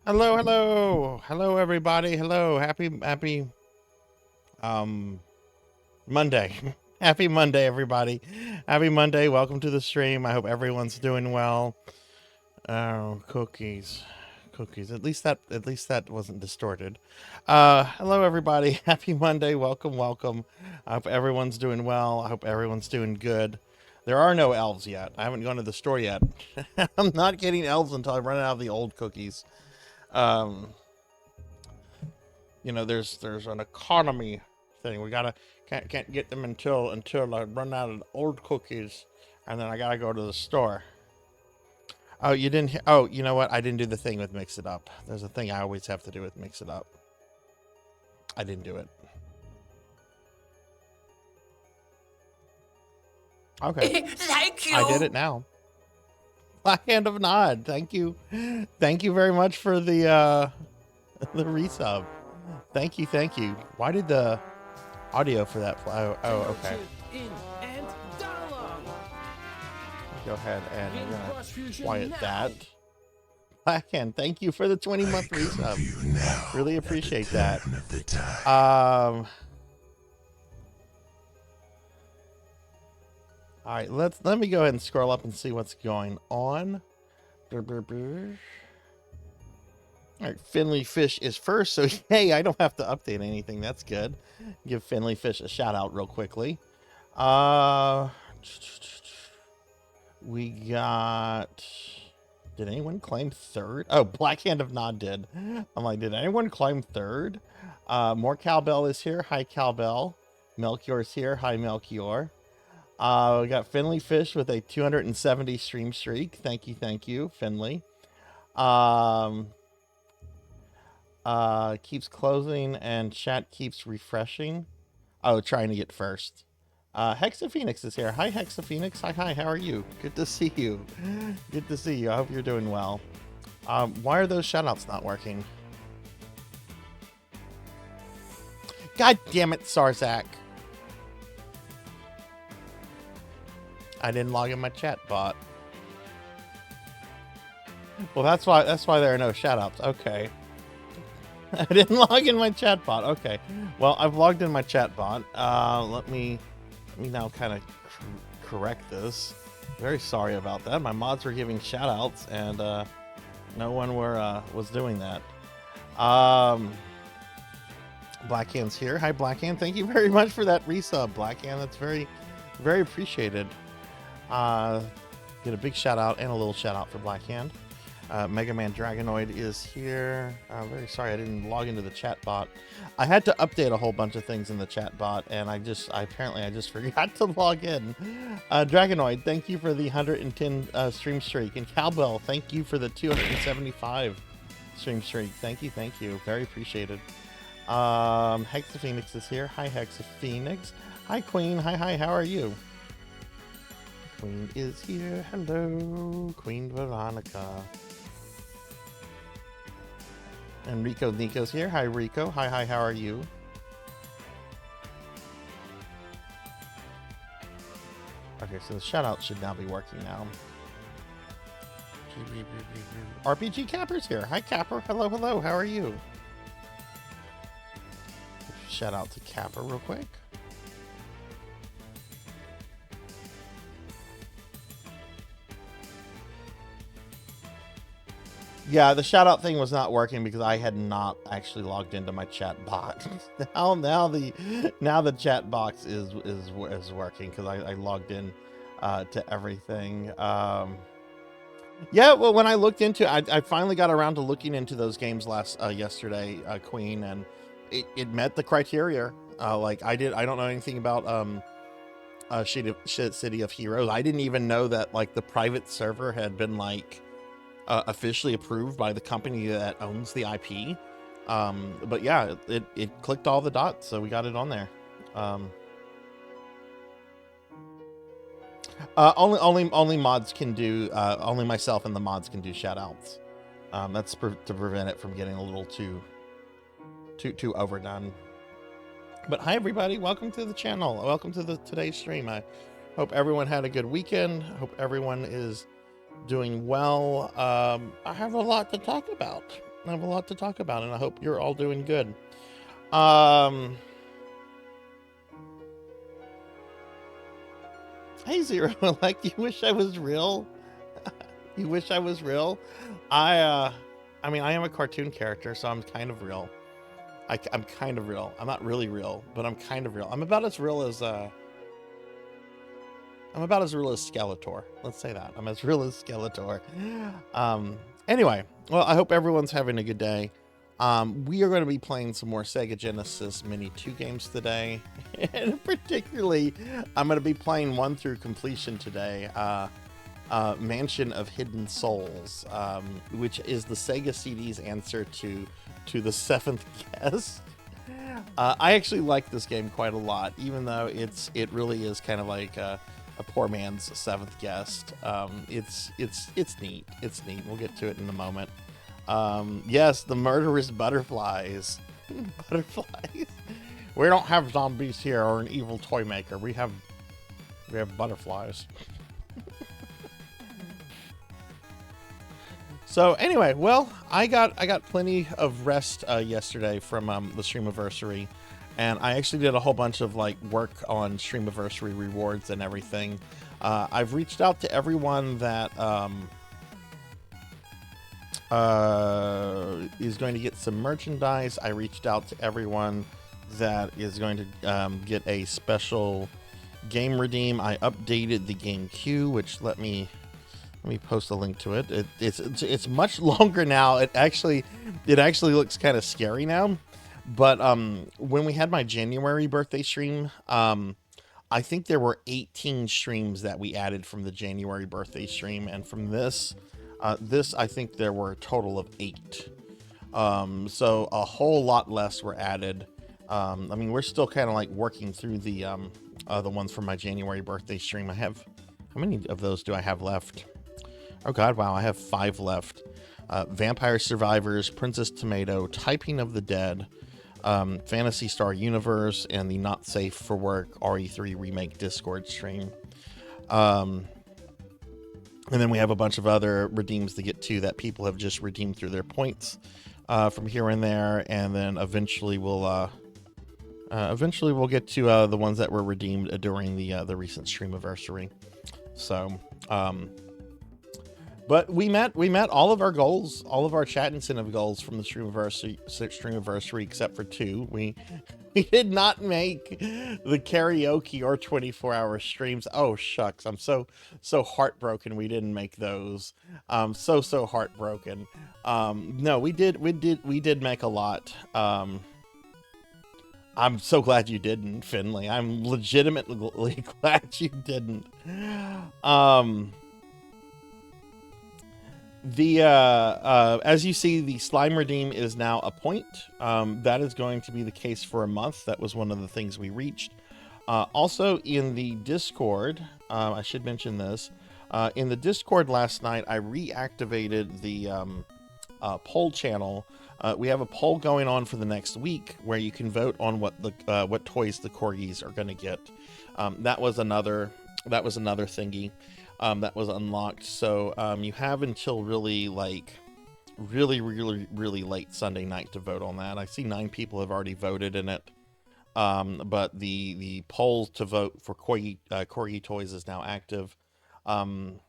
Hello, hello, hello, everybody. Hello, happy um Monday. Happy Monday, everybody. Happy Monday. Welcome to the stream. I hope everyone's doing well. Oh, cookies, cookies. At least that wasn't distorted. Hello, everybody. Happy Monday. Welcome, welcome. I hope everyone's doing well. I hope everyone's doing good. There are no elves yet. I haven't gone to the store yet. I'm not getting elves until I run out of the old cookies. Um, there's an economy thing. We gotta can't get them until I run out of old cookies, and then I gotta go to the store. Oh, you didn't. Oh, you know what? I didn't do the thing with mix it up. There's a thing I always have to do with mix it up. I didn't do it. Okay, Thank I did you. it now. My hand of nod. Thank you very much for the the resub. Thank you, thank you. Why did the audio for that play? Oh, okay. In and dialogue. Go ahead and In we're gonna cross fusion quiet now. that. Blackhand, thank you for the 20-month resub. Really appreciate that. All right, let me go ahead and scroll up and see what's going on. All right, Finley Fish is first, so hey, I don't have to update anything. That's good. Give Finley Fish a shout out real quickly. We got. Did anyone claim third? Oh, Black Hand of Nod did. I'm like, did anyone claim third? More Cowbell is here. Hi, Cowbell. Melchior's here. Hi, Melchior. We got Finley Fish with a 270 stream streak. Thank you, Finley. Keeps closing and chat keeps refreshing. Oh, trying to get first. Hexaphoenix is here. Hi, Hexaphoenix. Hi, how are you? Good to see you. Good to see you. I hope you're doing well. Why are those shoutouts not working? God damn it, Sarzak. I didn't log in my chat bot. Well, that's why there are no shoutouts. Okay. I didn't log in my chat bot. Okay. Well, I've logged in my chat bot. Let me now kind of correct this. Very sorry about that. My mods were giving shoutouts and no one was doing that. Blackhand's here. Hi, Blackhand. Thank you very much for that resub, Blackhand. That's very, very appreciated. Get a big shout out and a little shout out for Blackhand. Mega Man Dragonoid is here. Very sorry I didn't log into the chat bot. I had to update a whole bunch of things in the chat bot, and I apparently forgot to log in. Dragonoid, thank you for the 110 stream streak, and Cowbell, thank you for the 275 stream streak. Thank you. Very appreciated. Hexaphoenix is here. Hi, Hexaphoenix. Hi, Queen. Hi. How are you? Queen is here. Hello, Queen Veronica. And Rico Nico's here. Hi, Rico. Hi. How are you? Okay, so the shout-out should now be working now. RPG Capper's here. Hi, Capper. Hello. How are you? Shout out to Capper real quick. Yeah, the shout out thing was not working because I had not actually logged into my chat bot. now the chat box is working because I logged in to everything. Yeah, well, when I looked into I finally got around to looking into those games yesterday, Queen, and it met the criteria. Like I don't know anything about City of Heroes. I didn't even know that like the private server had been like officially approved by the company that owns the IP. But yeah, it clicked all the dots, so we got it on there. Only mods can do. Only myself and the mods can do shoutouts. That's to prevent it from getting a little too overdone. But hi everybody, welcome to the channel. Welcome to today's stream. I hope everyone had a good weekend. Hope everyone is doing well. I have a lot to talk about. And I hope you're all doing good. Hey Zero, like you wish I was real. You wish I was real. I mean, I am a cartoon character, so I'm kind of real. I'm kind of real. I'm not really real, but I'm kind of real. I'm about as real as Skeletor. Let's say that. I'm as real as Skeletor. Anyway, well, I hope everyone's having a good day. We are going to be playing some more Sega Genesis Mini 2 games today. And particularly, I'm going to be playing one through completion today. Mansion of Hidden Souls, which is the Sega CD's answer to the Seventh Guest. I actually like this game quite a lot, even though it really is kind of like a poor man's Seventh Guest. It's neat. It's neat. We'll get to it in a moment. Yes, the murderous butterflies. Butterflies. We don't have zombies here or an evil toy maker. We have butterflies. So anyway, well, I got plenty of rest yesterday from the Streamiversary, and I actually did a whole bunch of like work on Streamiversary rewards and everything. I've reached out to everyone that is going to get some merchandise. I reached out to everyone that is going to get a special game redeem. I updated the game queue, which let me post a link to it. It's much longer now. It actually looks kind of scary now. But when we had my January birthday stream, I think there were 18 streams that we added from the January birthday stream, and from this I think there were a total of 8. So a whole lot less were added. I mean, we're still kind of like working through the ones from my January birthday stream. How many of those do I have left? Oh God, wow, I have 5 left. Vampire Survivors, Princess Tomato, Typing of the Dead, Phantasy Star Universe, and the Not Safe for Work RE3 Remake Discord stream. And then we have a bunch of other redeems to get to that people have just redeemed through their points from here and there, and then eventually we'll get to the ones that were redeemed during the recent streamiversary. So, but we met all of our goals, all of our chat incentive goals from the streamiversary, except for 2. We did not make the karaoke or 24-hour streams. Oh shucks, I'm so heartbroken we didn't make those. So heartbroken. No, we did make a lot. I'm so glad you didn't, Finley. I'm legitimately glad you didn't. As you see, the slime redeem is now a point. That is going to be the case for a month. That was one of the things we reached. Also in the Discord, I should mention this. In the Discord last night, I reactivated the poll channel. We have a poll going on for the next week where you can vote on what toys the corgis are going to get. That was another thingy that was unlocked. So you have until really late Sunday night to vote on that. I see 9 people have already voted in it. But the poll to vote for corgi toys is now active. And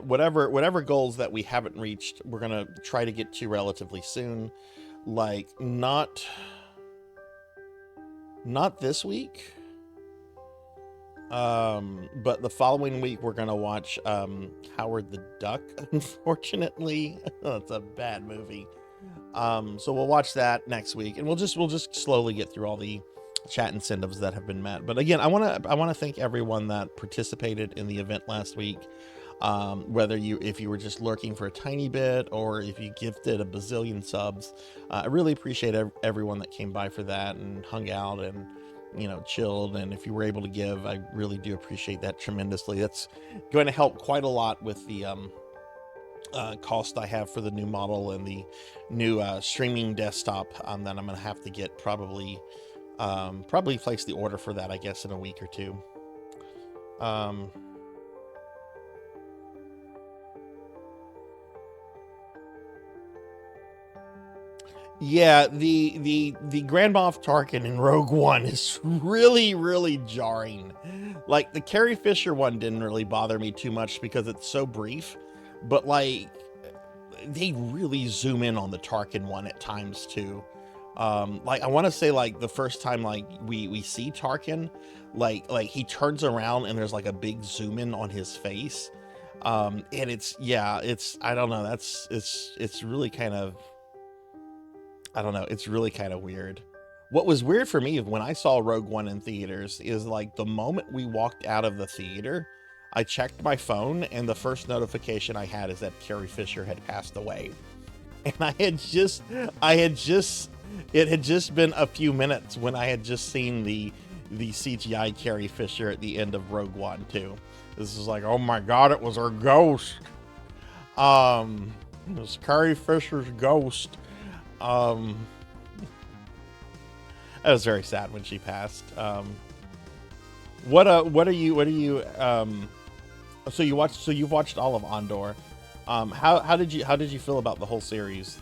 whatever goals that we haven't reached, we're gonna try to get to relatively soon. Like not this week, but the following week we're gonna watch Howard the Duck. Unfortunately, it's a bad movie. So we'll watch that next week, and we'll just slowly get through all the chat incentives that have been met. But again, I want to thank everyone that participated in the event last week. Whether if you were just lurking for a tiny bit or if you gifted a bazillion subs, I really appreciate everyone that came by for that and hung out and chilled. And if you were able to give, I really do appreciate that tremendously. That's going to help quite a lot with the cost I have for the new model and the new streaming desktop that I'm going to have to get. Probably place the order for that, I guess, in a week or 2. Yeah, the Grand Moff Tarkin in Rogue One is really jarring. Like the Carrie Fisher one didn't really bother me too much because it's so brief, but like they really zoom in on the Tarkin one at times too. Like I want to say like the first time like we see Tarkin, like he turns around and there's like a big zoom in on his face, and it's I don't know, it's really kind of. I don't know. It's really kind of weird. What was weird for me when I saw Rogue One in theaters is like the moment we walked out of the theater, I checked my phone and the first notification I had is that Carrie Fisher had passed away. And it had just been a few minutes when I had just seen the CGI Carrie Fisher at the end of Rogue One too. This is like, oh my God, it was her ghost. It was Carrie Fisher's ghost. That was very sad when she passed. What are you so you've watched all of Andor. How did you feel about the whole series,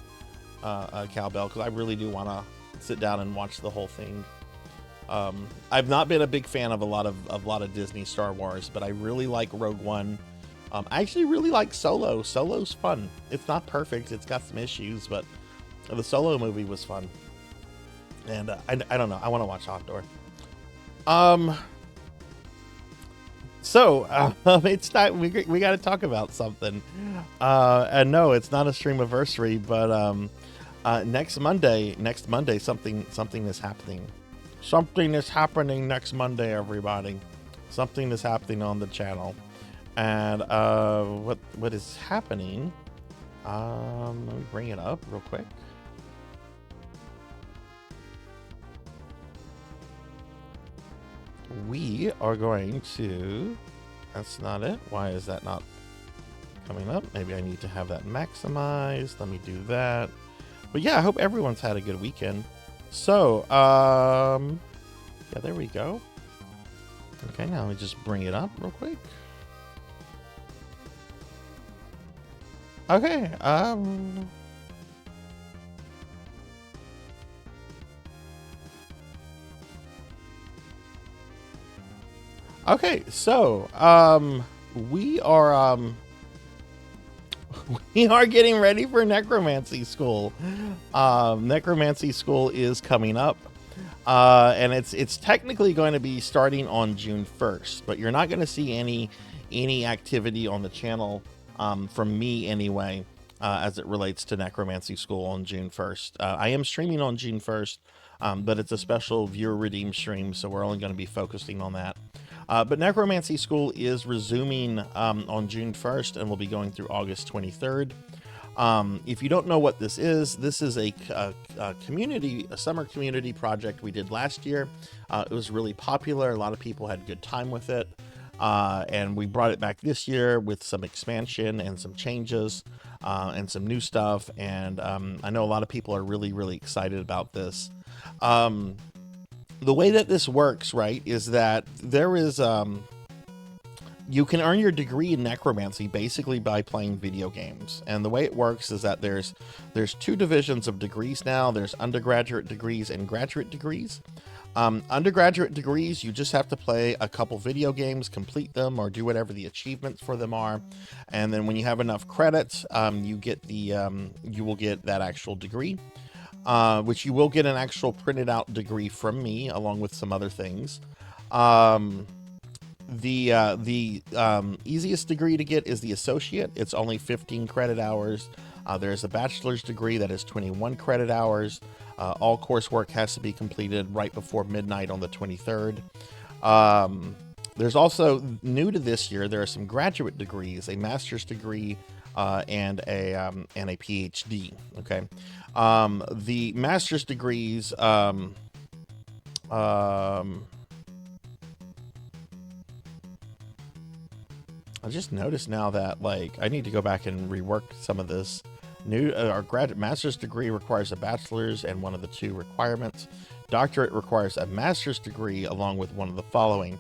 Cowbell? Because I really do want to sit down and watch the whole thing. I've not been a big fan of a lot of Disney Star Wars, but I really like Rogue One. I actually really like Solo. Solo's fun. It's not perfect. It's got some issues, but the Solo movie was fun. And I don't know. I want to watch Hot Door. Um, it's time we got to talk about something. And no, it's not a streamiversary, but next Monday, something is happening. Something is happening next Monday, everybody. Something is happening on the channel. And what is happening? Let me bring it up real quick. We are going to, that's not it. Why is that not coming up? Maybe I need to have that maximized. Let me do that. But yeah, I hope everyone's had a good weekend. So, yeah, there we go. Okay, now let me just bring it up real quick. Okay, okay, so we are we are getting ready for Necromancy School. Necromancy School is coming up. And it's technically going to be starting on June 1st, but you're not going to see any activity on the channel from me anyway, as it relates to Necromancy School on June 1st. I am streaming on June 1st, but it's a special viewer redeem stream, so we're only going to be focusing on that. But Necromancy School is resuming on June 1st and will be going through August 23rd. If you don't know what this is a summer community project we did last year. It was really popular. A lot of people had a good time with it. And we brought it back this year with some expansion and some changes and some new stuff. And I know a lot of people are really, really excited about this. The way that this works, right, is that there is... you can earn your degree in necromancy basically by playing video games. And the way it works is that there's two divisions of degrees now. There's undergraduate degrees and graduate degrees. Undergraduate degrees, you just have to play a couple video games, complete them, or do whatever the achievements for them are. And then when you have enough credits, you will get that actual degree, which you will get an actual printed out degree from me, along with some other things. The easiest degree to get is the associate. It's only 15 credit hours. There's a bachelor's degree that is 21 credit hours. All coursework has to be completed right before midnight on the 23rd. There's also, new to this year, there are some graduate degrees, a master's degree and a PhD. Okay, the master's degrees. I just noticed now that, like, I need to go back and rework some of this. Our graduate master's degree requires a bachelor's and one of the two requirements. Doctorate requires a master's degree along with one of the following: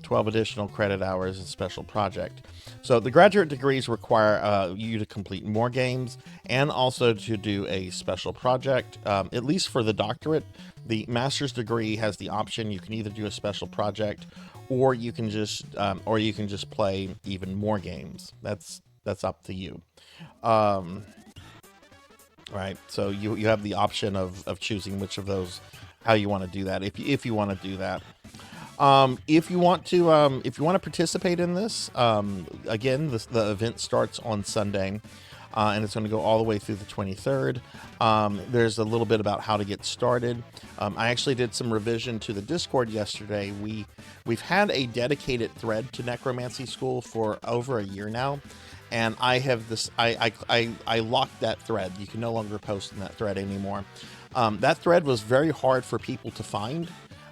12 additional credit hours and special project. So the graduate degrees require you to complete more games and also to do a special project. At least for the doctorate, the master's degree has the option. You can either do a special project, or you can just play even more games. That's up to you. Right. So you have the option of choosing which of those, how you want to do that. If you want to do that. If you want to participate in this, again, the event starts on Sunday, and it's going to go all the way through the 23rd. There's a little bit about how to get started. I actually did some revision to the Discord yesterday. We've had a dedicated thread to Necromancy School for over a year now, and I have this. I locked that thread. You can no longer post in that thread anymore. That thread was very hard for people to find.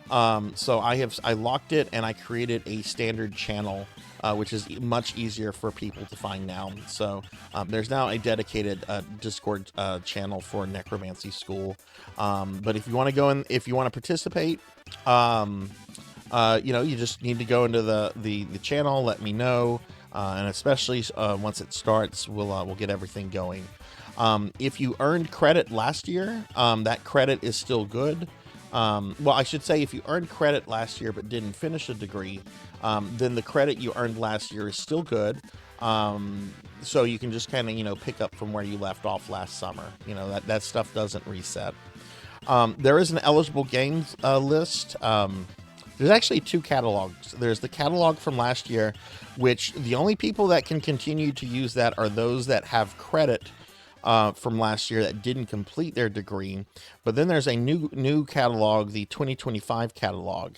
So I locked it, and I created a standard channel, which is much easier for people to find now. So there's now a dedicated Discord channel for Necromancy School. But if you want to go in, if you want to participate, you just need to go into the channel. Let me know, and especially once it starts, we'll get everything going. If you earned credit last year, that credit is still good. Well, I should say if you earned credit last year but didn't finish a degree, then the credit you earned last year is still good. So you can just kind of, pick up from where you left off last summer. That stuff doesn't reset. There is an eligible games list. There's actually two catalogs. There's the catalog from last year, which the only people that can continue to use that are those that have credit from last year that didn't complete their degree. But then there's a new catalog, the 2025 catalog.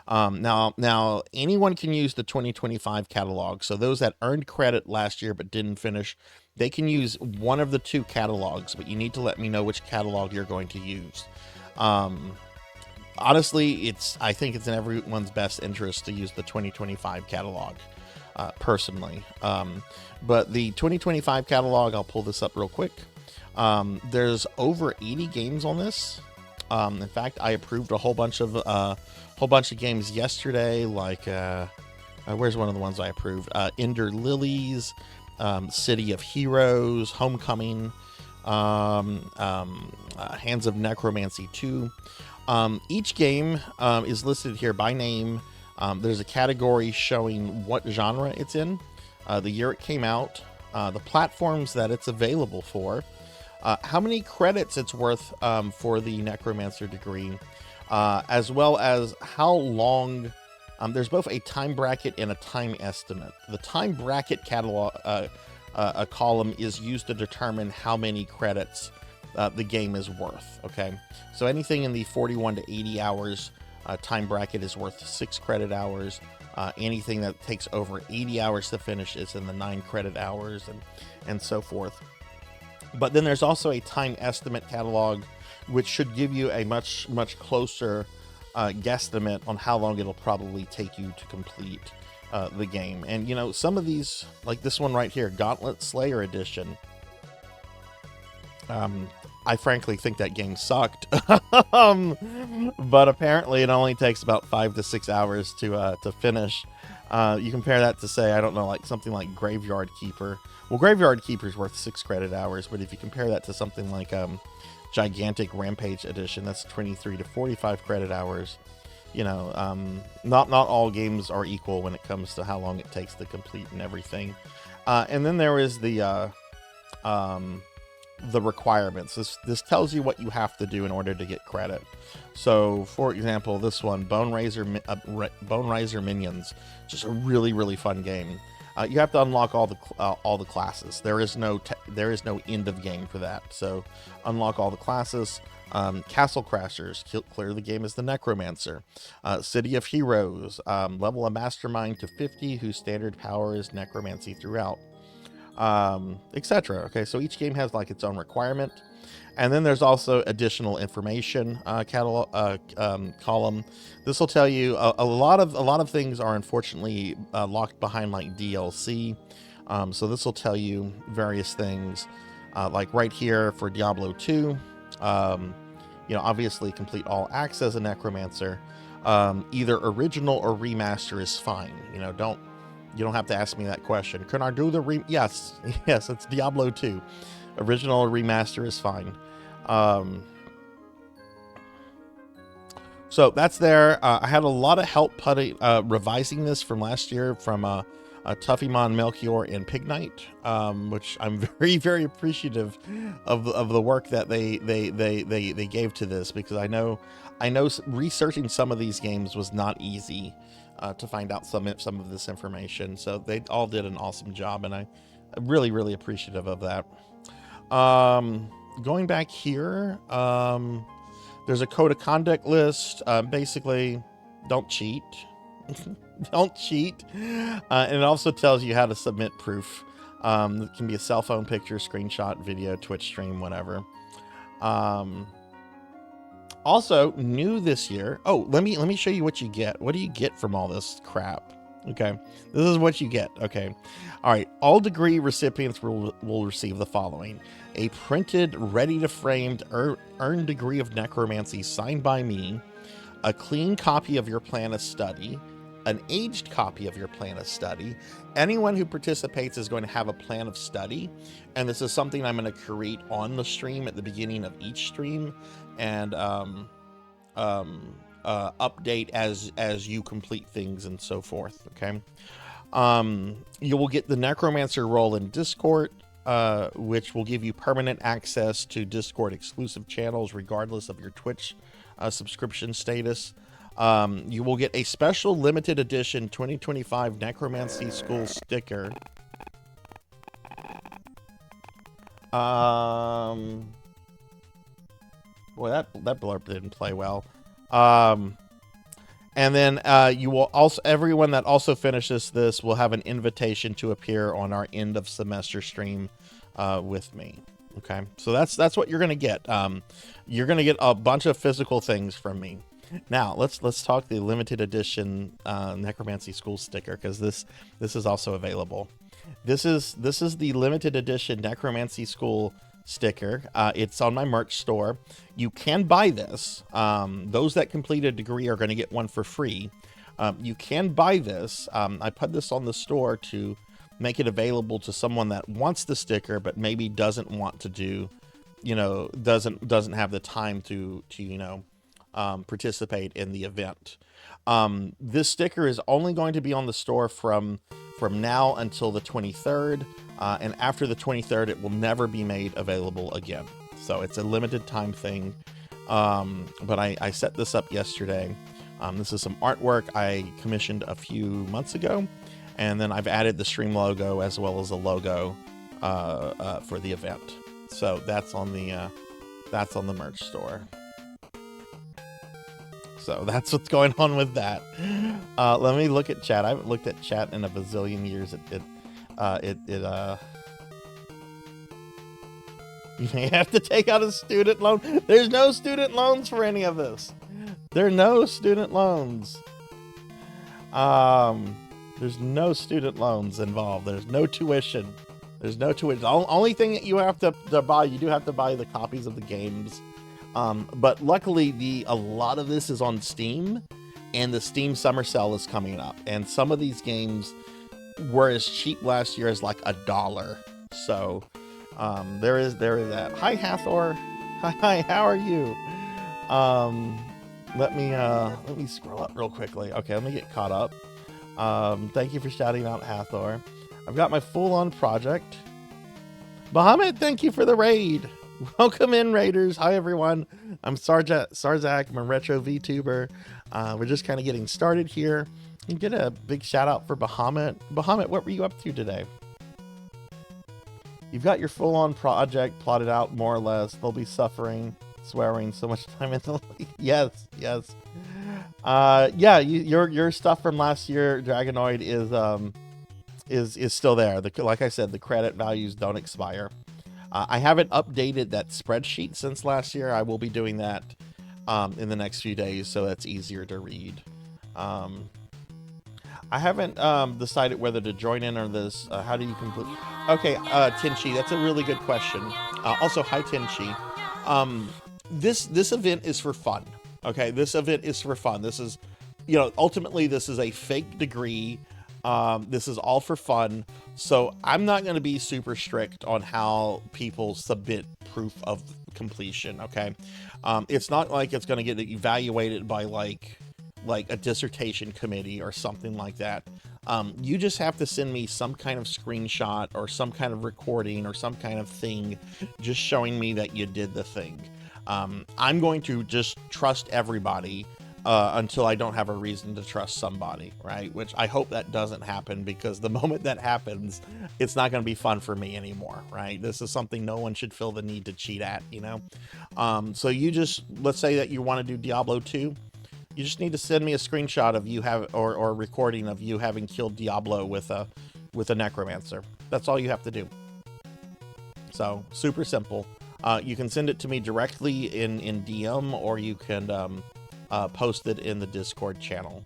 Now anyone can use the 2025 catalog. So those that earned credit last year but didn't finish, they can use one of the two catalogs. But you need to let me know which catalog you're going to use. Honestly, I think it's in everyone's best interest to use the 2025 catalog, personally. But the 2025 catalog, I'll pull this up real quick. There's over 80 games on this. In fact, I approved a whole bunch of games yesterday. Like, where's one of the ones I approved? Ender Lilies, City of Heroes, Homecoming, Hands of Necromancy 2. Each game is listed here by name. There's a category showing what genre it's in, the year it came out, the platforms that it's available for, how many credits it's worth for the Necromancer degree, as well as how long. There's both a time bracket and a time estimate. The time bracket catalog a column is used to determine how many credits the game is worth. Okay, so anything in the 41 to 80 hours time bracket is worth 6 credit hours. Anything that takes over 80 hours to finish is in the 9 credit hours, and so forth. But then there's also a time estimate catalog, which should give you a much closer guesstimate on how long it'll probably take you to complete the game. And some of these, like this one right here, Gauntlet Slayer Edition, I frankly think that game sucked. But apparently it only takes about 5 to 6 hours to finish. You compare that to, say, I don't know, like something like Graveyard Keeper. Well, Graveyard Keeper is worth 6 credit hours, but if you compare that to something like Gigantic Rampage Edition, that's 23 to 45 credit hours. Not all games are equal when it comes to how long it takes to complete and everything. And then there is the requirements. This tells you what you have to do in order to get credit. So, for example, this one, Bone Raiser Minions, just a really fun game. You have to unlock all the classes. There is no end of game for that. So, unlock all the classes. Castle Crashers, clear the game as the Necromancer. City of Heroes, level a Mastermind to 50, whose standard power is Necromancy throughout. Etc. Okay, so each game has like its own requirement, and then there's also additional information column. This will tell you a lot of things are unfortunately locked behind like DLC. So this will tell you various things, like right here for Diablo 2. Obviously complete all acts as a Necromancer. Either original or remaster is fine. You don't have to ask me that question. Can I do the Yes, it's Diablo 2. Original or remaster is fine. So that's there. I had a lot of help revising this from last year from Tuffymon, Melchior, and Pignite, which I'm very appreciative of the work that they gave to this, because I know researching some of these games was not easy. To find out some of this information. So they all did an awesome job, and I'm really appreciative of that. Going back here, there's a code of conduct list. Basically, don't cheat. Don't cheat. And it also tells you how to submit proof. It can be a cell phone picture, screenshot, video, Twitch stream, whatever. Also, new this year. Oh, let me show you what you get. What do you get from all this crap? Okay, this is what you get. Okay, all right. All degree recipients will receive the following: a printed, ready-to-framed earned degree of Necromancy signed by me, a clean copy of your plan of study, an aged copy of your plan of study. Anyone who participates is going to have a plan of study, and this is something I'm going to create on the stream at the beginning of each stream. And update as you complete things and so forth. Okay. You will get the Necromancer role in Discord, which will give you permanent access to Discord exclusive channels regardless of your Twitch subscription status. You will get a special limited edition 2025 Necromancy School sticker. Boy, that blurb didn't play well. And then you will also, everyone that also finishes this will have an invitation to appear on our end of semester stream with me. Okay, so that's what you're gonna get. You're gonna get a bunch of physical things from me. Now let's talk the limited edition Necromancy School sticker, because this is also available. This is the limited edition Necromancy School sticker. It's on my merch store. You can buy this. Those that complete a degree are going to get one for free. You can buy this. I put this on the store to make it available to someone that wants the sticker but maybe doesn't want to do, doesn't have the time to participate in the event. This sticker is only going to be on the store from now until the 23rd, and after the 23rd it will never be made available again. So it's a limited time thing. But I set this up yesterday. This is some artwork I commissioned a few months ago, and then I've added the stream logo as well as a logo for the event. So that's on the merch store. So that's what's going on with that. Let me look at chat. I haven't looked at chat in a bazillion years. You may have to take out a student loan. There's no student loans for any of this. There are no student loans. There's no student loans involved. There's no tuition. There's no tuition. The only thing that you have to buy, you do have to buy the copies of the games. But luckily, a lot of this is on Steam, and the Steam Summer Sale is coming up. And some of these games were as cheap last year as like $1. So there is that. Hi, Hathor. Hi, how are you? Let me scroll up real quickly. Okay, let me get caught up. Thank you for shouting out, Hathor. I've got my full-on project. Bahamut, thank you for the raid. Welcome in, Raiders. Hi, everyone. I'm Sarzak. I'm a retro VTuber. We're just kind of getting started here. You get a big shout out for Bahamut. Bahamut, what were you up to today? You've got your full-on project plotted out, more or less. They'll be suffering, swearing so much time in the league. Yes. Yeah, your stuff from last year, Dragonoid, is still there. Like I said, the credit values don't expire. I haven't updated that spreadsheet since last year. I will be doing that in the next few days, so that's easier to read. I haven't decided whether to join in or this. How do you complete? Okay, Tinchi, that's a really good question. Also, hi, Tinchi. This event is for fun. Okay, this event is for fun. This is, ultimately, this is a fake degree. This is all for fun. So I'm not going to be super strict on how people submit proof of completion. Okay. It's not like it's going to get evaluated by like a dissertation committee or something like that. You just have to send me some kind of screenshot or some kind of recording or some kind of thing just showing me that you did the thing. I'm going to just trust everybody until I don't have a reason to trust somebody, right? Which I hope that doesn't happen, because the moment that happens, it's not going to be fun for me anymore, right? This is something no one should feel the need to cheat at, So you just, let's say that you want to do Diablo 2. You just need to send me a screenshot of you or a recording of you having killed Diablo with a necromancer. That's all you have to do. So super simple. You can send it to me directly in DM, or you can post it in the Discord channel.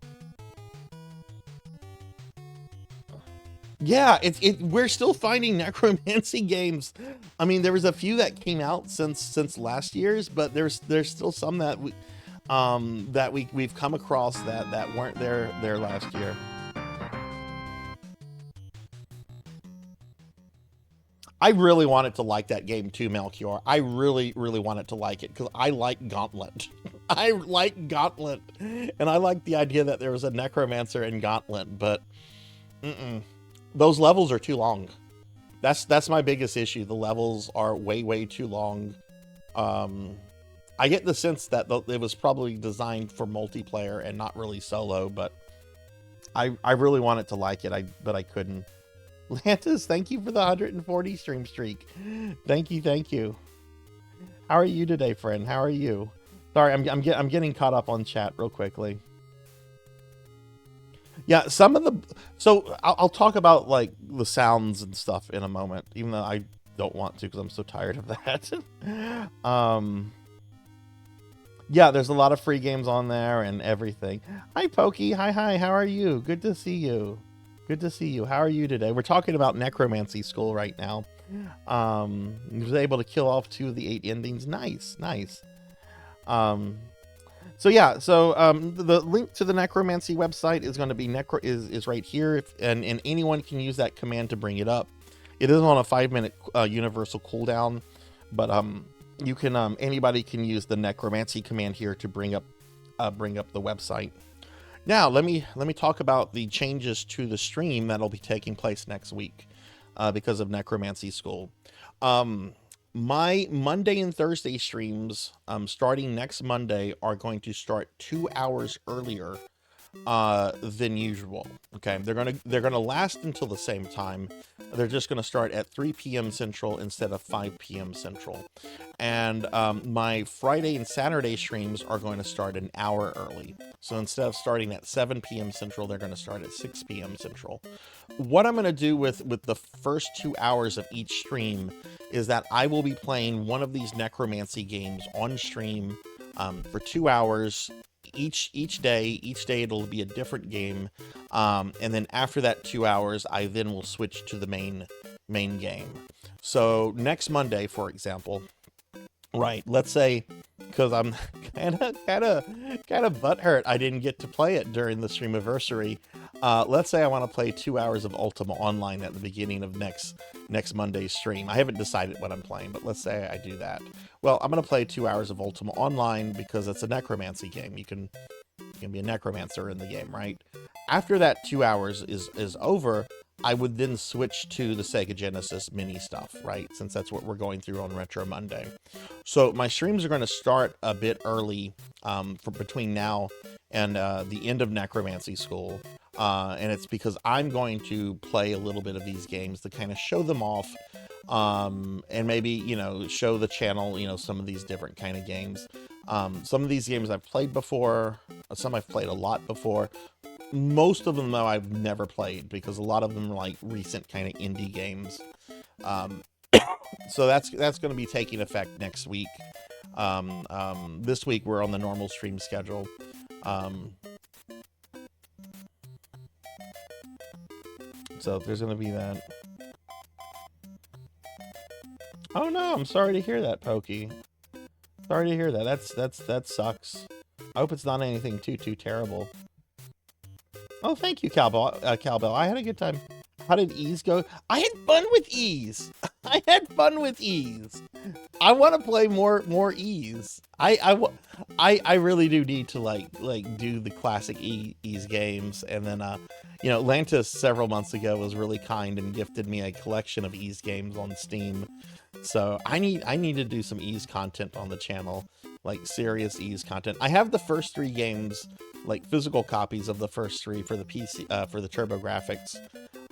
Yeah, we're still finding necromancy games. I mean, there was a few that came out since last year's, but there's still some that we've come across that weren't there last year. I really wanted to like that game too, Melchior. I really wanted to like it because I like Gauntlet. I like Gauntlet, and I like the idea that there was a necromancer in Gauntlet, but those levels are too long. That's my biggest issue. The levels are way too long. I get the sense that it was probably designed for multiplayer and not really solo, but I really wanted to like it, but I couldn't. Lantis, thank you for the 140 stream streak. Thank you. How are you today, friend? How are you? Sorry, I'm getting caught up on chat real quickly. Yeah, some of the I'll talk about like the sounds and stuff in a moment, even though I don't want to because I'm so tired of that. Yeah, there's a lot of free games on there and everything. Hi, Pokey. Hi. How are you? Good to see you. How are you today? We're talking about Necromancy School right now. He was able to kill off 2 of the 8 endings. Nice. So the link to the Necromancy website is going to be is right here, and anyone can use that command to bring it up. It is on a 5-minute universal cooldown, but you can anybody can use the Necromancy command here to bring up the website. Now let me talk about the changes to the stream that'll be taking place next week because of Necromancy School. My Monday and Thursday streams starting next Monday are going to start 2 hours earlier than usual. Okay, they're gonna last until the same time. They're just gonna start at 3 p.m. Central instead of 5 p.m. Central. And my Friday and Saturday streams are going to start an hour early. So instead of starting at 7 p.m. Central, they're going to start at 6 p.m. Central. What I'm going to do with the first 2 hours of each stream is that I will be playing one of these necromancy games on stream for 2 hours each day. Each day it'll be a different game, and then after that 2 hours I then will switch to the main game. So next Monday, for example, right, let's say, because I'm kind of butthurt I didn't get to play it during the streamiversary. Let's say I want to play 2 hours of Ultima Online at the beginning of next Monday's stream. I haven't decided what I'm playing, but let's say I do that. Well, I'm going to play 2 hours of Ultima Online because it's a necromancy game. You can be a necromancer in the game, right? After that 2 hours is over, I would then switch to the Sega Genesis mini stuff, right? Since that's what we're going through on Retro Monday. So my streams are going to start a bit early for between now and the end of Necromancy School. And it's because I'm going to play a little bit of these games to kind of show them off, and maybe, show the channel, some of these different kind of games. Some of these games I've played before, some I've played a lot before. Most of them, though, I've never played because a lot of them are like recent kind of indie games. So that's going to be taking effect next week. This week we're on the normal stream schedule. So there's going to be that. Oh no, I'm sorry to hear that, Pokey. Sorry to hear that. That sucks. I hope it's not anything too terrible. Oh, thank you, Cowbell. I had a good time. How did Ease go? I had fun with Ease. I want to play more Ease. I really do need to like do the classic Ease games. And then Lantis several months ago was really kind and gifted me a collection of Ease games on Steam. So I need to do some Ease content on the channel, like serious Ease content. I have the first 3 games, like physical copies of the first 3 for the PC, for the TurboGrafx.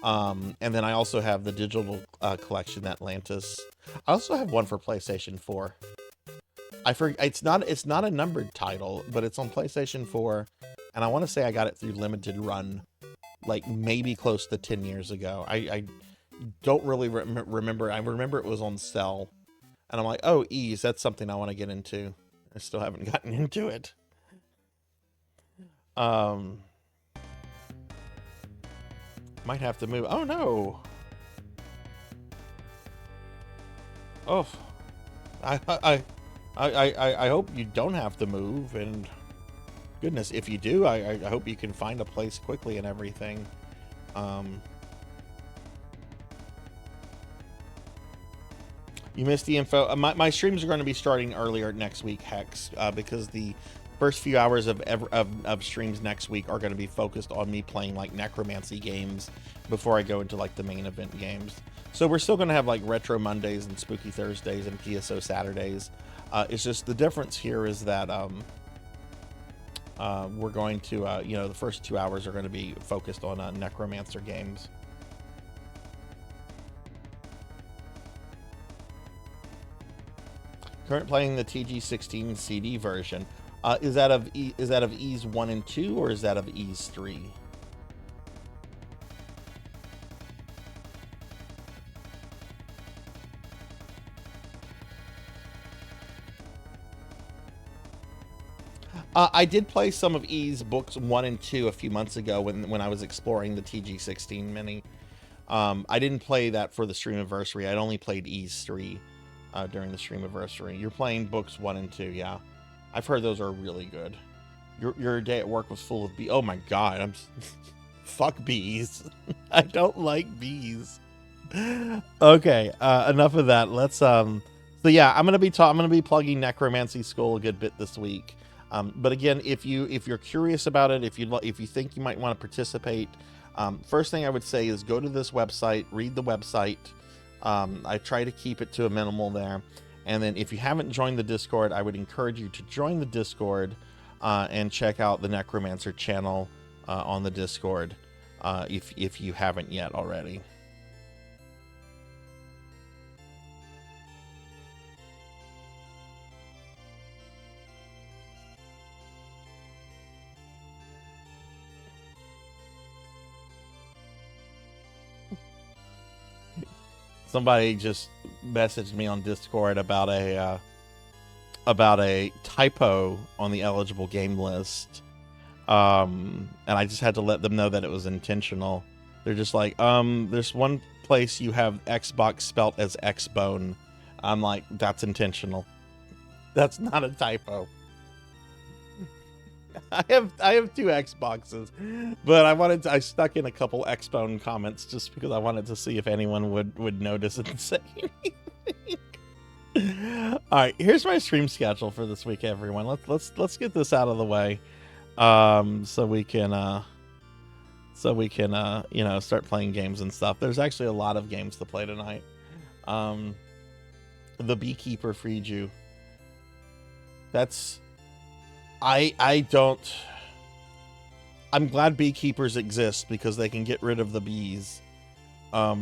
And then I also have the digital collection, Atlantis. I also have one for PlayStation 4. It's not a numbered title, but it's on PlayStation 4, and I want to say I got it through limited run, like maybe close to 10 years ago. I don't really remember. I remember it was on sale, and I'm like, oh, Ease, that's something I want to get into. I still haven't gotten into it. Might have to move. Oh no. Oh, I hope you don't have to move, and goodness, if you do, I hope you can find a place quickly and everything. You missed the info. My streams are going to be starting earlier next week, Hex, because the first few hours of streams next week are going to be focused on me playing like necromancy games before I go into like the main event games. So we're still going to have like retro Mondays and spooky Thursdays and PSO Saturdays. It's just the difference here is that we're going to the first 2 hours are going to be focused on necromancer games. Current playing the TG16 CD version. Is that of Ys 1 and 2 or is that of Ys 3? I did play some of Ys books 1 and 2 a few months ago when I was exploring the TG16 mini. I didn't play that for the stream anniversary. I'd only played Ys 3 during the stream anniversary. You're playing books 1 and 2, yeah. I've heard those are really good. Your day at work was full of bees. Oh my god, fuck bees. I don't like bees. Okay, enough of that. Let's so yeah, I'm gonna be plugging Necromancy School a good bit this week. But again, if you're curious about it, if you think you might want to participate, first thing I would say is go to this website, read the website. I try to keep it to a minimal there. And then if you haven't joined the Discord, I would encourage you to join the Discord and check out the Necromancer channel on the Discord if you haven't yet already. Somebody just messaged me on Discord about a typo on the eligible game list, and I just had to let them know that it was intentional. They're just like, there's one place you have Xbox spelt as Xbone. I'm like, that's intentional. That's not a typo. I have 2 Xboxes, but I stuck in a couple Xbone comments just because I wanted to see if anyone would notice and say anything. All right, here's my stream schedule for this week, everyone. Let's get this out of the way, so we can start playing games and stuff. There's actually a lot of games to play tonight. The Beekeeper freed you. That's. I'm glad beekeepers exist because they can get rid of the bees. I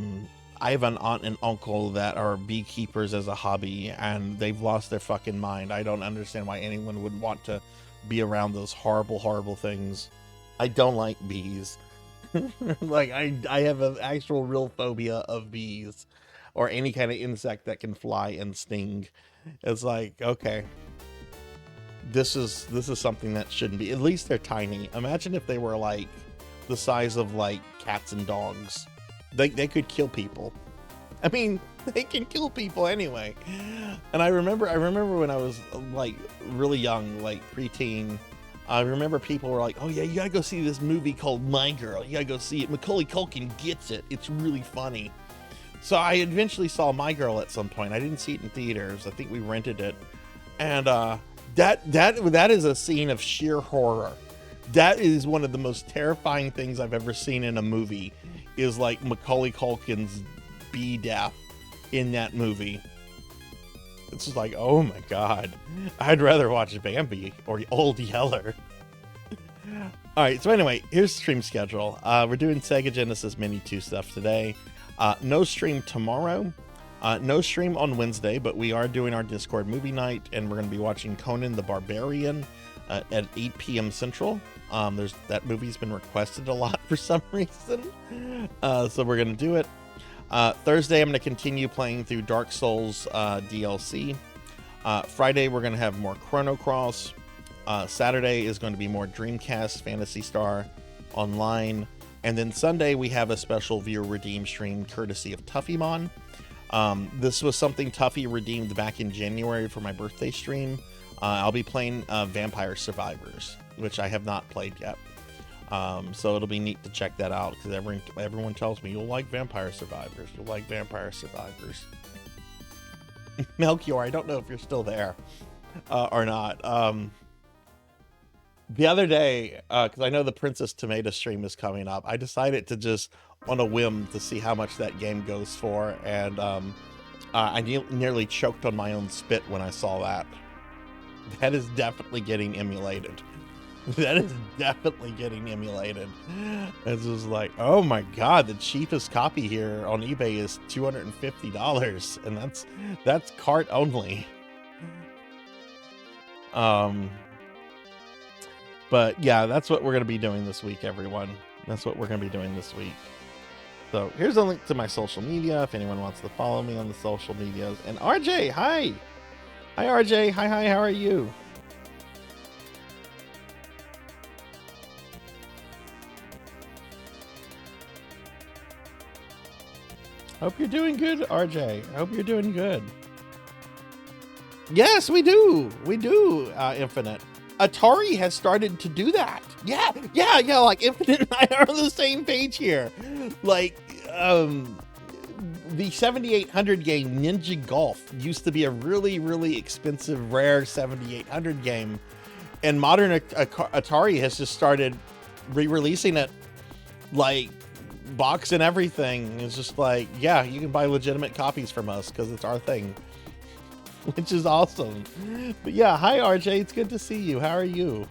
have an aunt and uncle that are beekeepers as a hobby, and they've lost their fucking mind. I don't understand why anyone would want to be around those horrible, horrible things. I don't like bees. Like, I have an actual real phobia of bees or any kind of insect that can fly and sting. It's like, okay. This is something that shouldn't be. At least they're tiny. Imagine if they were like the size of like cats and dogs. They could kill people. I mean, they can kill people anyway. And I remember when I was like really young, like preteen, I remember people were like, "Oh yeah, you gotta go see this movie called My Girl. You gotta go see it. Macaulay Culkin gets it. It's really funny." So I eventually saw My Girl at some point. I didn't see it in theaters. I think we rented it, and that is a scene of sheer horror. That is one of the most terrifying things I've ever seen in a movie, is like Macaulay Culkin's bee death in that movie. It's just like, oh my god, I'd rather watch Bambi or Old Yeller. All right, so anyway, here's the stream schedule. We're doing Sega Genesis Mini 2 stuff today. No stream tomorrow. No stream on Wednesday, but we are doing our Discord movie night, and we're going to be watching Conan the Barbarian at 8 p.m. Central. That movie's been requested a lot for some reason, so we're going to do it. Thursday, I'm going to continue playing through Dark Souls DLC. Friday, we're going to have more Chrono Cross. Saturday is going to be more Dreamcast Phantasy Star Online. And then Sunday, we have a special viewer redeem stream courtesy of Tuffymon. This was something Tuffy redeemed back in January for my birthday stream. I'll be playing Vampire Survivors, which I have not played yet. So it'll be neat to check that out, because everyone tells me, you'll like Vampire Survivors. You'll like Vampire Survivors. Melchior, I don't know if you're still there or not. The other day, because I know the Princess Tomato stream is coming up, I decided to just on a whim to see how much that game goes for, and I nearly choked on my own spit when I saw that. That is definitely getting emulated. That is definitely getting emulated. It's just like, oh my god, the cheapest copy here on eBay is $250, and that's cart only. But yeah, that's what we're gonna be doing this week, everyone. That's what we're gonna be doing this week. So here's a link to my social media if anyone wants to follow me on the social medias. And RJ, hi. Hi RJ, hi, how are you? Hope you're doing good, RJ. Hope you're doing good. Yes, we do. We do, Infinite. Atari has started to do that. Yeah. Like Infinite and I are on the same page here. Like, the 7800 game Ninja Golf used to be a really, really expensive, rare 7800 game. And modern Atari has just started re-releasing it, like, box and everything. It's just like, yeah, you can buy legitimate copies from us because it's our thing. Which is awesome. But yeah, hi RJ, it's good to see you. How are you?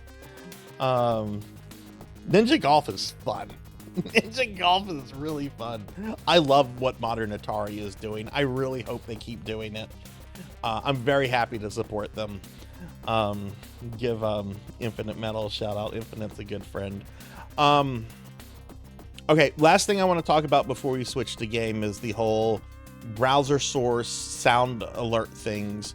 Ninja Golf is fun. Ninja Golf is really fun. I love what modern Atari is doing. I really hope they keep doing it. I'm very happy to support them. Give Infinite Metal a shout out. Infinite's a good friend. Okay, last thing I want to talk about before we switch to game is the whole browser source sound alert things.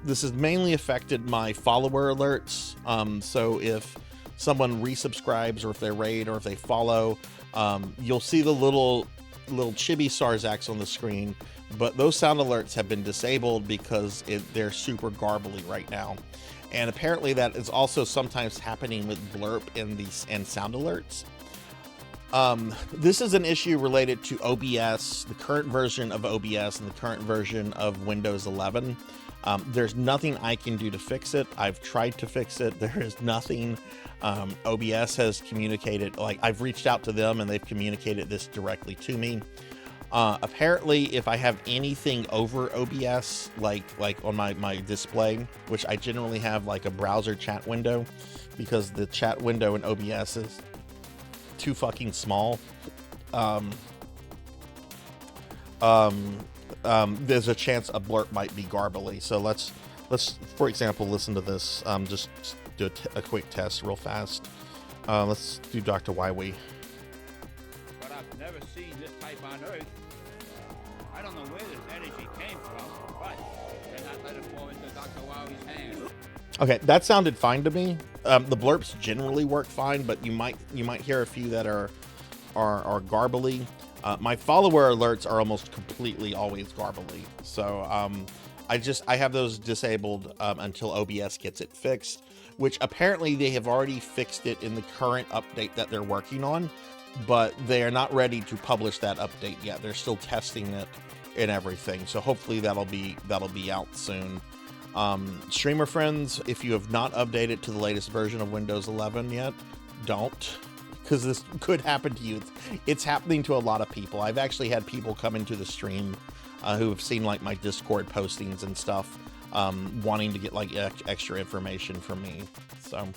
This has mainly affected my follower alerts. So if someone resubscribes, or if they raid, or if they follow, you'll see the little chibi Sarzax on the screen, but those sound alerts have been disabled because they're super garbly right now. And apparently that is also sometimes happening with Blurp and sound alerts. This is an issue related to OBS, the current version of OBS and the current version of Windows 11. There's nothing I can do to fix it. I've tried to fix it. There is nothing. OBS has communicated, like, I've reached out to them and they've communicated this directly to me. Apparently, if I have anything over OBS, like on my display, which I generally have like a browser chat window, because the chat window in OBS is too fucking small. There's a chance a blurb might be garbly. So let's for example listen to this. Just do a quick test real fast. Let's do Dr. Wywee. But I've never seen this type on Earth. I don't know where this energy came from, but they're not letting it fall into Dr. Wowie's hands. Okay, that sounded fine to me. The blurps generally work fine, but you might hear a few that are garbly. My follower alerts are almost completely always garbly. So I have those disabled until OBS gets it fixed, which apparently they have already fixed it in the current update that they're working on, but they are not ready to publish that update yet. They're still testing it and everything. So hopefully that'll be out soon. Streamer friends, if you have not updated to the latest version of Windows 11 yet, don't, because this could happen to you. It's happening to a lot of people. I've actually had people come into the stream who have seen like my Discord postings and stuff, wanting to get like extra information from me. So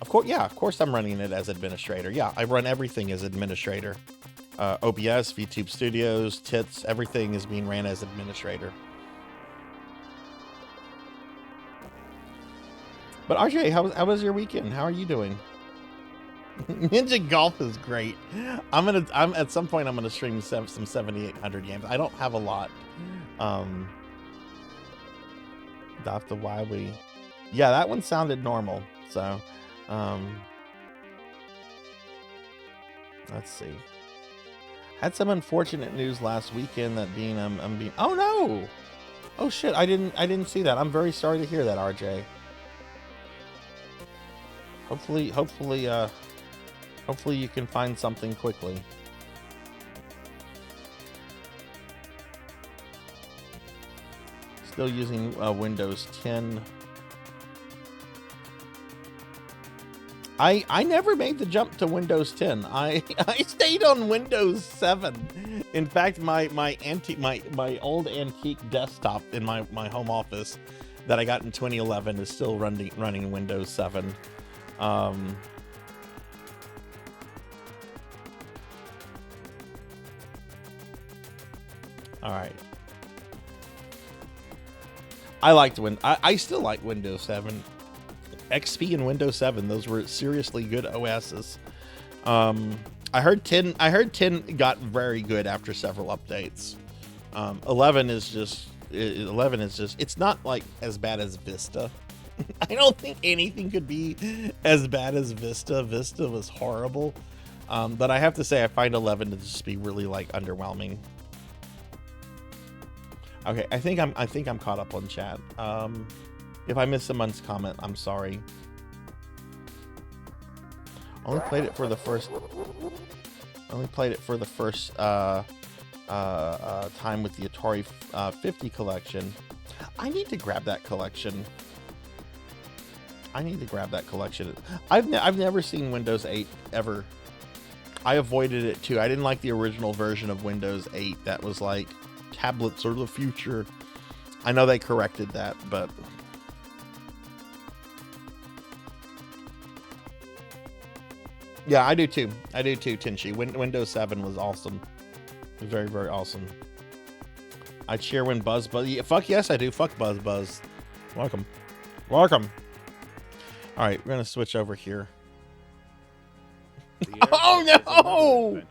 of course I'm running it as administrator. Yeah, I run everything as administrator. OBS, VTube Studios, TITS, everything is being ran as administrator. But RJ, how was your weekend? How are you doing? Ninja Golf is great. I'm at some point I'm gonna stream some 7800 games. I don't have a lot. Dr. Wily. Yeah, that one sounded normal. So let's see. Had some unfortunate news last weekend that I'm being oh no! Oh shit, I didn't see that. I'm very sorry to hear that, RJ. Hopefully you can find something quickly. Still using Windows 10. I never made the jump to Windows 10. I stayed on Windows 7. In fact, my old antique desktop in my home office that I got in 2011 is still running Windows 7. All right. I still like Windows 7. XP and Windows 7, those were seriously good OSs. I heard 10 got very good after several updates. 11 is just it's not like as bad as Vista. I don't think anything could be as bad as Vista. Vista was horrible. But I have to say I find 11 to just be really like underwhelming. Okay, I think I'm caught up on chat. If I missed someone's comment, I'm sorry. Only played it for the first time with the Atari 50 collection. I need to grab that collection. I've never seen Windows 8 ever. I avoided it too. I didn't like the original version of Windows 8 that was like tablets are the future. I know they corrected that, but yeah, I do too, Tinchi. Windows 7 was awesome. Very, very awesome. I cheer when Buzz. Yeah, fuck yes, I do. Fuck Buzz. Welcome. All right, we're gonna switch over here. Oh no!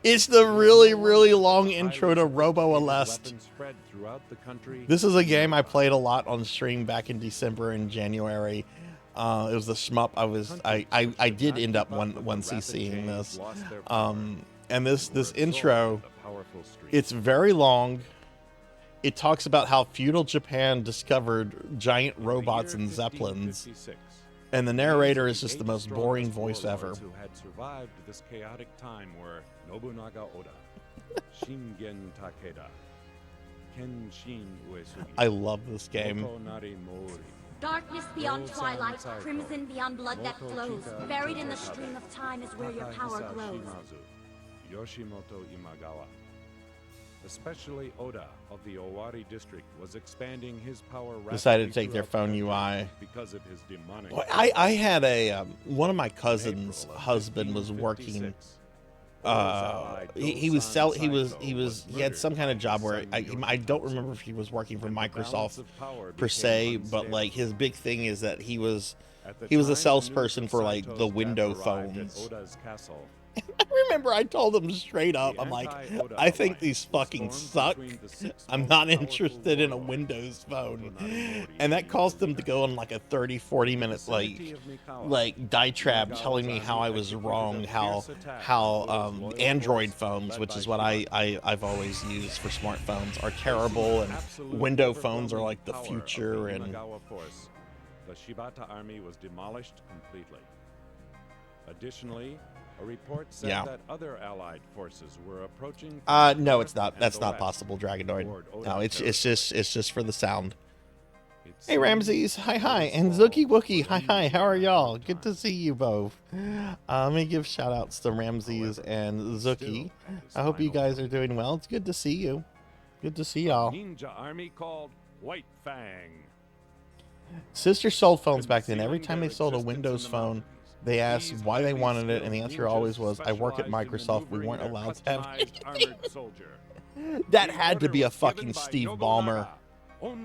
It's the really, really long intro to Robo Aleste. This is a game I played a lot on stream back in December and January. It was the shmup. I did end up one CCing this. And this intro, it's very long. It talks about how feudal Japan discovered giant robots and zeppelins. And the narrator is just the most boring voice ever. Who had survived this chaotic time were Nobunaga Oda, Shingen Takeda, Kenshin Uesugi. I love this game. Tokonari Mori, Darkness beyond twilight, crimson beyond blood that flows. Buried in the stream of time is where your power Takahisa glows. Shimazu, Yoshimoto Imagawa. Especially Oda of the Owari district was expanding his power rapidly. Decided to take their throughout phone the country UI. because of his demonic. Well, I had a one of my cousin's husband was working. He had some kind of job where I don't remember if he was working for Microsoft per se, but like his big thing is that he was a salesperson for like the window phones. I remember I told him straight up, I'm like, I think these fucking suck. I'm not interested in a Windows phone. And that caused him to go on like a 30-40 minute like diatribe telling me how I was wrong, how Android phones, which is what I've always used for smartphones, are terrible, and window phones are like the future. And the Shibata army was demolished completely. Additionally, a report said that other allied forces were approaching. No, it's not. That's not possible, Dragonoid. No, it's just for the sound. Hey Ramses, hi, and Zookie Wookie, hi, how are y'all? Good to see you both. Let me give shout outs to Ramses and Zookie. I hope you guys are doing well. It's good to see you. Good to see y'all. Ninja army called White Fang. Sister sold phones back then. Every time they sold a Windows phone, they asked why they wanted it, and the answer always was, I work at Microsoft, we weren't allowed to have it. That had to be a fucking Steve Ballmer.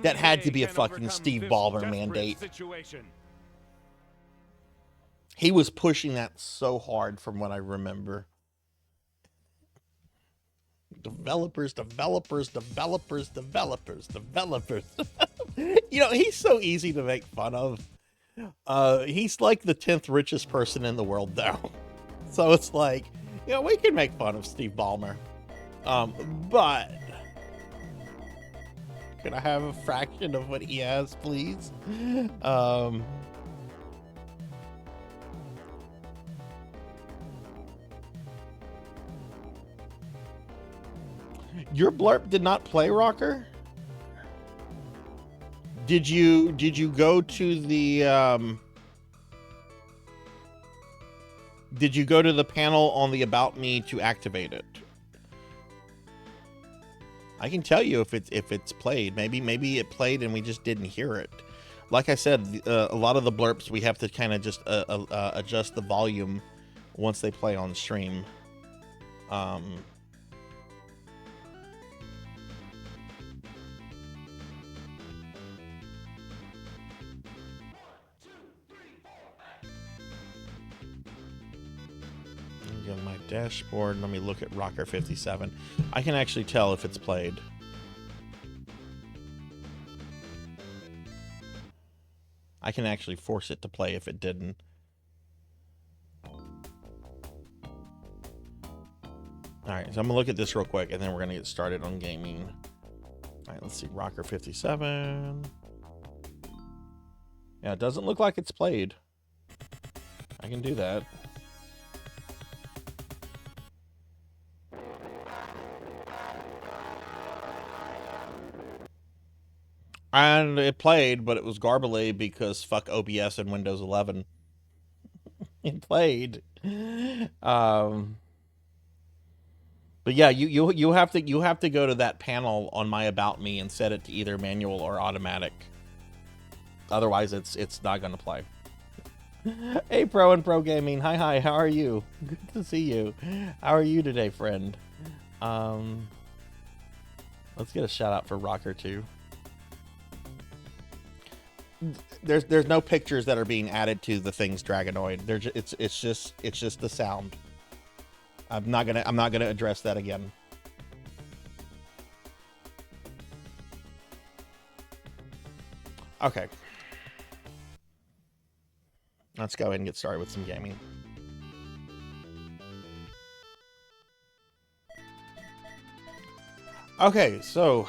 That had to be a fucking Steve Ballmer mandate. He was pushing that so hard from what I remember. Developers. You know, he's so easy to make fun of. He's like the 10th richest person in the world though. So it's like, you know, we can make fun of Steve Ballmer. But could I have a fraction of what he has, please? Your blurb did not play Rocker? Did you go to the Did you go to the panel on the About Me to activate it? I can tell you if it's played. Maybe it played and we just didn't hear it. Like I said, a lot of the blurps we have to kind of just adjust the volume once they play on stream. Get my dashboard. Let me look at Rocker 57. I can actually tell if it's played. I can actually force it to play if it didn't. Alright, so I'm gonna look at this real quick and then we're gonna get started on gaming. Alright, let's see. Rocker 57. Yeah, it doesn't look like it's played. I can do that. And it played, but it was garbly because fuck OBS and Windows 11. It played. But yeah, you have to go to that panel on My About Me and set it to either manual or automatic. Otherwise, it's not gonna play. Hey, Pro and Pro Gaming. Hi, how are you? Good to see you. How are you today, friend? Let's get a shout out for Rocker too. There's no pictures that are being added to the things Dragonoid. It's just the sound. I'm not gonna address that again. Okay. Let's go ahead and get started with some gaming. Okay, so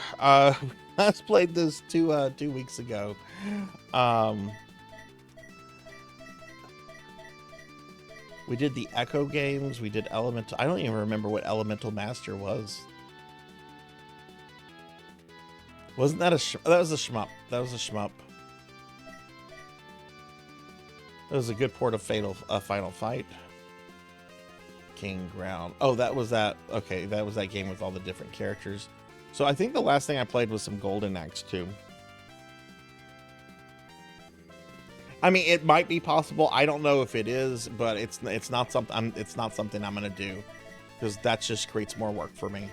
last played this 2 weeks ago. We did the Echo games. We did Elemental. I don't even remember what Elemental Master was. Wasn't that that was a shmup? That was a shmup. That was a good port of Final Fight. King Ground. Oh, that was that. Okay, that was that game with all the different characters. So I think the last thing I played was some Golden Axe 2. I mean, it might be possible. I don't know if it is, but it's not something. It's not something I'm gonna do because that just creates more work for me.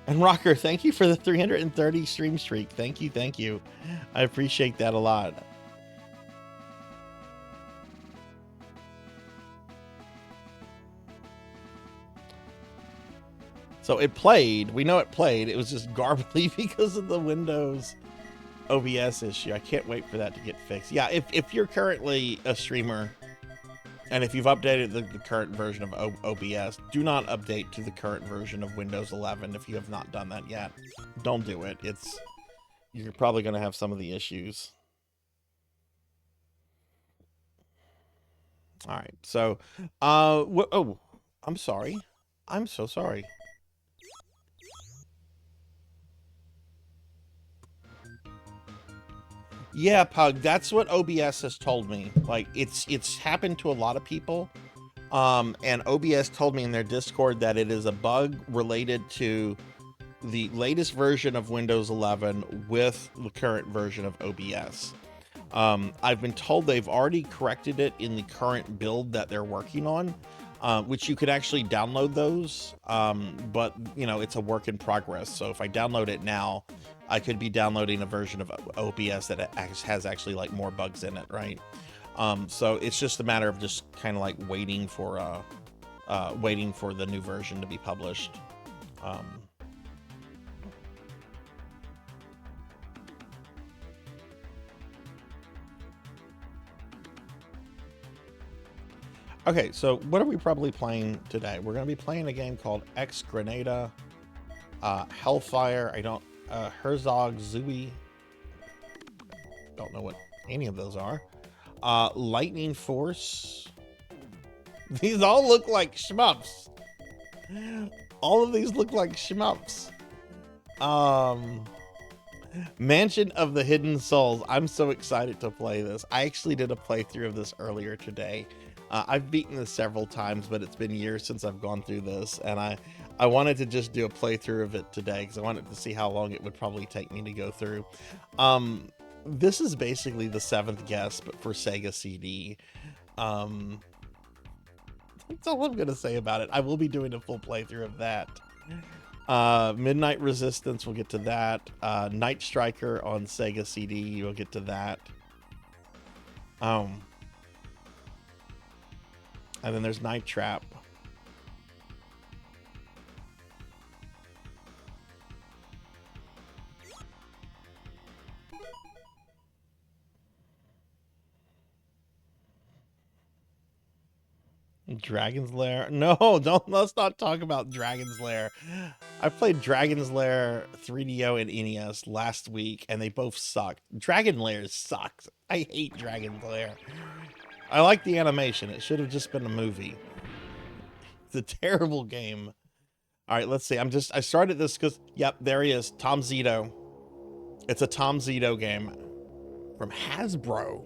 And Rocker, thank you for the 330 stream streak. Thank you. I appreciate that a lot. So it played. We know it played. It was just garbly because of the Windows OBS issue. I can't wait for that to get fixed. Yeah, if you're currently a streamer and if you've updated the current version of OBS, do not update to the current version of Windows 11 if you have not done that yet. Don't do it. You're probably going to have some of the issues. All right. So, oh, I'm sorry. I'm so sorry. Yeah, Pug, that's what OBS has told me. Like, it's happened to a lot of people. And OBS told me in their Discord that it is a bug related to the latest version of Windows 11 with the current version of OBS. I've been told they've already corrected it in the current build that they're working on, which you could actually download those. But, you know, it's a work in progress. So if I download it now, I could be downloading a version of OBS that has actually like more bugs in it, right? So it's just a matter of just kind of like waiting for the new version to be published. Okay, so what are we probably playing today? We're going to be playing a game called Ex Grenada, Hellfire. Herzog Zooey. Don't know what any of those are. Lightning Force. These all look like shmups. All of these look like shmups. Mansion of the Hidden Souls. I'm so excited to play this. I actually did a playthrough of this earlier today. I've beaten this several times, but it's been years since I've gone through this, and I wanted to just do a playthrough of it today because I wanted to see how long it would probably take me to go through. This is basically the 7th Guest, but for Sega CD. That's all I'm gonna say about it. I will be doing a full playthrough of that. Midnight Resistance, we'll get to that. Night Striker on Sega CD, we'll get to that. And then there's Night Trap. Dragon's Lair. No, let's not talk about Dragon's Lair. I played Dragon's Lair 3DO and NES last week, and they both sucked. Dragon Lair sucks. I hate Dragon's Lair. I like the animation. It should have just been a movie. It's a terrible game. All right, let's see. I started this because, yep, there he is. Tom Zito. It's a Tom Zito game from Hasbro.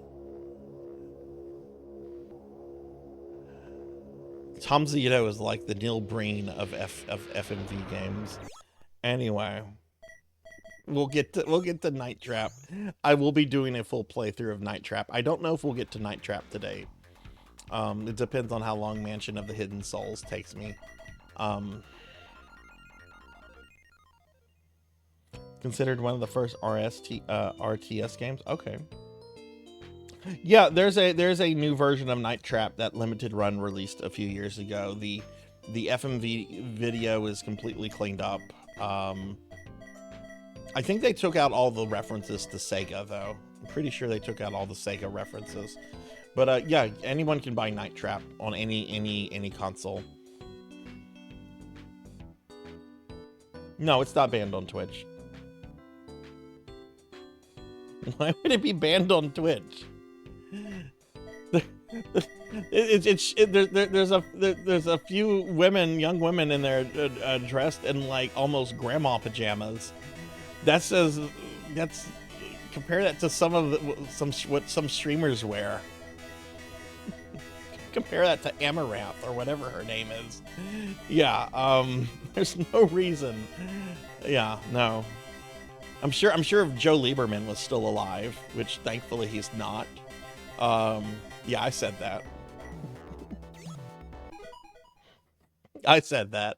Tom Zito is like the Neil Breen of FMV games. Anyway, we'll get to Night Trap. I will be doing a full playthrough of Night Trap. I don't know if we'll get to Night Trap today. It depends on how long Mansion of the Hidden Souls takes me. Considered one of the first RTS games. Okay. Yeah, there's a new version of Night Trap that limited run released a few years ago. The FMV video is completely cleaned up. I think they took out all the references to Sega though. I'm pretty sure they took out all the Sega references. But yeah, anyone can buy Night Trap on any console. No, it's not banned on Twitch. Why would it be banned on Twitch? There's a few women, young women in there dressed in like almost grandma pajamas. That's compare that to what some streamers wear. Compare that to Amaranth or whatever her name is. Yeah, there's no reason. Yeah, no. I'm sure if Joe Lieberman was still alive, which thankfully he's not. Yeah, I said that. I said that.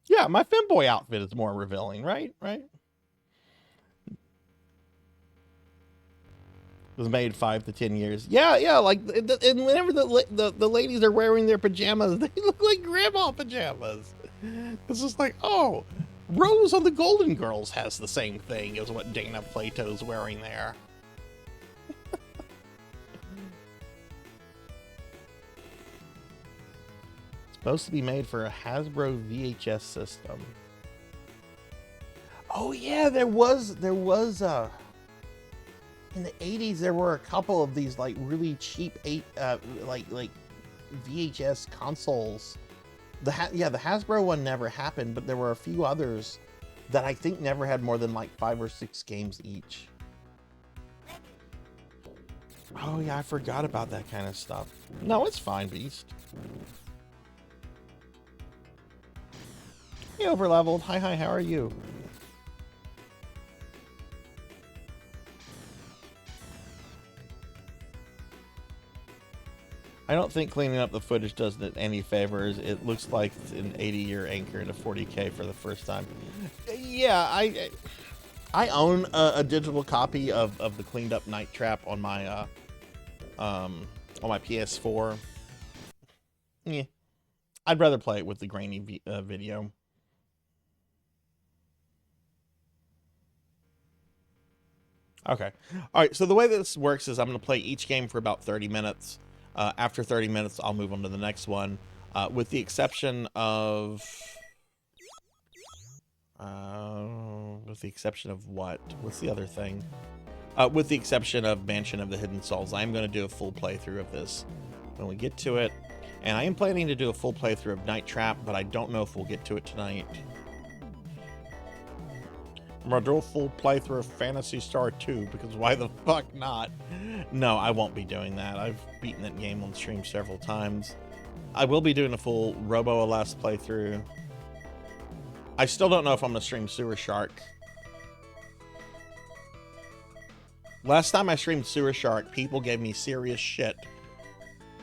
Yeah, my femboy outfit is more revealing, right? Right? It was made 5 to 10 years. Yeah, like, and whenever the ladies are wearing their pajamas, they look like grandma pajamas. It's just like, oh, Rose on the Golden Girls has the same thing as what Dana Plato's wearing there. Supposed to be made for a Hasbro VHS system. Oh yeah, there was in the 80s there were a couple of these like really cheap like VHS consoles. The Hasbro one never happened, but there were a few others that I think never had more than like 5 or 6 games each. Oh yeah, I forgot about that kind of stuff. No, it's fine, Beast. Hey, Overleveled. Hi, how are you? I don't think cleaning up the footage does it any favors. It looks like it's an 80-year anchor to 40K for the first time. Yeah, I own a digital copy of the cleaned up Night Trap on my PS4. Yeah, I'd rather play it with the grainy video. Okay, all right. So the way this works is I'm going to play each game for about 30 minutes. After 30 minutes, I'll move on to the next one, with the exception of what? What's the other thing? With the exception of Mansion of the Hidden Souls. I'm going to do a full playthrough of this when we get to it. And I am planning to do a full playthrough of Night Trap, but I don't know if we'll get to it tonight. I'm gonna do a full playthrough of Phantasy Star 2, because why the fuck not? No, I won't be doing that. I've beaten that game on stream several times. I will be doing a full Robo-LS playthrough. I still don't know if I'm gonna stream Sewer Shark. Last time I streamed Sewer Shark, people gave me serious shit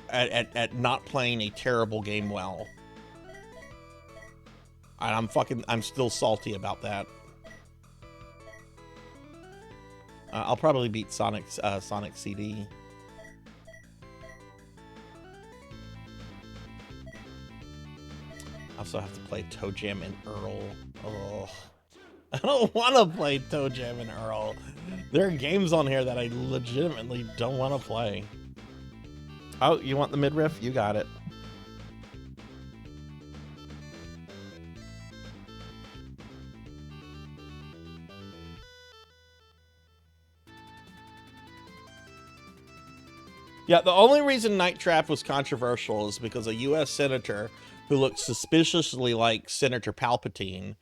at not playing a terrible game well. And I'm still salty about that. I'll probably beat Sonic CD. I also have to play Toe Jam and Earl. Oh, I don't want to play Toe Jam and Earl. There are games on here that I legitimately don't want to play. Oh, you want the midriff? You got it. Yeah, the only reason Night Trap was controversial is because a U.S. senator who looked suspiciously like Senator Palpatine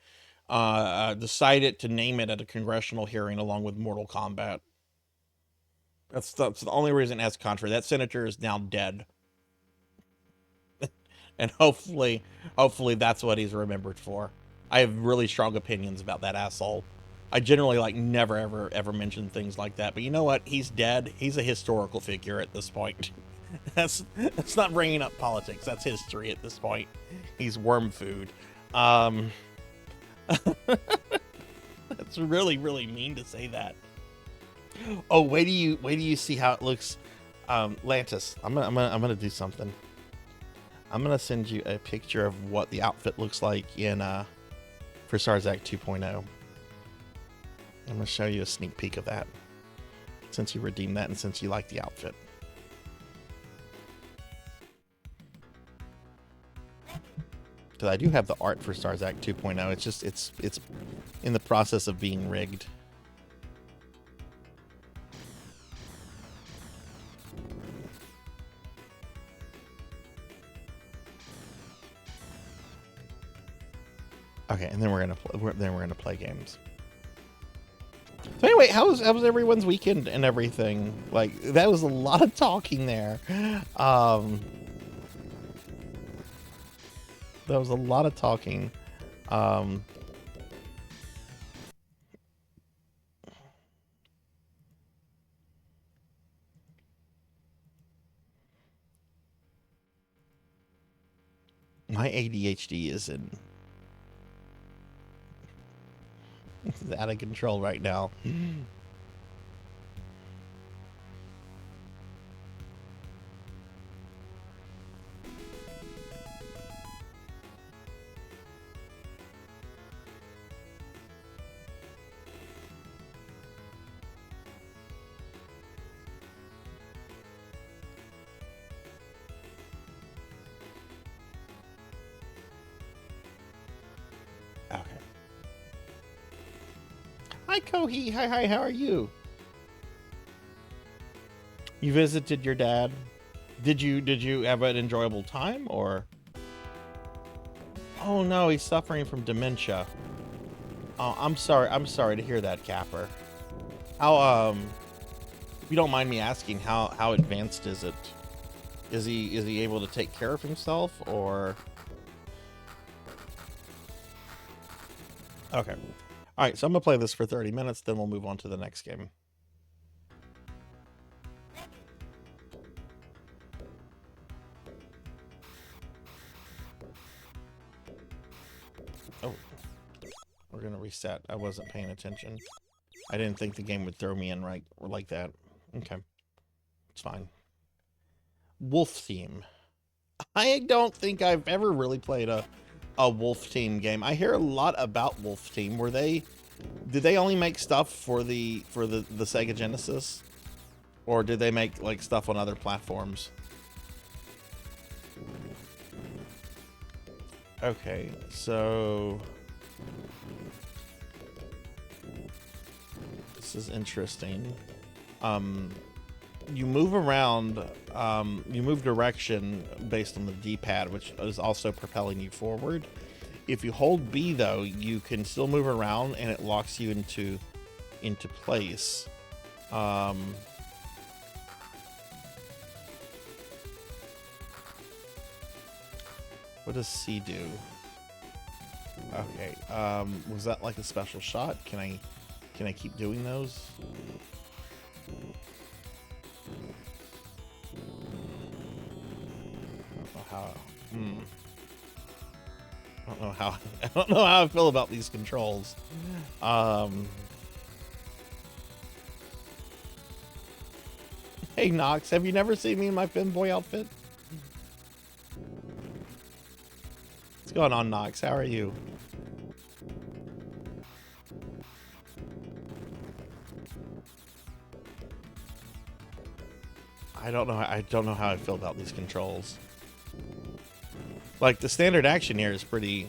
decided to name it at a congressional hearing along with Mortal Kombat. That's the only reason it has controversy. That senator is now dead. And hopefully that's what he's remembered for. I have really strong opinions about that asshole. I generally never ever mention things like that, but you know what? He's dead. He's a historical figure at this point. That's not bringing up politics. That's history at this point. He's worm food. That's really mean to say that. Oh, wait till you see how it looks. Lantis, I'm gonna do something. I'm gonna send you a picture of what the outfit looks like in for Starzak 2.0. I'm gonna show you a sneak peek of that, since you redeemed that and since you like the outfit. Because I do have the art for Starzak 2.0. It's just it's in the process of being rigged. Okay, and then we're gonna play games. So anyway, how was everyone's weekend and everything? Like, that was a lot of talking there. That was a lot of talking. My ADHD is out of control right now. Hi, Kohi. Hi, how are you? You visited your dad? Did you have an enjoyable time, or? Oh no, he's suffering from dementia. Oh, I'm sorry to hear that, Capper. How, if you don't mind me asking, how advanced is it? Is he able to take care of himself, or? Okay. All right, so I'm going to play this for 30 minutes, then we'll move on to the next game. Oh, we're going to reset. I wasn't paying attention. I didn't think the game would throw me in right like that. Okay, it's fine. Wolf Team. I don't think I've ever really played a Wolf Team game. I hear a lot about Wolf Team. Did they only make stuff for the Sega Genesis, or did they make like stuff on other platforms? Okay, so this is interesting. you move around, you move direction based on the D-pad, which is also propelling you forward. If you hold B though, you can still move around and it locks you into place. What does C do? Okay, was that like a special shot? Can I keep doing those? I don't know how I don't know how I feel about these controls. Hey Nox, have you never seen me in my Finboy outfit? What's going on, Nox? How are you? I don't know how I feel about these controls. Like the standard action here is pretty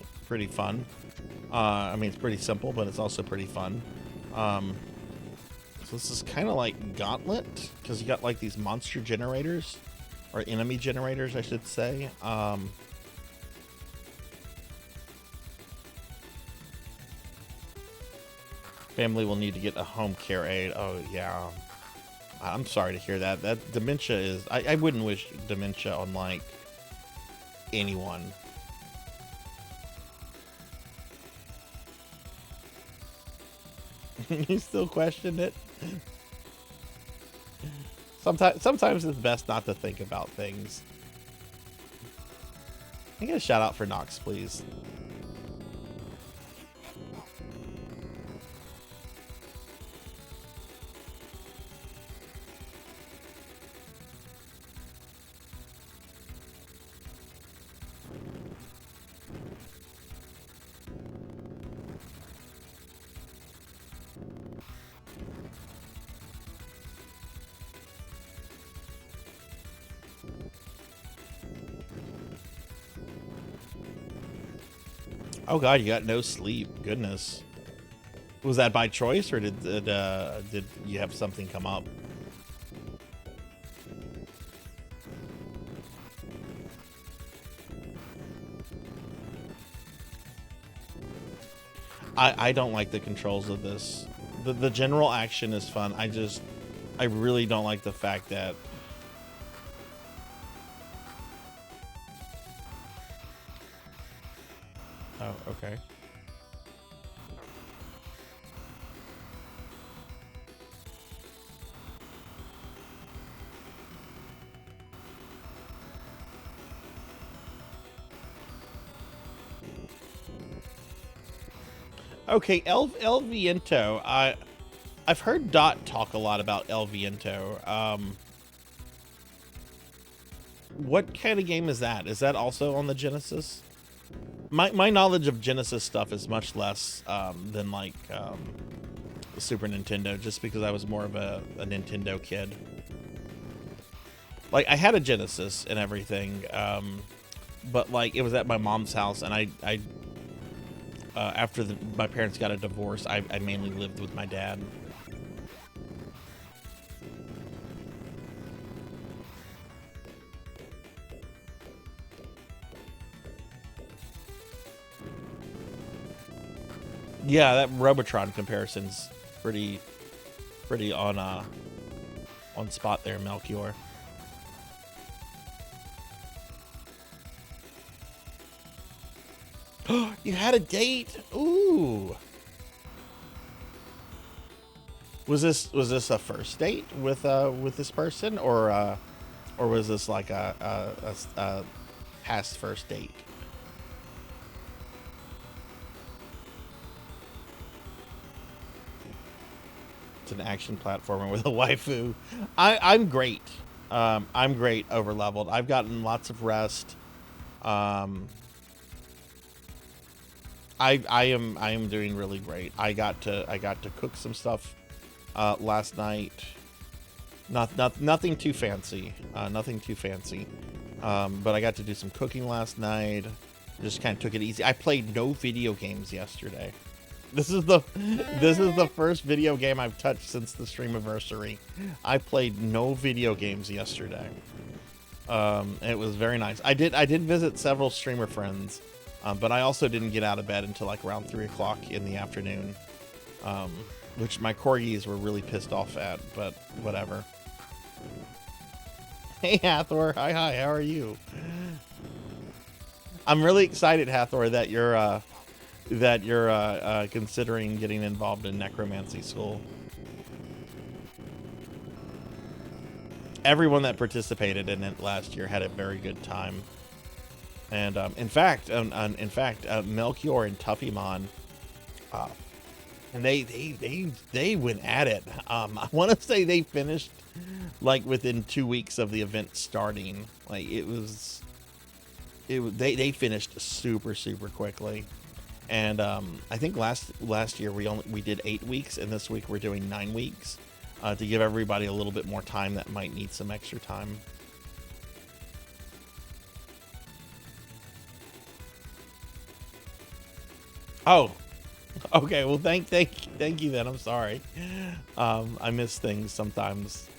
fun. I mean, it's pretty simple, but it's also pretty fun. So this is kind of like Gauntlet, because you got like these monster generators, or enemy generators, I should say. Family will need to get a home care aid. Oh yeah, I'm sorry to hear that. That dementia is. I wouldn't wish dementia on like anyone. You still question it? Sometimes it's best not to think about things. Can I get a shout out for Nox, please? Oh god, you got no sleep. Goodness. Was that by choice, or did you have something come up? I don't like the controls of this. The general action is fun. I really don't like the fact that oh, okay. Okay, El Viento. I've heard Dot talk a lot about El Viento. What kind of game is that? Is that also on the Genesis? My knowledge of Genesis stuff is much less than like Super Nintendo, just because I was more of a Nintendo kid. Like I had a Genesis and everything, but like it was at my mom's house, and I after my parents got a divorce, I mainly lived with my dad. Yeah, that Robotron comparison's pretty on spot there, Melchior. You had a date? Ooh. Was this a first date with this person, or was this like a past first date? It's an action platformer with a waifu. I'm great. I'm great over leveled. I've gotten lots of rest. I am doing really great. I got to cook some stuff last night. Nothing too fancy. Nothing too fancy. But I got to do some cooking last night. Just kind of took it easy. I played no video games yesterday. This is the first video game I've touched since the streamiversary. I played no video games yesterday. It was very nice. I did visit several streamer friends, but I also didn't get out of bed until like around 3 o'clock in the afternoon, which my corgis were really pissed off at, but whatever. Hey Hathor, hi, how are you? I'm really excited, Hathor, that you're considering getting involved in necromancy school. Everyone that participated in it last year had a very good time, and in fact, Melchior and Tuffymon, and they went at it. I want to say they finished like within 2 weeks of the event starting. Like they finished super quickly, and I think last year we did 8 weeks, and this week we're doing 9 weeks. To give everybody a little bit more time that might need some extra time. Oh, okay. Well, thank you then. I'm sorry. I miss things sometimes.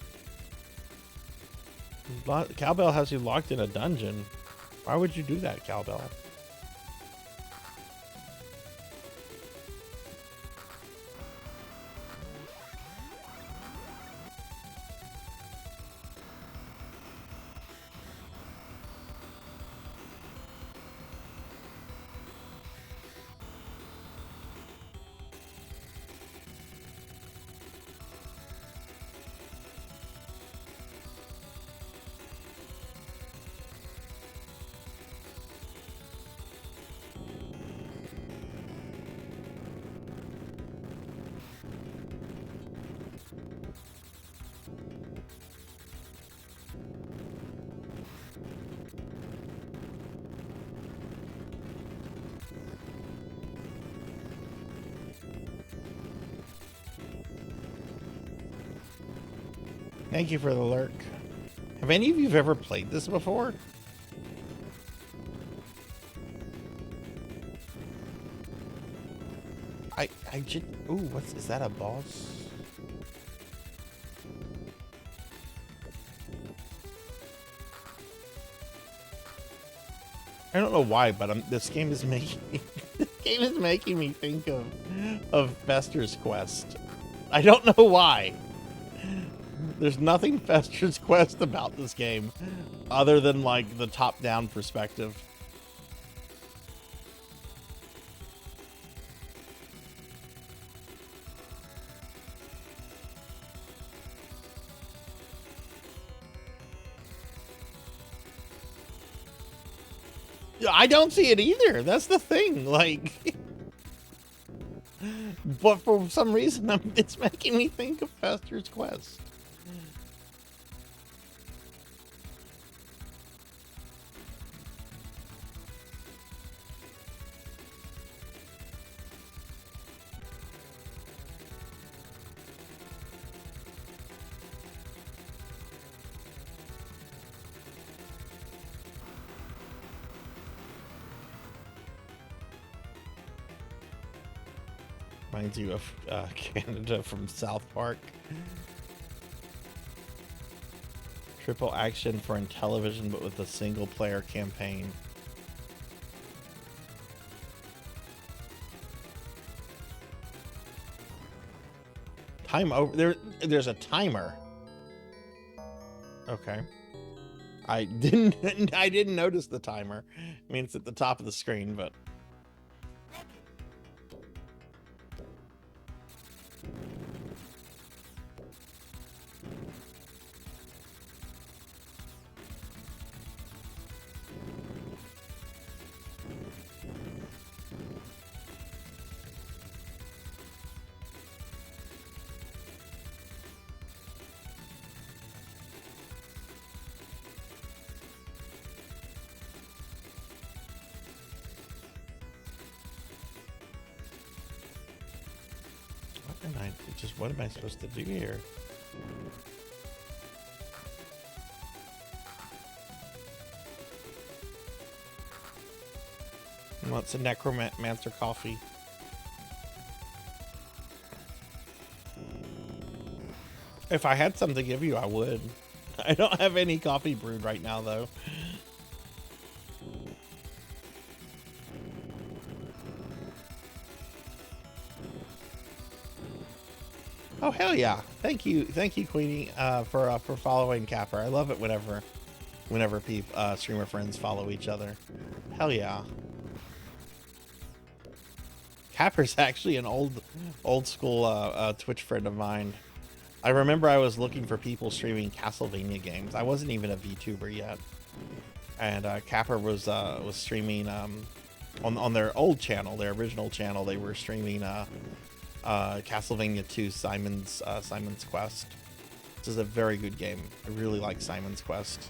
Cowbell has you locked in a dungeon. Why would you do that, Cowbell? Thank you for the lurk. Have any of you ever played this before? I just, ooh, is that a boss? I don't know why, but this game is making me think of Fester's Quest. I don't know why. There's nothing Fester's Quest about this game other than like the top-down perspective. I don't see it either. That's the thing. Like, but for some reason, it's making me think of Fester's Quest. Reminds you of Canada from South Park. Triple action for Intellivision, but with a single player campaign. Time over. There's a timer. Okay. I didn't notice the timer. I mean, it's at the top of the screen, but. What am I supposed to do here? Well, it's a necromancer coffee. If I had some to give you, I would. I don't have any coffee brewed right now, though. Oh hell yeah! Thank you, Queenie, for following Capper. I love it whenever people streamer friends follow each other. Hell yeah! Capper's actually an old school Twitch friend of mine. I remember I was looking for people streaming Castlevania games. I wasn't even a VTuber yet, and Capper was streaming on their old channel, their original channel. They were streaming Castlevania 2 Simon's Quest. This is a very good game. I really like Simon's Quest.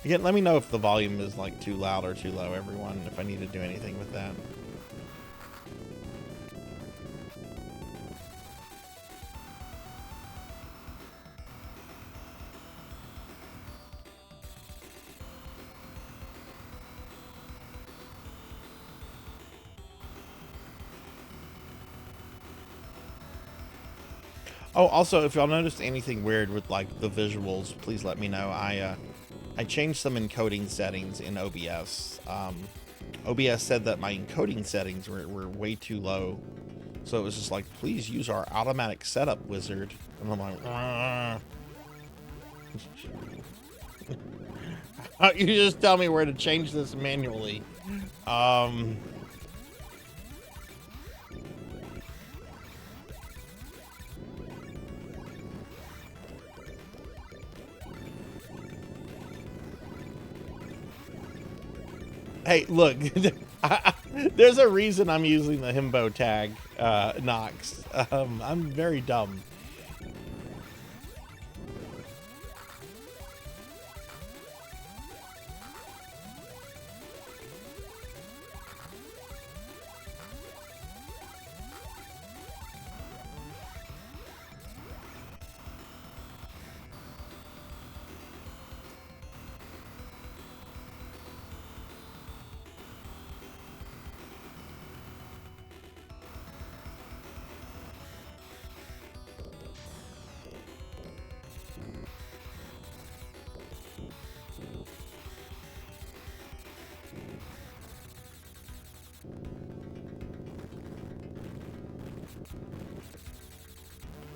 Again, let me know if the volume is like too loud or too low, everyone, if I need to do anything with that. Oh, also, if y'all noticed anything weird with like the visuals, please let me know. I changed some encoding settings in OBS. OBS said that my encoding settings were way too low, so it was just like, please use our automatic setup wizard. And I'm like, you just tell me where to change this manually. Hey, look, there's a reason I'm using the himbo tag, Nox. I'm very dumb.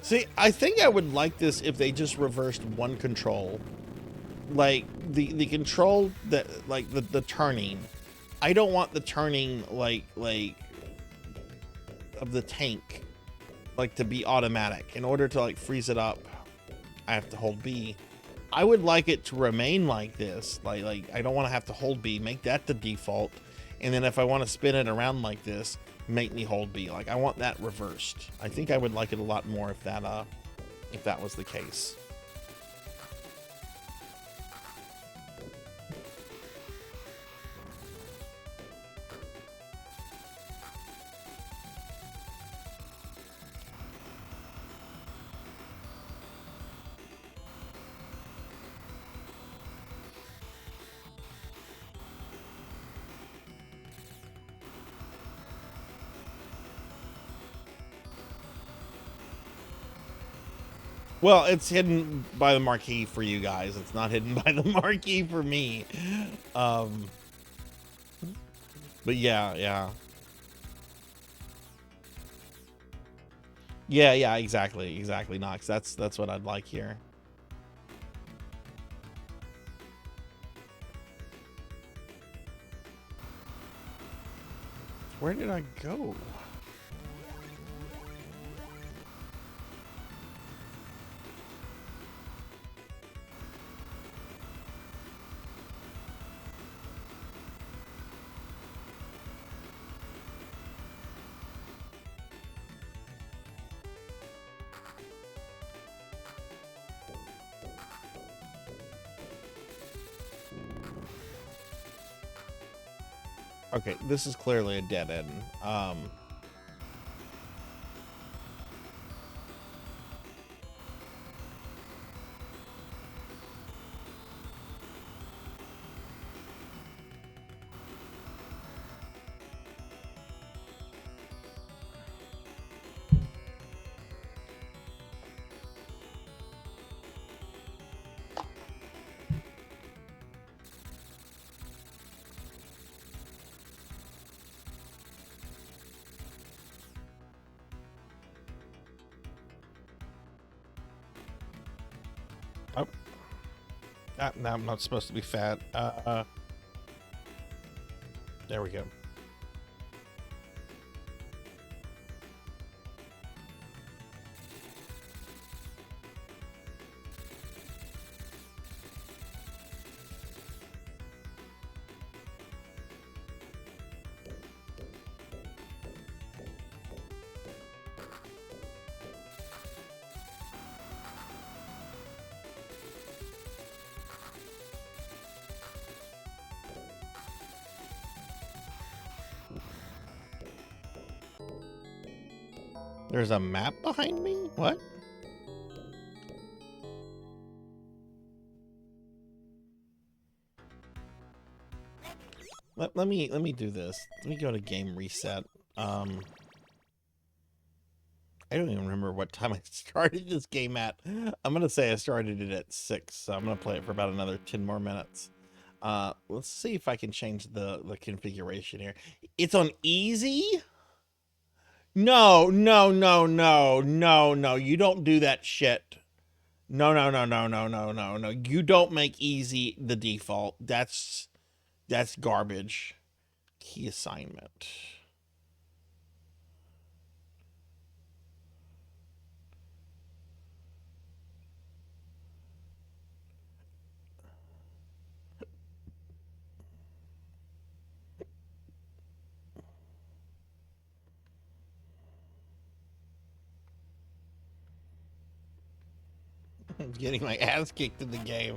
See, I think I would like this if they just reversed one control. Like, the control that, like, the turning. I don't want the turning, like, of the tank, like, to be automatic. In order to, like, freeze it up, I have to hold B. I would like it to remain like this. Like I don't want to have to hold B. Make that the default. And then if I want to spin it around like this, make me hold B. Like, I want that reversed. I think I would like it a lot more if that was the case. Well, it's hidden by the marquee for you guys. It's not hidden by the marquee for me. But yeah. Yeah, exactly, Nox. That's what I'd like here. Where did I go? Okay, this is clearly a dead end. Oh. No, I'm not supposed to be fat. There we go. There's a map behind me? What? Let me do this. Let me go to game reset. I don't even remember what time I started this game at. I'm gonna say I started it at 6, so I'm gonna play it for about another 10 more minutes. Let's see if I can change the configuration here. It's on easy? No, no, no, no, no, no. You don't do that shit. No, no, no, no, no, no, no, no. You don't make easy the default. That's garbage. Key assignment. I'm getting my ass kicked in the game.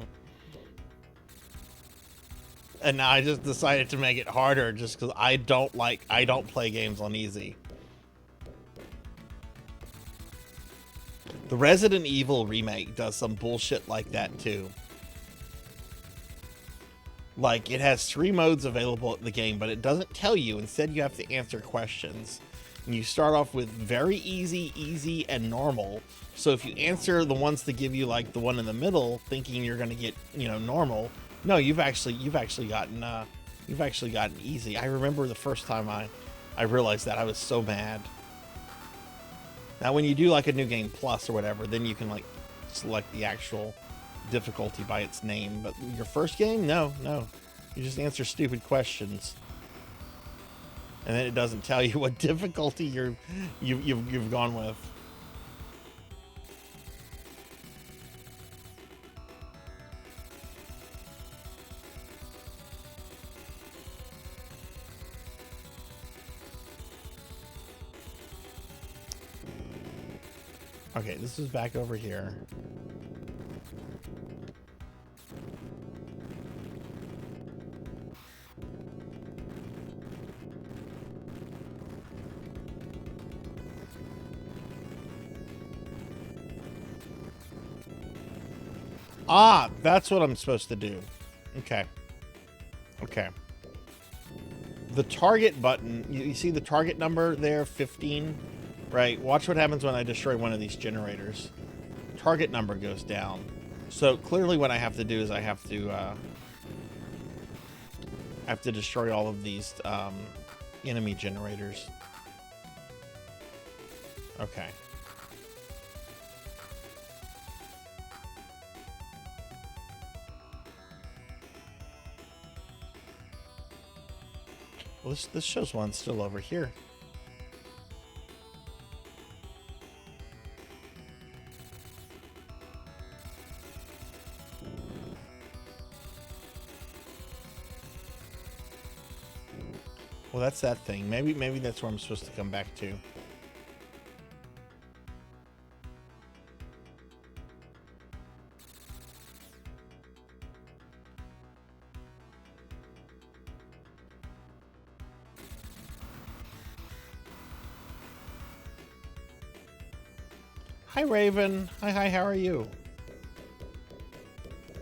And now I just decided to make it harder just because I don't play games on easy. The Resident Evil remake does some bullshit like that too. Like, it has 3 modes available in the game, but it doesn't tell you. Instead, you have to answer questions. And you start off with very easy, easy, and normal. So if you answer the ones that give you like the one in the middle, thinking you're gonna get, you know, normal, no, you've actually gotten easy. I remember the first time I realized that, I was so mad. Now, when you do like a New Game Plus or whatever, then you can like select the actual difficulty by its name. But your first game, no, you just answer stupid questions, and then it doesn't tell you what difficulty you've gone with. Okay, this is back over here. Ah, that's what I'm supposed to do. Okay. Okay. The target button, you see the target number there, 15? Right, watch what happens when I destroy one of these generators. Target number goes down. So clearly what I have to do is I have to destroy all of these enemy generators. Okay. Well, this shows one still over here. Well, that's that thing. Maybe that's where I'm supposed to come back to. Hi, Raven. Hi, how are you?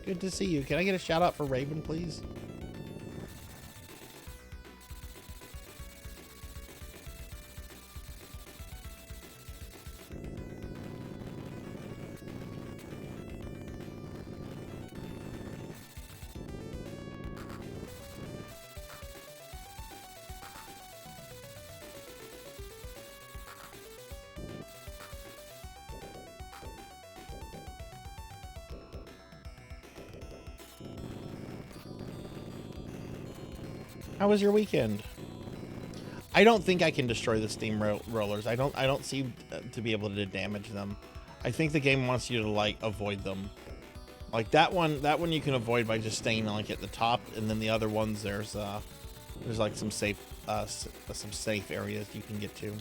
Good to see you. Can I get a shout out for Raven, please? How was your weekend? I don't think I can destroy the steam rollers. I don't seem to be able to damage them. I think the game wants you to like avoid them. Like that one you can avoid by just staying like at the top, and then the other ones there's like some safe areas you can get to.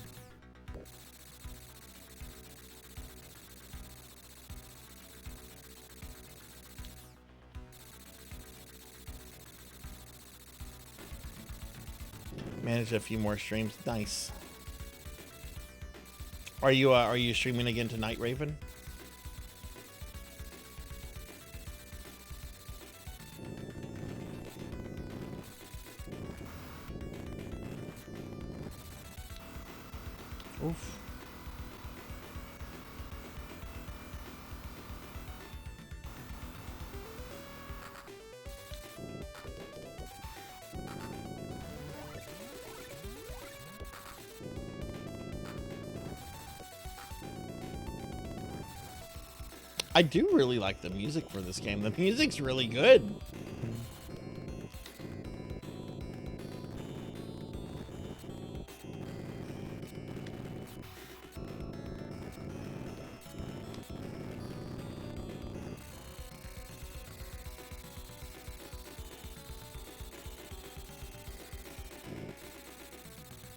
Managed a few more streams. Nice. Are you streaming again tonight, Raven? Oof. I do really like the music for this game. The music's really good.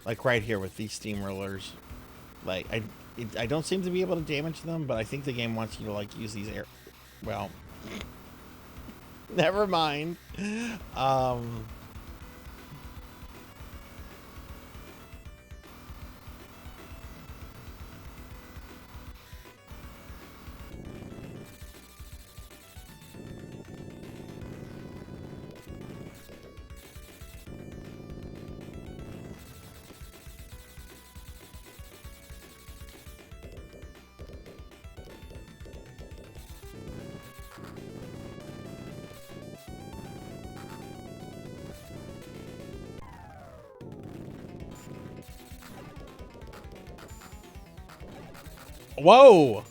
Like right here with these steamrollers, like I don't seem to be able to damage them, but I think the game wants you to like use these air. Well, never mind. Whoa!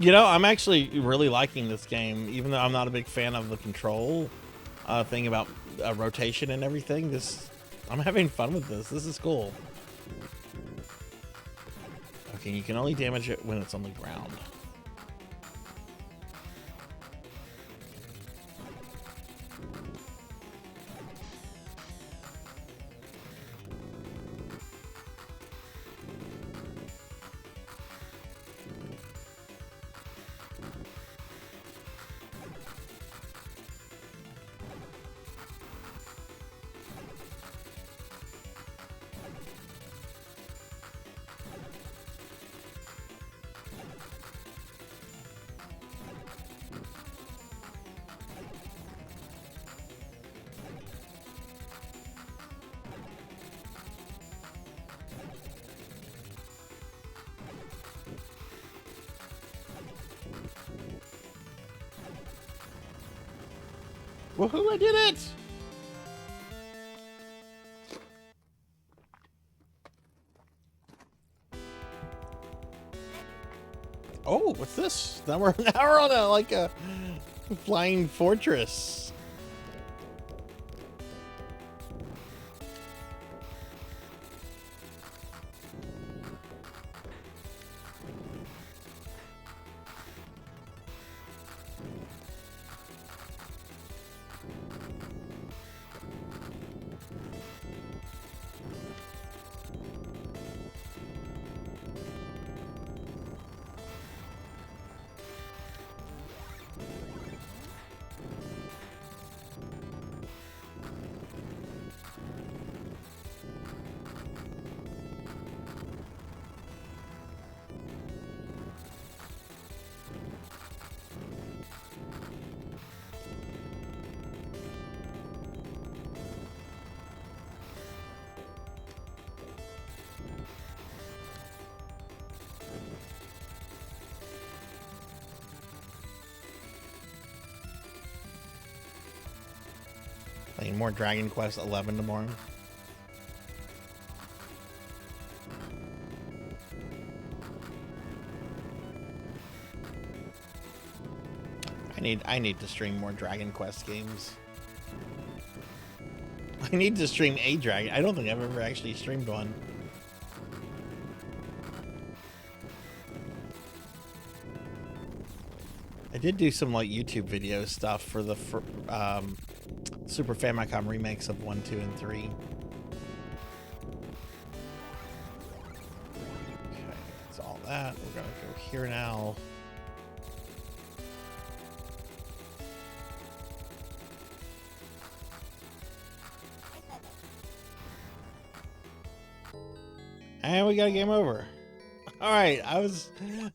You know, I'm actually really liking this game, even though I'm not a big fan of the control thing about rotation and everything. I'm having fun with this. This is cool. Okay, you can only damage it when it's on the ground. Woohoo, I did it! Oh, what's this? Now we're on a flying fortress. Playing more Dragon Quest 11 tomorrow. I need to stream more Dragon Quest games. I need to stream a Dragon. I don't think I've ever actually streamed one. I did do some like YouTube video stuff for the Super Famicom remakes of 1, 2, and 3. Okay, that's all that. We're gonna go here now. And we got a game over. All right, I was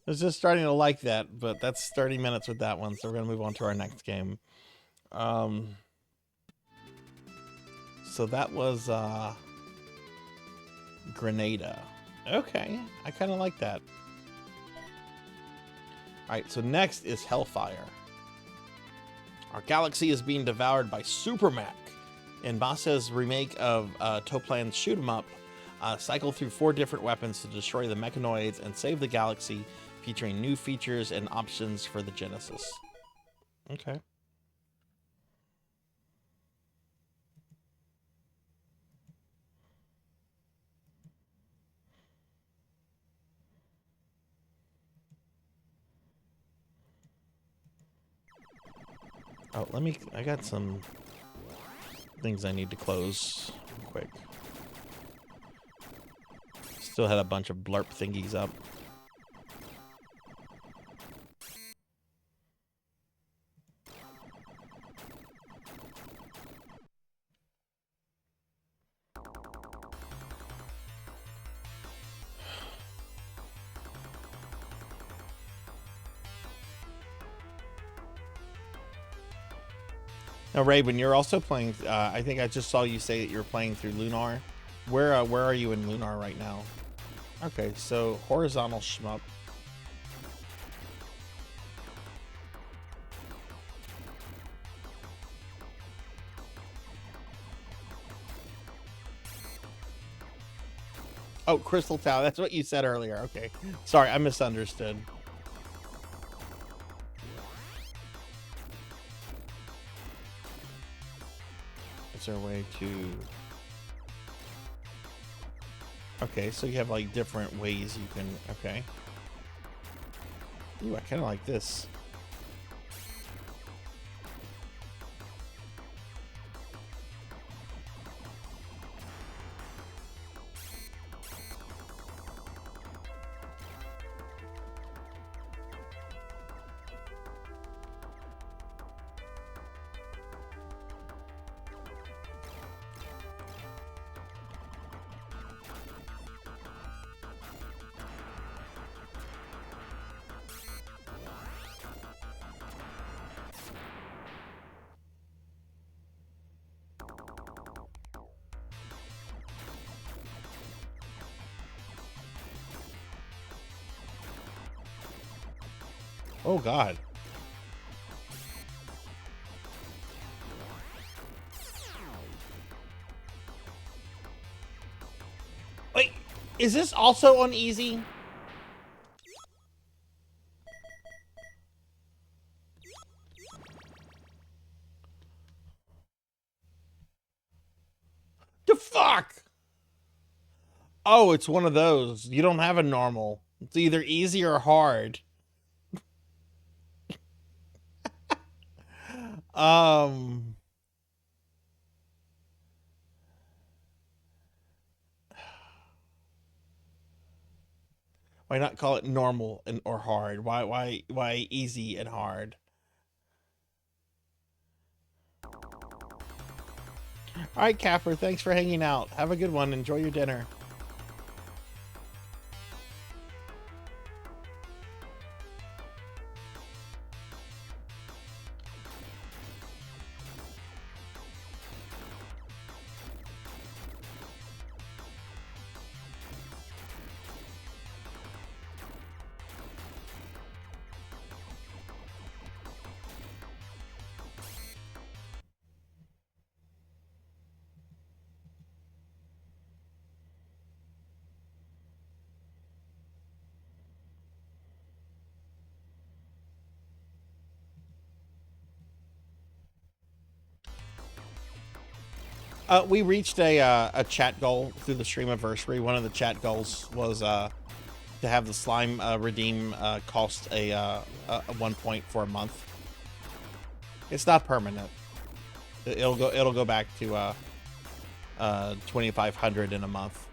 just starting to like that, but that's 30 minutes with that one, so we're gonna move on to our next game. So that was Grenada. Okay, I kind of like that. All right, so next is Hellfire. Our galaxy is being devoured by Supermac. In Basa's remake of Toplan's Shoot 'em Up, cycle through 4 different weapons to destroy the mechanoids and save the galaxy, featuring new features and options for the Genesis. Okay. Oh, I got some things I need to close quick. Still had a bunch of blurp thingies up. Now, Raven, you're also playing. I think I just saw you say that you're playing through Lunar. Where are you in Lunar right now? Okay, so horizontal shmup. Oh, Crystal Tower. That's what you said earlier. Okay, sorry, I misunderstood. Is there a way to... Okay, so you have like different ways you can... Okay. Ooh, I kind of like this. Oh, God. Wait, is this also on easy? The fuck? Oh, it's one of those. You don't have a normal. It's either easy or hard. Why not call it normal and or hard? Why easy and hard? All right, Capper, thanks for hanging out. Have a good one. Enjoy your dinner. We reached a chat goal through the stream anniversary. One of the chat goals was to have the slime redeem cost a 1 point for a month. It's not permanent. It'll go back to 2,500 in a month.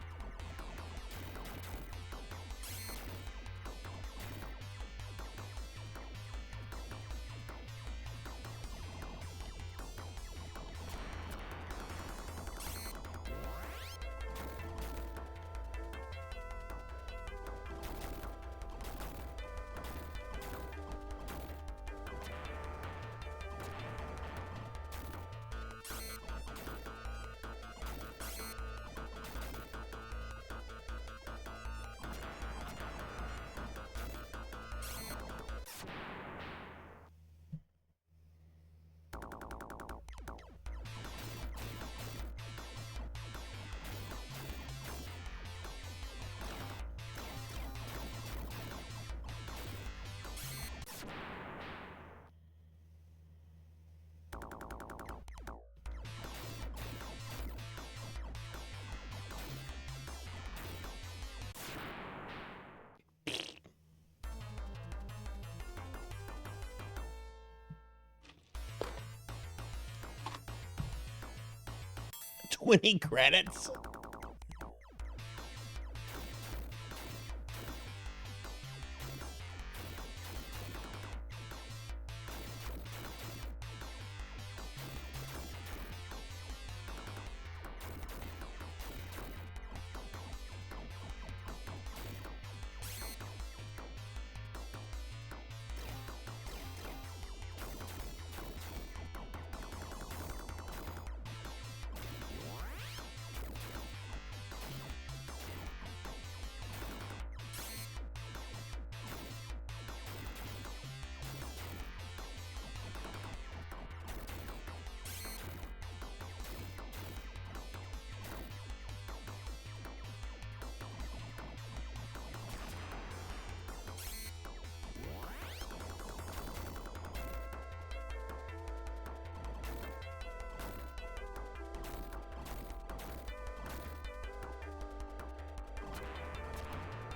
$20 credits.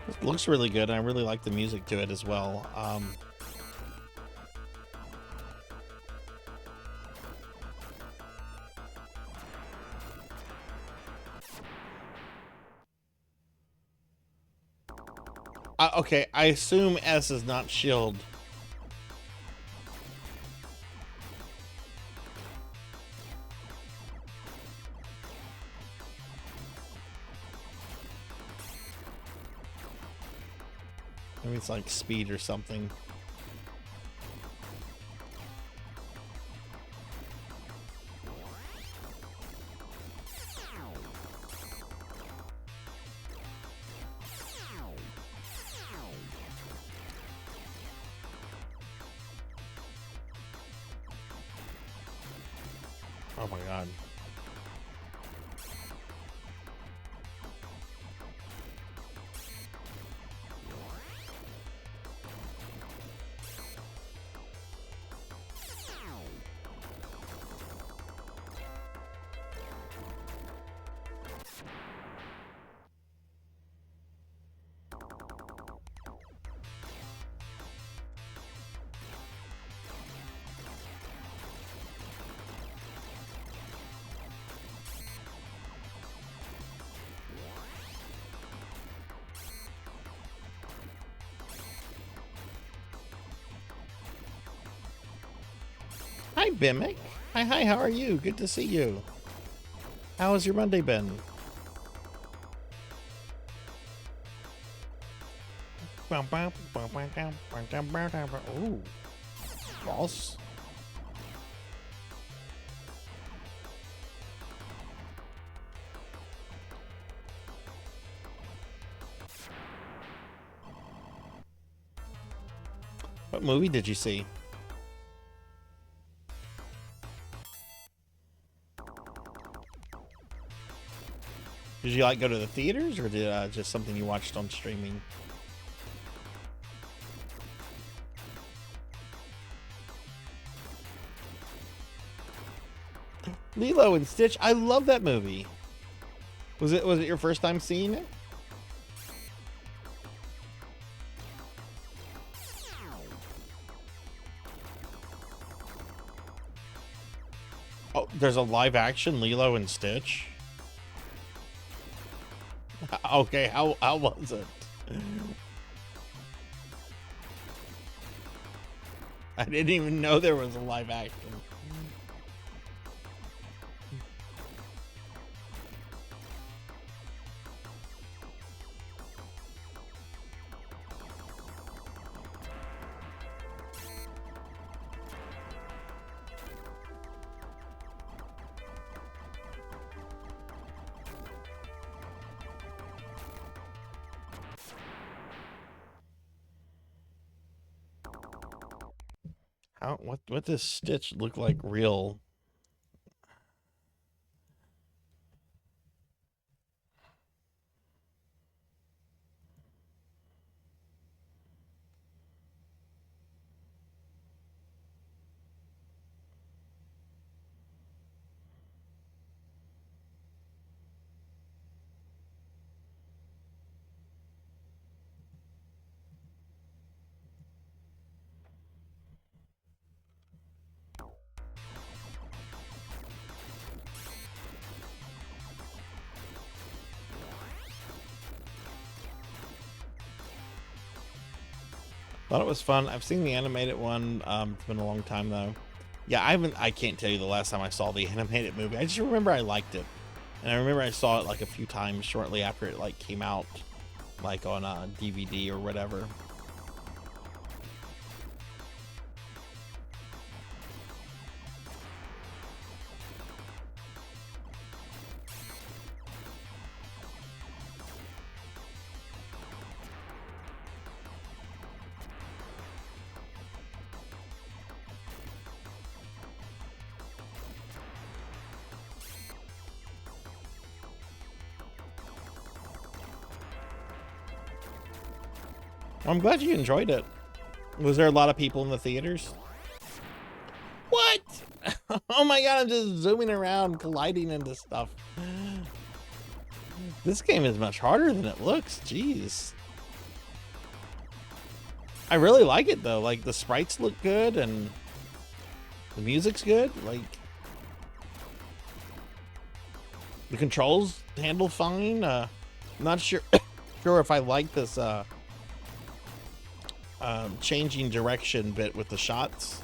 It looks really good, and I really like the music to it as well. Okay, I assume S is not shield. Maybe it's like speed or something. Oh my god. Hi, Bimic. Hi, how are you? Good to see you. How has your Monday been? Ooh. False. What movie did you see? Did you like go to the theaters, or did just something you watched on streaming? Lilo and Stitch. I love that movie. Was it your first time seeing it? Oh, there's a live action Lilo and Stitch. Okay, how was it? I didn't even know there was a live action. What does Stitch look like real? Thought it was fun. I've seen the animated one. It's been a long time though. Yeah, I can't tell you the last time I saw the animated movie. I just remember I liked it, and I remember I saw it like a few times shortly after it like came out, like on a DVD or whatever. I'm glad you enjoyed it. Was there a lot of people in the theaters? What? Oh my god, I'm just zooming around, colliding into stuff. This game is much harder than it looks. Jeez. I really like it though. Like the sprites look good and the music's good. Like the controls handle fine. Not sure if I like this changing direction bit with the shots.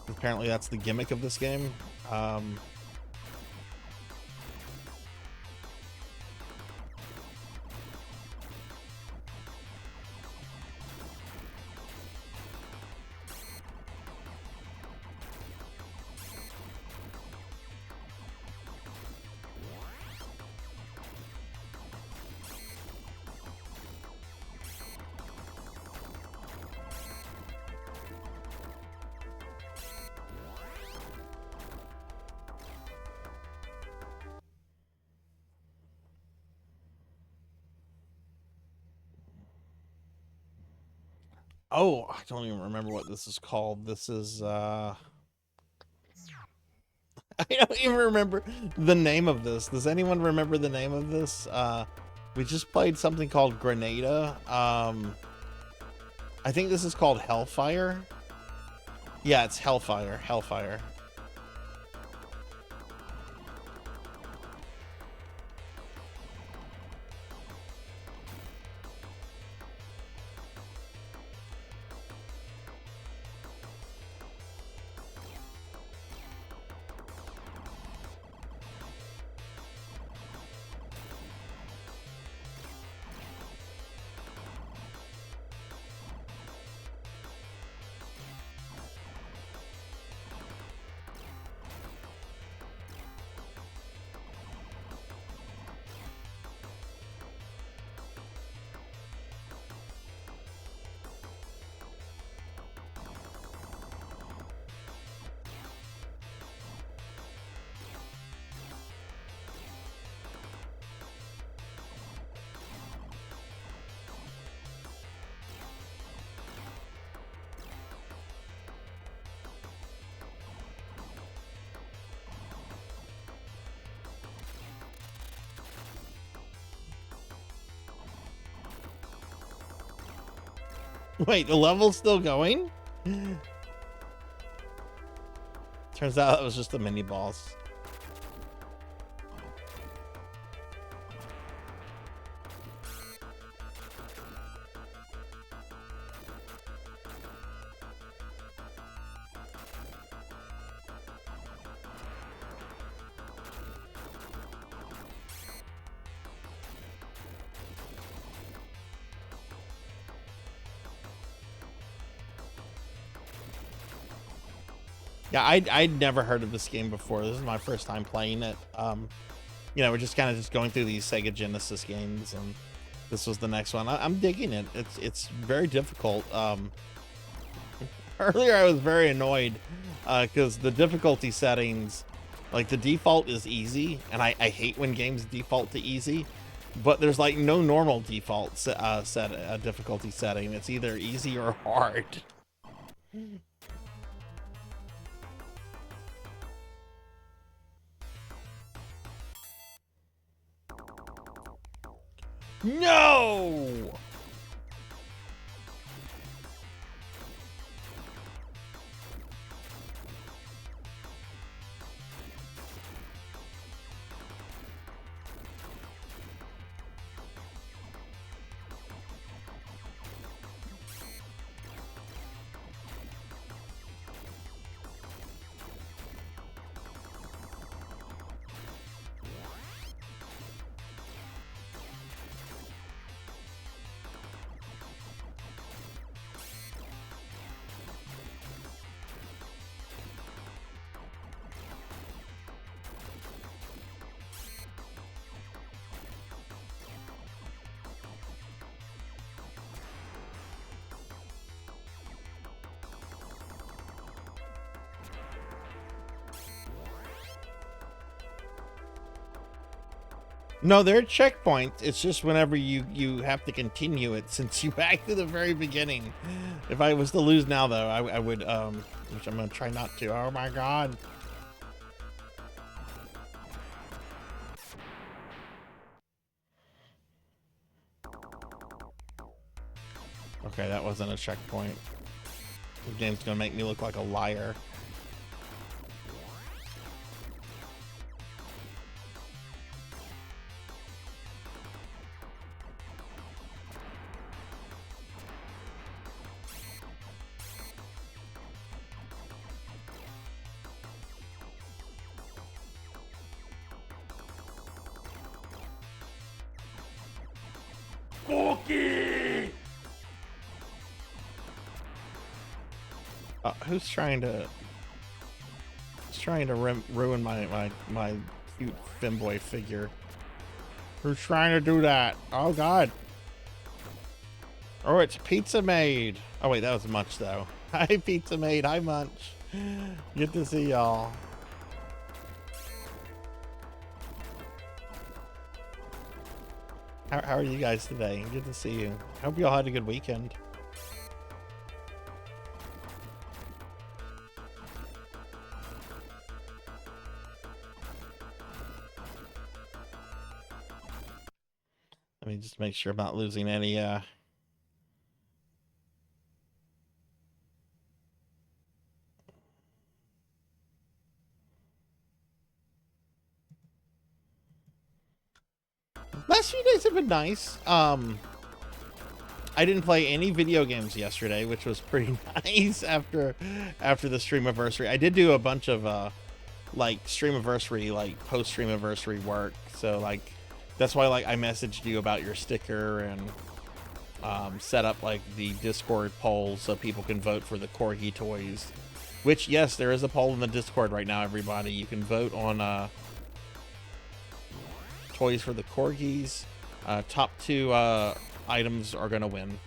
Apparently that's the gimmick of this game. Oh, I don't even remember what this is called. This is I don't even remember the name of this. Does anyone remember the name of this? We just played something called Grenada. I think this is called Hellfire. Yeah, it's Hellfire. Wait, the level's still going? Turns out that was just a mini boss. Yeah, I'd never heard of this game before. This is my first time playing it. You know, we're just kind of just going through these Sega Genesis games, and this was the next one. I'm digging it. It's very difficult. Earlier I was very annoyed because the difficulty settings, like the default is easy, and I hate when games default to easy. But there's like no normal default difficulty setting. It's either easy or hard. No! No, they're checkpoints. It's just whenever you have to continue it since you back to the very beginning. If I was to lose now, though, I would, which I'm gonna try not to. Oh my god. Okay, that wasn't a checkpoint. The game's gonna make me look like a liar. Who's trying to ruin my cute femboy figure? Who's trying to do that? Oh god. Oh, it's Pizza Maid. Oh wait, that was Munch though. Hi Pizza Maid. Hi Munch. Good to see y'all. How are you guys today? Good to see you. Hope you all had a good weekend. Let me just make sure I'm not losing any last few days have been nice. I didn't play any video games yesterday, which was pretty nice after the Streamiversary. I did do a bunch of like Streamiversary, like post Streamiversary work. So like that's why like I messaged you about your sticker and set up like the Discord poll so people can vote for the Corgi toys. Which yes, there is a poll in the Discord right now, everybody. You can vote on toys for the Corgis. Top 2 items are gonna win.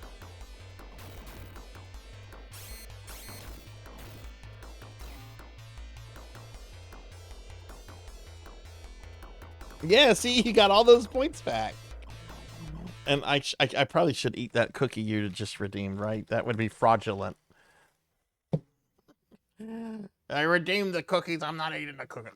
Yeah, see, you got all those points back. And I probably should eat that cookie you just redeemed, right? That would be fraudulent. I redeemed the cookies. I'm not eating the cookie.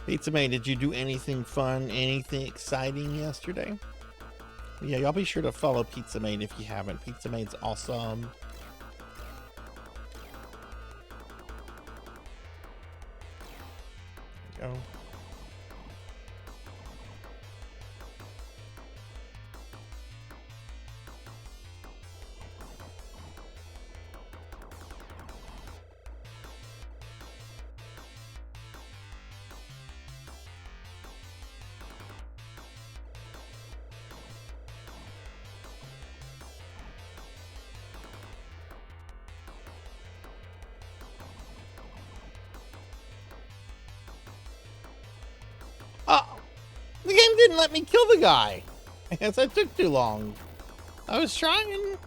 Pizza Maid, did you do anything fun, anything exciting yesterday? Yeah, y'all be sure to follow Pizza Maid if you haven't. Pizza Maid's awesome. There we go. Oh, the game didn't let me kill the guy. I guess that took too long. I was trying.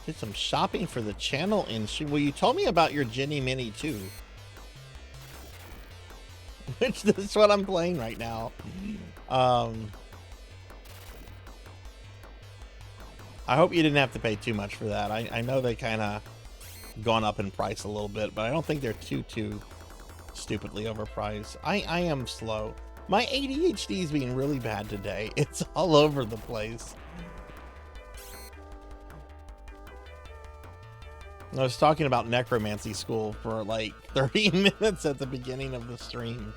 Did some shopping for the channel in well, you told me about your Jenny Mini too. Which this is what I'm playing right now. I hope you didn't have to pay too much for that. I know they kind of gone up in price a little bit, but I don't think they're too stupidly overpriced. I am slow. My ADHD is being really bad today. It's all over the place. I was talking about necromancy school for like 30 minutes at the beginning of the stream,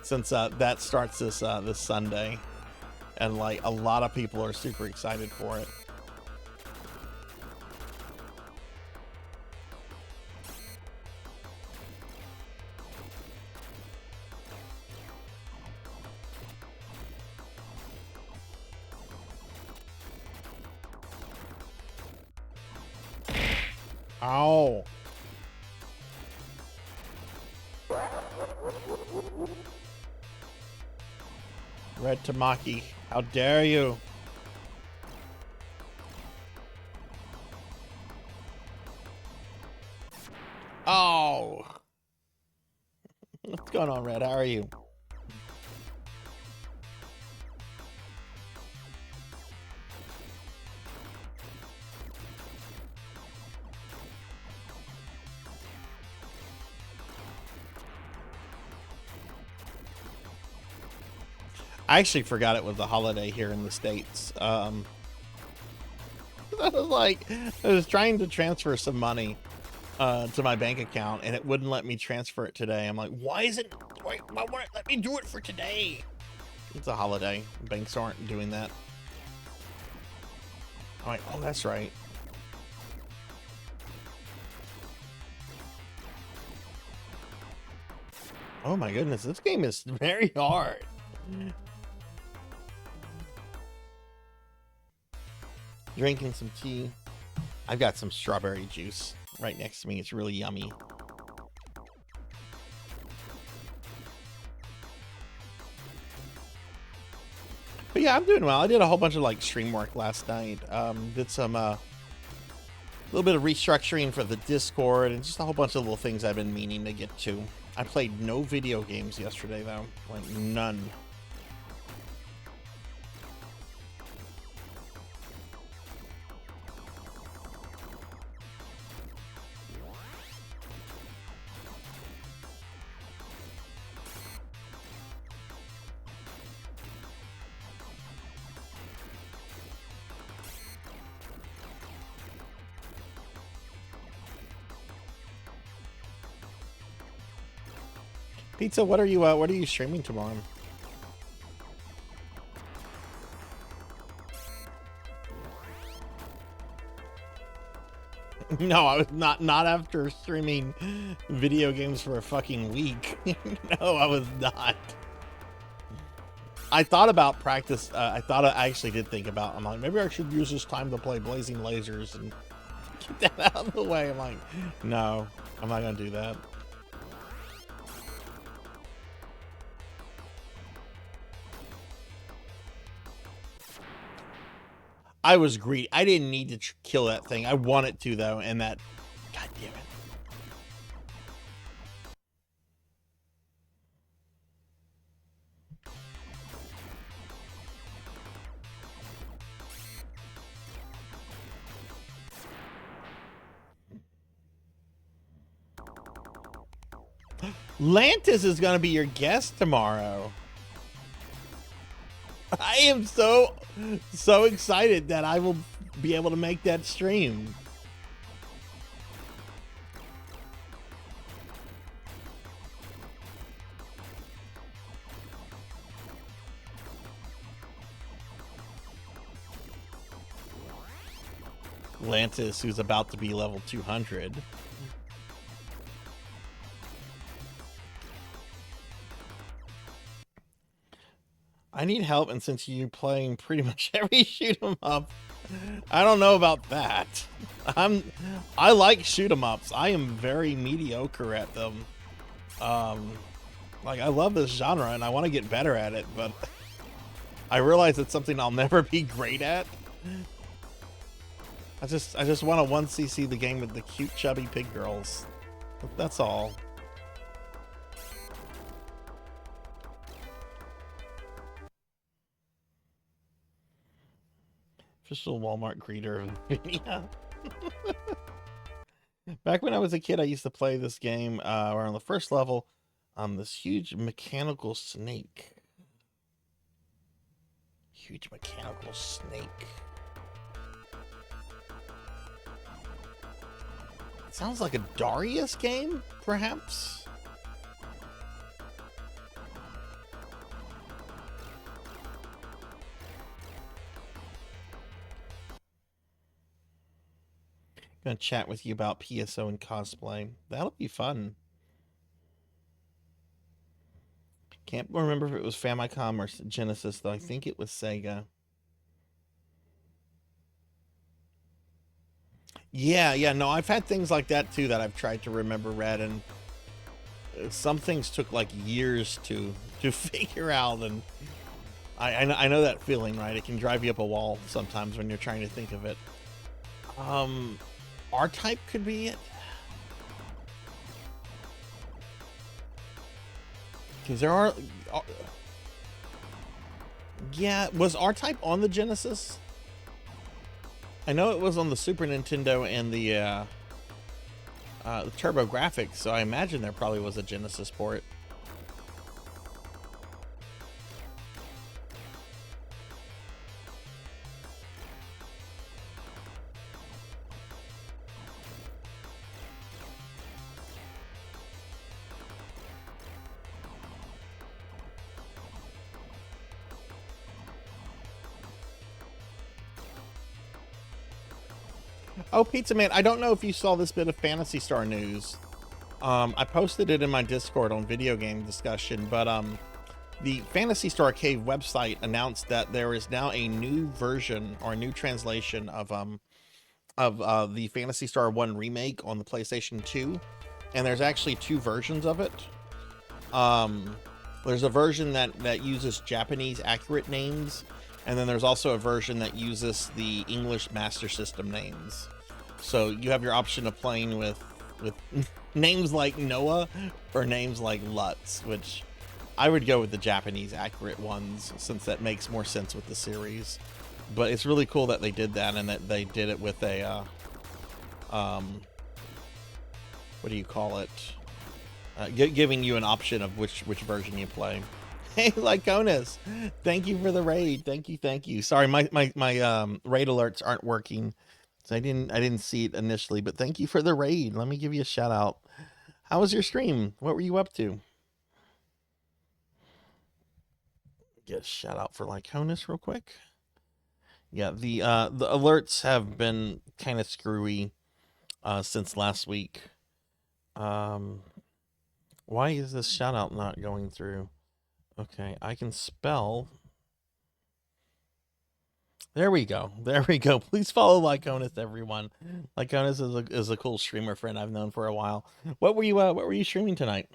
since that starts this this Sunday, and like a lot of people are super excited for it. Ow. Red Tamaki, how dare you? Oh. What's going on, Red? How are you? I actually forgot it was a holiday here in the States. I was trying to transfer some money to my bank account, and it wouldn't let me transfer it today. I'm like, why won't it let me do it for today? It's a holiday. Banks aren't doing that. I'm like, oh, that's right. Oh my goodness, this game is very hard. Drinking some tea. I've got some strawberry juice right next to me. It's really yummy. But yeah, I'm doing well. I did a whole bunch of like stream work last night. Did some little bit of restructuring for the Discord and just a whole bunch of little things I've been meaning to get to. I played no video games yesterday though, like none. Pizza, what are you streaming tomorrow? No, I was not after streaming video games for a fucking week. No, I was not. I thought about practice. I actually did think about, I'm like, maybe I should use this time to play Blazing Lasers and get that out of the way. I'm like, no, I'm not gonna do that. I was greedy. I didn't need to kill that thing. I wanted to though, and that, god damn it. Lantis is going to be your guest tomorrow. I am so excited that I will be able to make that stream. Lantis, who's about to be level 200. I need help, and since you're playing pretty much every shoot 'em up, I don't know about that. I like shoot 'em ups. I am very mediocre at them. Like, I love this genre and I want to get better at it, but I realize it's something I'll never be great at. I just want to 1cc the game with the cute chubby pig girls. That's all. Official Walmart greeter. Yeah. Back when I was a kid, I used to play this game where on the first level, this huge mechanical snake. Huge mechanical snake. Sounds like a Darius game, perhaps? Gonna chat with you about PSO and cosplay. That'll be fun. Can't remember if it was Famicom or Genesis, though. I think it was Sega. Yeah, no, I've had things like that too that I've tried to remember, Red, and some things took like years to figure out, and I know that feeling, right? It can drive you up a wall sometimes when you're trying to think of it. R-Type could be it. Because there are... yeah, was R-Type on the Genesis? I know it was on the Super Nintendo and the TurboGrafx, so I imagine there probably was a Genesis port. Oh, Pizza Man, I don't know if you saw this bit of Phantasy Star news. I posted it in my Discord on Video Game Discussion, but the Phantasy Star Cave website announced that there is now a new version or a new translation of the Phantasy Star 1 remake on the PlayStation 2, and there's actually two versions of it. There's a version that uses Japanese accurate names, and then there's also a version that uses the English Master System names. So you have your option of playing with names like Noah or names like Lutz, which I would go with the Japanese accurate ones since that makes more sense with the series. But it's really cool that they did that, and that they did it with a what do you call it? Giving you an option of which version you play. Hey, Lyconis, thank you for the raid. Thank you. Sorry, my raid alerts aren't working, so I didn't see it initially. But thank you for the raid. Let me give you a shout out. How was your stream? What were you up to? Get a shout out for Lyconis real quick. Yeah, the alerts have been kind of screwy since last week. Why is this shout out not going through? Okay, I can spell. There we go. Please follow Lyconis, everyone. Lyconis is a cool streamer friend I've known for a while. What were you streaming tonight?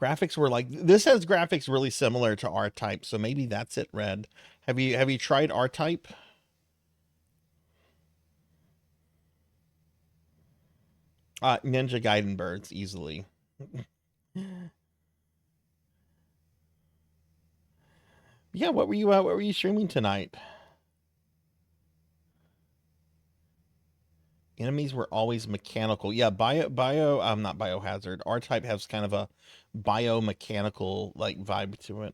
Graphics were like, this has graphics really similar to R-Type, so maybe that's it, Red. Have you tried R-Type? Ninja Gaiden birds, easily. Yeah, what were you streaming tonight? Enemies were always mechanical. Yeah, not Biohazard. R-Type has kind of a biomechanical like vibe to it.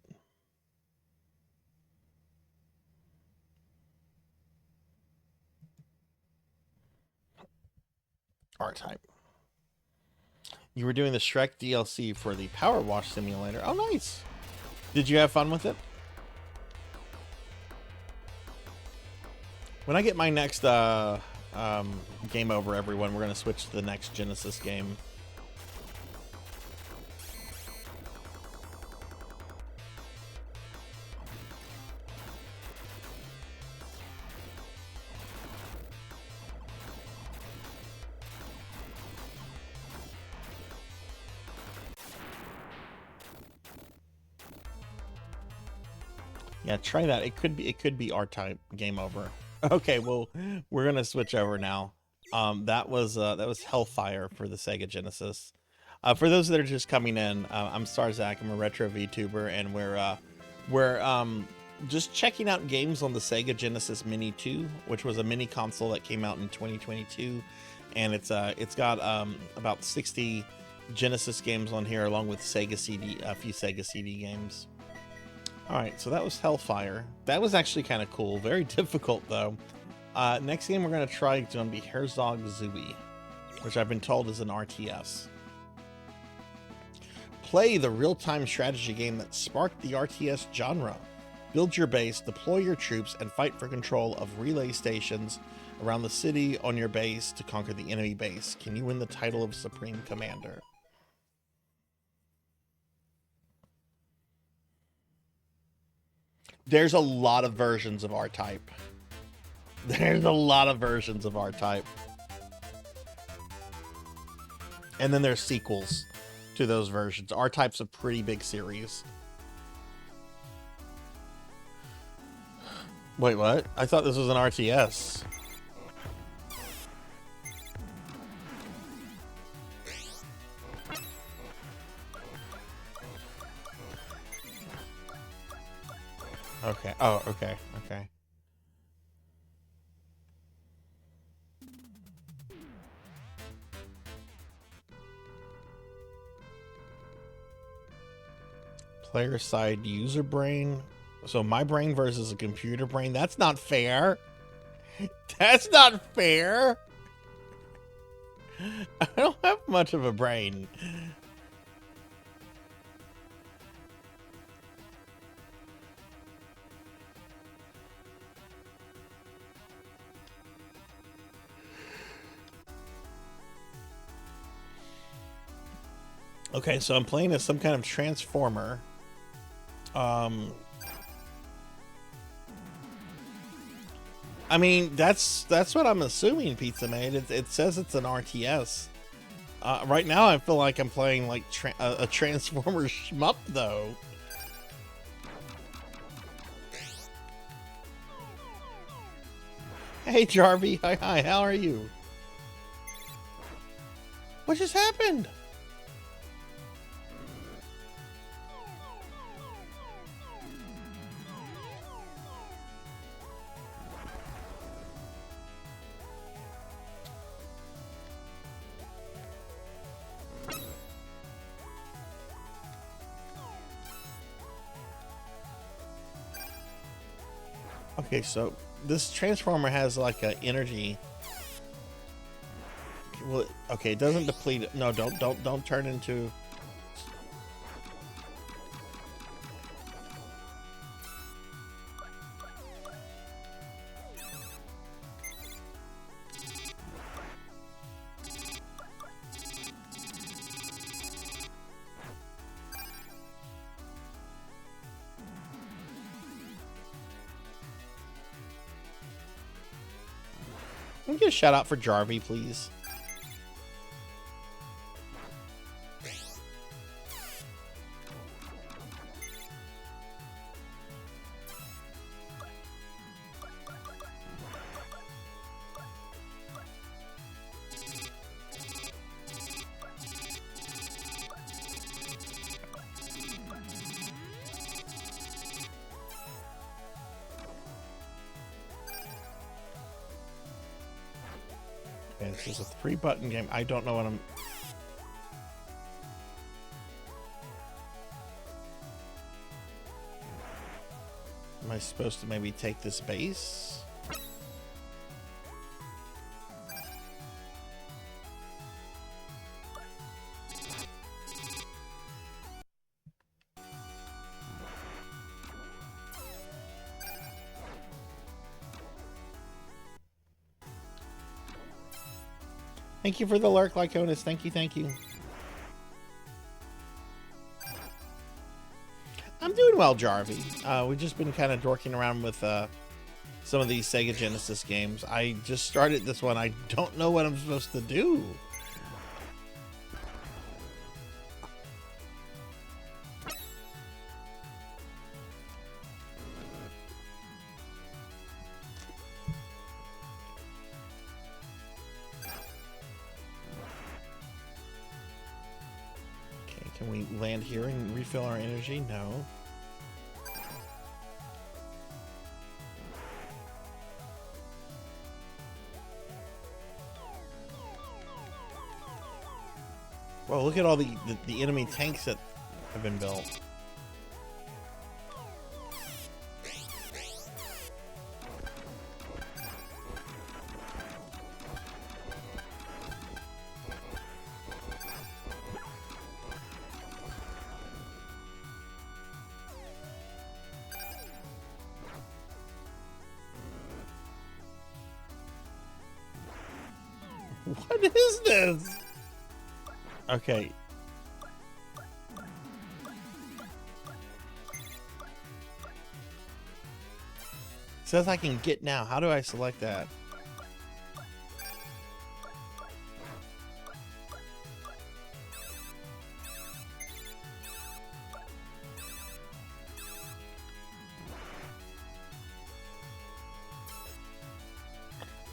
R-Type. You were doing the Shrek DLC for the Power Wash Simulator. Oh, nice. Did you have fun with it? When I get my next game over, everyone, we're going to switch to the next Genesis game. Yeah, try that. It could be R-Type. Game over. Okay, well, we're gonna switch over now. That was Hellfire for the Sega Genesis. For those that are just coming in, I'm Starzak. I'm a retro VTuber, and we're just checking out games on the Sega Genesis Mini 2, which was a mini console that came out in 2022, and it's got about 60 Genesis games on here, along with Sega CD, a few Sega CD games. All right, so that was Hellfire. That was actually kind of cool. Very difficult, though. Next game we're going to try is going to be Herzog Zooey, which I've been told is an RTS. Play the real-time strategy game that sparked the RTS genre. Build your base, deploy your troops, and fight for control of relay stations around the city on your base to conquer the enemy base. Can you win the title of Supreme Commander? There's a lot of versions of R-Type. There's a lot of versions of R-Type. And then there's sequels to those versions. R-Type's a pretty big series. Wait, what? I thought this was an RTS. Okay. Oh, okay. Okay. Player side user brain. So my brain versus a computer brain. That's not fair. That's not fair. I don't have much of a brain. Okay, so I'm playing as some kind of transformer. I mean, that's what I'm assuming, Pizza Man. It says it's an RTS. Right now, I feel like I'm playing like a Transformer shmup, though. Hey, Jarvie. Hi. How are you? What just happened? Okay, so this transformer has like a energy. Well, okay, it doesn't deplete it. No, don't turn into. Can we get a shout out for Jarvie, please? Okay, this is a 3-button game. I don't know what I'm... Am I supposed to maybe take this base? Thank you for the lurk, Lyconis. Thank you, thank you. I'm doing well, Jarvie. We've just been kind of dorking around with some of these Sega Genesis games. I just started this one. I don't know what I'm supposed to do. Can we land here and refill our energy? No. Well, look at all the enemy tanks that have been built. What is this? Okay. It says I can get now. How do I select that?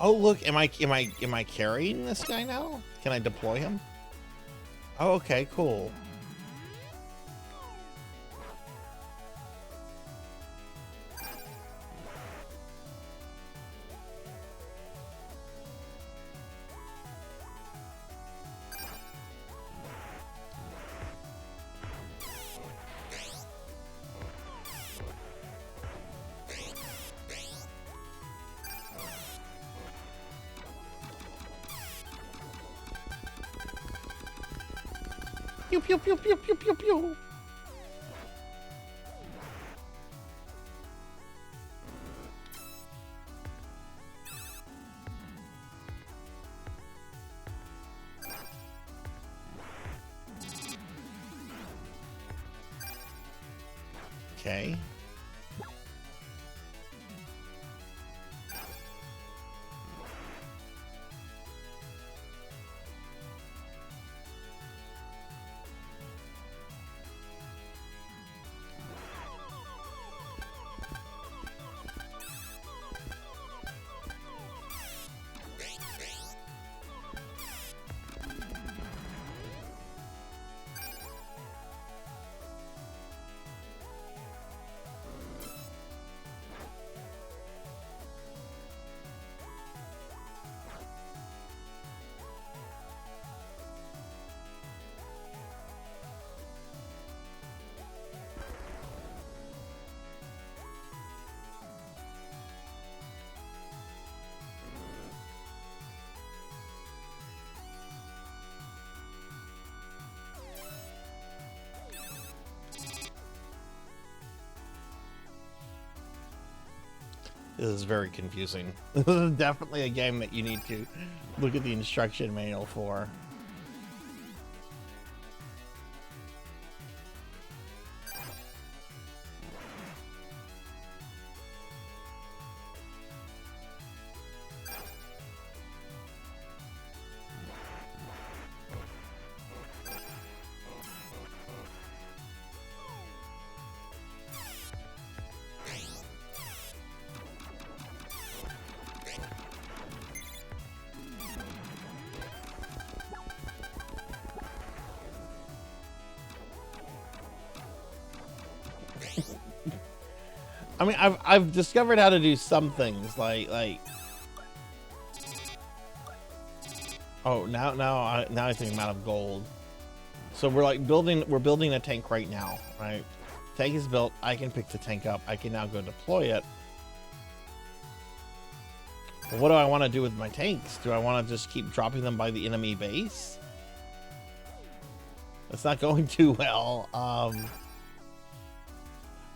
Oh, look, am I carrying this guy now? Can I deploy him? Oh, okay, cool. Pew pew pew pew pew pew pew. Okay. This is very confusing. This is definitely a game that you need to look at the instruction manual for. I mean, I've discovered how to do some things, like Oh, now I think I'm out of gold. So we're building a tank right now, right? Tank is built. I can pick the tank up. I can now go deploy it. But what do I want to do with my tanks? Do I want to just keep dropping them by the enemy base? It's not going too well. Oh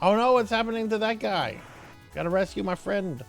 no, what's happening to that guy? Gotta rescue my friend.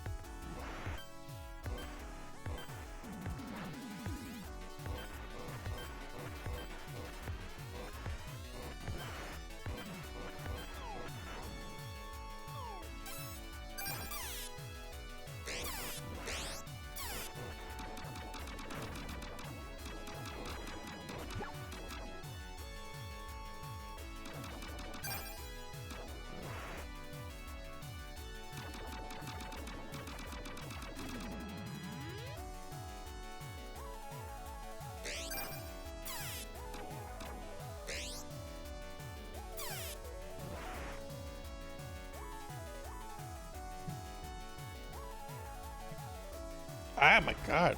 Ah, my God.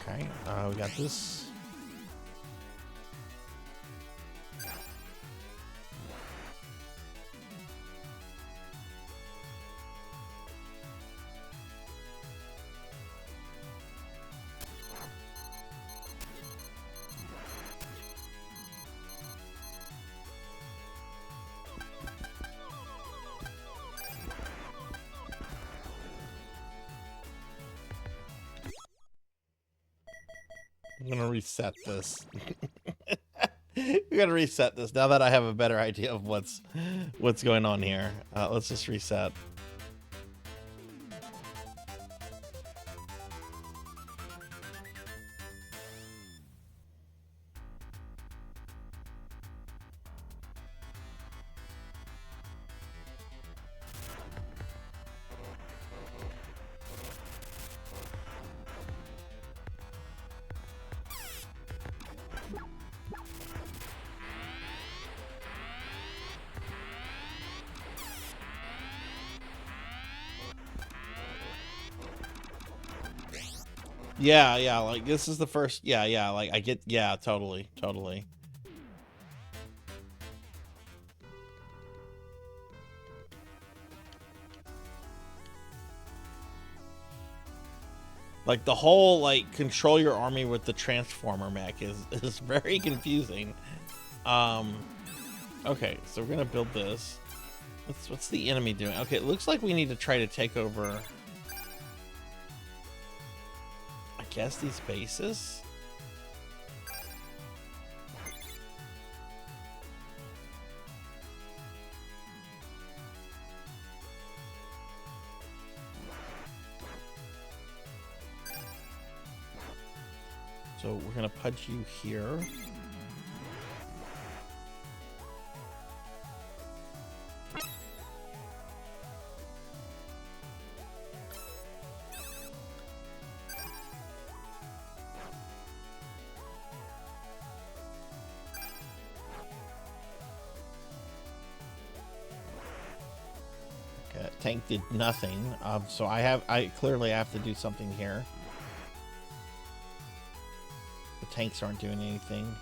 Okay, we got this. I'm gonna reset this. We're gonna reset this now that I have a better idea of what's going on here. Let's just reset. Yeah, like this is the first, yeah, like I get, yeah, totally. Like the whole, like, control your army with the transformer mech is very confusing. Okay, so we're gonna build this. What's the enemy doing? Okay, it looks like we need to try to take over, I guess, these bases. So we're gonna pudge you here. Okay, tank did nothing. So I clearly have to do something here. The tanks aren't doing anything.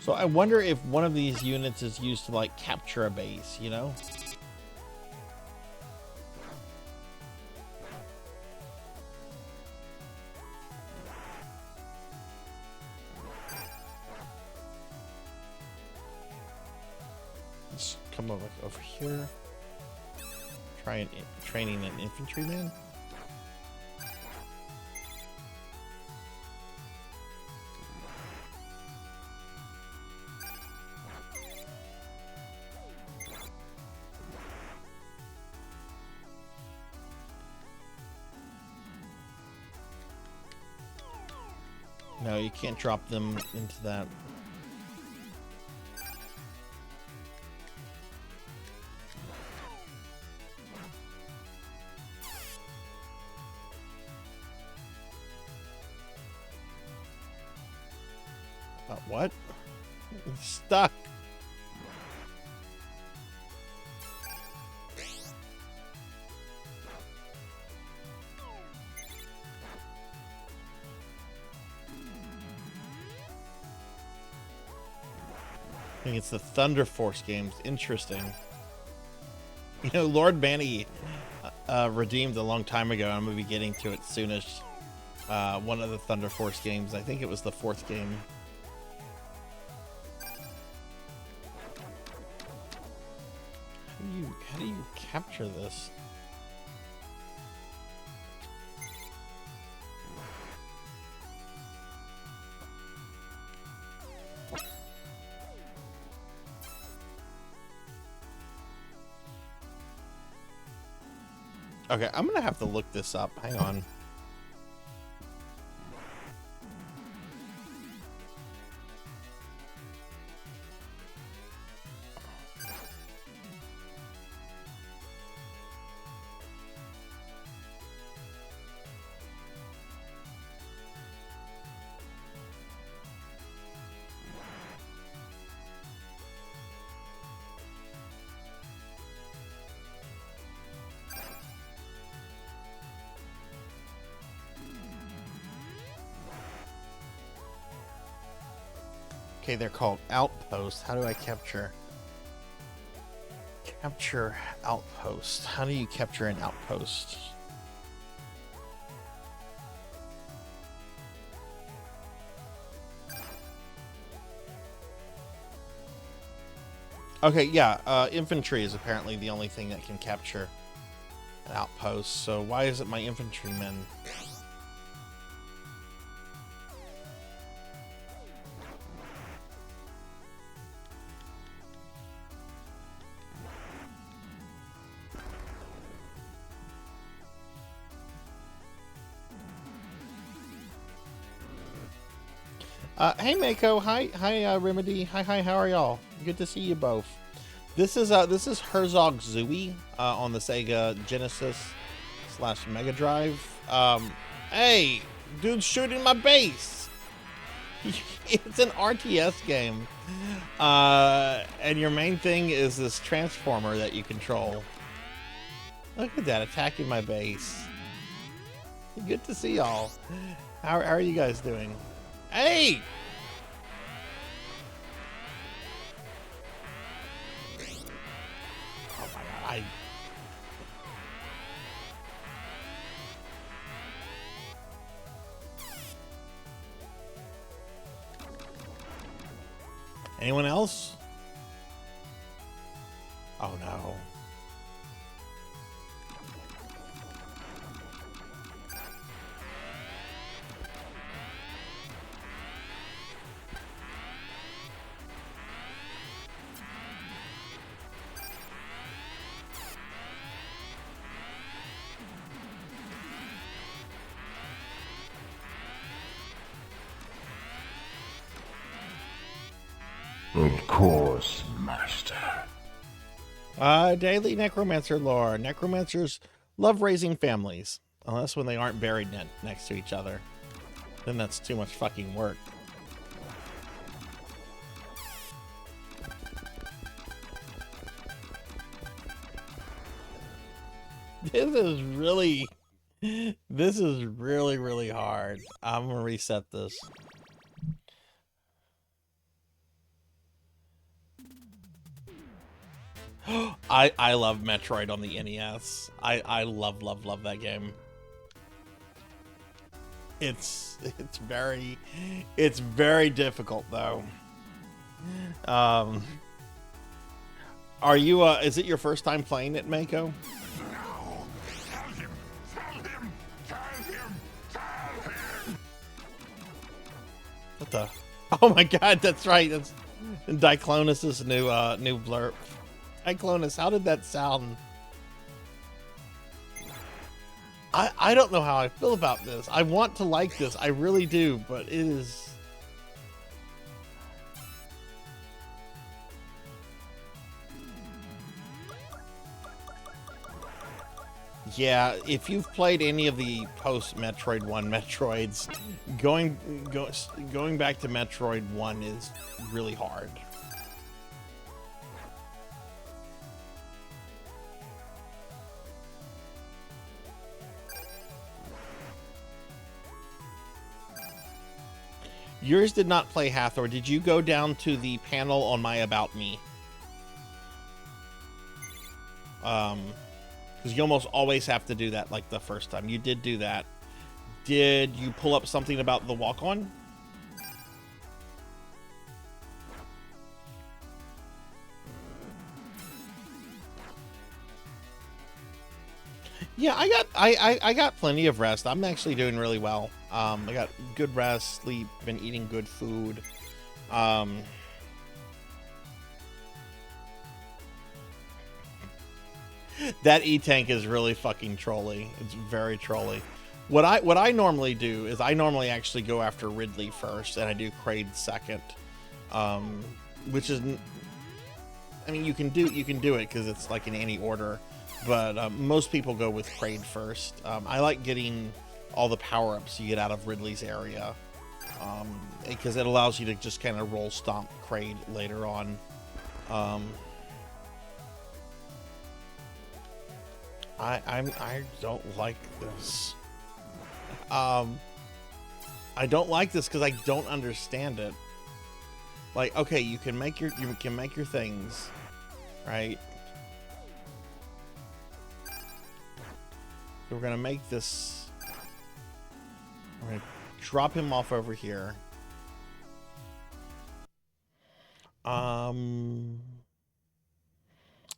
So I wonder if one of these units is used to like capture a base, you know? Let's come over here. Try training an infantryman. No, you can't drop them into that. What? I'm stuck. I think it's the Thunder Force games. Interesting. You know, Lord Manny redeemed a long time ago. I'm going to be getting to it soonish. One of the Thunder Force games. I think it was the 4th game. How do you capture this? Okay, I'm gonna have to look this up. Hang on. Okay, they're called outposts. How do I capture outpost? How do you capture an outpost? Okay, yeah, infantry is apparently the only thing that can capture an outpost. So why is it my infantrymen? Hey Mako, hi Remedy, hi, how are y'all? Good to see you both. This is Herzog Zooey on the Sega Genesis / Mega Drive. Hey, dude's shooting my base. It's an RTS game, and your main thing is this transformer that you control. Look at that, attacking my base. Good to see y'all. How are you guys doing? Hey! Oh my god, Anyone else? Oh no. Of course, Master. Daily Necromancer lore. Necromancers love raising families. Unless when they aren't buried next to each other. Then that's too much fucking work. This is really hard. I'm gonna reset this. I love Metroid on the NES. I love that game. It's very difficult though. Are you is it your first time playing it, Mako? What the? Oh my god, that's right. That's Diclonus's new blurb. Diclonus, how did that sound? I don't know how I feel about this. I want to like this. I really do, but it is... Yeah, if you've played any of the post-Metroid 1 Metroids, going back to Metroid 1 is really hard. Yours did not play Hathor. Did you go down to the panel on My About Me? Because you almost always have to do that like the first time. You did do that. Did you pull up something about the walk-on? Yeah, I got plenty of rest. I'm actually doing really well. I got good rest, sleep, been eating good food. That E-Tank is really fucking trolly. It's very trolly. What I normally do is I normally actually go after Ridley first, and I do Kraid second. Which is, I mean, you can do it because it's like in any order, but most people go with Kraid first. I like getting all the power-ups you get out of Ridley's area, because it allows you to just kind of roll stomp Kraid later on. I don't like this. I don't like this because I don't understand it. Like, okay, you can make your things, right? So we're gonna make this. We're gonna drop him off over here.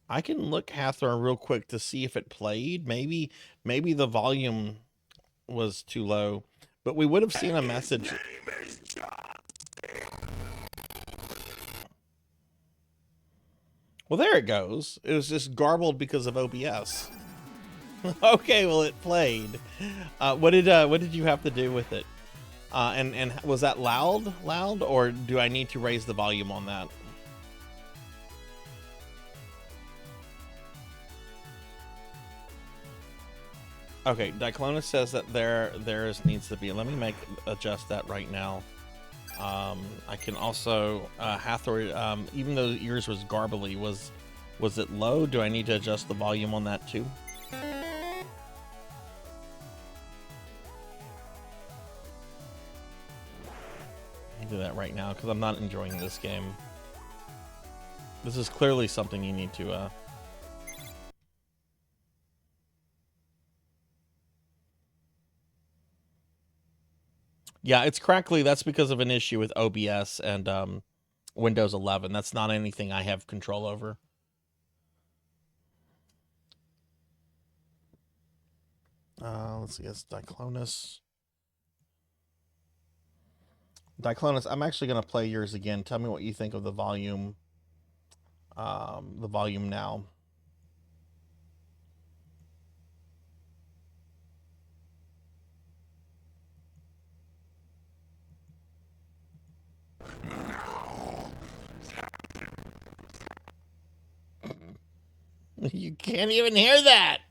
I can look Hathor real quick to see if it played. Maybe the volume was too low, but we would have seen a message. Well, there it goes. It was just garbled because of OBS. Okay, well, it played. What did you have to do with it? And was that loud, or do I need to raise the volume on that? Okay, Diclonus says that theirs needs to be. Let me adjust that right now. I can also Hathor. Even though yours was garbly, was it low? Do I need to adjust the volume on that too? I'll do that right now because I'm not enjoying this game. This is clearly something you need to. Yeah, it's crackly. That's because of an issue with OBS and Windows 11. That's not anything I have control over. Let's see, it's Diclonus. Diclonus, I'm actually going to play yours again. Tell me what you think of the volume. The volume now. You can't even hear that.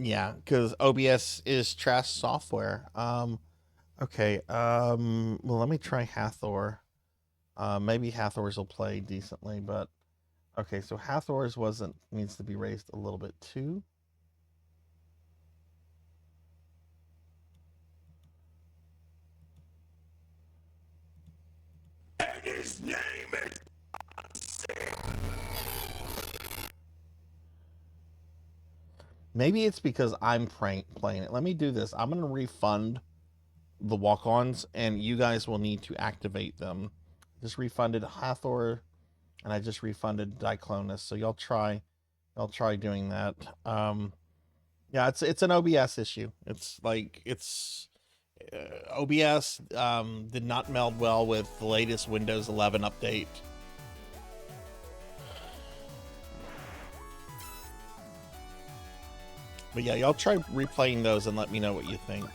Yeah, because OBS is trash software. Okay. Well, let me try Hathor. Maybe Hathor's will play decently, but okay. So Hathor's needs to be raised a little bit too. And his name is... Maybe it's because I'm playing it. Let me do this. I'm gonna refund the walk-ons, and you guys will need to activate them. Just refunded Hathor, and I just refunded Diclonus. So y'all try doing that. Yeah, it's an OBS issue. It's like OBS did not meld well with the latest Windows 11 update. But yeah, y'all try replaying those and let me know what you think.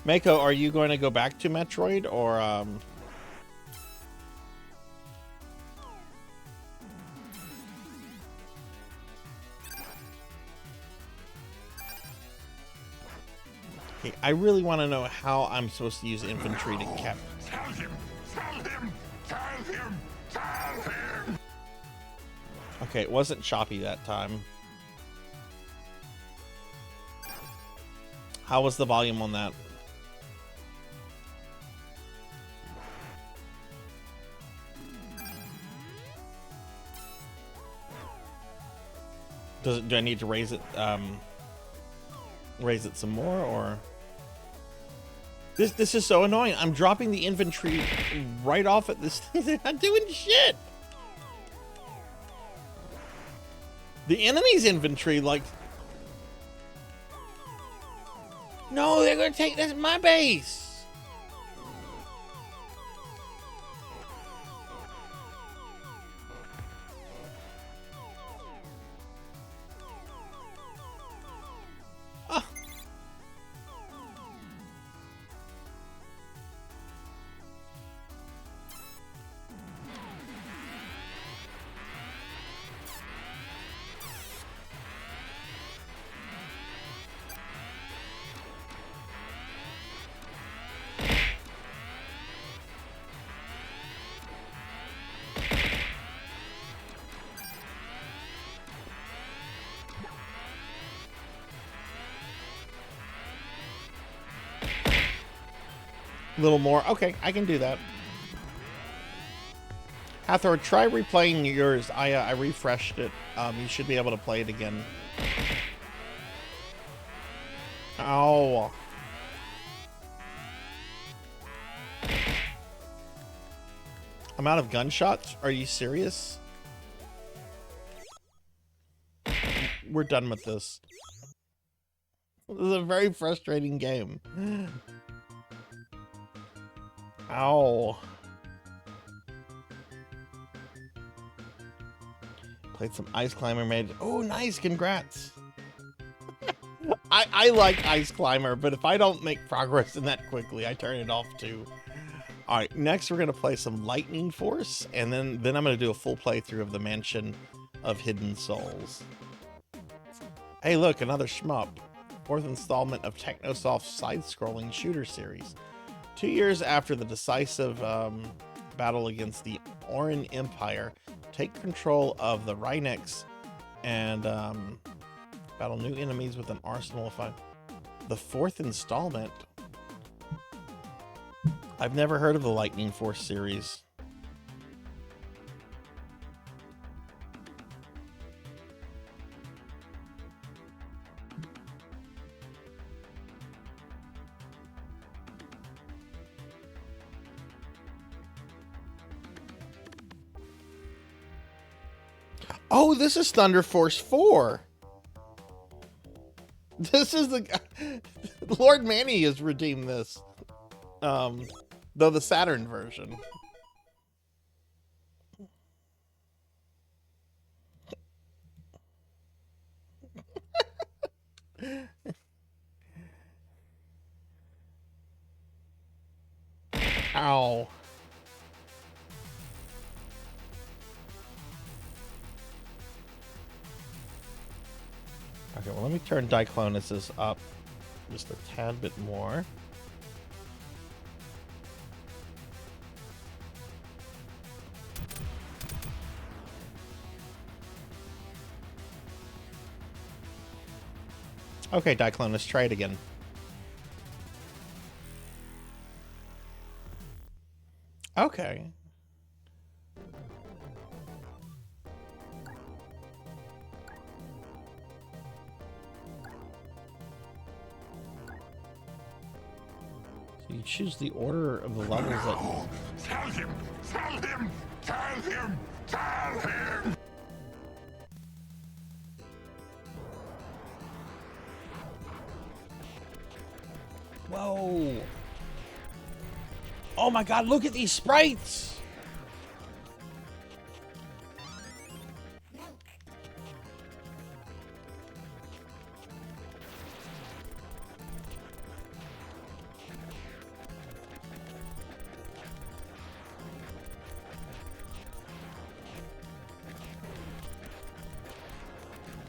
Mako, are you going to go back to Metroid or Okay, I really want to know how I'm supposed to use infantry to cap. Tell him! Tell him! Tell him! Tell him! Okay, it wasn't choppy that time. How was the volume on that? Do I need to raise it some more, or this is so annoying. I'm dropping the infantry right off at this. They're not doing shit. The enemy's infantry, like, no, they're gonna take this my base. A little more. Okay, I can do that. Hathor, try replaying yours. I refreshed it. You should be able to play it again. Ow. I'm out of gunshots? Are you serious? We're done with this. This is a very frustrating game. Ow. Played some Ice Climber, made... Oh, nice, congrats. I like Ice Climber, but if I don't make progress in that quickly, I turn it off too. Alright, next we're going to play some Lightning Force, and then I'm going to do a full playthrough of the Mansion of Hidden Souls. Hey look, another shmup. 4th installment of Technosoft's side-scrolling shooter series. 2 years after the decisive battle against the Oran Empire, take control of the Rhynex and battle new enemies with an arsenal of fun. The 4th installment? I've never heard of the Lightning Force series. Oh, this is Thunder Force 4. This is the... Lord Manny has redeemed this. Though the Saturn version. Ow. Okay, well, let me turn Diclonus up just a tad bit more. Okay, Diclonus, try it again. Okay. So you choose the order of the levels that... No! Tell him! Tell him! Tell him! Tell him! Whoa. Oh my god, look at these sprites!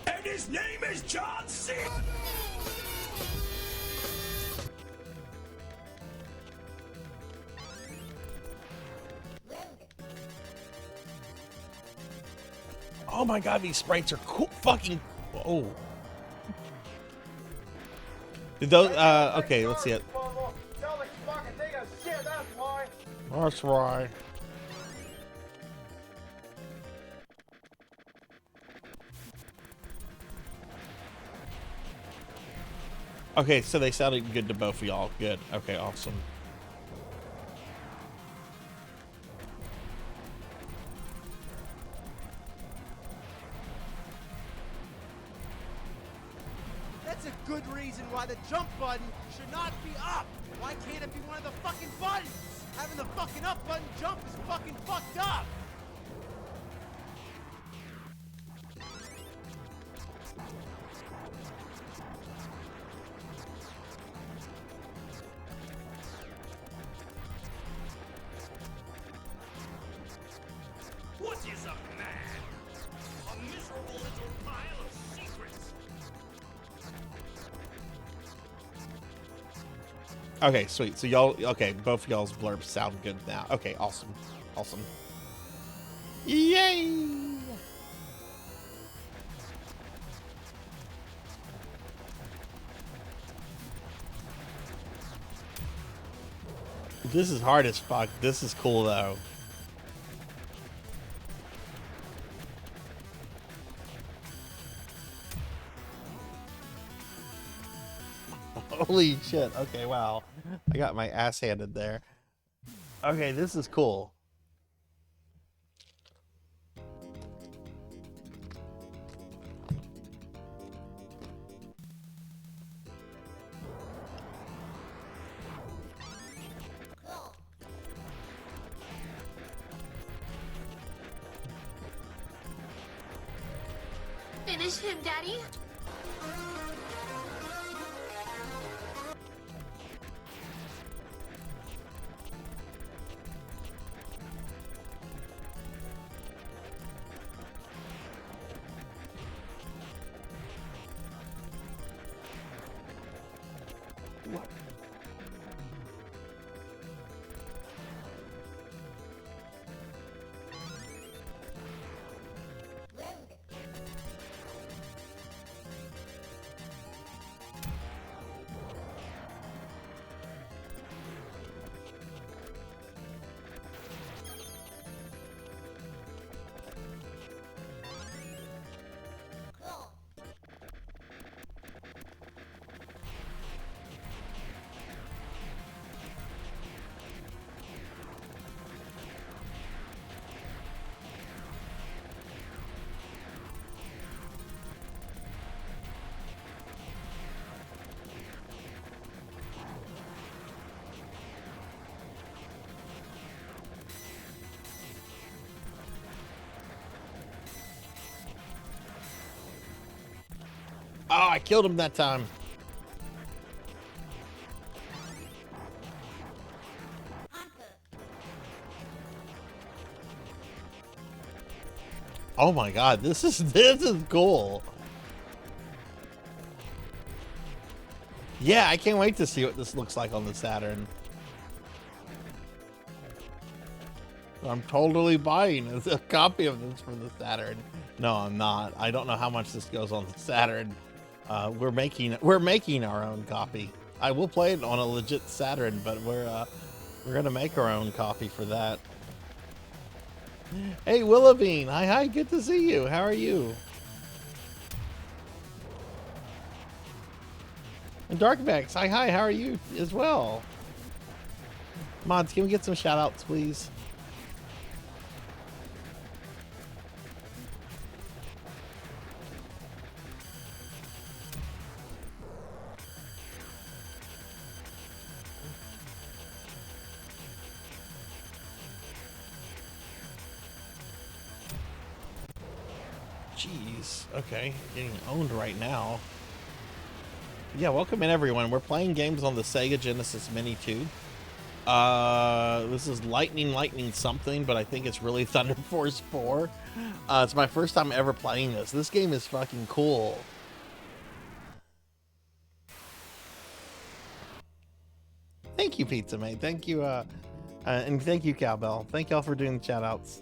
And his name is John C. Oh my god, these sprites are cool. Fucking. Oh. Did those. Okay, let's see it. That's right. Okay, so they sounded good to both of y'all. Good. Okay, awesome. That's a good reason why the jump button should not be up. Why can't it be one of the fucking buttons? Having the fucking up button jump is fucking fucked up. What is a man? A miserable little pile of secrets. Okay, sweet. So y'all, okay, both of y'all's blurbs sound good now. Okay, awesome. Awesome. Yay! This is hard as fuck. This is cool though. Holy shit. Okay, wow. I got my ass handed there. Okay, this is cool. Finish him, Daddy. Oh, I killed him that time. Oh my god, this is cool. Yeah, I can't wait to see what this looks like on the Saturn. I'm totally buying a copy of this for the Saturn. No, I'm not. I don't know how much this goes on the Saturn. We're making our own copy. I will play it on a legit Saturn, but we're gonna make our own copy for that. Hey, Willowbean. Hi, good to see you. How are you? And Darkbacks. Hi, how are you as well? Mods, can we get some shout outs, please? Jeez. Okay, getting owned right now. Yeah, welcome in everyone. We're playing games on the Sega Genesis Mini 2. This is Lightning something, but I think it's really Thunder Force 4. It's my first time ever playing this. This game is fucking cool. Thank you, Pizza Mate. Thank you, and thank you, Cowbell. Thank y'all for doing the shout outs.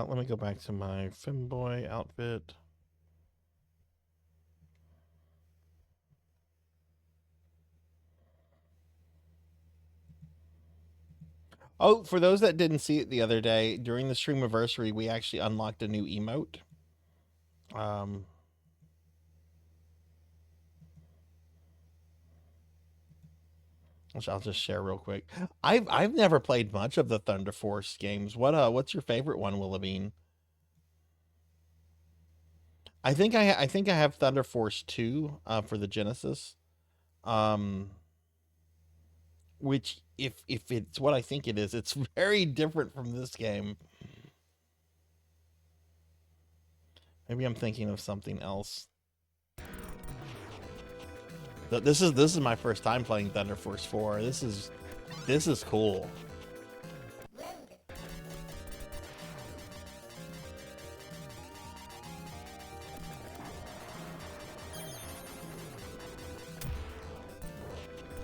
Let me go back to my Femboy outfit. Oh, for those that didn't see it the other day, during the Streamiversary, we actually unlocked a new emote. Which I'll just share real quick. I've never played much of the Thunder Force games. What's your favorite one, Willowbean? I think I have Thunder Force 2 for the Genesis. Which if it's what I think it is, it's very different from this game. Maybe I'm thinking of something else. This is my first time playing Thunder Force 4. This is cool.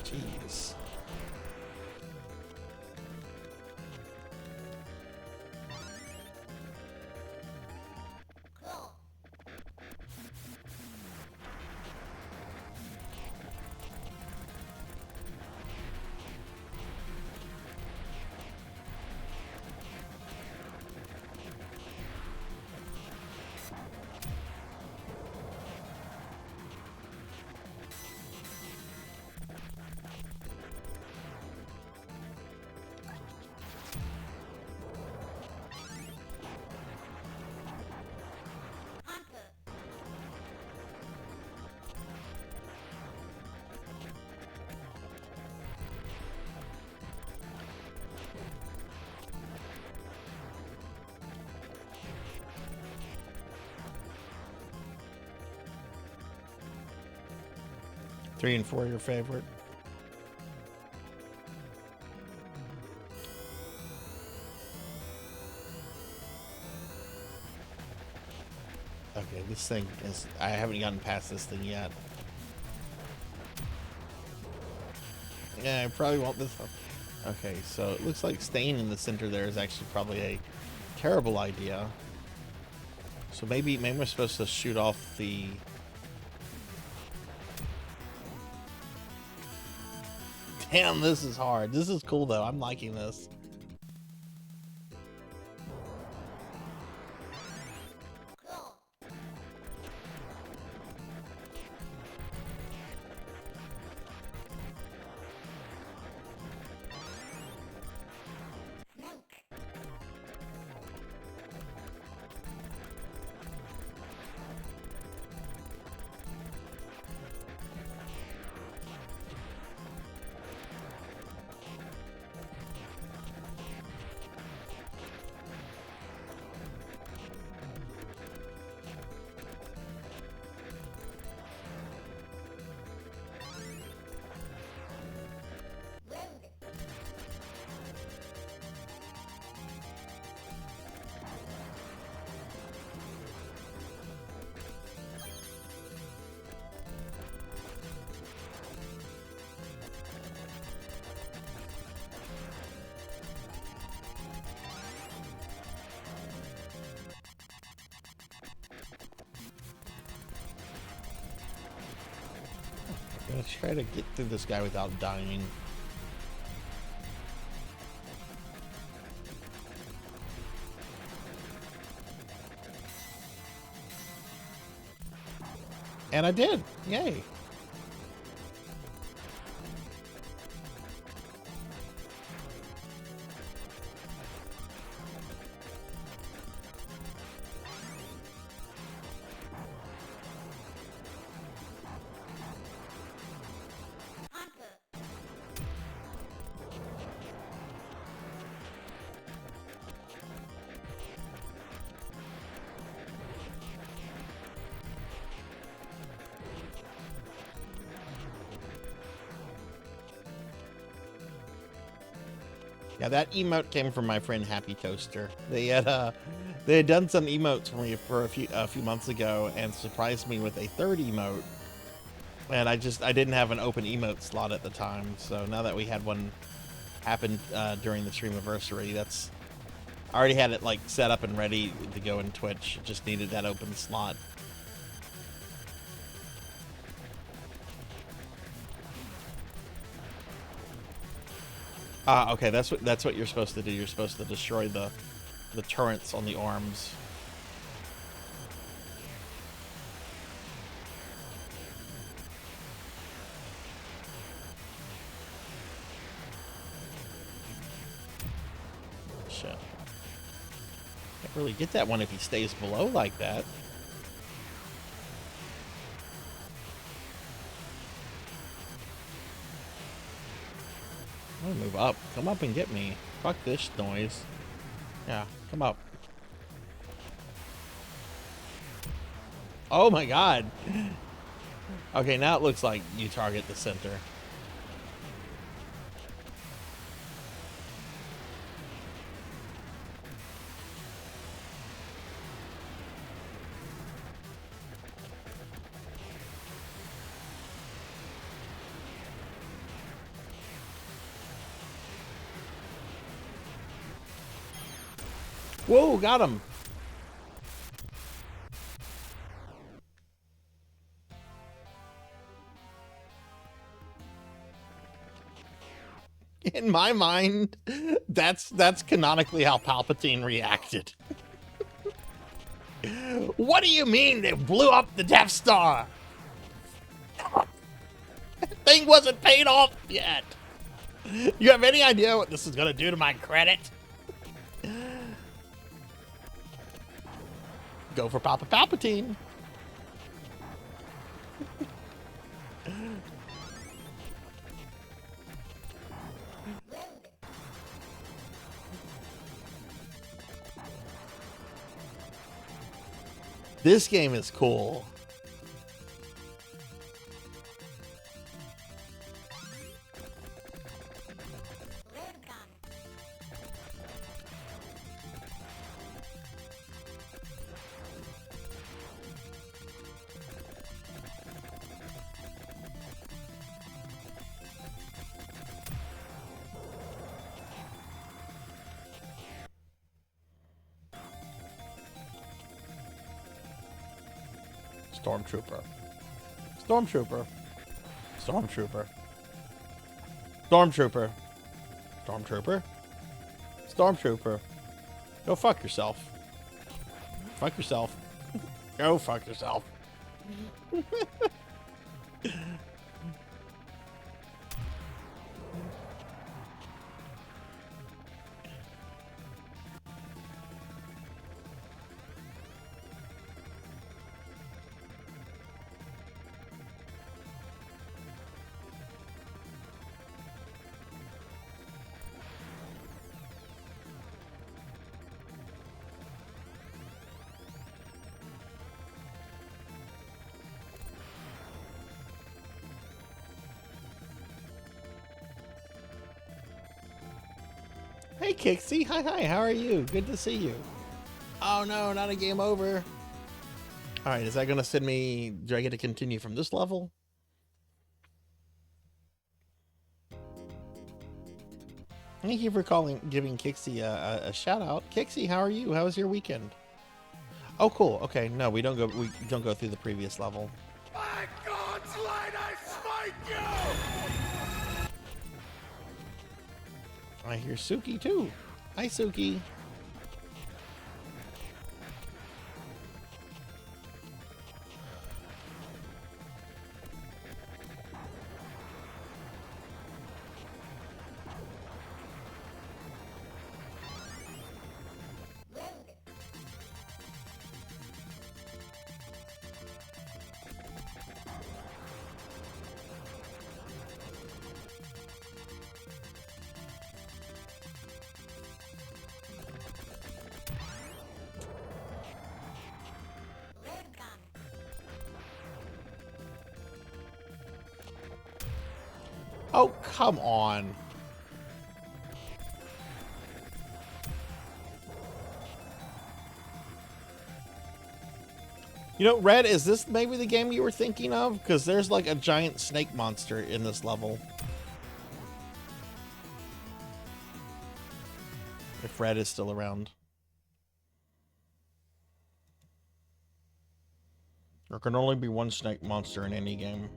Jeez. Three and 4 your favorite? Okay, this thing is... I haven't gotten past this thing yet. Yeah, I probably want this one. Okay, so it looks like staying in the center there is actually probably a terrible idea. So maybe we're supposed to shoot off the... Damn, this is hard. This is cool, though. I'm liking this. Let's try to get through this guy without dying. And I did. Yay. Yeah, that emote came from my friend Happy Toaster. They had done some emotes for me for a few months ago and surprised me with a third emote. And I didn't have an open emote slot at the time, so now that we had one happen during the streamiversary, I already had it like set up and ready to go in Twitch. Just needed that open slot. Okay, that's what you're supposed to do. You're supposed to destroy the turrets on the arms. Shit. Can't really get that one if he stays below like that. I'm gonna move up. Come up and get me. Fuck this noise. Yeah, come up. Oh my god. Okay, now it looks like you target the center. Whoa, got him. In my mind, that's canonically how Palpatine reacted. What do you mean they blew up the Death Star? Thing wasn't paid off yet. You have any idea what this is gonna do to my credit? Go for Papa Palpatine. This game is cool. Stormtrooper. Stormtrooper. Stormtrooper. Stormtrooper. Stormtrooper. Stormtrooper. Go fuck yourself. Fuck yourself. Go fuck yourself. Hey Kixie, hi, how are you? Good to see you. Oh no, not a game over. Alright, is that gonna send me, do I get to continue from this level? Thank you for giving Kixie a shout out. Kixie, how are you? How was your weekend? Oh cool, okay, no, we don't go through the previous level. By God's light, I smite I hear Suki too. Hi, Suki. Oh, come on. You know, Red, is this maybe the game you were thinking of? Because there's like a giant snake monster in this level. If Red is still around. There can only be one snake monster in any game.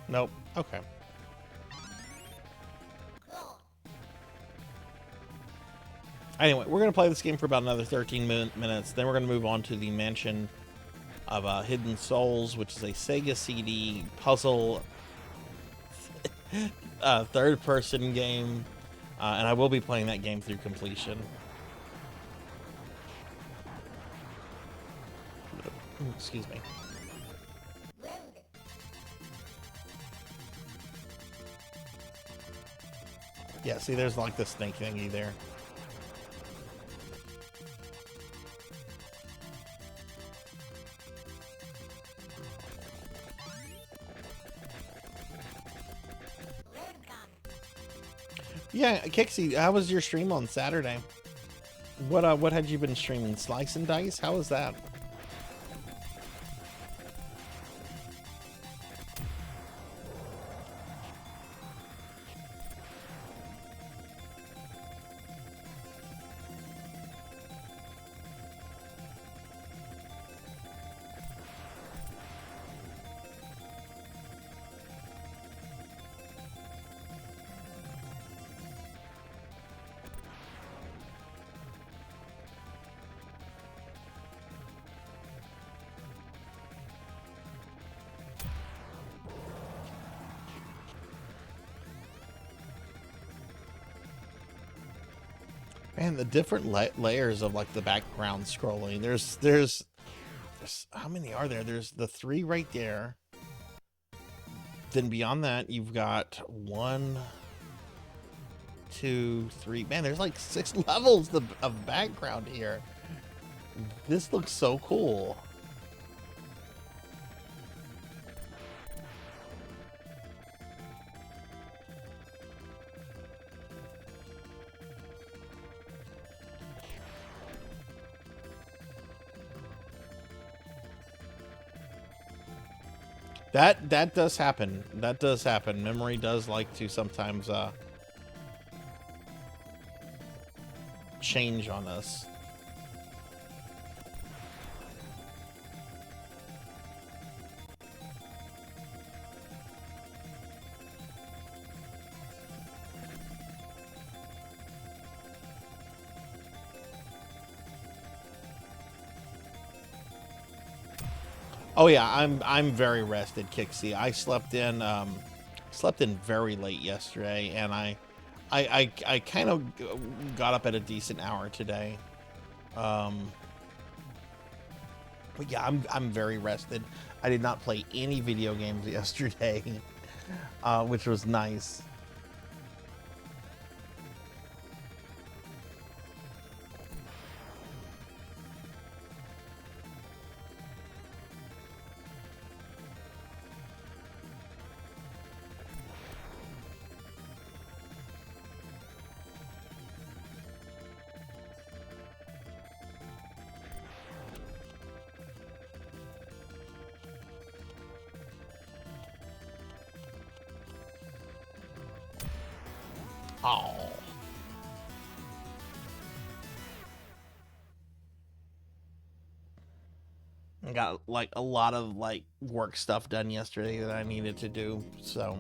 Nope. Okay. Anyway, we're going to play this game for about another 13 minutes. Then we're going to move on to the Mansion of Hidden Souls, which is a Sega CD puzzle third-person game. And I will be playing that game through completion. Excuse me. Yeah, see, there's like the snake thingy there. Yeah, Kixie, how was your stream on Saturday? What had you been streaming? Slice and Dice? How was that? Man, the different layers of like the background scrolling. There's how many are there? There's the 3 right there. Then beyond that, you've got 1, 2, 3. Man, there's like 6 levels of background here. This looks so cool. That does happen. That does happen. Memory does like to sometimes change on us. Oh yeah, I'm very rested, Kixie. I slept in very late yesterday, and I kind of got up at a decent hour today. But yeah, I'm very rested. I did not play any video games yesterday, which was nice. Oh. I got like a lot of like work stuff done yesterday that I needed to do, so.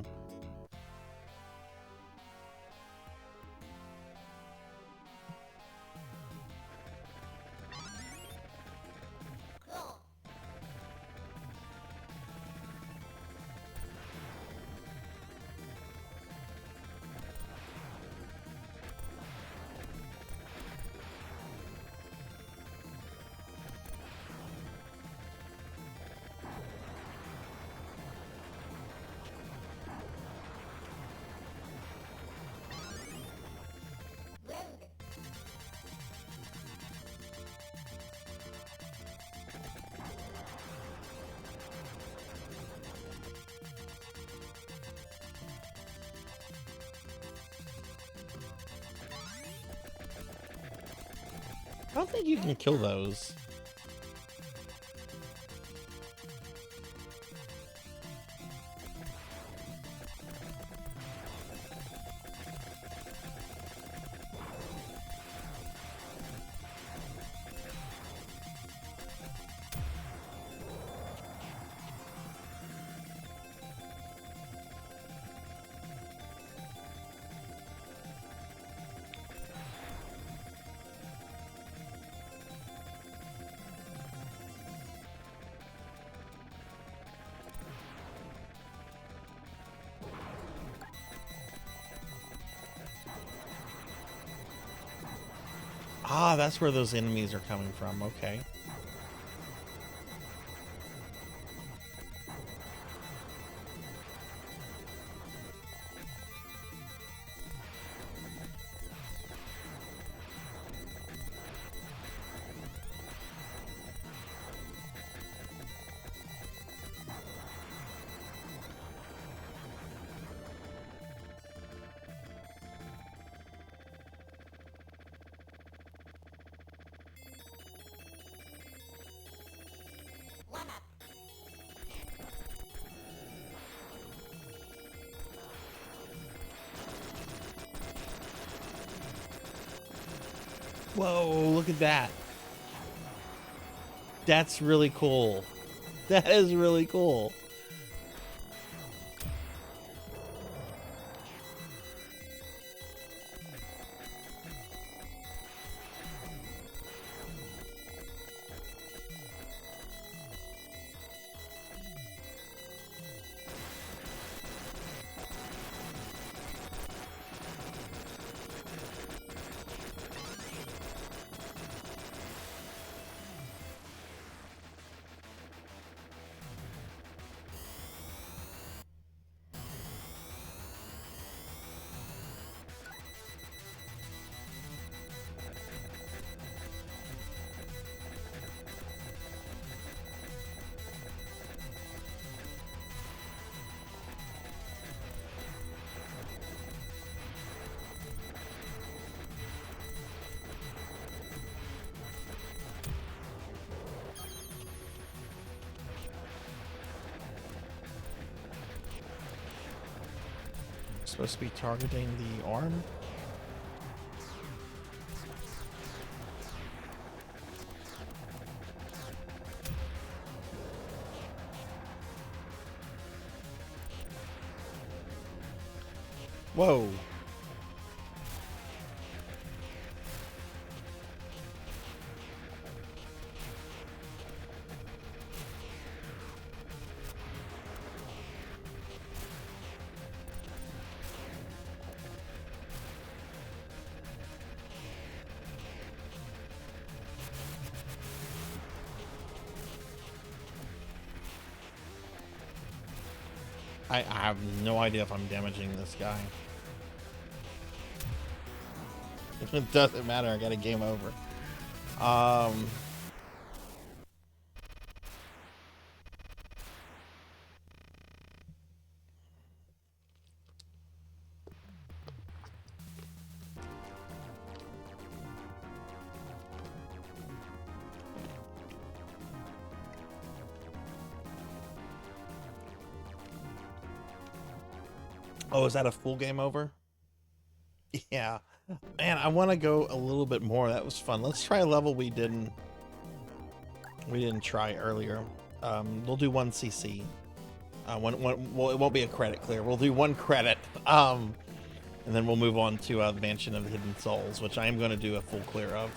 I don't think you can kill those. Ah, that's where those enemies are coming from. Okay. Whoa, look at that. That's really cool. That is really cool. Supposed to be targeting the arm. Whoa. I have no idea if I'm damaging this guy. It doesn't matter, I got a game over. Oh, is that a full game over? Yeah. Man, I want to go a little bit more. That was fun. Let's try a level we didn't We didn't try earlier. We'll do 1 CC. Well, it won't be a credit clear. We'll do 1 credit. And then we'll move on to the Mansion of the Hidden Souls, which I am going to do a full clear of.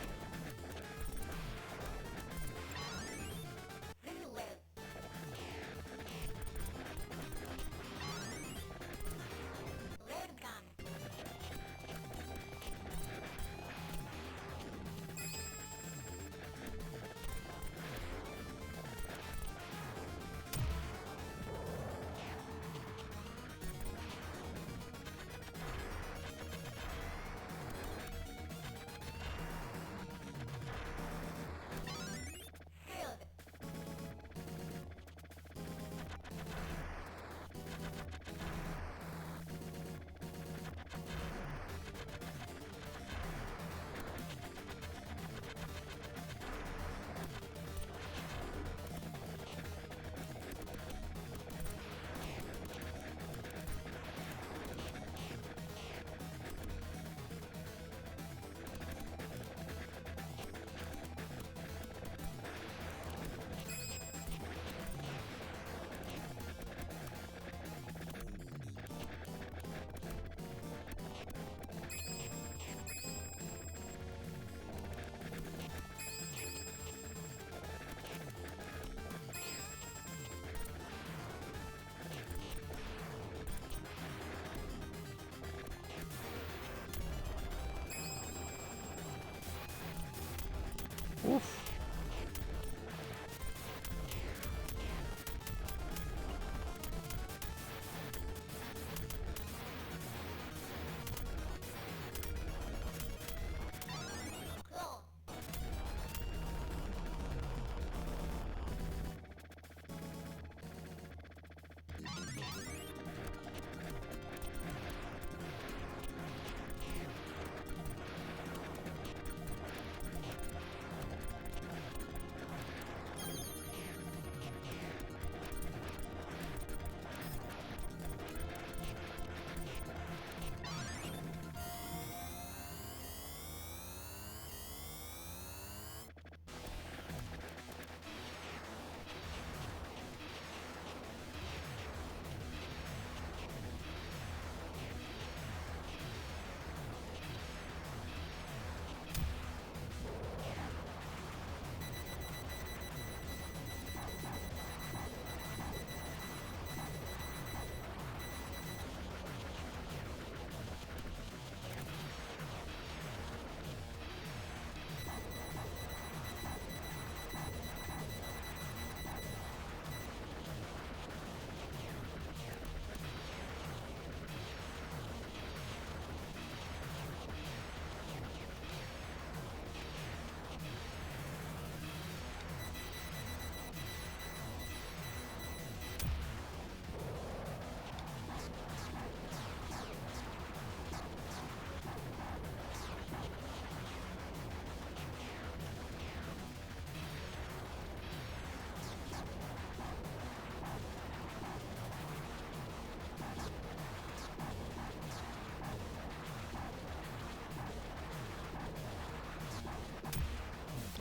Oof.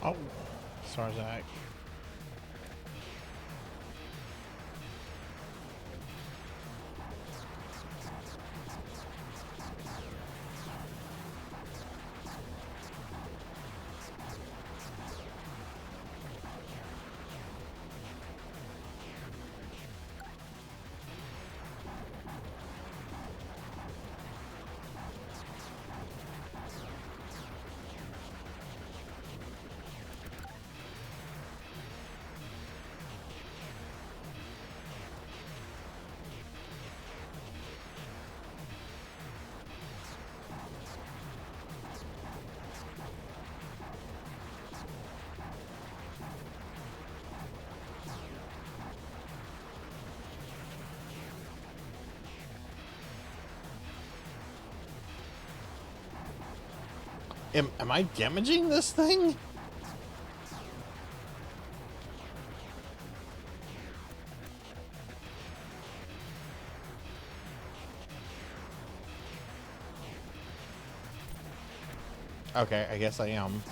Oh, Sarzak. Am I damaging this thing? Okay, I guess I am.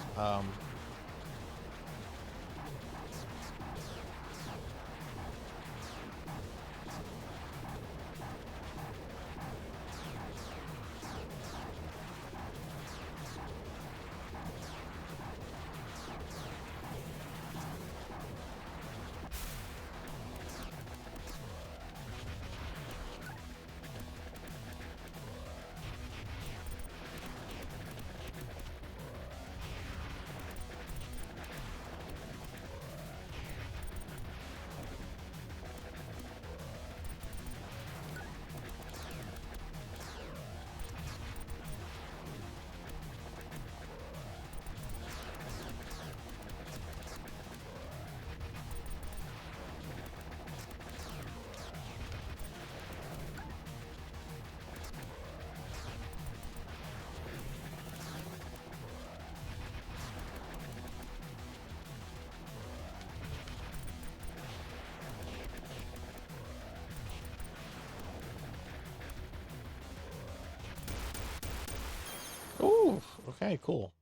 Okay, cool.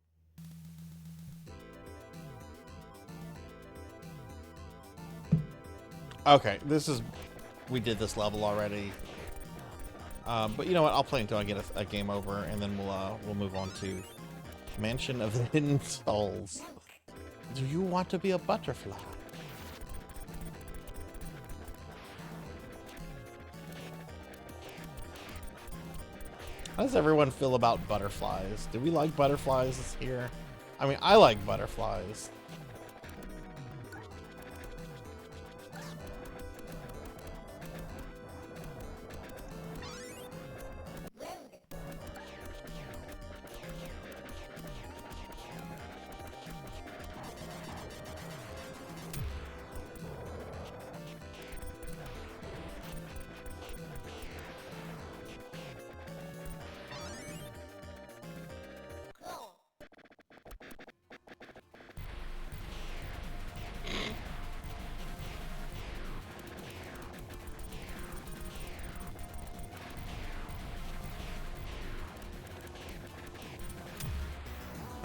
Okay, we did this level already. But you know what? I'll play until I get a game over, and then we'll move on to Mansion of the Hidden Souls. Do you want to be a butterfly? How does everyone feel about butterflies? Do we like butterflies here? I mean, I like butterflies.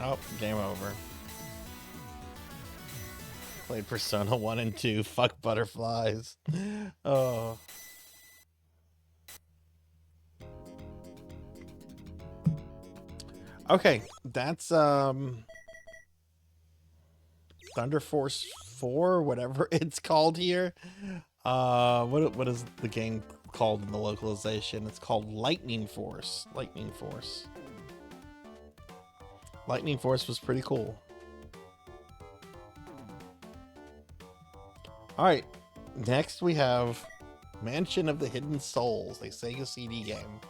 Oh, game over. Played Persona 1 and 2. Fuck butterflies. Oh. Okay, that's Thunder Force 4, whatever it's called here. What is the game called in the localization? It's called Lightning Force. Lightning Force. Lightning Force was pretty cool. Alright, next we have Mansion of the Hidden Souls, a Sega CD game.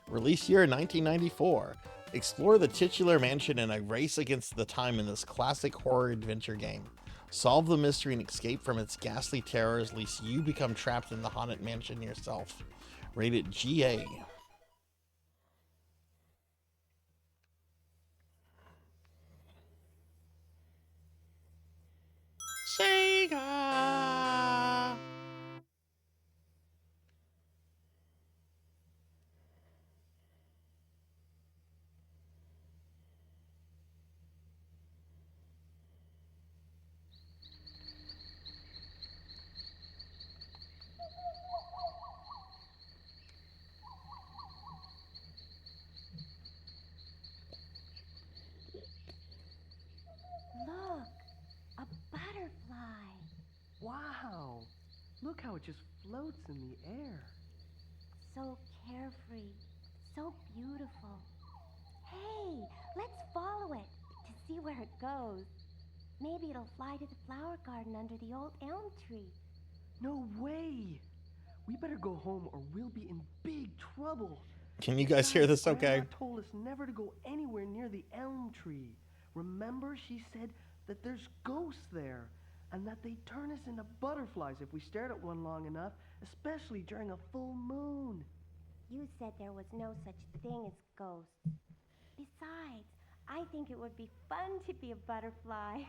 Release year 1994. Explore the titular mansion in a race against the time in this classic horror adventure game. Solve the mystery and escape from its ghastly terrors, lest you become trapped in the haunted mansion yourself. Rated GA. Sega. Look, a butterfly. Wow! Look how it just floats in the air. So carefree, so beautiful. Hey, let's follow it to see where it goes. Maybe it'll fly to the flower garden under the old elm tree. No way! We better go home or we'll be in big trouble. Can you guys hear this okay? Grandma told us never to go anywhere near the elm tree. Remember, she said that there's ghosts there, and that they turn us into butterflies if we stared at one long enough, especially during a full moon. You said there was no such thing as ghosts. Besides, I think it would be fun to be a butterfly.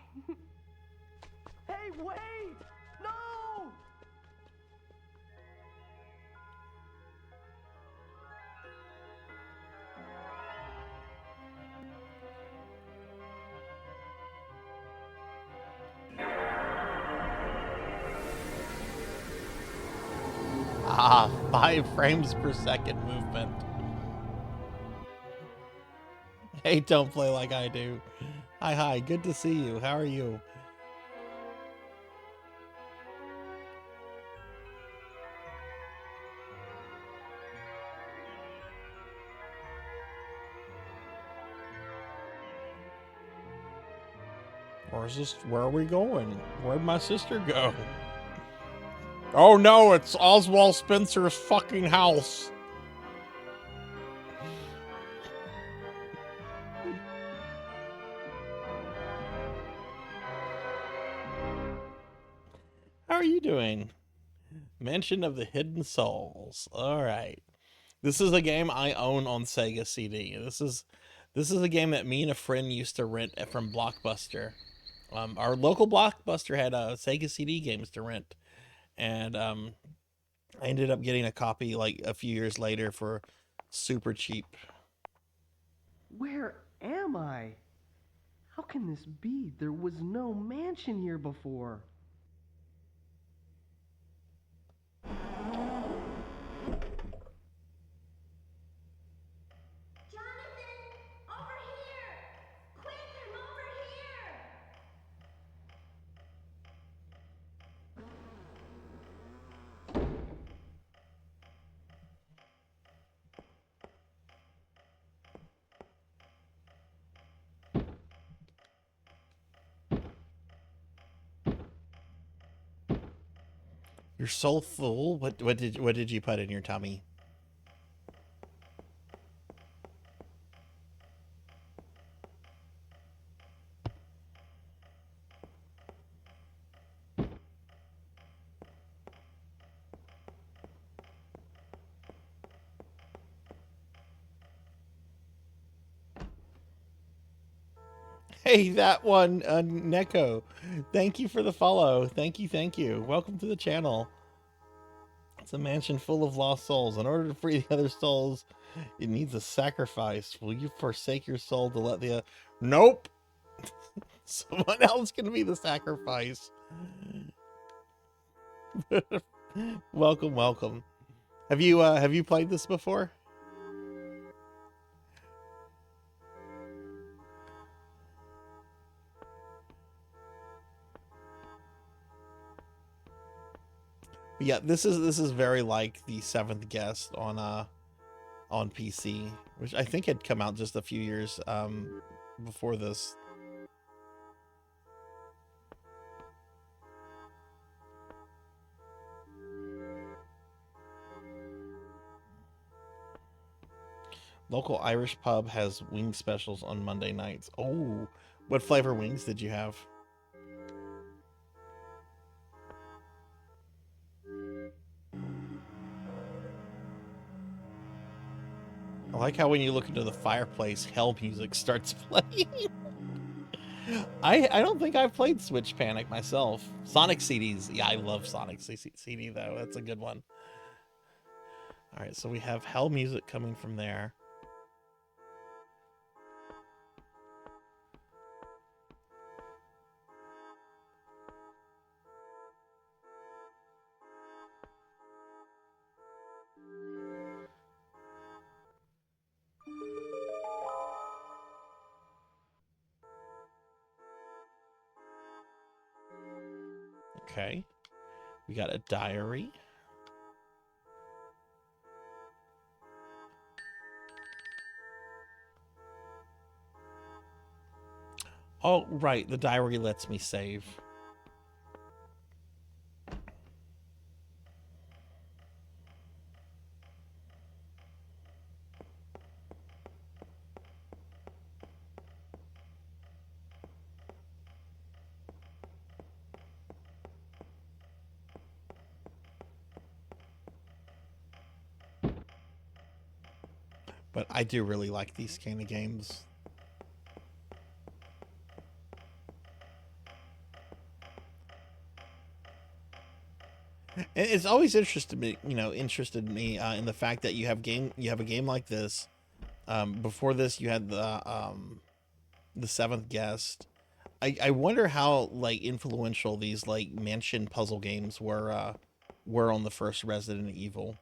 Hey, wait! No! Ah, 5 frames per second movement. Hey, don't play like I do. Hi, good to see you. How are you? Where are we going? Where'd my sister go? Oh no, it's Oswald Spencer's fucking house. How are you doing? Mansion of the Hidden Souls. All right. This is a game I own on Sega CD. This is a game that me and a friend used to rent from Blockbuster. Our local Blockbuster had Sega CD games to rent, and I ended up getting a copy like a few years later for super cheap. Where am I? How can this be? There was no mansion here before. Jonathan, over here! Quick, I'm over here! You're so full. What did you put in your tummy? Hey, that one, Neko. Thank you for the follow. Thank you. Welcome to the channel. It's a mansion full of lost souls. In order to free the other souls, it needs a sacrifice. Will you forsake your soul to let the... Nope! Someone else can be the sacrifice. Welcome. Have you played this before? Yeah, this is very like the Seventh Guest on PC, which I think had come out just a few years before this. Local Irish pub has wing specials on Monday nights. Oh, what flavor wings did you have? I like how when you look into the fireplace, hell music starts playing. I don't think I've played Switch Panic myself. Sonic CDs. Yeah, I love Sonic CD though. That's a good one. All right, so we have hell music coming from there. Okay, we got a diary. Oh, right, the diary lets me save. But I do really like these kind of games. It's always interested me, interested me in the fact that you have a game like this. Before this, you had the Seventh Guest. I wonder how like influential these like mansion puzzle games were on the first Resident Evil.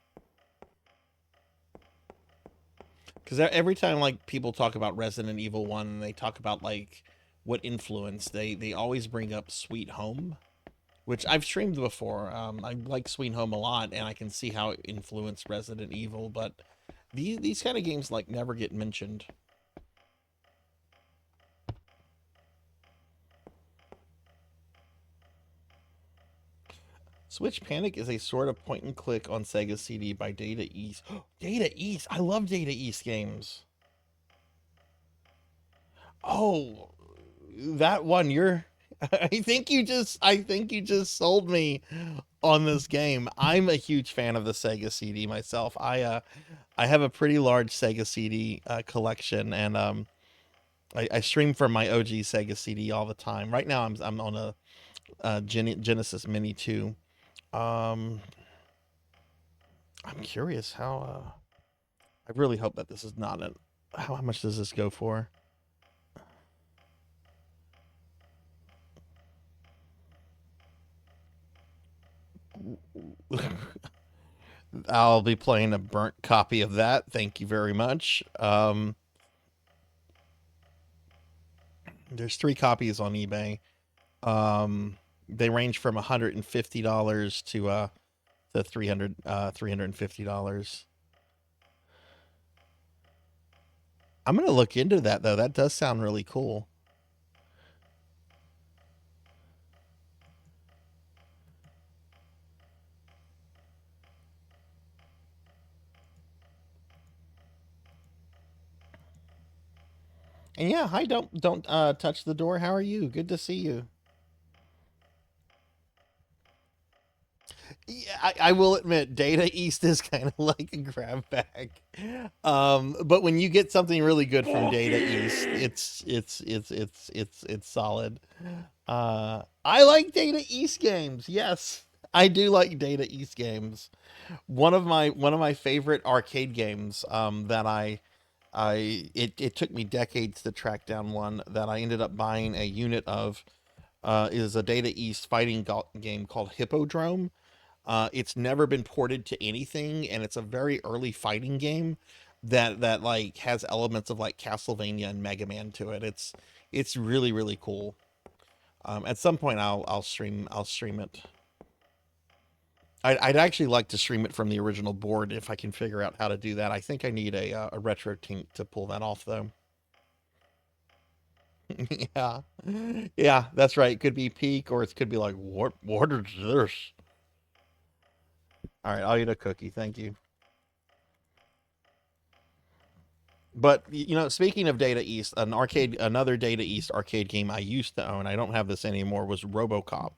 Because every time like people talk about Resident Evil 1 and they talk about like what influence, they always bring up Sweet Home, which I've streamed before. I like Sweet Home a lot, and I can see how it influenced Resident Evil, but these kind of games like never get mentioned. Switch Panic is a sort of point and click on Sega CD by Data East. Data East! I love Data East games. Oh, that one, I think you just sold me on this game. I'm a huge fan of the Sega CD myself. I have a pretty large Sega CD collection, and I stream from my OG Sega CD all the time. Right now I'm on a Genesis Mini 2. I'm curious how I really hope that this is not how much does this go for? I'll be playing a burnt copy of that. Thank you very much. There's 3 copies on eBay. They range from $150 to $350. I'm gonna look into that though. That does sound really cool. And yeah, hi, don't touch the door. How are you? Good to see you. Yeah, I will admit, Data East is kind of like a grab bag. But when you get something really good from Data East, it's solid. I like Data East games. Yes, I do like Data East games. One of my favorite arcade games that it took me decades to track down one that I ended up buying a unit of is a Data East fighting game called Hippodrome. It's never been ported to anything, and it's a very early fighting game that like has elements of like Castlevania and Mega Man to it. It's really really cool. At some point I'll stream it. I'd actually like to stream it from the original board if I can figure out how to do that. I think I need a retro tink to pull that off though. Yeah, yeah, that's right. It could be peak, or it could be like what is this? All right, I'll eat a cookie. Thank you. But you know, speaking of Data East, another Data East arcade game I used to own, I don't have this anymore, was RoboCop.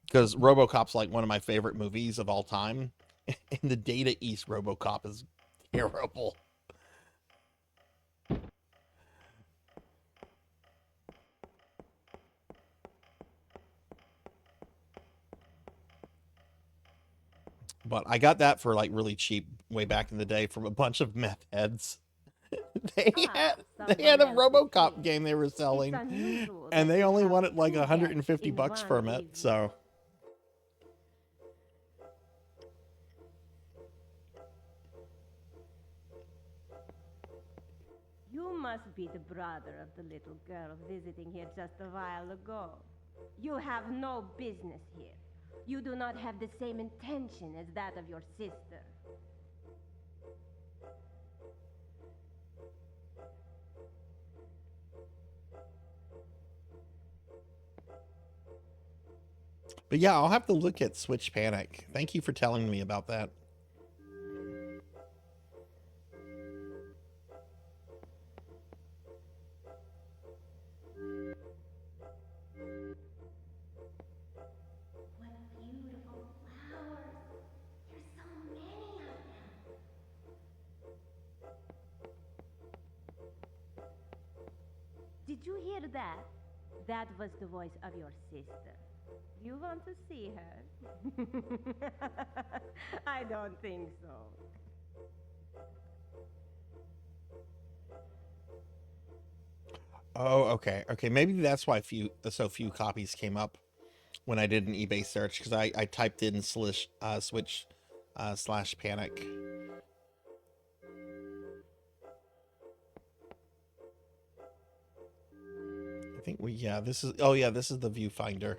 Because RoboCop's like one of my favorite movies of all time, and the Data East RoboCop is terrible. But I got that for like really cheap way back in the day from a bunch of meth heads. they had a RoboCop game they were selling, and they only wanted like $150 from it. So you must be the brother of the little girl visiting here just a while ago. You have no business here. You do not have the same intention as that of your sister. But yeah, I'll have to look at Switch Panic. Thank you for telling me about that. Did you hear that? That was the voice of your sister. You want to see her? I don't think so. Oh, okay. Okay, maybe that's why so few copies came up when I did an eBay search, because I typed in Switch / Panic. I think this is the viewfinder.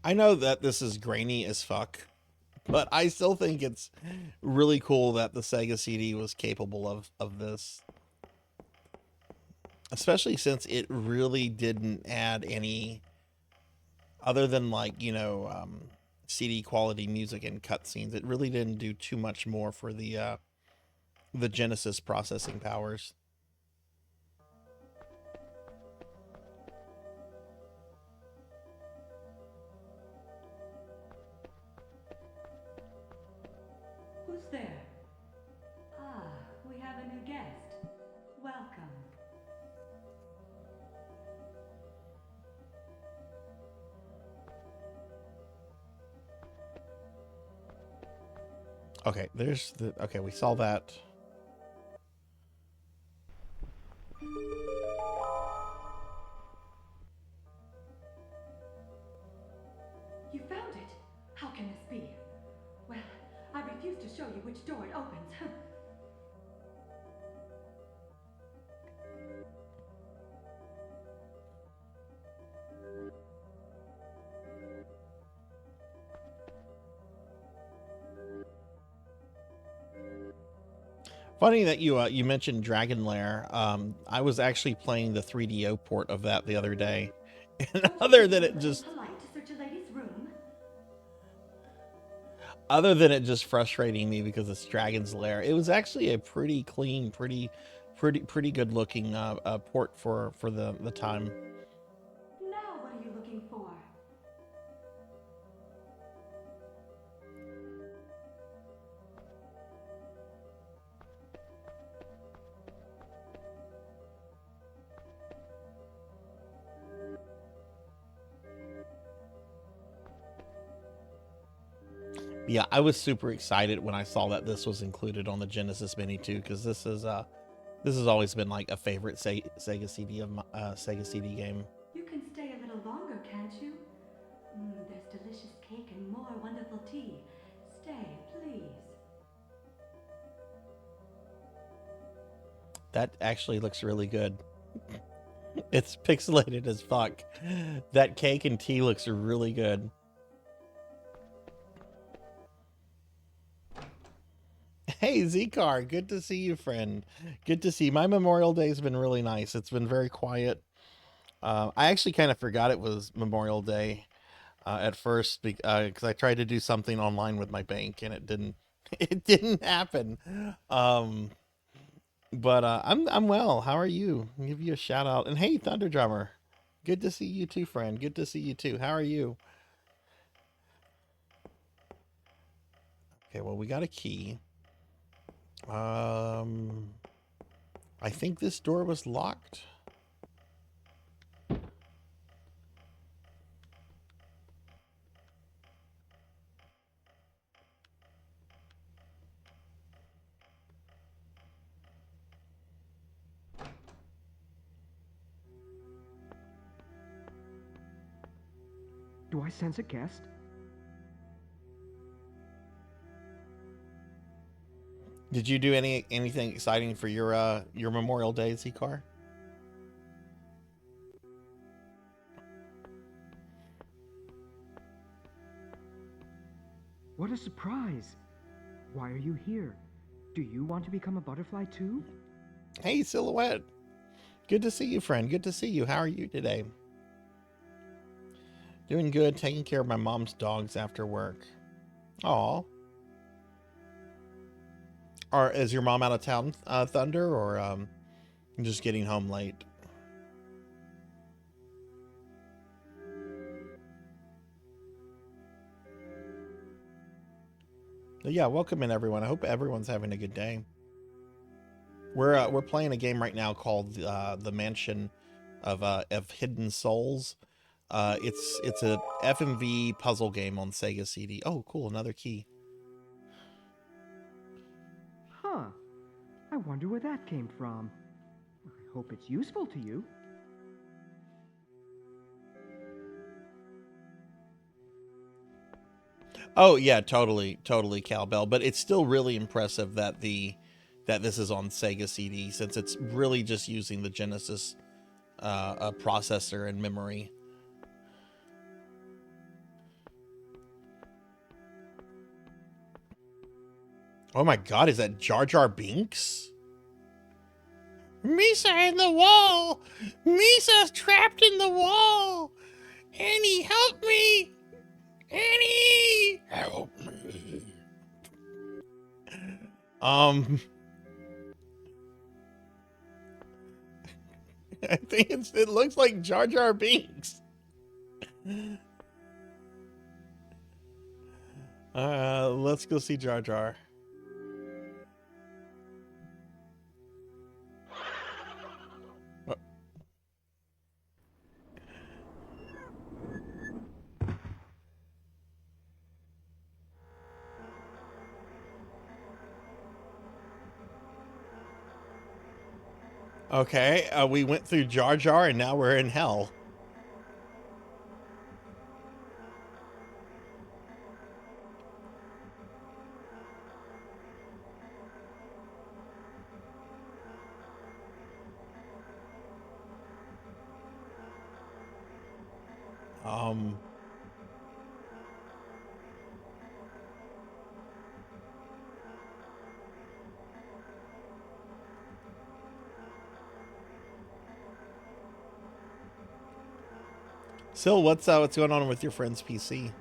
I know that this is grainy as fuck, but I still think it's really cool that the Sega CD was capable of this. Especially since it really didn't add any, other than like, CD quality music and cutscenes. It really didn't do too much more for the Genesis processing powers. Who's there? Ah, we have a new guest. Welcome. Okay, there's the... Okay, we saw that. You found it? How can this be? Well, I refuse to show you which door it opens. Funny that you mentioned Dragon Lair. I was actually playing the 3DO port of that the other day. And other than it just frustrating me because it's Dragon's Lair, it was actually a pretty clean, pretty good looking port for the time. Now what are you looking for? Yeah, I was super excited when I saw that this was included on the Genesis Mini too, because this has always been like a favorite Sega CD of Sega CD game. You can stay a little longer, can't you? There's delicious cake and more wonderful tea. Stay, please. That actually looks really good. It's pixelated as fuck. That cake and tea looks really good. Hey, Zcar, good to see you, friend. Good to see you. My Memorial Day has been really nice. It's been very quiet. I actually kind of forgot it was Memorial Day at first because I tried to do something online with my bank and it didn't happen. But I'm well. How are you? I'll give you a shout out. And hey, Thunder Drummer, good to see you too, friend. Good to see you too. How are you? Okay, well, we got a key. I think this door was locked. Do I sense a guest? Did you do anything exciting for your Memorial Day, Zcar? What a surprise! Why are you here? Do you want to become a butterfly too? Hey, Silhouette. Good to see you, friend. Good to see you. How are you today? Doing good. Taking care of my mom's dogs after work. Aw. Or is your mom out of town, Thunder, or just getting home late? But yeah, welcome in everyone. I hope everyone's having a good day. We're playing a game right now called The Mansion of Hidden Souls. It's a FMV puzzle game on Sega CD. Oh, cool, another key. Huh. I wonder where that came from. I hope it's useful to you. Oh yeah, totally, Cowbell. But it's still really impressive that this is on Sega CD, since it's really just using the Genesis processor and memory. Oh my god, is that Jar Jar Binks? Misa in the wall! Misa's trapped in the wall! Annie, help me! Annie! Help me. I think it looks like Jar Jar Binks. Let's go see Jar Jar. Okay, we went through Jar Jar and now we're in hell. Sil, what's going on with your friend's PC?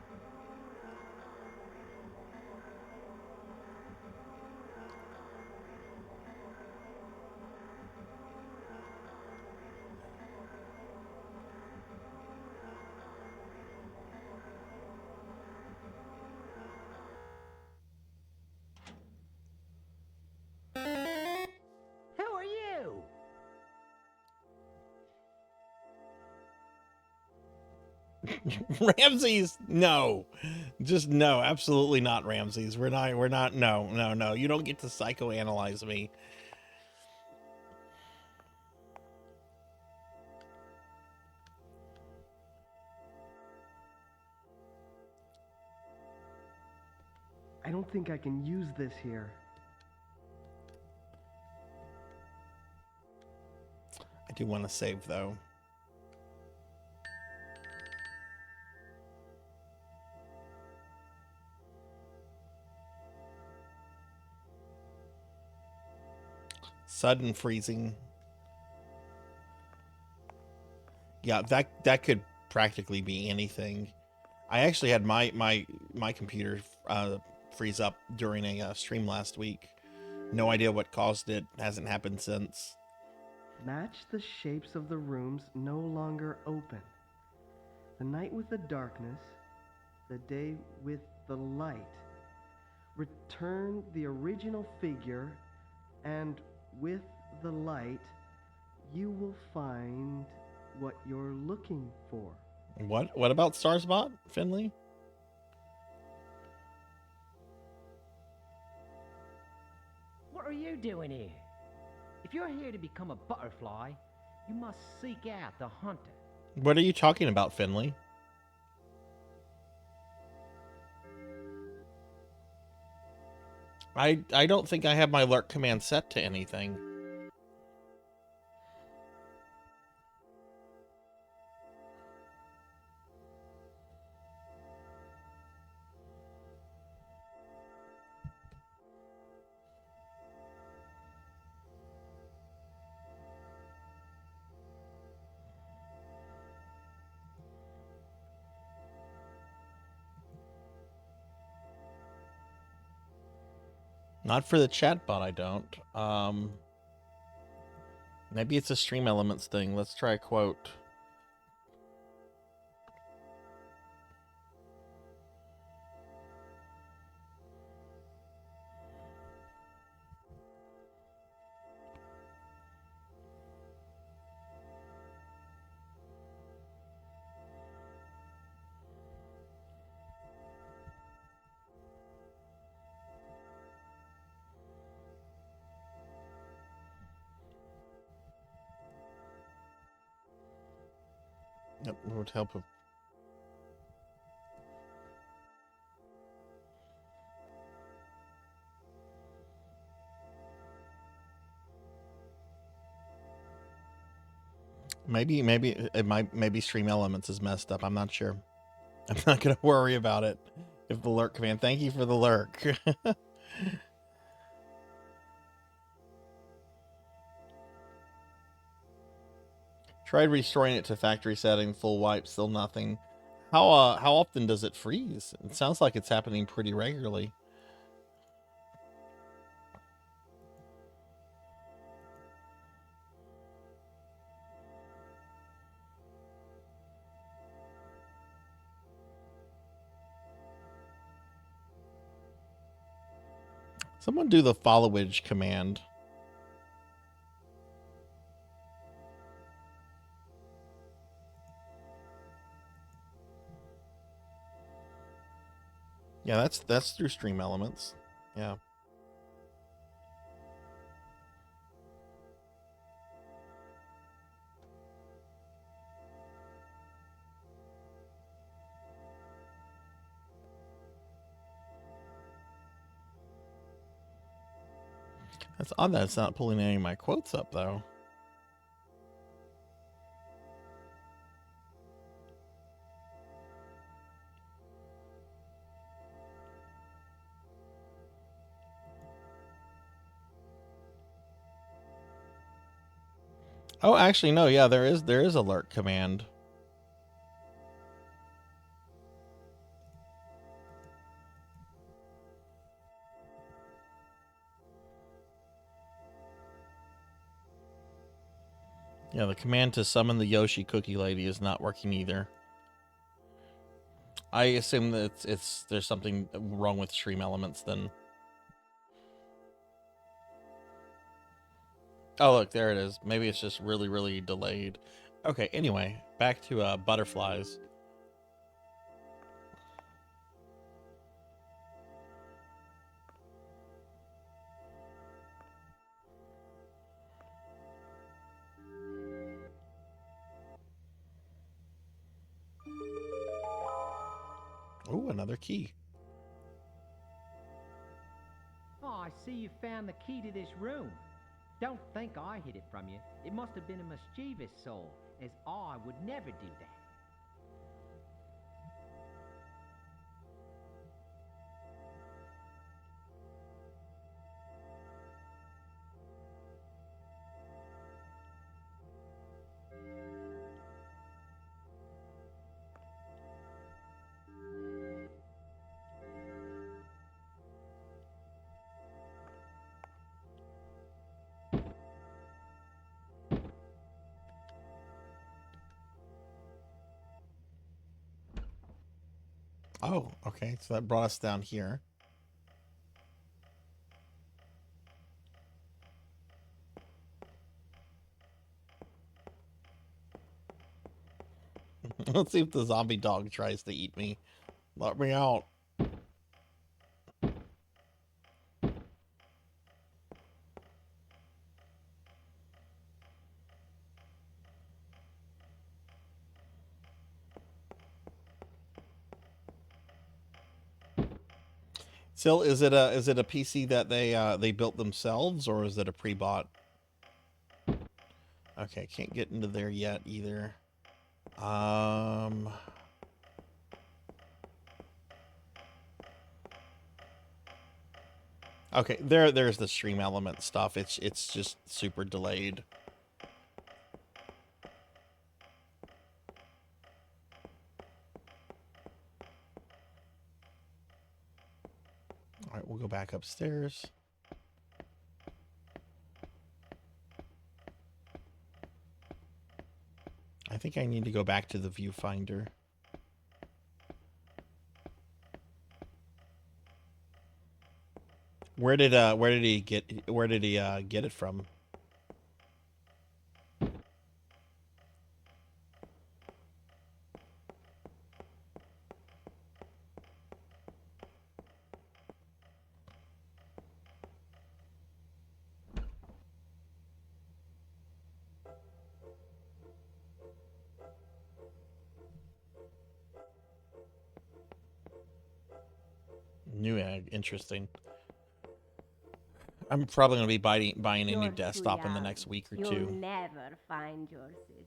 Who are you? Ramses, no. Just no, absolutely not Ramses. We're not, no. You don't get to psychoanalyze me. I don't think I can use this here. I do want to save, though. Sudden freezing. Yeah, that could practically be anything. I actually had my computer freeze up during a stream last week. No idea what caused it. Hasn't happened since. Match the shapes of the rooms no longer open. The night with the darkness, the day with the light. Return the original figure, and with the light, you will find what you're looking for. What about Starsbot, Finley? What are you doing here? If you're here to become a butterfly, you must seek out the hunter. What are you talking about, Finley? I don't think I have my lurk command set to anything. Not for the chat bot, I don't. Maybe it's a Stream Elements thing. Let's try a quote. Yep, it would help. Maybe it might. Maybe Stream Elements is messed up. I'm not sure. I'm not gonna worry about it. If the lurk command. Thank you for the lurk. Tried restoring it to factory setting, full wipe, still nothing. How often does it freeze? It sounds like it's happening pretty regularly. Someone do the followage command. Yeah, that's through Stream Elements. Yeah. That's odd that it's not pulling any of my quotes up, though. Oh, actually, no. Yeah, there is alert command. Yeah, the command to summon the Yoshi Cookie Lady is not working either. I assume that there's something wrong with Stream Elements then. Oh, look, there it is. Maybe it's just really, really delayed. Okay, anyway, back to butterflies. Oh, another key. Oh, I see you found the key to this room. Don't think I hid it from you. It must have been a mischievous soul, as I would never do that. Oh, okay. So that brought us down here. Let's see if the zombie dog tries to eat me. Let me out. Still, is it a PC that they built themselves, or is it a pre-bought? Okay, can't get into there yet either. Okay, there's the Stream Element stuff. It's just super delayed. All right, we'll go back upstairs. I think I need to go back to the viewfinder. Where did he get it from? New egg, interesting. I'm probably going to be buying a new desktop in the next week or two. You'll never find your sister.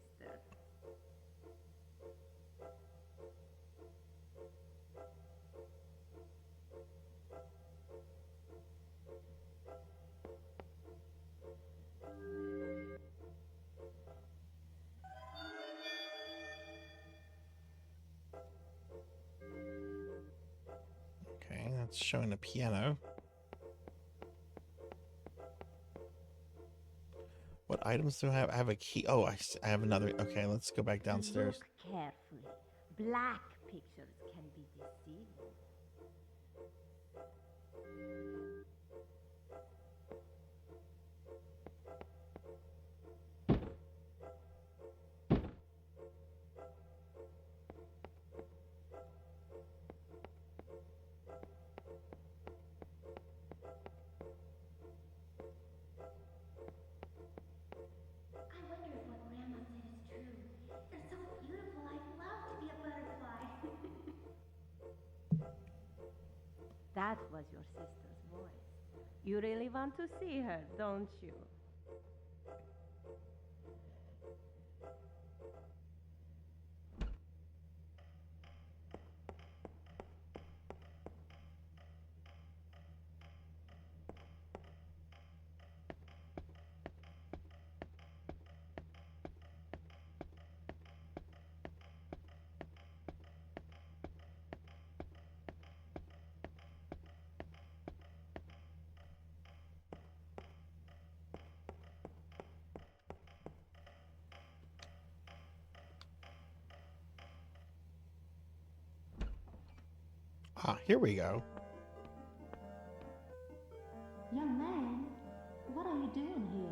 Okay, that's showing a piano. What items do I have? I have a key. Oh, I have another. Okay, let's go back downstairs. Look carefully. Black pictures can be deceiving. That was your sister's voice. You really want to see her, don't you? Ah, here we go. Young man, what are you doing here?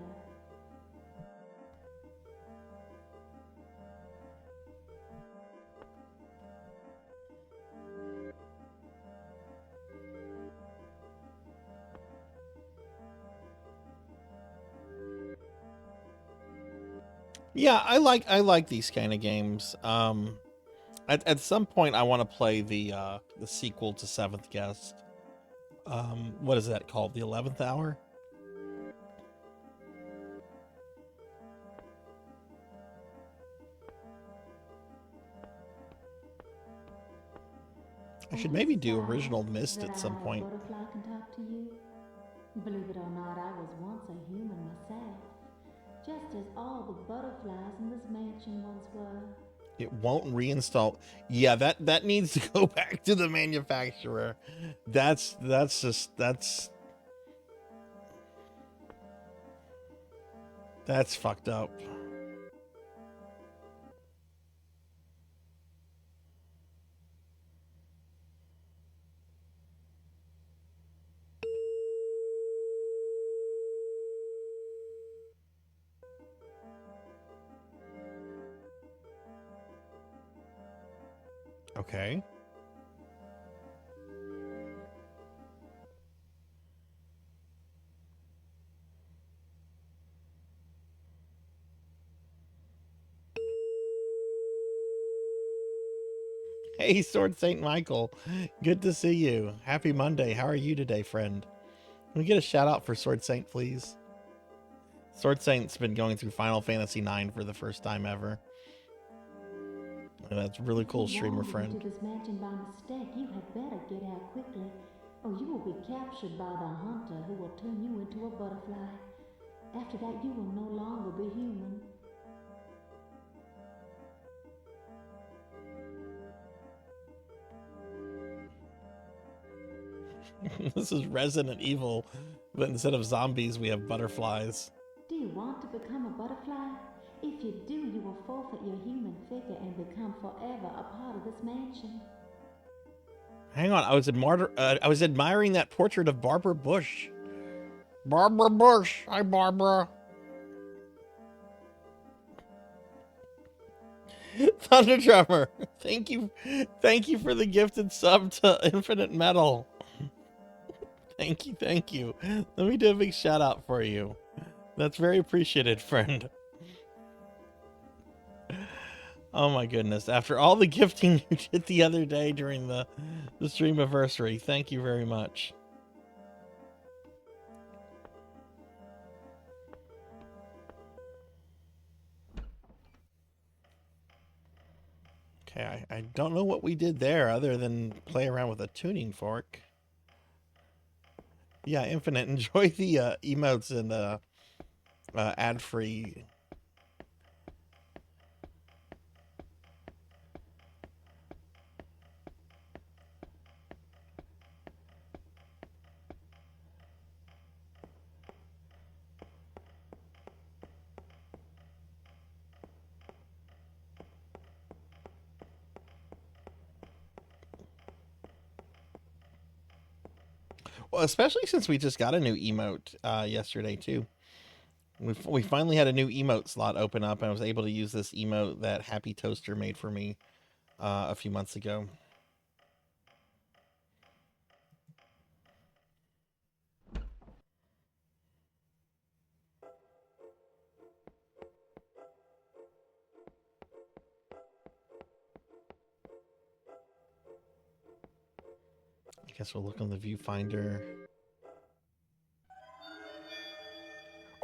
Yeah, I like these kind of games. At some point I want to play the sequel to Seventh Guest. What is that called? The 11th Hour? I should maybe do Original Mist at some point. Butterfly can talk to you. Believe it or not, I was once a human myself, just as all the butterflies in this mansion once were. It won't reinstall. Yeah, that needs to go back to the manufacturer. That's fucked up. Okay. Hey, Sword Saint Michael. Good to see you. Happy Monday. How are you today, friend? Can we get a shout out for Sword Saint, please? Sword Saint's been going through Final Fantasy IX for the first time ever. And that's a really cool streamer friend. Into this mansion by mistake, you had better get out quickly, or you will be captured by the hunter who will turn you into a butterfly. After that, you will no longer be human. This is Resident Evil, but instead of zombies, we have butterflies. Do you want to become a butterfly? If you do, you will forfeit your human figure and become forever a part of this mansion. Hang on, I was admiring that portrait of Barbara Bush. Barbara Bush. Hi, Barbara. Thunder Drummer. Thank you for the gifted sub to Infinite Metal. Thank you. Let me do a big shout out for you. That's very appreciated, friend. Oh my goodness. After all the gifting you did the other day during the stream anniversary, thank you very much. Okay, I don't know what we did there other than play around with a tuning fork. Yeah, Infinite, enjoy the emotes and ad-free. Well, especially since we just got a new emote yesterday too. We finally had a new emote slot open up, and I was able to use this emote that Happy Toaster made for me a few months ago. I guess we'll look on the viewfinder.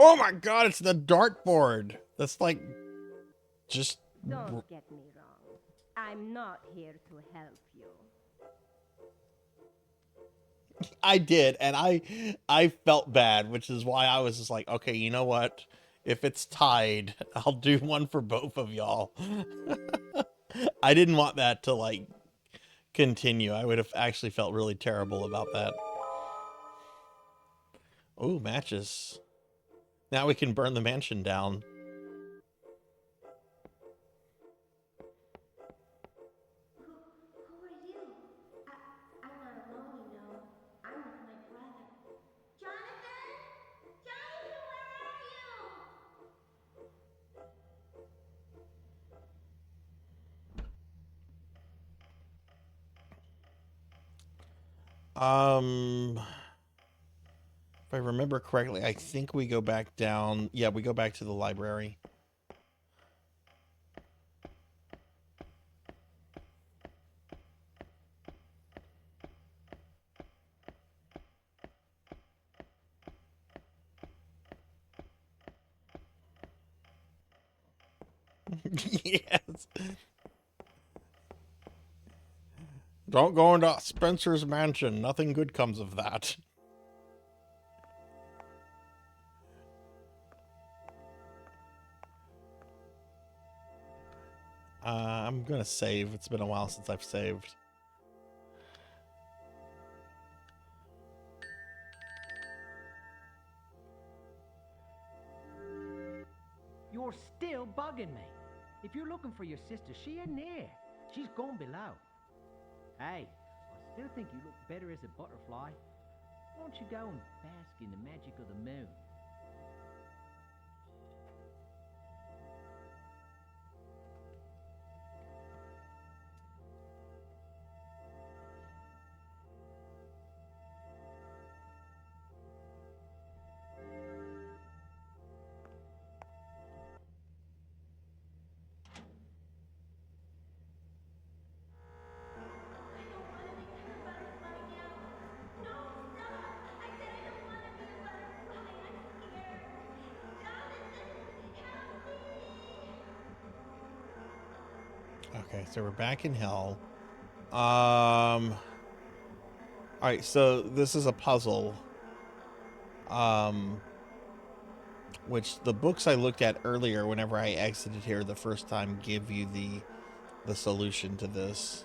Oh my god, it's the dartboard. That's like just Don't get me wrong. I'm not here to help you. I did, and I felt bad, which is why I was just like, okay, you know what? If it's tied, I'll do one for both of y'all. I didn't want that to like continue. I would have actually felt really terrible about that. Oh, matches. Now we can burn the mansion down. If I remember correctly, I think we go back down. Yeah, we go back to the library. Yes. Don't go into Spencer's mansion. Nothing good comes of that. I'm gonna save. It's been a while since I've saved. You're still bugging me. If you're looking for your sister, she ain't there. She's gone below. Hey, I still think you look better as a butterfly. Why don't you go and bask in the magic of the moon? Okay, so we're back in hell. All right, so this is a puzzle. Which the books I looked at earlier whenever I exited here the first time give you the solution to this.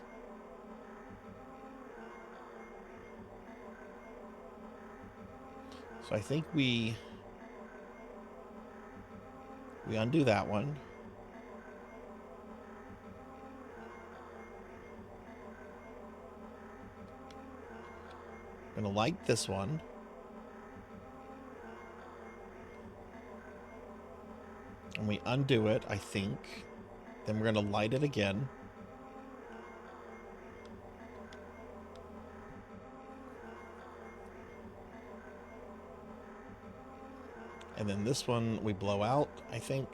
So I think we undo that one. Gonna light this one. And we undo it, I think. Then we're gonna light it again. And then this one we blow out, I think.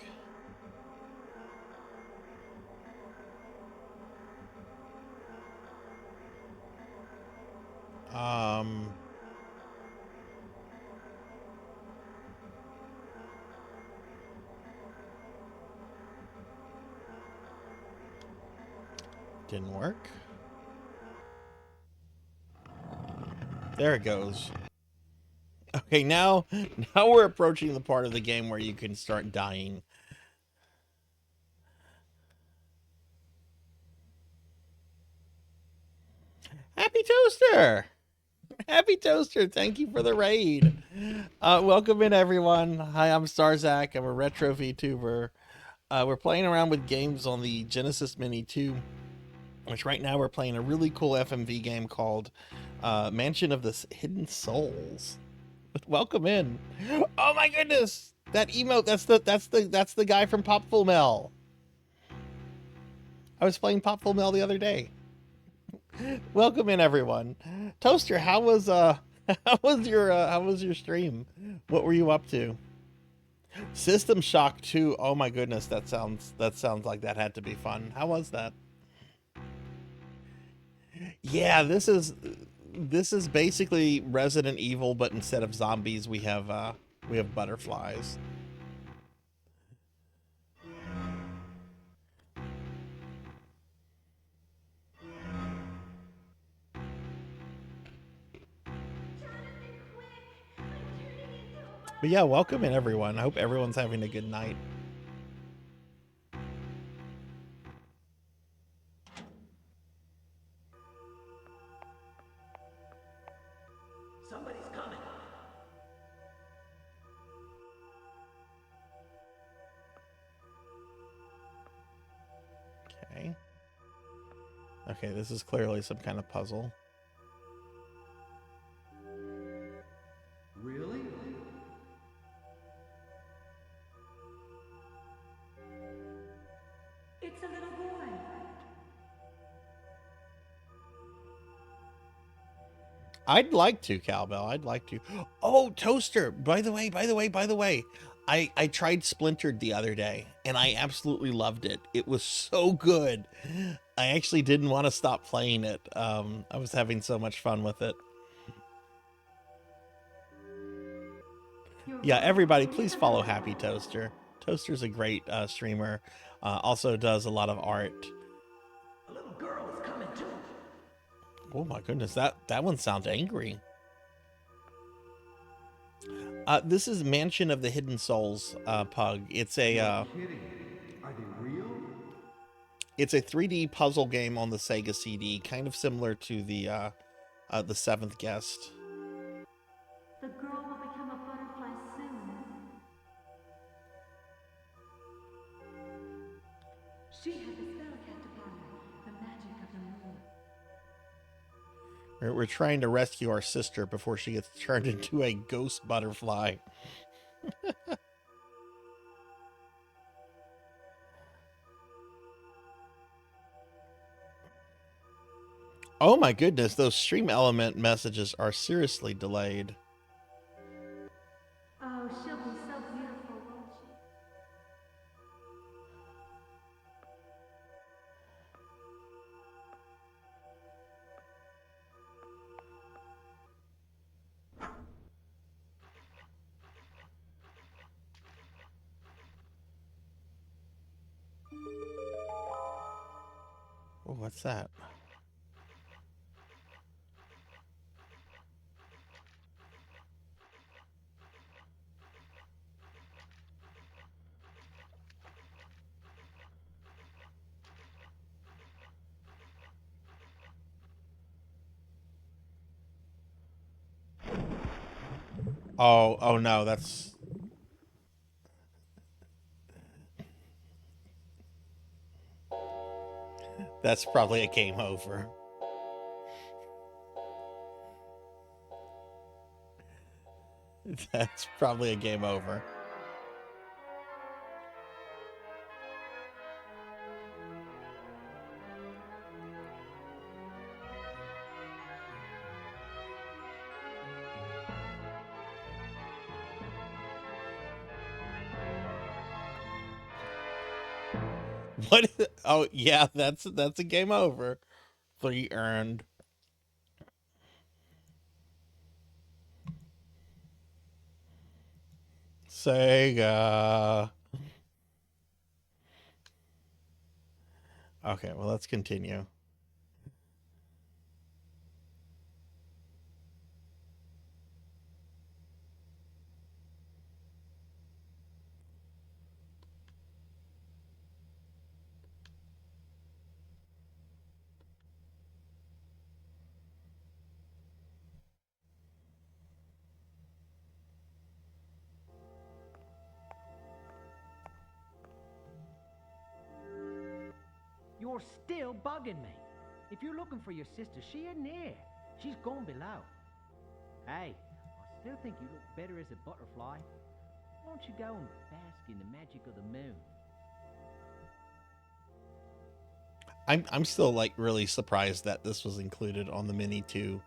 Didn't work. There it goes. Okay, now we're approaching the part of the game where you can start dying. Happy Toaster! Happy Toaster, thank you for the raid. Welcome in, everyone. Hi, I'm Starzak. I'm a retro VTuber. We're playing around with games on the Genesis Mini 2, which right now we're playing a really cool FMV game called Mansion of the Hidden Souls. Welcome in. Oh my goodness! That emote, that's the guy from Pop Full Mel. I was playing Pop Full Mel the other day. Welcome in, everyone. Toaster, how was your stream? What were you up to? System Shock 2. Oh my goodness, that sounds like that had to be fun. How was that? Yeah, this is basically Resident Evil, but instead of zombies, we have We have butterflies. But yeah, welcome in everyone. I hope everyone's having a good night. Somebody's coming. Okay. Okay, this is clearly some kind of puzzle. Really? It's a little boy. I'd like to, Cowbell. I'd like to. Oh, Toaster. By the way. I tried Splintered the other day, and I absolutely loved it. It was so good. I actually didn't want to stop playing it. I was having so much fun with it. Yeah, everybody, please follow Happy Toaster. Toaster's a great streamer. Also does a lot of art. A little girl is coming too. Oh my goodness, that one sounds angry. This is Mansion of the Hidden Souls, Pug. It's a Are they real? it's a 3D puzzle game on the Sega CD, kind of similar to the Seventh Guest. The girl will become a butterfly soon. She had the spell cast upon her, the magic of the moon. We're trying to rescue our sister before she gets turned into a ghost butterfly. Oh my goodness, those stream element messages are seriously delayed. Oh, she'll be so beautiful, won't she? Oh, what's that? Oh no, that's probably a game over. That's probably a game over. What? Oh yeah, that's a game over. 3 earned. Sega. Okay, well, let's continue. You're still bugging me. If you're looking for your sister, she isn't here. She's gone below. Hey, I still think you look better as a butterfly. Why don't you go and bask in the magic of the moon? I'm still like really surprised that this was included on the Mini 2.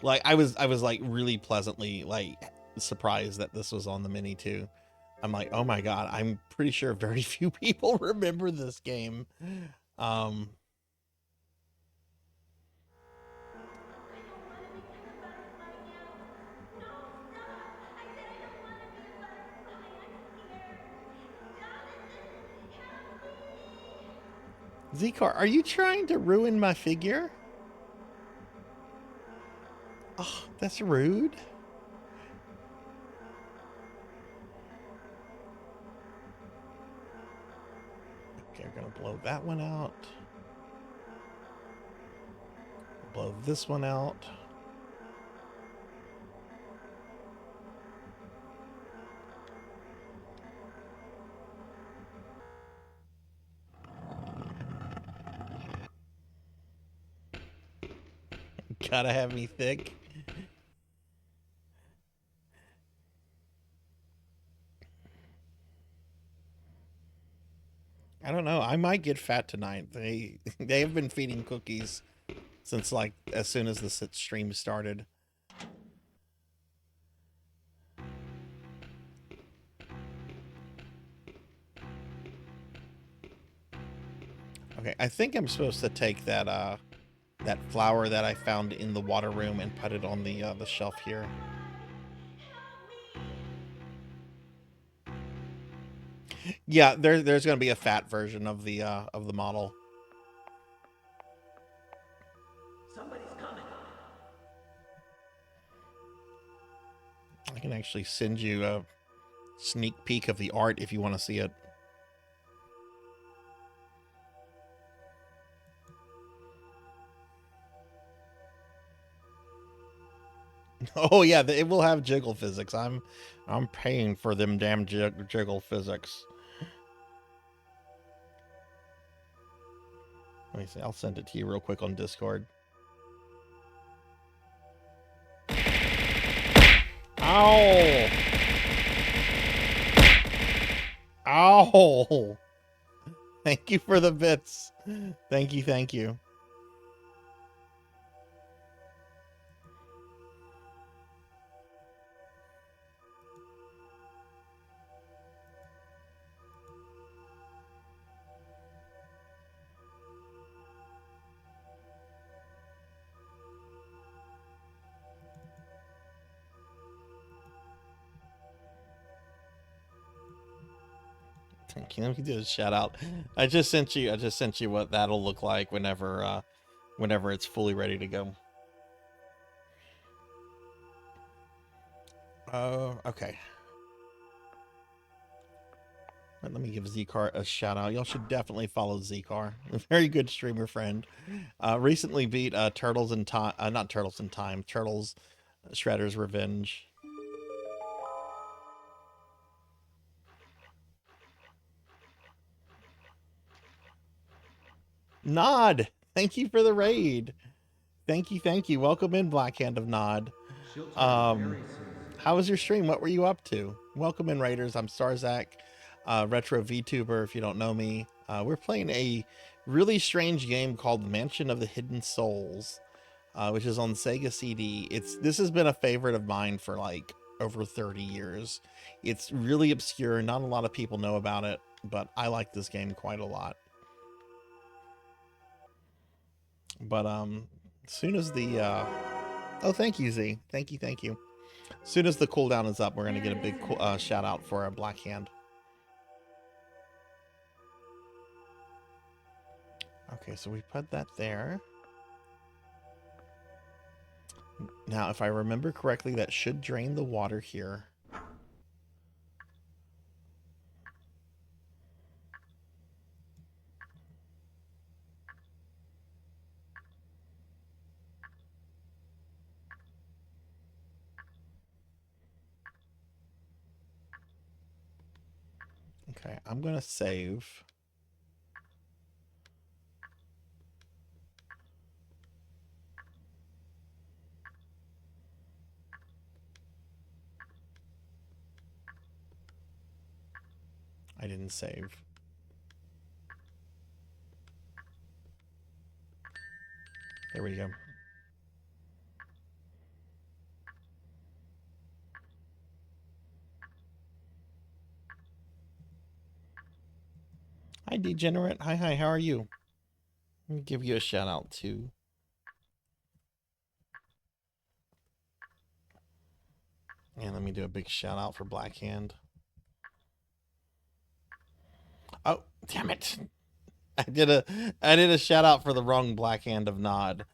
Like I was like really pleasantly like surprised that this was on the Mini 2. I'm like, oh my god, I'm pretty sure very few people remember this game. Z-Car, are you trying to ruin my figure? Oh, that's rude. Okay, we're gonna blow that one out. Blow this one out. Gotta have me thick. I don't know. I might get fat tonight. They have been feeding cookies since like as soon as the stream started. Okay, I think I'm supposed to take that that flower that I found in the water room and put it on the shelf here. Yeah, there's gonna be a fat version of the model. Somebody's coming. I can actually send you a sneak peek of the art if you want to see it. Oh yeah, it will have jiggle physics. I'm paying for them damn jiggle physics. Let me see. I'll send it to you real quick on Discord. Ow! Ow! Thank you for the bits. Thank you, thank you. Let me do a shout out. I just sent you what that'll look like whenever it's fully ready to go. Okay. Let me give Z-Car a shout out. Y'all should definitely follow Z-Car. A very good streamer friend. Recently beat Turtles in Time, not Turtles in Time, Turtles Shredder's Revenge. Nod, thank you for the raid. Thank you. Welcome in, Black Hand of Nod. How was your stream? What were you up to? Welcome in, Raiders. I'm Starzak, retro VTuber, if you don't know me. We're playing a really strange game called Mansion of the Hidden Souls, which is on Sega CD. This has been a favorite of mine for like over 30 years. It's really obscure. Not a lot of people know about it, but I like this game quite a lot. But as soon as the oh, thank you, Z. Thank you. As soon as the cooldown is up, we're gonna get a big shout out for a Black Hand. Okay, so we put that there. Now, if I remember correctly, that should drain the water here. Okay, I'm gonna save. I didn't save. There we go. Hi, Degenerate. Hi, how are you? Let me give you a shout out too. And let me do a big shout out for Black Hand. Oh, damn it. I did a shout out for the wrong Black Hand of Nod.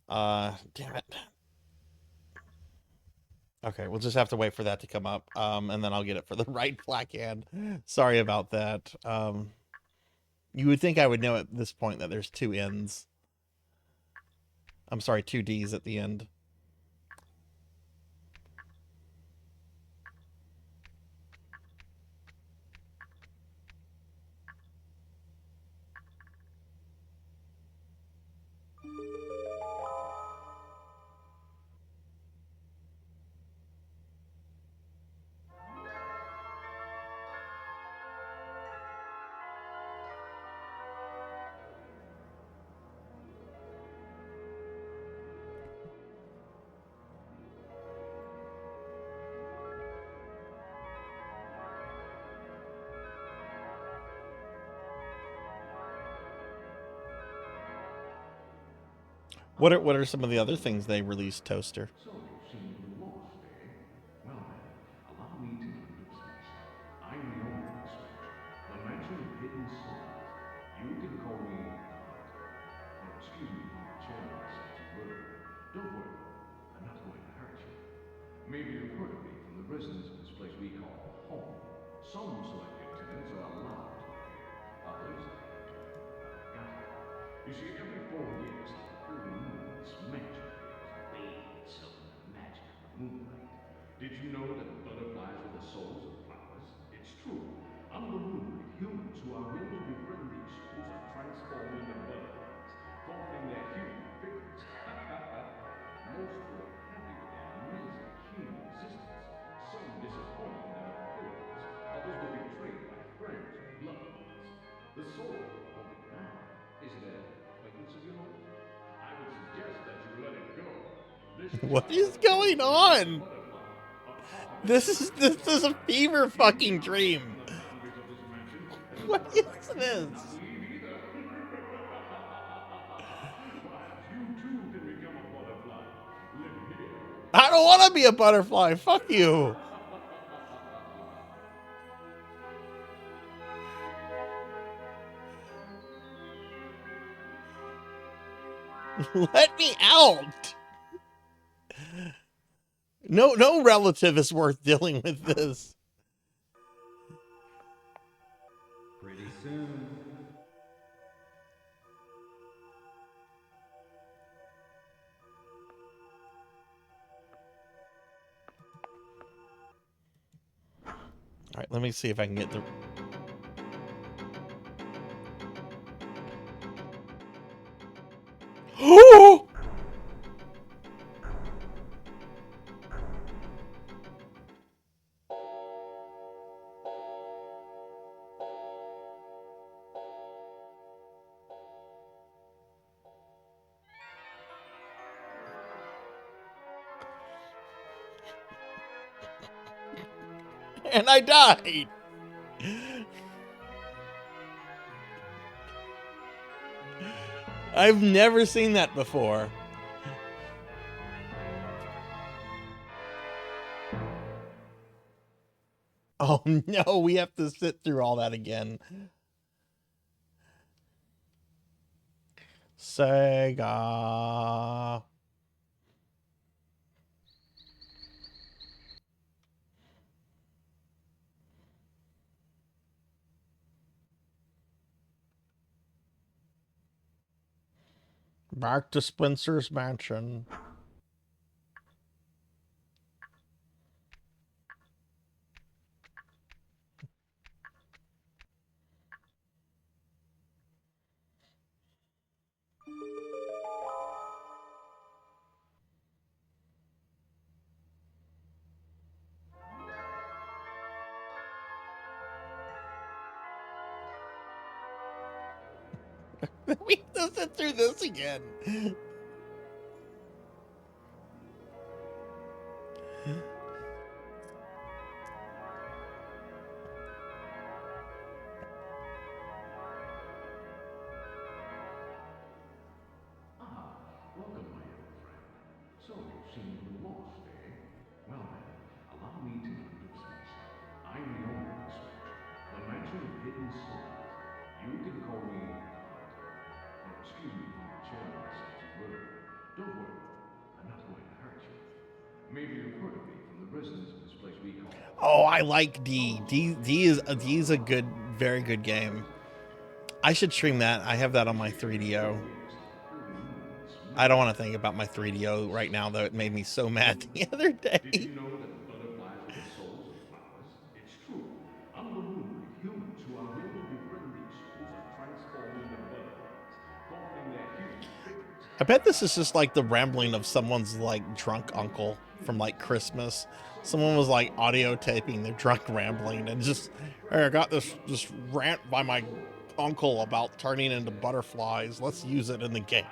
Damn it. Okay, we'll just have to wait for that to come up, and then I'll get it for the right Black Hand. Sorry about that. You would think I would know at this point that there's two N's. I'm sorry, two D's at the end. What are some of the other things they released, Toaster? So you seem lost, eh? Well then, allow me to introduce myself. I'm the owner of this mansion, the Mansion of Hidden Souls. You can call me the Hunter. Oh, excuse me for tearing myself too early. Don't worry, I'm not going to hurt you. Maybe you've heard of me from the residents of this place we call home. Some selected tenants are allowed to live here. Others have forgotten. You see, every 4 years, full moon, this mansion bathes itself in the magic of the moonlight. Did you know that butterflies are the souls of flowers? It's true. Under the moonlight, humans who are willing to befriend these souls are transformed into butterflies, forming their human figures. Most were happy with their amazing human existence. Some disappointed in their appearance. Others were betrayed by friends and loved ones. The soul of the holy now is an acquaintance of yours. I would suggest that you let it go. What is going on? This is a fever fucking dream. What is this? I don't want to be a butterfly. Fuck you. Let me out. No relative is worth dealing with this. Pretty soon. All right, let me see if I can get the... Oh! And I died. I've never seen that before. Oh no, we have to sit through all that again. Sega. Back to Spencer's mansion. We have to sit through this again. Welcome, my young friend. So you seem a little lost, eh? Well then, allow me to introduce myself. I'm the owner of this mansion, the Mansion of Hidden Souls. You can call me the listens to this place we call. Oh, I like D. D is a good, very good game. I should stream that. I have that on my 3DO. I don't want to think about my 3DO right now, though. It made me so mad the other day. Did you know that butterflies are the souls of flowers? It's true. On the moon, humans who are willing to befriend these souls are transformed into butterflies, forming their human figures. I bet this is just like the rambling of someone's like drunk uncle from like Christmas. Someone was like audio taping their drunk rambling and just, hey, I got this rant by my uncle about turning into butterflies. Let's use it in the game.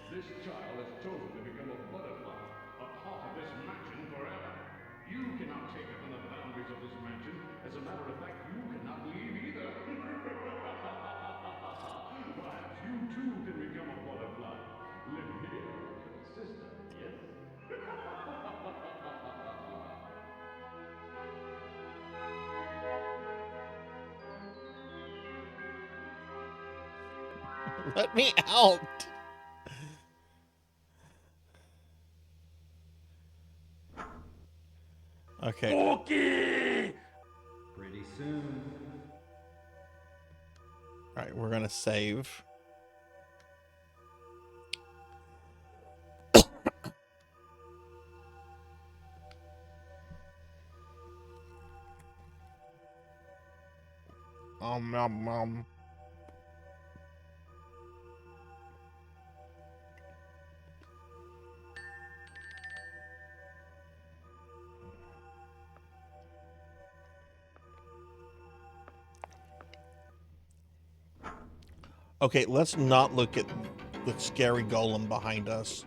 This child has chosen to become a butterfly, a part of this mansion forever. You cannot take up in the boundaries of this mansion. As a matter of fact, you cannot leave either. Perhaps you too can become a butterfly. Live here with your sister, yes? Let me out. Okay. Okay. Pretty soon. All right, we're gonna save. Okay, let's not look at the scary golem behind us.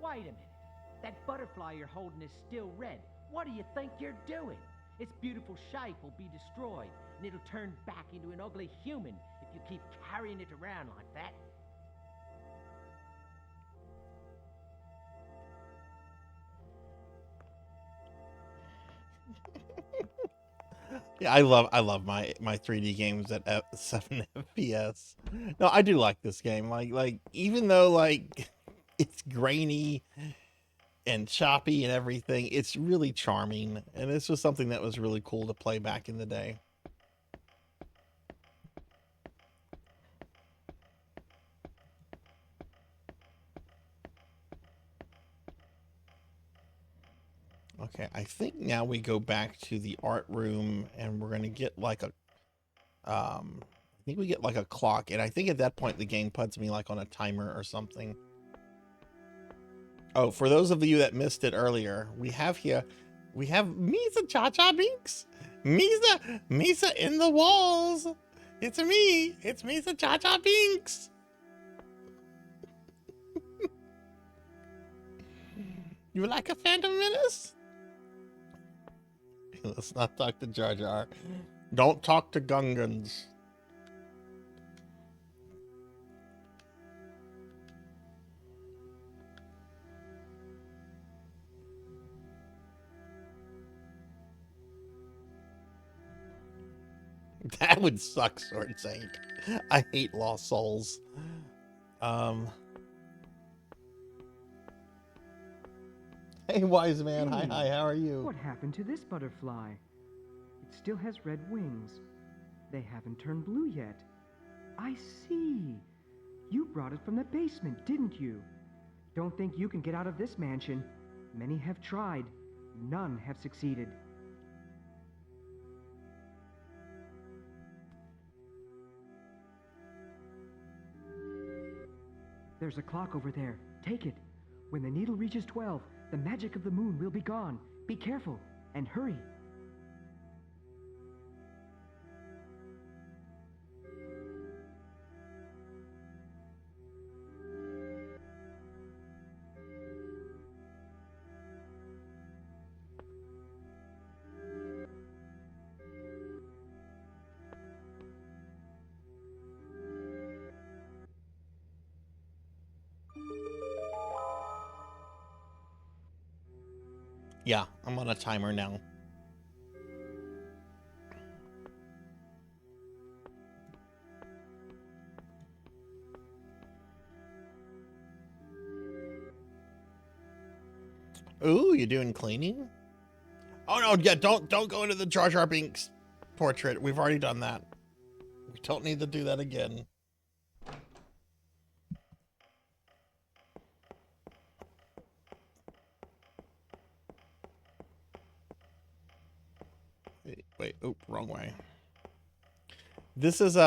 Wait a minute. That butterfly you're holding is still red. What do you think you're doing? Its beautiful shape will be destroyed, and it'll turn back into an ugly human if you keep carrying it around like that. Yeah, I love my 3D games at 7 FPS. No, I do like this game. Like even though like it's grainy and choppy and everything, it's really charming, and this was something that was really cool to play back in the day. Okay, I think now we go back to the art room and we're gonna get like a I think we get like a clock, and I think at that point the game puts me like on a timer or something. Oh, for those of you that missed it earlier, we have Misa Cha-Cha Binks. Misa in the walls. It's me. It's Misa Cha-Cha Binks. You like a Phantom Menace? Let's not talk to Jar Jar. Don't talk to Gungans. That would suck, Sword Saint. I hate Lost Souls. Hey, wise man. Hey, Hi, how are you? What happened to this butterfly? It still has red wings. They haven't turned blue yet. I see. You brought it from the basement, didn't you? Don't think you can get out of this mansion. Many have tried. None have succeeded. There's a clock over there. Take it. When the needle reaches 12, the magic of the moon will be gone. Be careful and hurry. Yeah, I'm on a timer now. Ooh, you doing cleaning? Oh no, yeah, don't go into the Jar Jar Binks portrait. We've already done that. We don't need to do that again. Wait, oh, wrong way. This is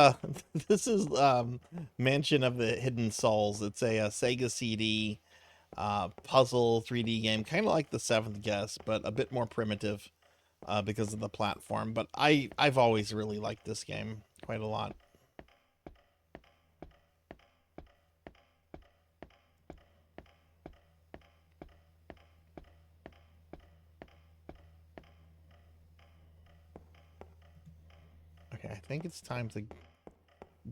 Mansion of the Hidden Souls. It's a Sega CD puzzle 3D game, kind of like the Seventh Guest, but a bit more primitive because of the platform. But I've always really liked this game quite a lot. Okay, I think it's time to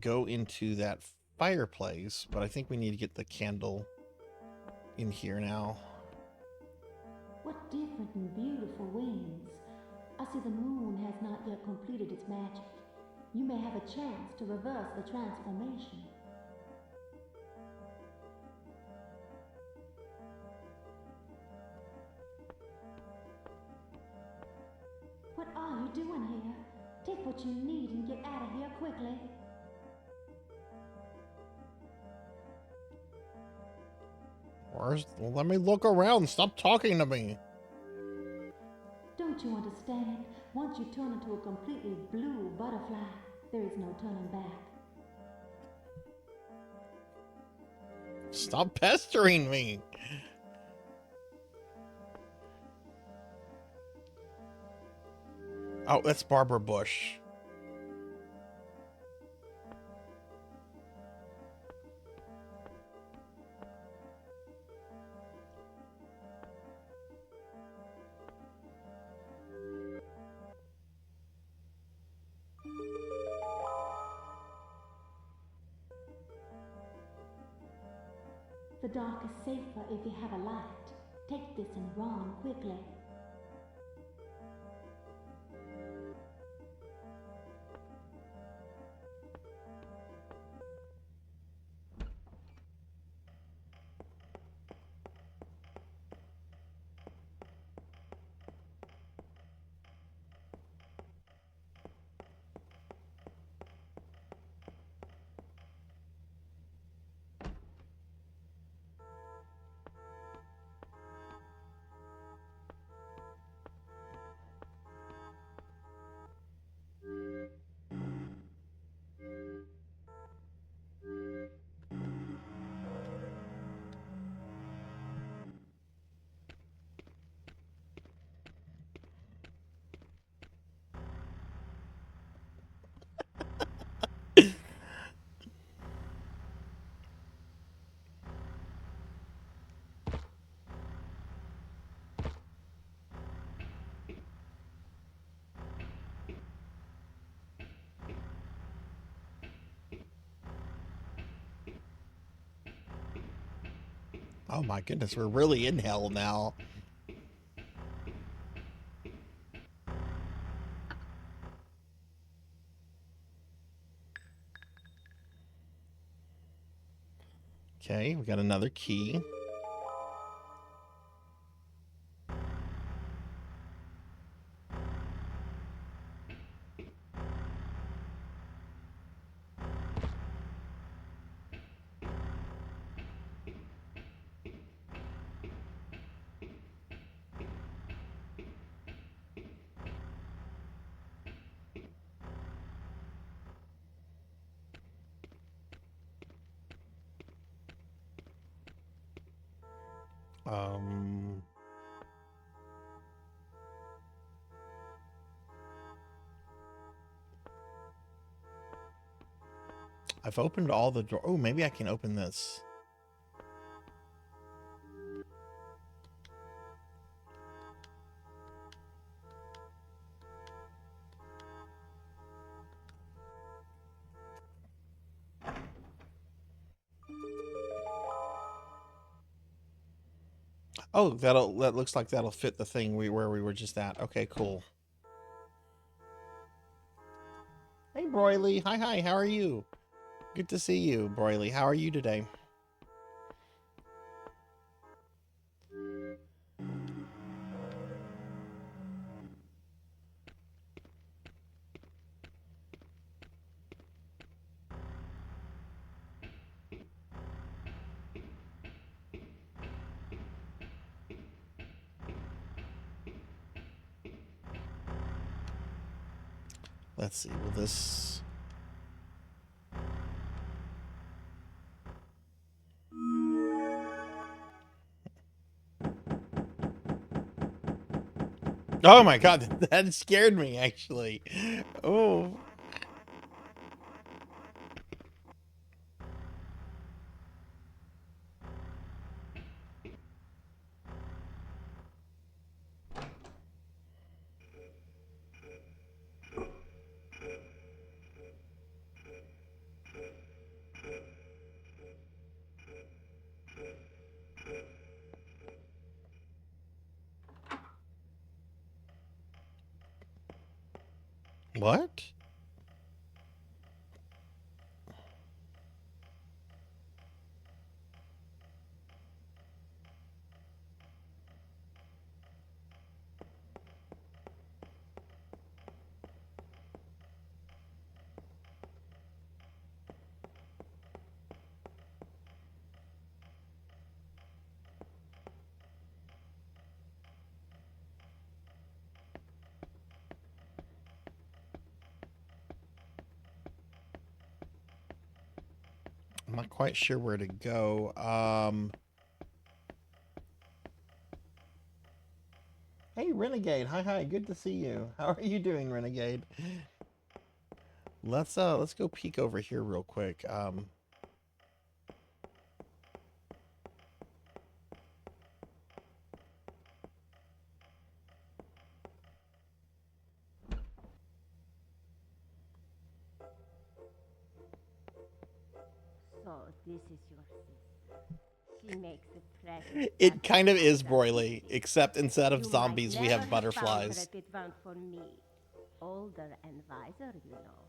go into that fireplace, but I think we need to get the candle in here now. What different and beautiful wings. I see the moon has not yet completed its magic. You may have a chance to reverse the transformation. What are you doing here? Take what you need and get out of here quickly. Well, let me look around. Stop talking to me. Don't you understand? Once you turn into a completely blue butterfly, there is no turning back. Stop pestering me. Oh, that's Barbara Bush. The dark is safer if you have a light. Take this and run quickly. Oh my goodness, we're really in hell now. Okay, we got another key. Um... I've opened all the doors. Oh, maybe I can open this. Oh, that looks like that'll fit the thing where we were just at. Okay, cool. Hey, Broily. Hi. How are you? Good to see you, Broily. How are you today? Let's see. Will this... Oh my god, that scared me, actually. Oh. What? I'm not quite sure where to go. Hey, Renegade. Hi. Good to see you. How are you doing, Renegade? Let's go peek over here real quick. So this is your sister. She makes it precious. It kind of is Broily, except instead of zombies, we have butterflies. If it weren't for me, older and wiser, you know.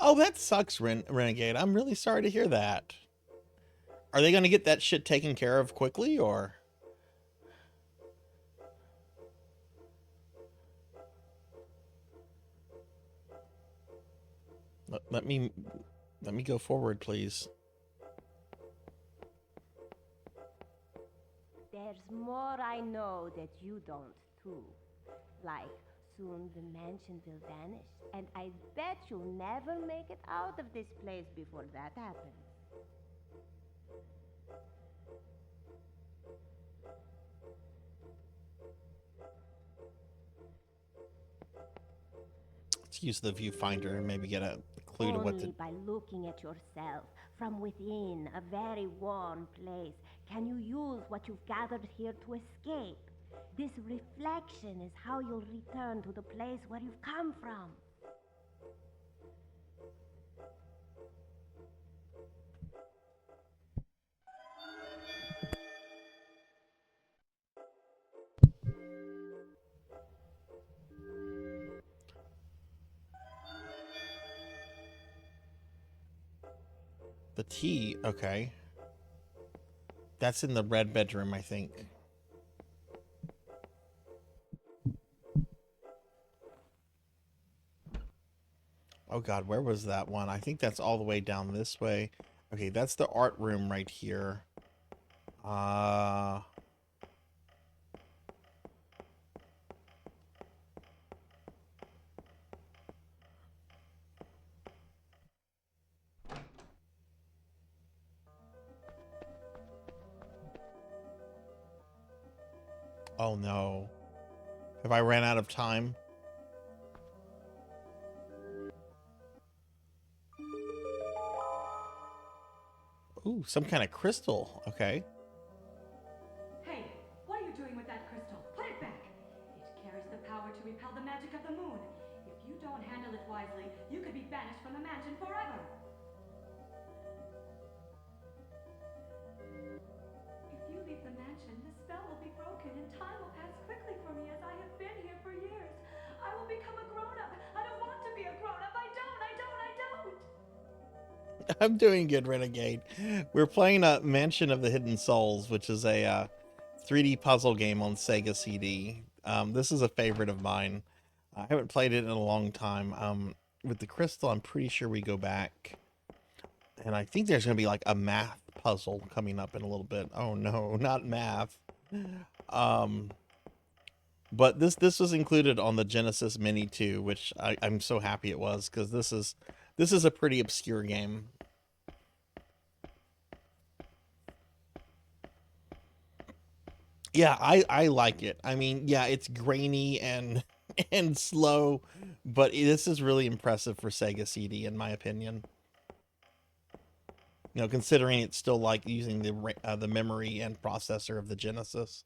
Oh, that sucks, Renegade. I'm really sorry to hear that. Are they going to get that shit taken care of quickly, or? Let me go forward, please. There's more I know that you don't, too. Like, soon the mansion will vanish, and I bet you'll never make it out of this place before that happens. Let's use the viewfinder and maybe get a clue to what the... Only by looking at yourself from within a very warm place can you use what you've gathered here to escape. This reflection is how you'll return to the place where you've come from. The tea, okay. That's in the red bedroom, I think. Oh god, where was that one? I think that's all the way down this way. Okay, that's the art room right here. Oh no. Have I ran out of time? Ooh, some kind of crystal. Okay. Hey, what are you doing with that crystal? Put it back. It carries the power to repel the magic of the moon. If you don't handle it wisely, you could be banished from the mansion forever. If you leave the mansion, the spell will be broken and time will pass quickly for me as I have been here for years. I will become a grown-up. I don't want to be a grown-up. I don't. I'm doing good, Renegade. We're playing Mansion of the Hidden Souls, which is a 3D puzzle game on Sega CD. This is a favorite of mine. I haven't played it in a long time. With the crystal, I'm pretty sure we go back. And I think there's going to be like a math puzzle coming up in a little bit. Oh no, not math. But this was included on the Genesis Mini 2, which I'm so happy it was, because this is a pretty obscure game. Yeah, I like it. I mean, yeah, it's grainy and slow, but this is really impressive for Sega CD, in my opinion. You know, considering it's still like using the memory and processor of the Genesis.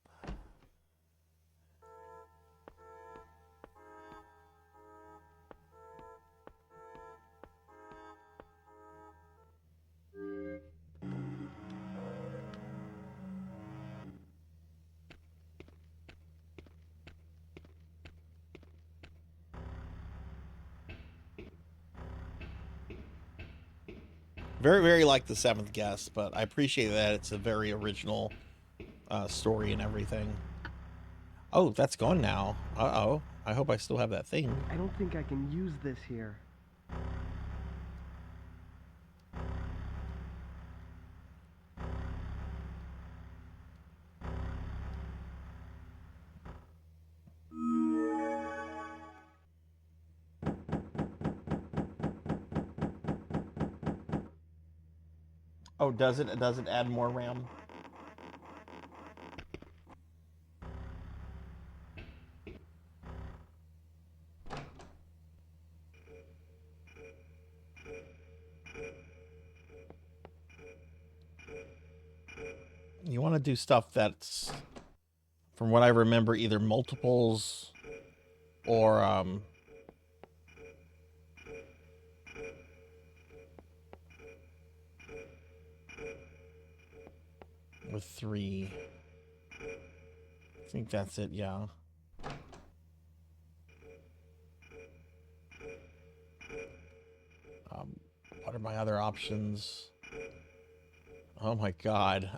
Very, very like The Seventh Guest, but I appreciate that it's a very original story and everything. Oh, that's gone now. Uh-oh. I hope I still have that thing. I don't think I can use this here. Oh, does it? Does it add more RAM? You want to do stuff that's, from what I remember, either multiples or with 3. I think that's it, yeah. What are my other options? Oh my god.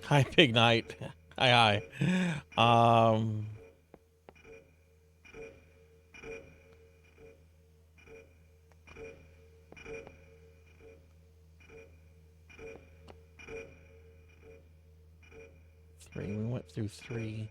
Hi, Big Knight. Hi. We went through 3.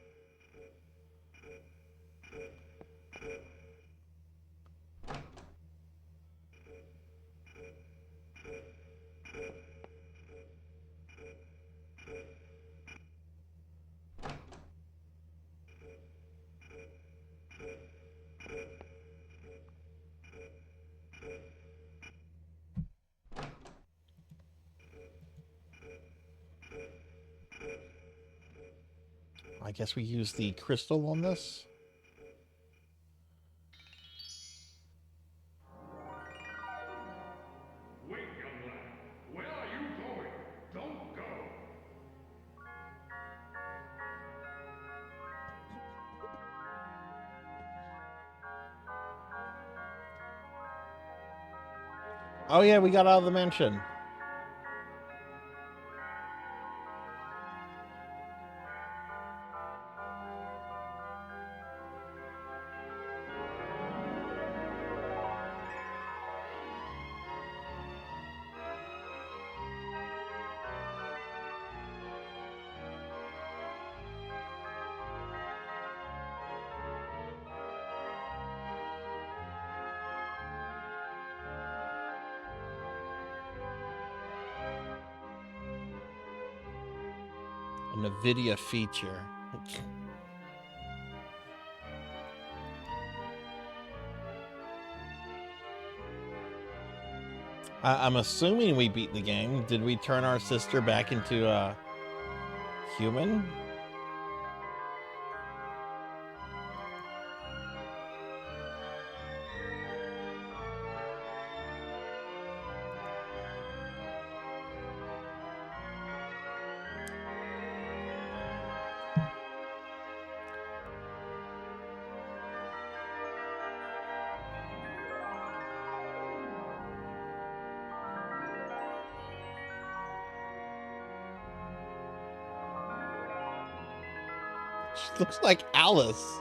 I guess we use the crystal on this. Wait, young lad. Where are you going? Don't go. Oh yeah, we got out of the mansion. A NVIDIA feature. I'm assuming we beat the game. Did we turn our sister back into a human? She looks like Alice.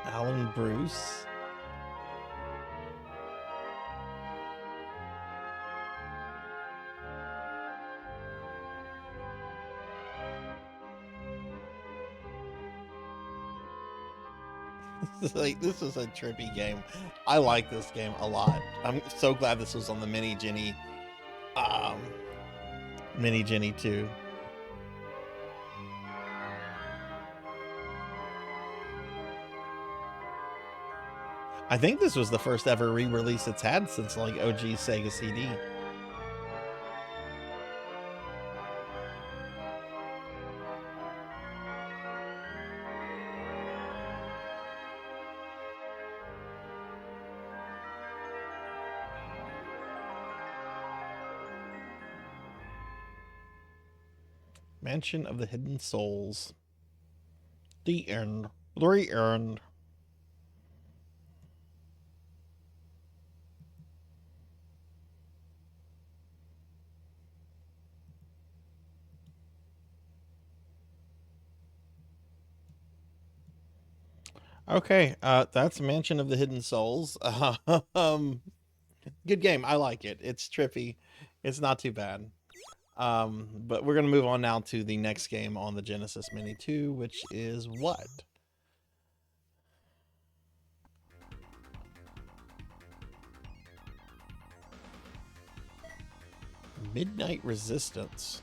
Alan Bruce. This is a trippy game. I like this game a lot. I'm so glad this was on the Mini Jenny, Mini Jenny 2. I think this was the first ever re-release it's had since like OG Sega CD. Mansion of the Hidden Souls. The end. The end. Okay, that's Mansion of the Hidden Souls. Good game. I like it. It's trippy. It's not too bad. But we're going to move on now to the next game on the Genesis Mini 2, which is what? Midnight Resistance.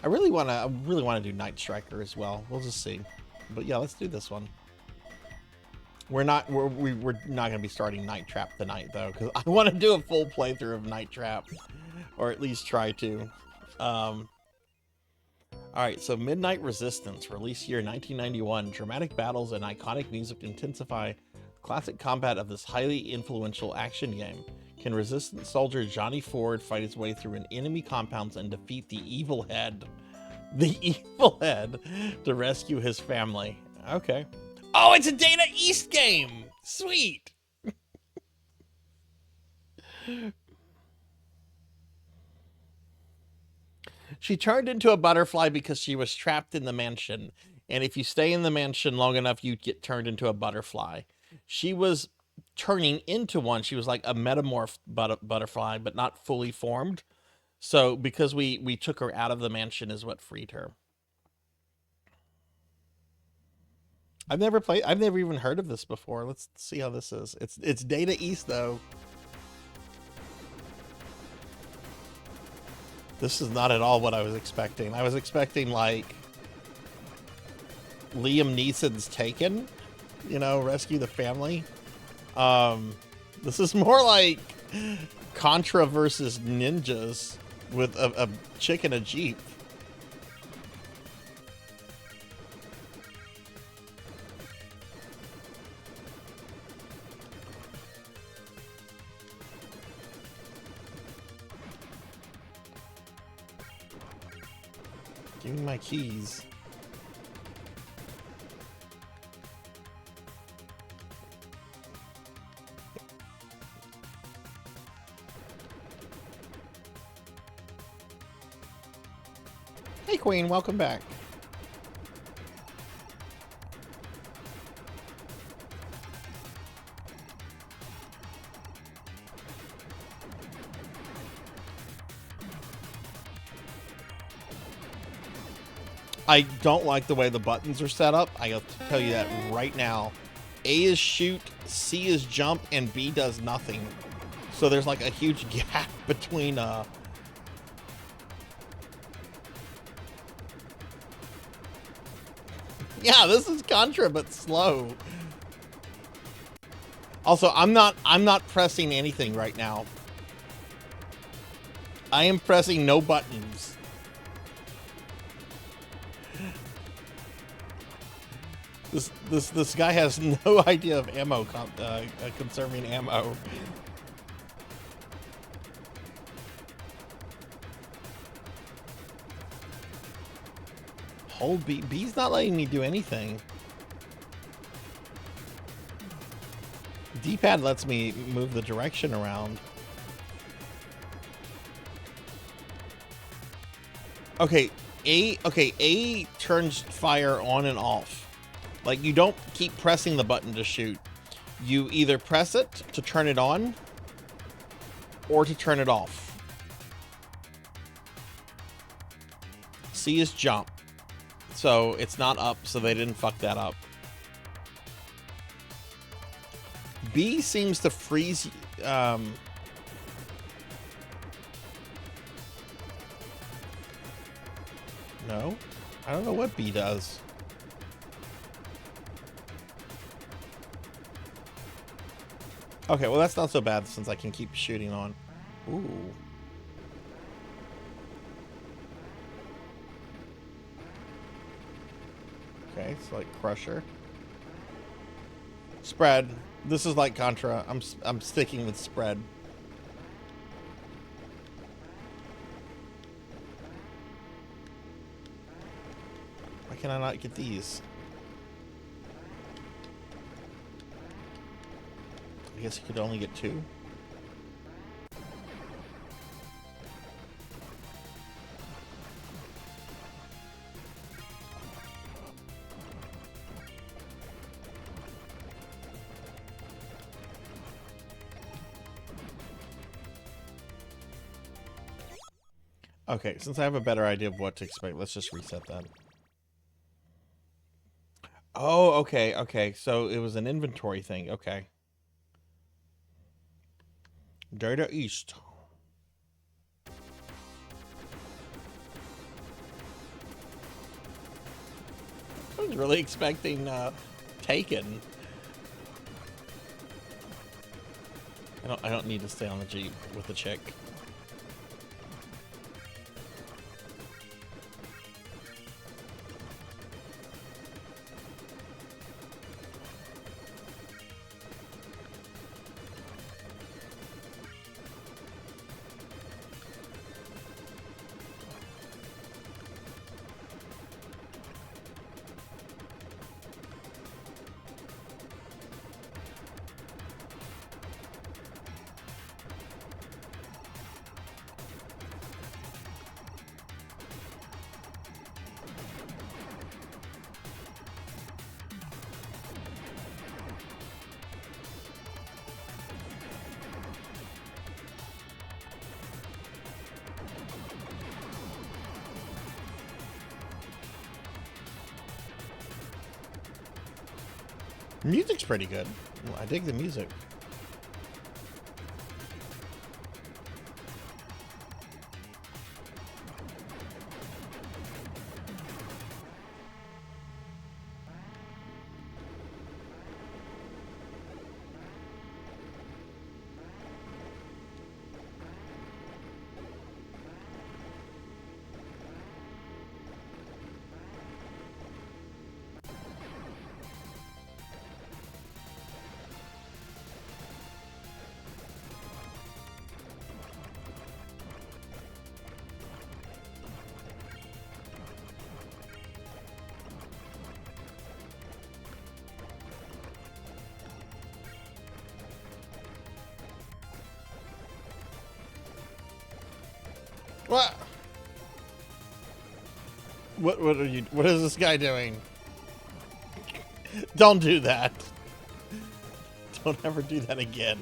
I really want to do Night Striker as well. We'll just see. But yeah, let's do this one. We're not going to be starting Night Trap tonight though, because I want to do a full playthrough of Night Trap, or at least try to. All right, so Midnight Resistance, release year 1991. Dramatic battles and iconic music intensify classic combat of this highly influential action game. Can Resistance soldier Johnny Ford fight his way through an enemy compounds and defeat the Evil Head? The Evil Head to rescue his family. Okay. Oh, it's a Data East game! Sweet! She turned into a butterfly because she was trapped in the mansion. And if you stay in the mansion long enough, you get turned into a butterfly. She was turning into one. She was like a metamorphed butterfly, but not fully formed. So because we took her out of the mansion is what freed her. I've never even heard of this before. Let's see how this is. It's Data East though. This is not at all what I was expecting. I was expecting like Liam Neeson's Taken, you know, rescue the family. This is more like Contra versus ninjas with a chick in a Jeep. Give me my keys. Hey, Queen, welcome back. I don't like the way the buttons are set up. I'll tell you that right now. A is shoot, C is jump, and B does nothing. So there's like a huge gap between Yeah, this is Contra, but slow. Also, I'm not pressing anything right now. I am pressing no buttons. This guy has no idea of ammo, conserving ammo. Hold B. B's not letting me do anything. D-pad lets me move the direction around. Okay, A turns fire on and off. Like, you don't keep pressing the button to shoot. You either press it to turn it on or to turn it off. C is jump. So it's not up, so they didn't fuck that up. B seems to freeze. No, I don't know what B does. Okay, well that's not so bad since I can keep shooting on. Ooh. Okay, it's like Crusher. Spread. This is like Contra. I'm sticking with spread. Why can I not get these? I guess you could only get 2. Okay, since I have a better idea of what to expect, let's just reset that. Oh, okay. So it was an inventory thing. Okay. Data East. I was really expecting Taken. I don't need to stay on the Jeep with the chick. Music's pretty good. I dig the music. What? What are you? What is this guy doing? Don't do that. Don't ever do that again.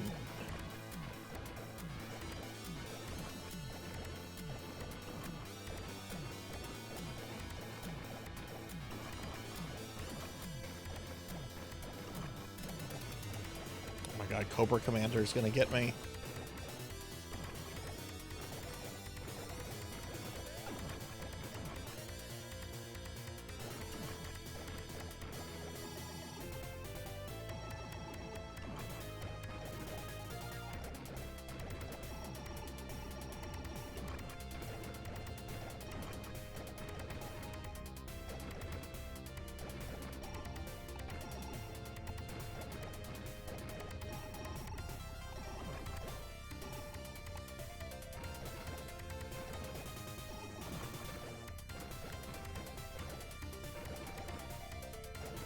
Oh my god, Cobra Commander is gonna get me.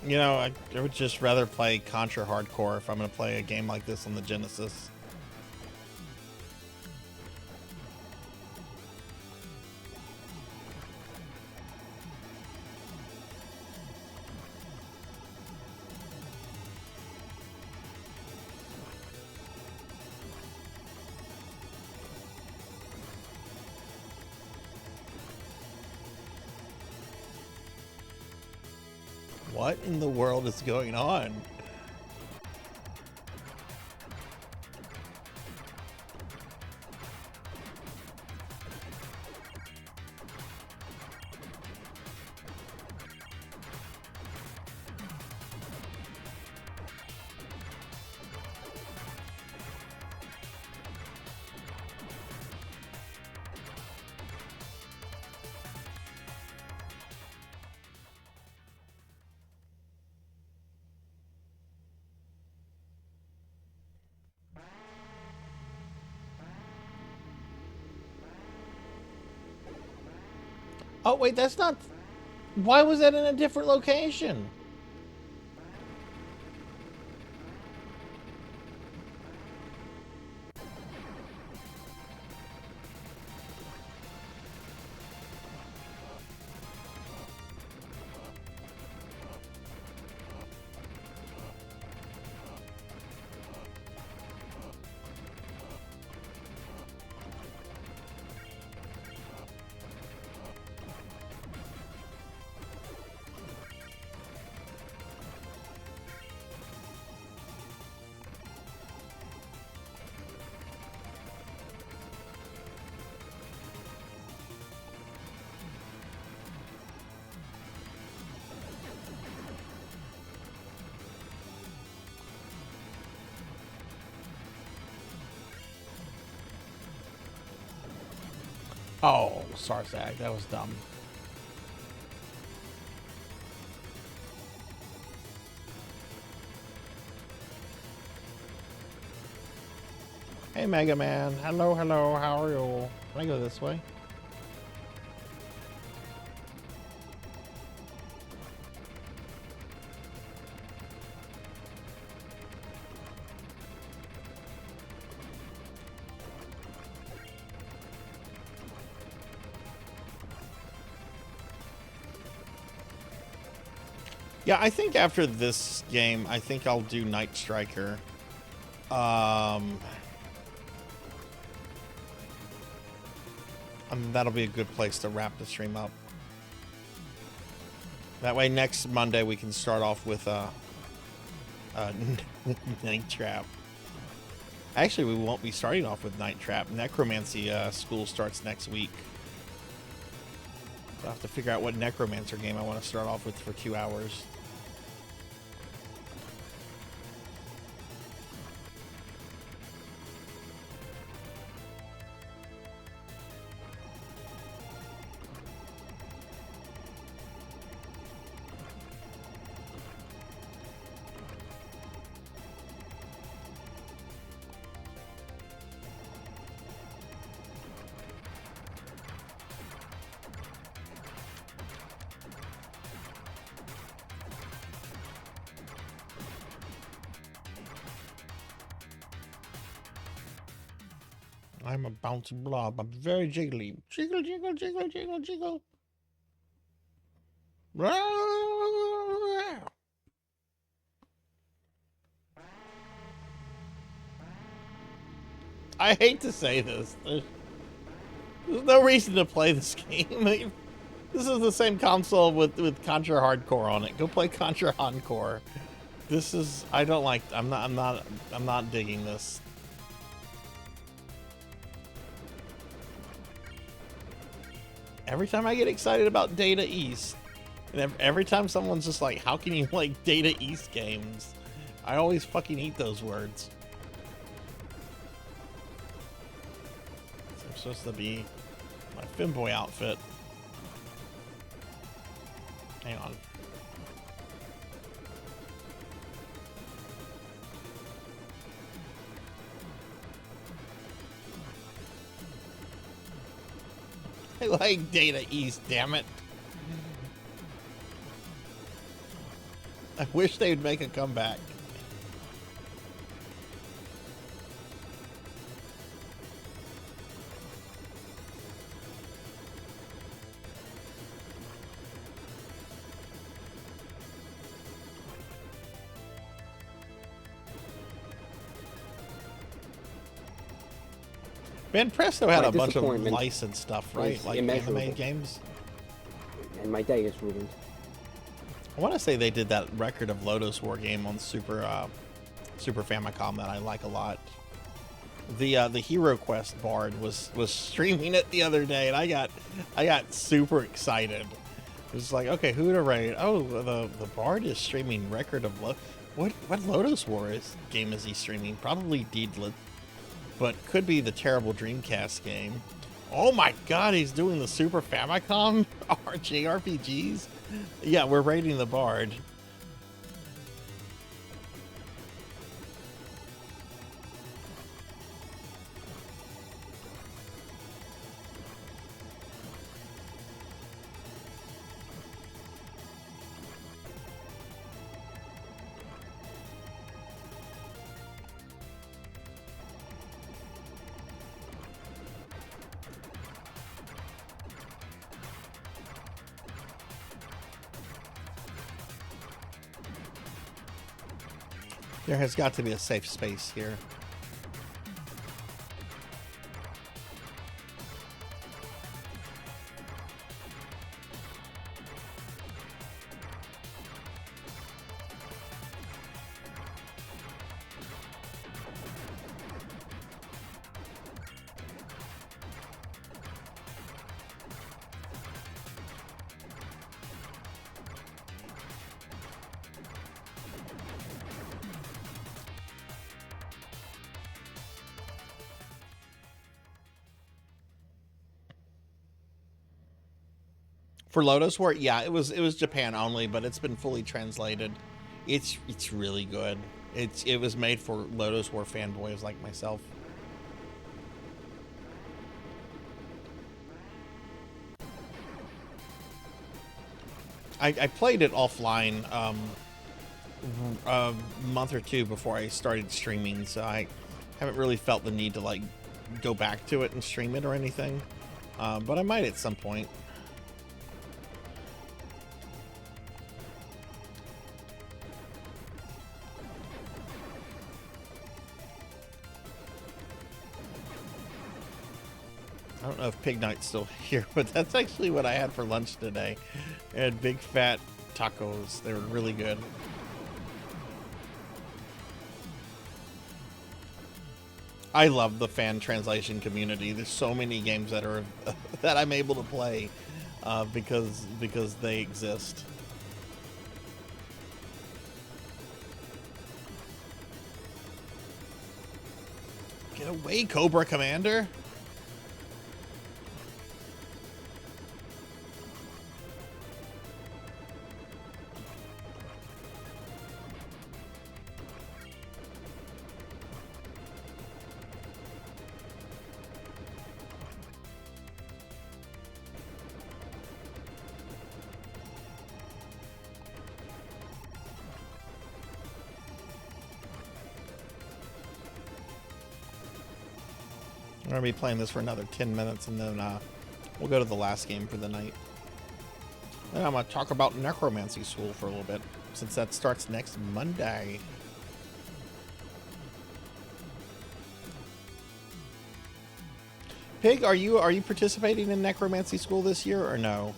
You know, I would just rather play Contra Hardcore if I'm going to play a game like this on the Genesis. What in the world is going on? Oh, wait, that's not... Why was that in a different location? Oh, Sarzag, that was dumb. Hey, Mega Man. Hello, hello. How are you? Can I go this way? Yeah, I think after this game, I think I'll do Night Striker. That'll be a good place to wrap the stream up. That way, next Monday we can start off with Night Trap. Actually, we won't be starting off with Night Trap. Necromancy school starts next week. So I have to figure out what Necromancer game I want to start off with for 2 hours. I'm a bouncy blob. I'm very jiggly. Jiggle, jiggle, jiggle, jiggle, jiggle. I hate to say this. There's no reason to play this game. This is the same console with Contra Hardcore on it. Go play Contra Encore. This is, I don't like, I'm not digging this. Every time I get excited about Data East, and every time someone's just like, how can you like Data East games? I always fucking eat those words. So I'm supposed to be my Femboy outfit. Hang on. I like Data East, damn it. I wish they'd make a comeback. Man, Presto had a bunch of licensed stuff, right? Like anime games. And my day is ruined. I want to say they did that Record of Lodoss War game on Super Famicom that I like a lot. The Hero Quest Bard was streaming it the other day, and I got super excited. It was like, okay, who to raid? Oh, the Bard is streaming Record of what Lodoss War game is he streaming? Probably Deedlit, but could be the terrible Dreamcast game. Oh my God, he's doing the Super Famicom JRPGs. Yeah, we're raiding the Bard. There has got to be a safe space here. For Lodoss War, yeah, it was Japan only, but it's been fully translated. It's really good. It was made for Lodoss War fanboys like myself. I played it offline a month or two before I started streaming, so I haven't really felt the need to like go back to it and stream it or anything. But I might at some point. I don't know if Pig Knight's still here, but that's actually what I had for lunch today. I had big fat tacos. They were really good. I love the fan translation community. There's so many games that are that I'm able to play because they exist. Get away, Cobra Commander! I'm gonna be playing this for another 10 minutes, and then we'll go to the last game for the night. Then I'm gonna talk about Necromancy School for a little bit, since that starts next Monday. Pig, are you participating in Necromancy School this year or no?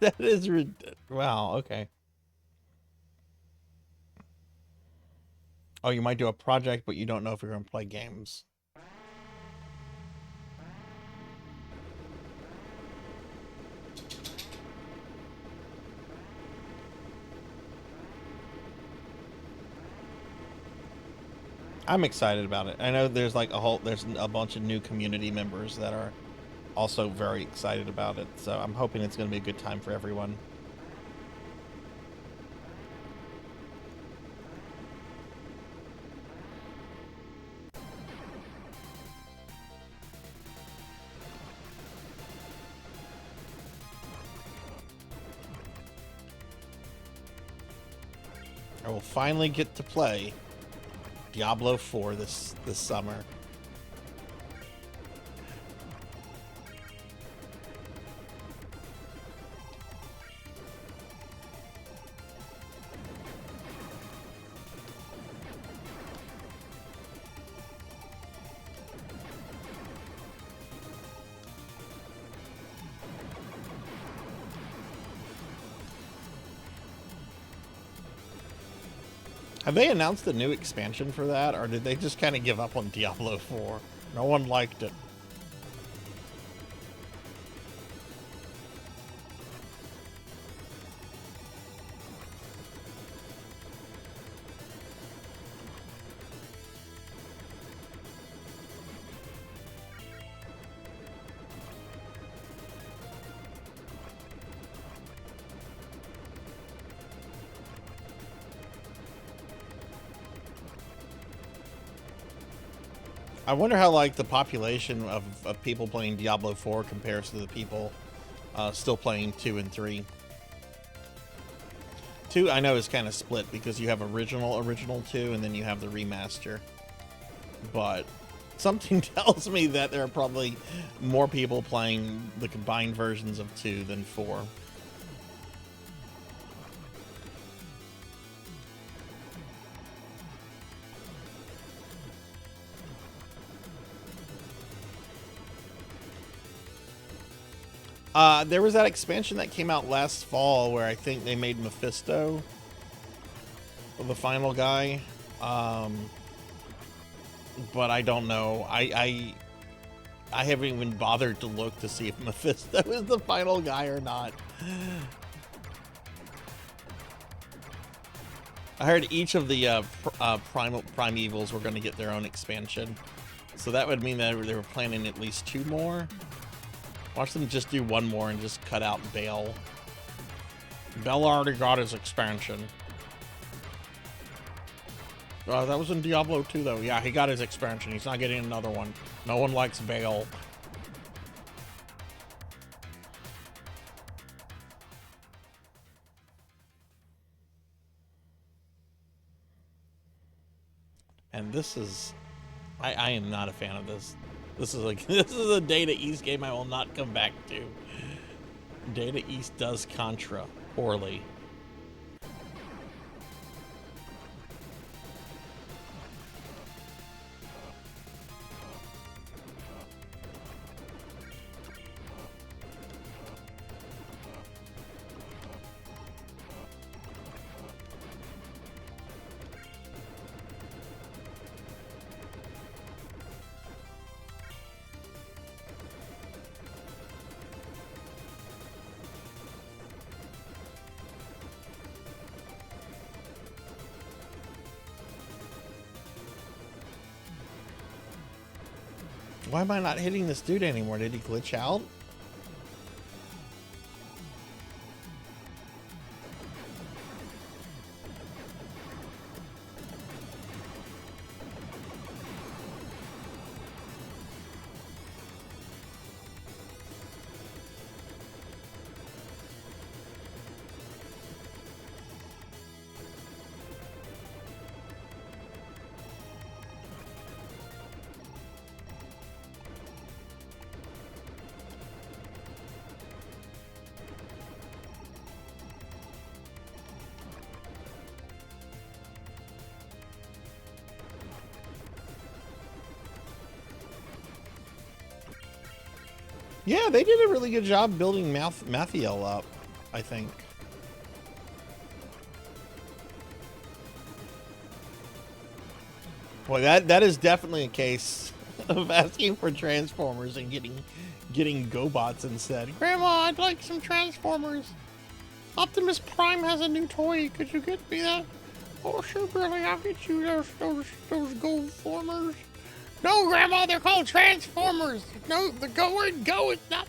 That is wow. Okay. Oh, you might do a project, but you don't know if you're going to play games. I'm excited about it. I know there's like there's a bunch of new community members that are also very excited about it, so I'm hoping it's going to be a good time for everyone. I will finally get to play Diablo 4 this summer. Have they announced a new expansion for that, or did they just kind of give up on Diablo 4? No one liked it. I wonder how like the population of people playing Diablo 4 compares to the people still playing 2 and 3. 2 I know is kind of split because you have original 2 and then you have the remaster. But something tells me that there are probably more people playing the combined versions of 2 than 4. There was that expansion that came out last fall where I think they made Mephisto the final guy. But I don't know. I haven't even bothered to look to see if Mephisto is the final guy or not. I heard each of the Primevals were going to get their own expansion. So that would mean that they were planning at least 2 more. Watch them just do 1 more and just cut out Bale. Bale already got his expansion. That was in Diablo 2, though. Yeah, he got his expansion. He's not getting another one. No one likes Bale. And this is... I am not a fan of this. This is a Data East game I will not come back to. Data East does Contra poorly. Why am I not hitting this dude anymore? Did he glitch out? Yeah, they did a really good job building Mathiel up, I think. Boy, that is definitely a case of asking for Transformers and getting GoBots instead. Grandma, I'd like some Transformers. Optimus Prime has a new toy. Could you get me that? Oh, sure, Billy, I'll get you those Gold Formers. No, Grandma, they're called Transformers. No, the word go is not.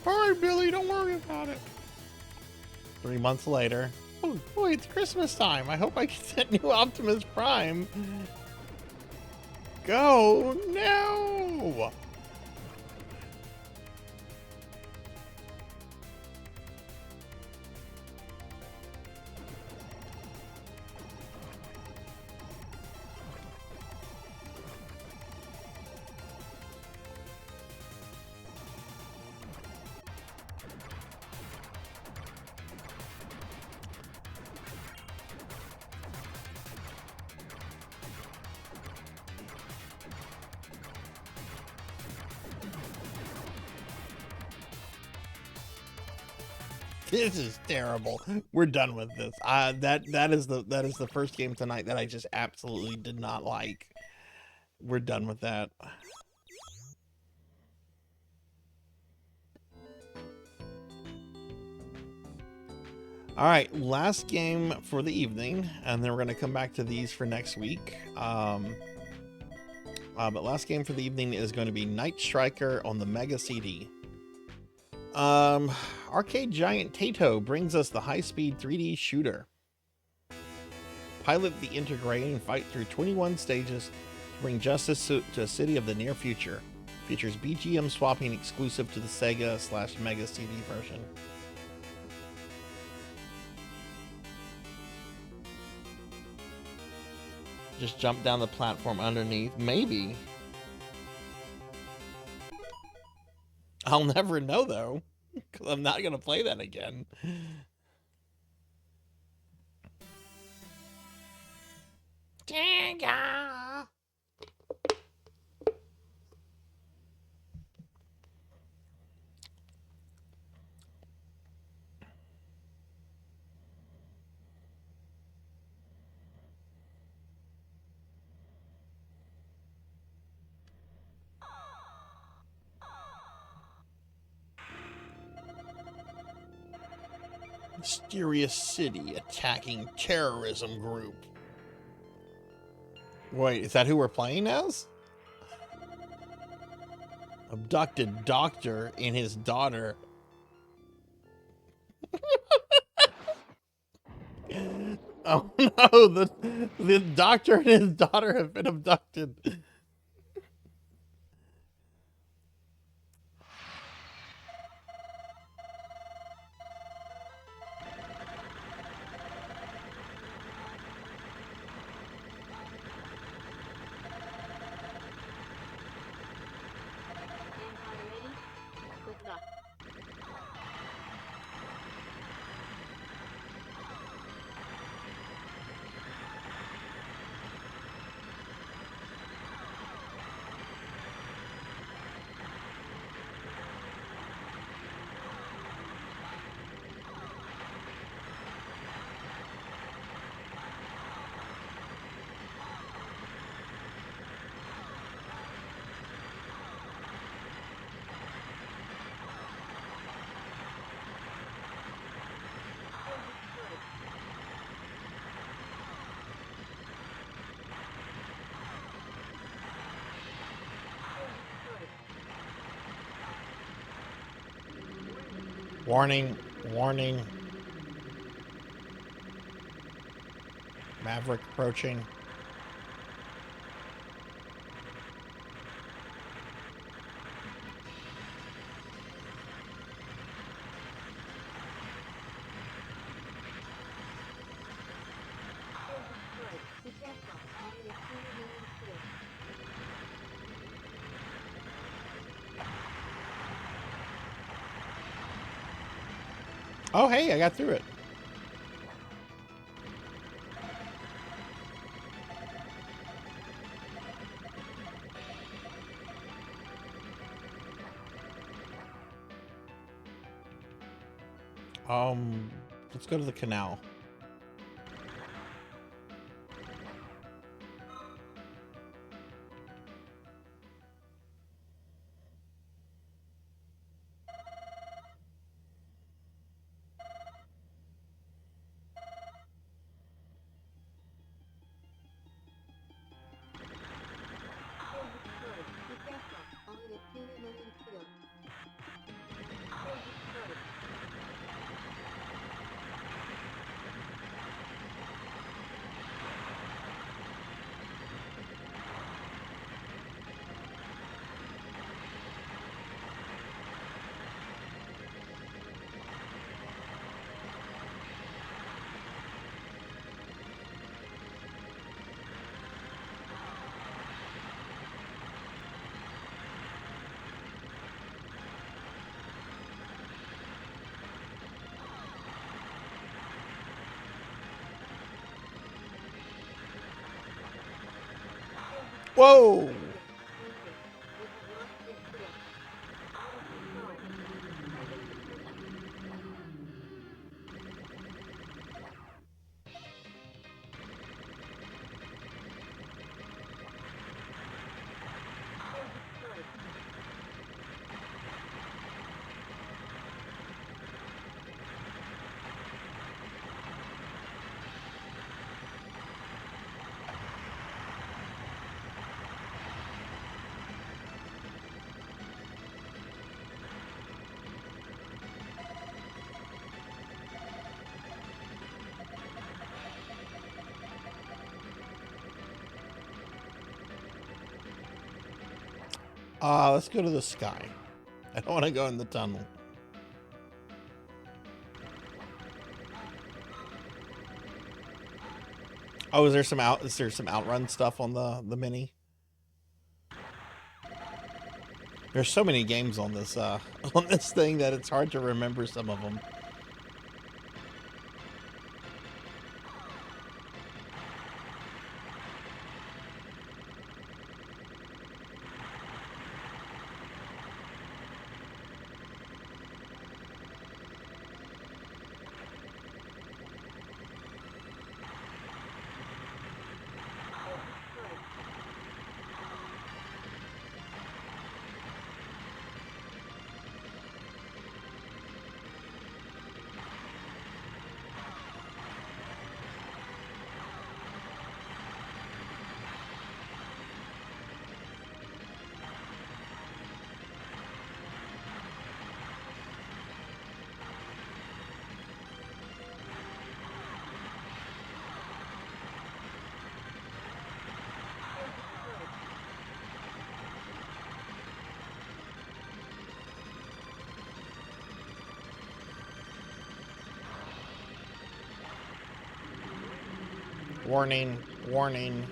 All right, Billy, don't worry about it. 3 months later. Oh, boy, it's Christmas time. I hope I get that new Optimus Prime. Go, no. This is terrible. We're done with this. That is the first game tonight that I just absolutely did not like. We're done with that. All right, last game for the evening, and then we're gonna come back to these for next week. But last game for the evening is going to be Night Striker on the Mega CD. Arcade giant Taito brings us the high-speed 3D shooter. Pilot the Intergrade and fight through 21 stages to bring justice to a city of the near future. Features BGM swapping exclusive to the Sega/Mega CD version. Just jump down the platform underneath. Maybe. I'll never know, though, because I'm not going to play that again. Dang. Mysterious city attacking terrorism group. Wait, is that who we're playing as? Abducted doctor and his daughter. Oh no, the doctor and his daughter have been abducted. Warning, warning. Maverick approaching. Oh, hey, I got through it. Let's go to the canal. Whoa! Let's go to the sky. I don't want to go in the tunnel. Oh, is there some outrun stuff on the mini? There's so many games on this on this thing that it's hard to remember some of them. Warning, warning.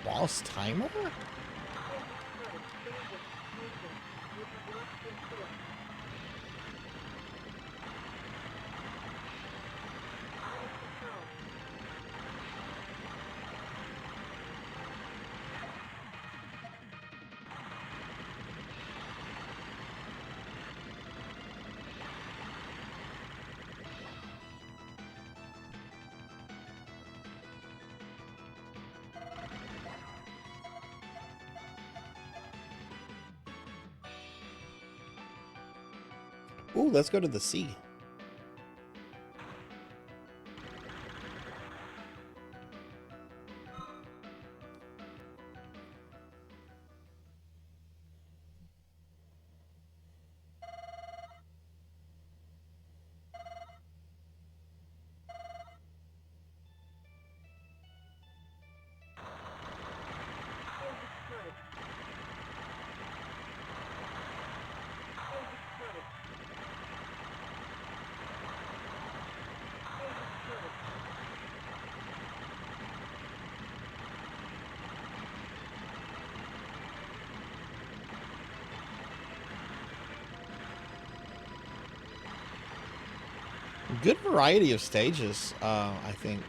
Boss timer? Ooh, let's go to the sea. Good variety of stages, I think.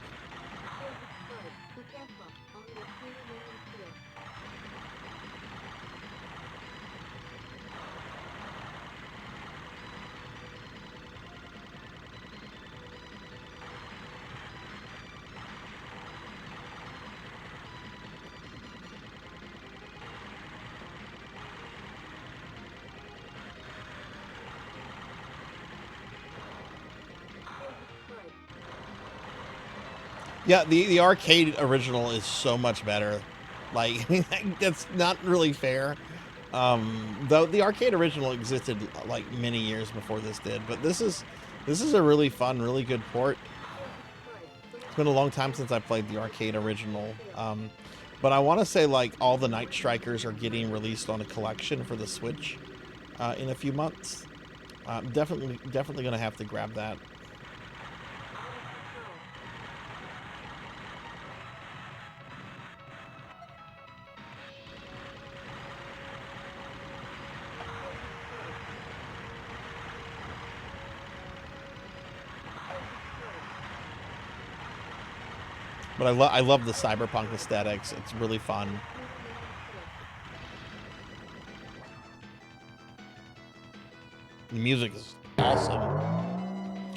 Yeah, the arcade original is so much better. Like, that's not really fair. Though the arcade original existed like many years before this did, but this is a really fun, really good port. It's been a long time since I played the arcade original. But I want to say like all the Night Strikers are getting released on a collection for the Switch in a few months. Definitely gonna have to grab that. But I love the cyberpunk aesthetics. It's really fun. The music is awesome.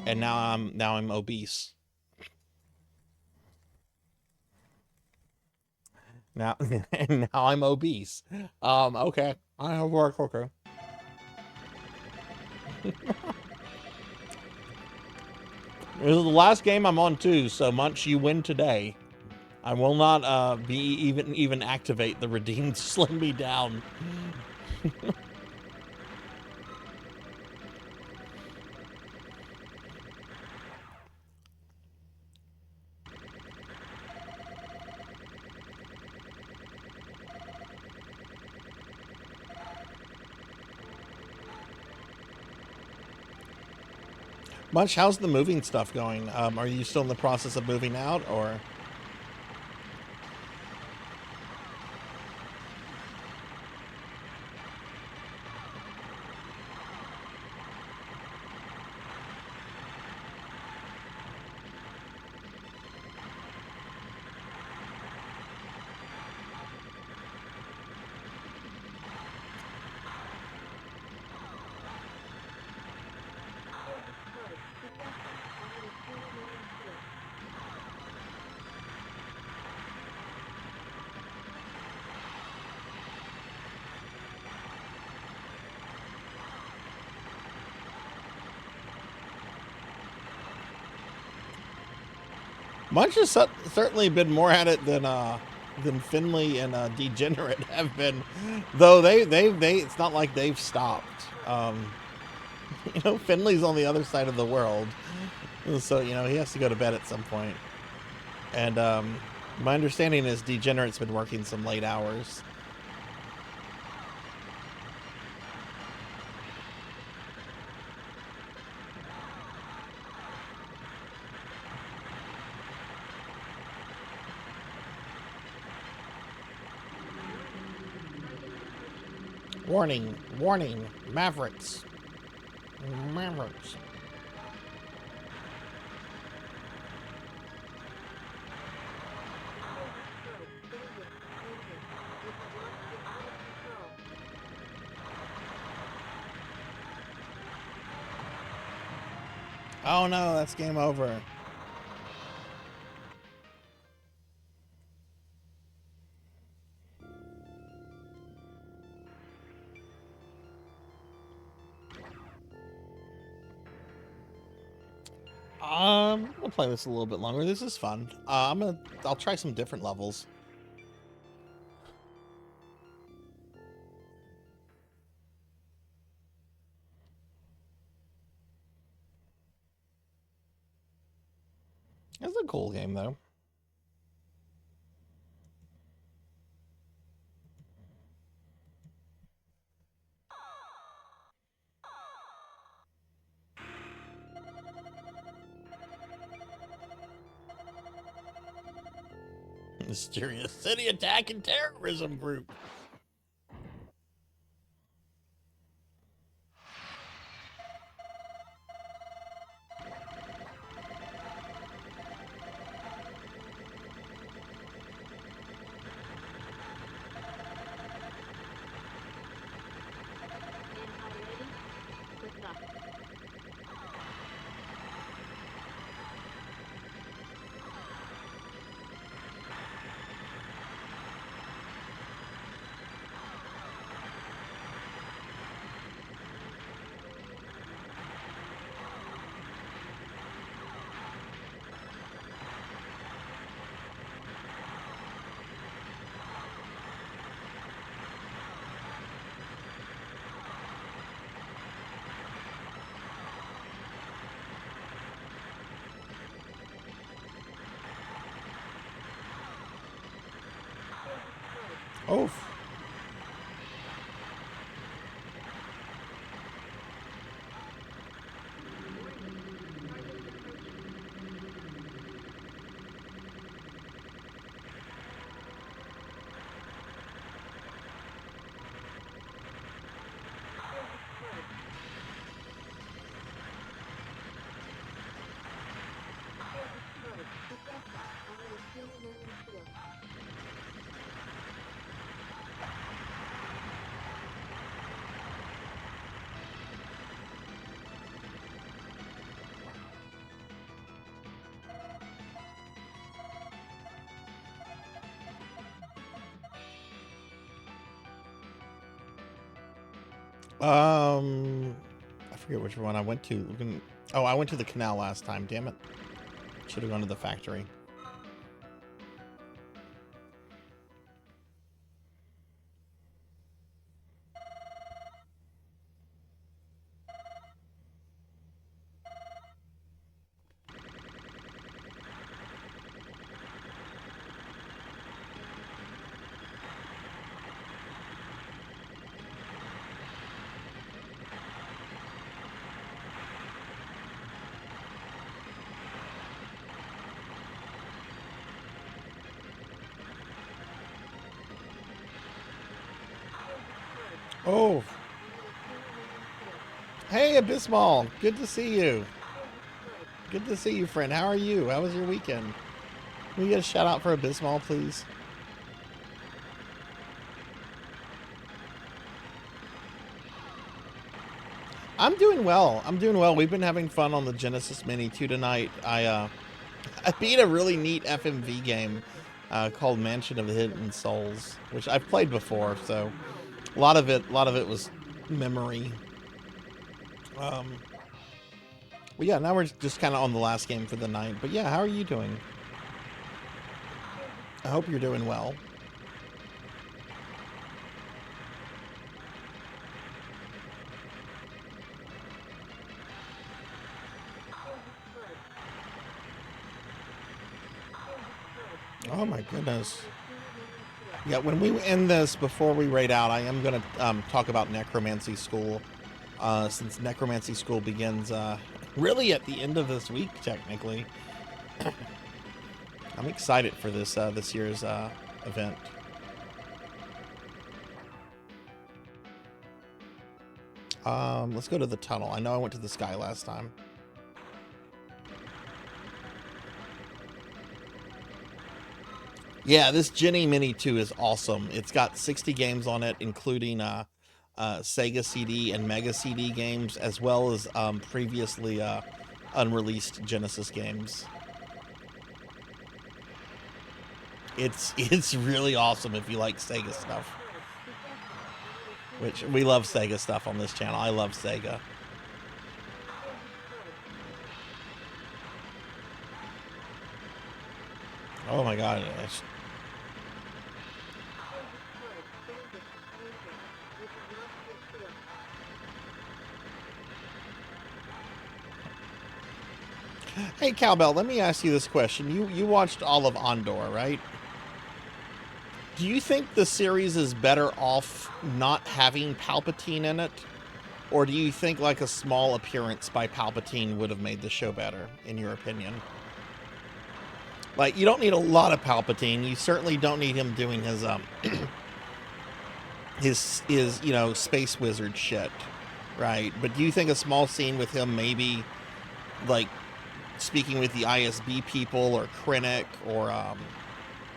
And now I'm obese. Now and now I'm obese. Okay. I have work. Okay. This is the last game I'm on too, so Munch, you win today. I will not be even activate the redeemed slim me down. Munch, how's the moving stuff going? Are you still in the process of moving out, or? Munch has certainly been more at it than Finley and Degenerate have been, though they it's not like they've stopped. You know, Finley's on the other side of the world, so you know he has to go to bed at some point. And my understanding is Degenerate's been working some late hours. Warning, warning, Mavericks. Mavericks. Oh no, that's game over. We'll play this a little bit longer. This is fun. I'll try some different levels. It's a cool game, though. Mysterious city attack and terrorism group. Oh. I forget which one I went to. Oh, I went to the canal last time. Damn it. Should have gone to the factory. Oh. Hey, Abysmal. Good to see you. Good to see you, friend. How are you? How was your weekend? Can we get a shout out for Abysmal, please? I'm doing well. I'm doing well. We've been having fun on the Genesis Mini 2 tonight. I beat a really neat FMV game called Mansion of the Hidden Souls, which I've played before, so a lot of it was memory. But yeah, now we're just kind of on the last game for the night. But yeah, how are you doing? I hope you're doing well. Oh my goodness. Yeah, when we end this, before we raid out, I am going to talk about Necromancy School, since Necromancy School begins really at the end of this week, technically. I'm excited for this this year's event. Let's go to the tunnel. I know I went to the sky last time. Yeah, this Genie Mini 2 is awesome. It's got 60 games on it, including Sega CD and Mega CD games, as well as previously unreleased Genesis games. It's really awesome if you like Sega stuff. Which, we love Sega stuff on this channel. I love Sega. Oh my god. Hey, Cowbell, let me ask you this question. You watched all of Andor, right? Do you think the series is better off not having Palpatine in it? Or do you think like a small appearance by Palpatine would have made the show better, in your opinion? Like, you don't need a lot of Palpatine. You certainly don't need him doing his, his, you know, space wizard shit, right? But do you think a small scene with him maybe, like, speaking with the ISB people or Krennic or,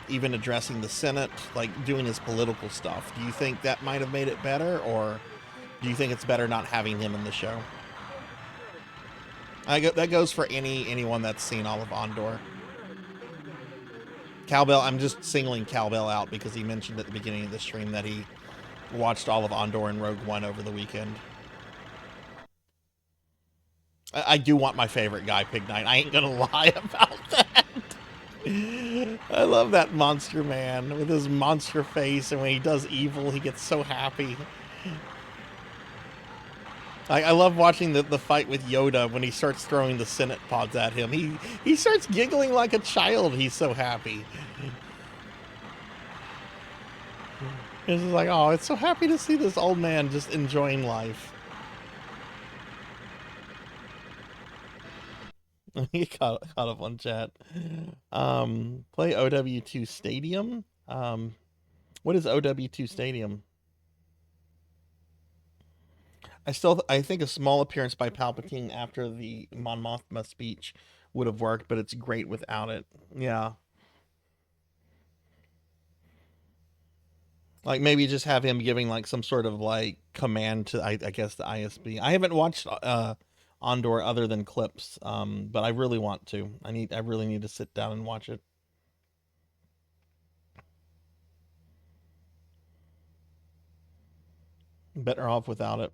even addressing the Senate, like doing his political stuff, do you think that might have made it better, or do you think it's better not having him in the show? That goes for anyone that's seen all of Andor. Cowbell, I'm just singling Cowbell out because he mentioned at the beginning of the stream that he watched all of Andor and Rogue One over the weekend. I do want my favorite guy, Pig Knight. I ain't gonna lie about that. I love that monster man with his monster face, and when he does evil, he gets so happy. I love watching the fight with Yoda when he starts throwing the Senate pods at him. He starts giggling like a child. He's so happy. It's just like, oh, it's so happy to see this old man just enjoying life. He caught up on chat. Play OW2 Stadium. What is OW2 Stadium? I think a small appearance by Palpatine after the Mon Mothma speech would have worked, but it's great without it. Yeah. Like maybe just have him giving like some sort of like command to I guess the ISB. I haven't watched Andor other than clips, but I really want to. I really need to sit down and watch it. Better off without it.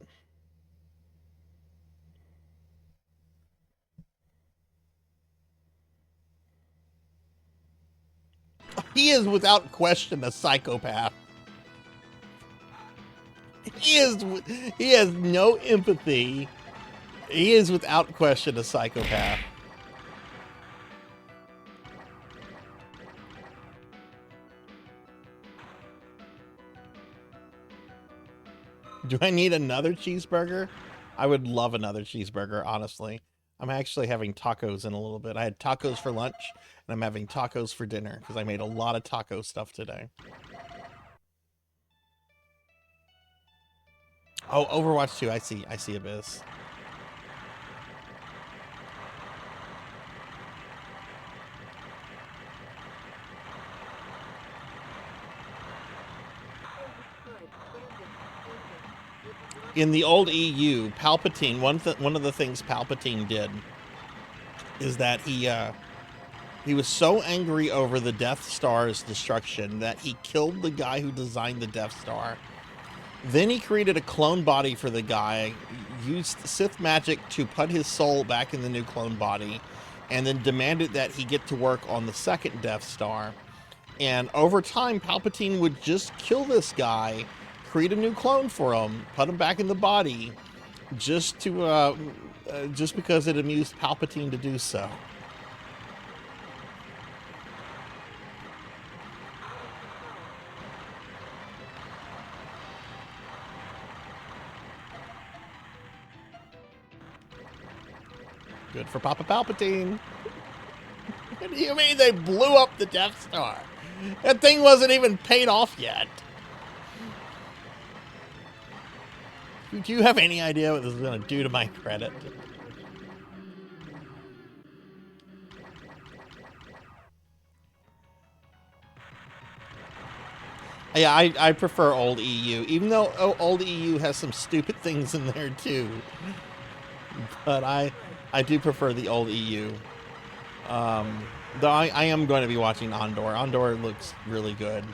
He is without question a psychopath. He has no empathy. He is without question a psychopath. Do I need another cheeseburger? I would love another cheeseburger, honestly. I'm actually having tacos in a little bit. I had tacos for lunch, and I'm having tacos for dinner, because I made a lot of taco stuff today. Oh, Overwatch 2, I see Abyss. In the old EU, Palpatine, one of the things Palpatine did is that he was so angry over the Death Star's destruction that he killed the guy who designed the Death Star. Then he created a clone body for the guy, used Sith magic to put his soul back in the new clone body, and then demanded that he get to work on the second Death Star. And over time, Palpatine would just kill this guy, create a new clone for him, put him back in the body, just because it amused Palpatine to do so. Good for Papa Palpatine. What do you mean they blew up the Death Star? That thing wasn't even paid off yet. Do you have any idea what this is going to do to my credit? Yeah, I prefer old EU, even though old EU has some stupid things in there too. But I do prefer the old EU. Though I am going to be watching Andor. Andor looks really good.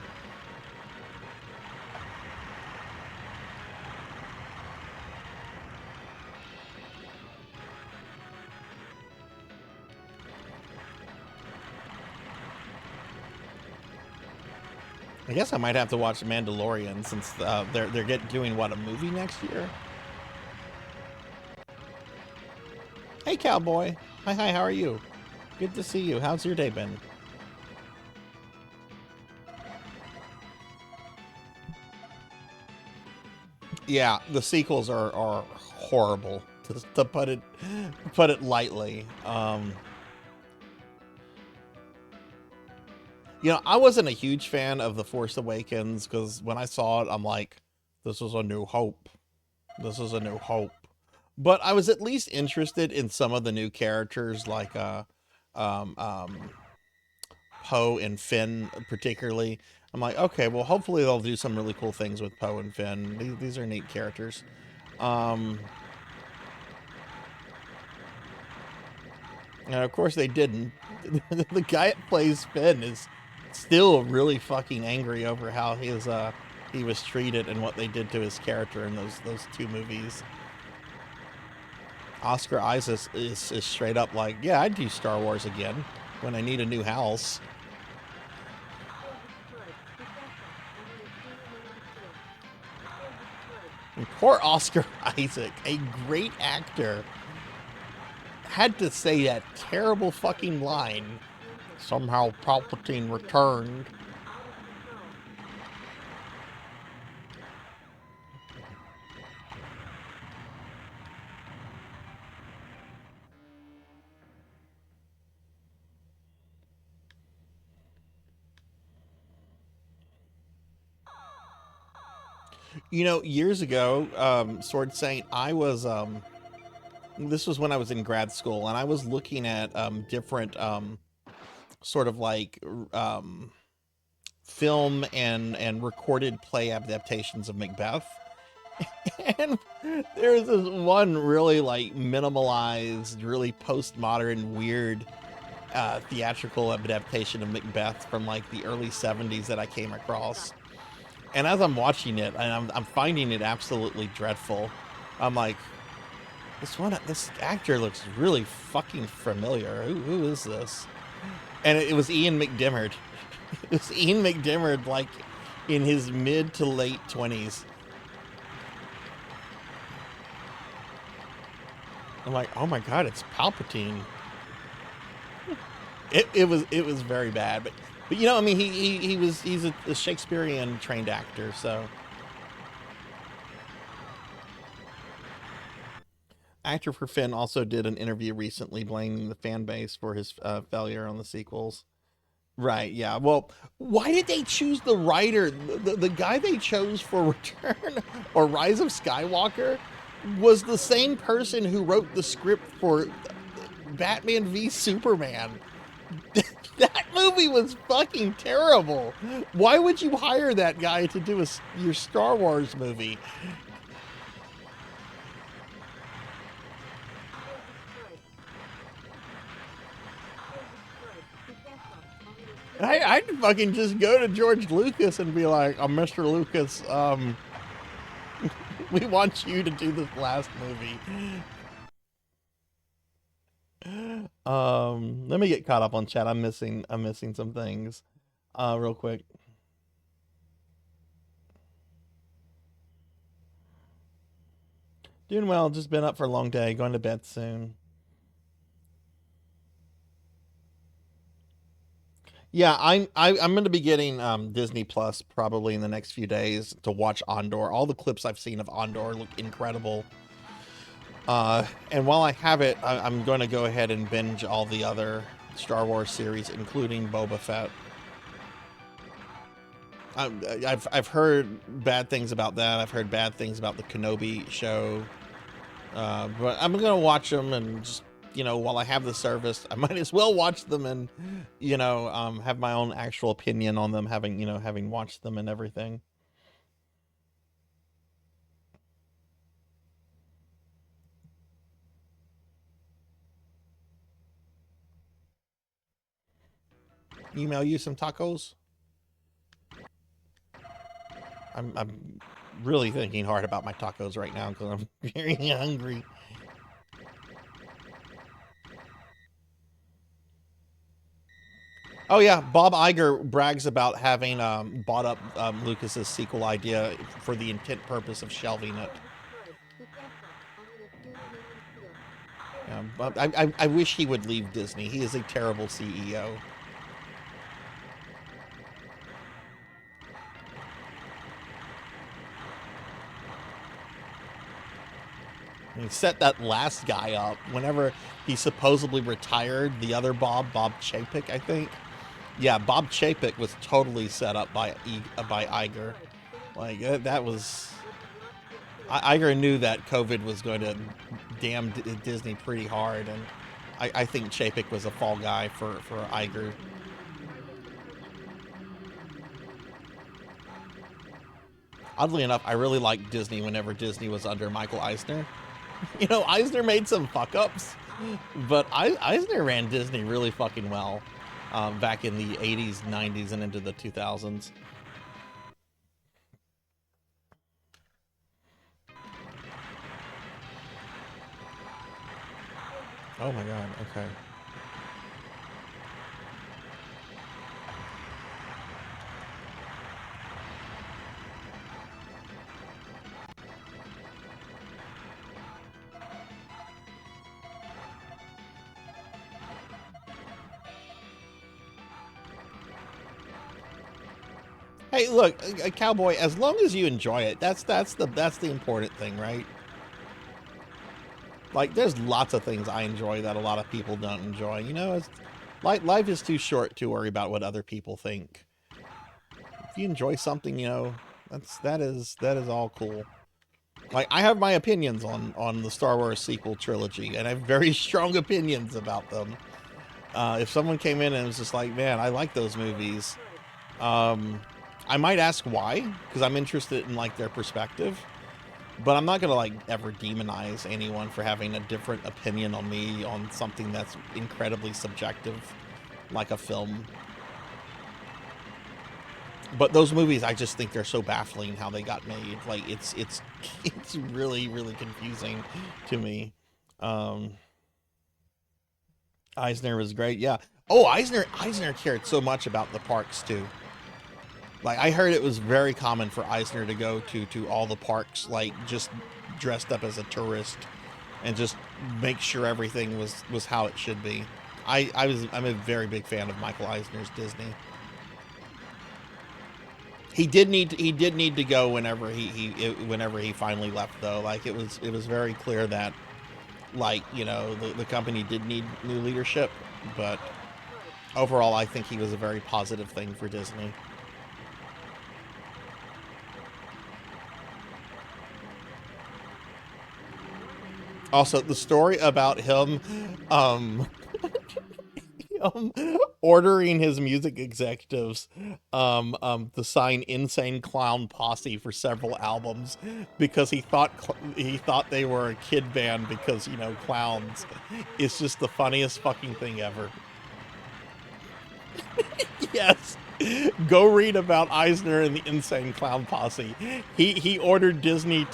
I guess I might have to watch Mandalorian since they're doing what, a movie next year? Hey, cowboy. Hi, how are you? Good to see you. How's your day been? Yeah, the sequels are horrible, to put it lightly. You know, I wasn't a huge fan of The Force Awakens because when I saw it, I'm like, this is a new hope. This is a new hope. But I was at least interested in some of the new characters, like Poe and Finn, particularly. I'm like, okay, well, hopefully they'll do some really cool things with Poe and Finn. These are neat characters. And of course they didn't. The guy that plays Finn is still really fucking angry over how he was treated and what they did to his character in those two movies. Oscar Isaac is straight up like, yeah, I'd do Star Wars again when I need a new house. And poor Oscar Isaac, a great actor, had to say that terrible fucking line. Somehow Palpatine returned. You know, years ago, Sword Saint, I was, this was when I was in grad school, and I was looking at different sort of like film and recorded play adaptations of Macbeth. And there's this one really like minimalized, really postmodern, weird theatrical adaptation of Macbeth from like the early 70s that I came across. And as I'm watching it, and I'm finding it absolutely dreadful, I'm like, this actor looks really fucking familiar. Who is this? And it was Ian McDiarmid. It was Ian McDiarmid, like in his mid to late 20s. I'm like, oh my god, it's Palpatine. It was very bad, but you know, I mean, he's a Shakespearean trained actor, so. Actor for Finn also did an interview recently blaming the fan base for his failure on the sequels. Right, yeah. Well, why did they choose the writer? The guy they chose for Return or Rise of Skywalker was the same person who wrote the script for Batman v Superman. That movie was fucking terrible. Why would you hire that guy to do your Star Wars movie? I'd fucking just go to George Lucas and be like, oh, Mr. Lucas, we want you to do this last movie. Let me get caught up on chat. I'm missing some things real quick. Doing well, just been up for a long day, going to bed soon. Yeah, I'm going to be getting Disney Plus probably in the next few days to watch Andor. All the clips I've seen of Andor look incredible. And while I have it, I'm going to go ahead and binge all the other Star Wars series, including Boba Fett. I've heard bad things about that. I've heard bad things about the Kenobi show. But I'm going to watch them and just, you know, while I have the service, I might as well watch them and, you know, have my own actual opinion on them, having watched them and everything. Email you some tacos. I'm really thinking hard about my tacos right now because I'm very hungry. Oh yeah, Bob Iger brags about having bought up Lucas's sequel idea for the intent purpose of shelving it. Yeah, but I wish he would leave Disney. He is a terrible CEO. He set that last guy up whenever he supposedly retired. The other Bob Chapek, I think. Yeah, Bob Chapek was totally set up by Iger. Like that was. Iger knew that COVID was going to damn Disney pretty hard, and I think Chapek was a fall guy for Iger. Oddly enough, I really liked Disney whenever Disney was under Michael Eisner. You know, Eisner made some fuck-ups, but Eisner ran Disney really fucking well back in the 80s, 90s, and into the 2000s. Oh my god, okay. Hey, look, a cowboy, as long as you enjoy it, that's the important thing, right? Like, there's lots of things I enjoy that a lot of people don't enjoy. You know, it's life is too short to worry about what other people think. If you enjoy something, you know, that is all cool. Like, I have my opinions on the Star Wars sequel trilogy, and I have very strong opinions about them. If someone came in and was just like, man, I like those movies, I might ask why, because I'm interested in, like, their perspective. But I'm not going to, like, ever demonize anyone for having a different opinion on me on something that's incredibly subjective, like a film. But those movies, I just think they're so baffling how they got made. Like, it's really, really confusing to me. Eisner was great, yeah. Oh, Eisner cared so much about the parks, too. Like, I heard it was very common for Eisner to go to all the parks, like, just dressed up as a tourist and just make sure everything was how it should be. I'm a very big fan of Michael Eisner's Disney. He did need to go whenever he finally left, though. Like, it was very clear that, like, you know, the company did need new leadership, but overall I think he was a very positive thing for Disney. Also, the story about him ordering his music executives to sign Insane Clown Posse for several albums because he thought they were a kid band because, you know, clowns. It's just the funniest fucking thing ever. Yes. Go read about Eisner and the Insane Clown Posse. He ordered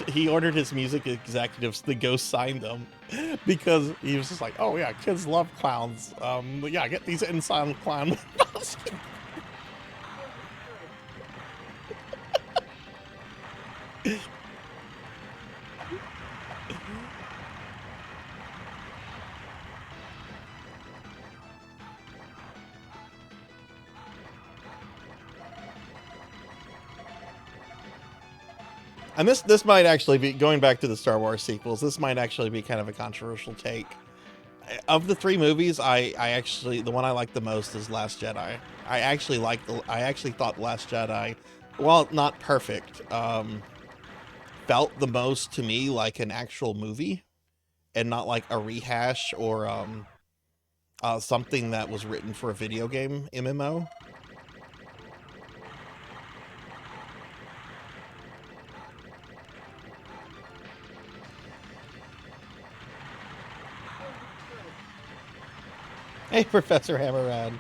he ordered his music executives to go sign them because he was just like, oh yeah, kids love clowns. Yeah, get these Insane Clown Posse. And this might actually be, going back to the Star Wars sequels, this might actually be kind of a controversial take. Of the three movies, I actually, the one I like the most is Last Jedi. I actually thought Last Jedi, while not perfect, felt the most to me like an actual movie and not like a rehash or something that was written for a video game MMO. Hey, Professor Hammerad.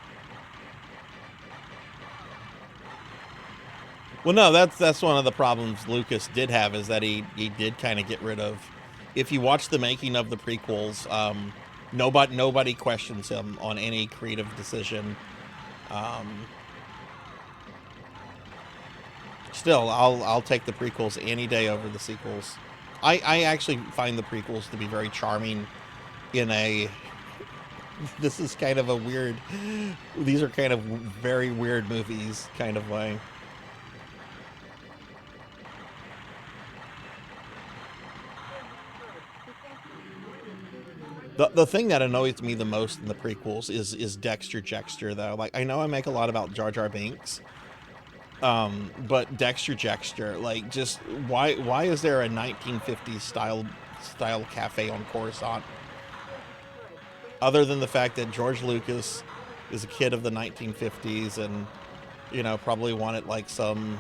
Well, no, that's one of the problems Lucas did have, is that he did kind of get rid of. If you watch the making of the prequels, nobody questions him on any creative decision. Still, I'll take the prequels any day over the sequels. I actually find the prequels to be very charming in a... This is kind of a weird... These are kind of very weird movies kind of way. The thing that annoys me the most in the prequels is Dexter Jettster, though. Like, I know I make a lot about Jar Jar Binks, but Dexter Jettster, like, just why is there a 1950s style cafe on Coruscant? Other than the fact that George Lucas is a kid of the 1950s and, you know, probably wanted like some...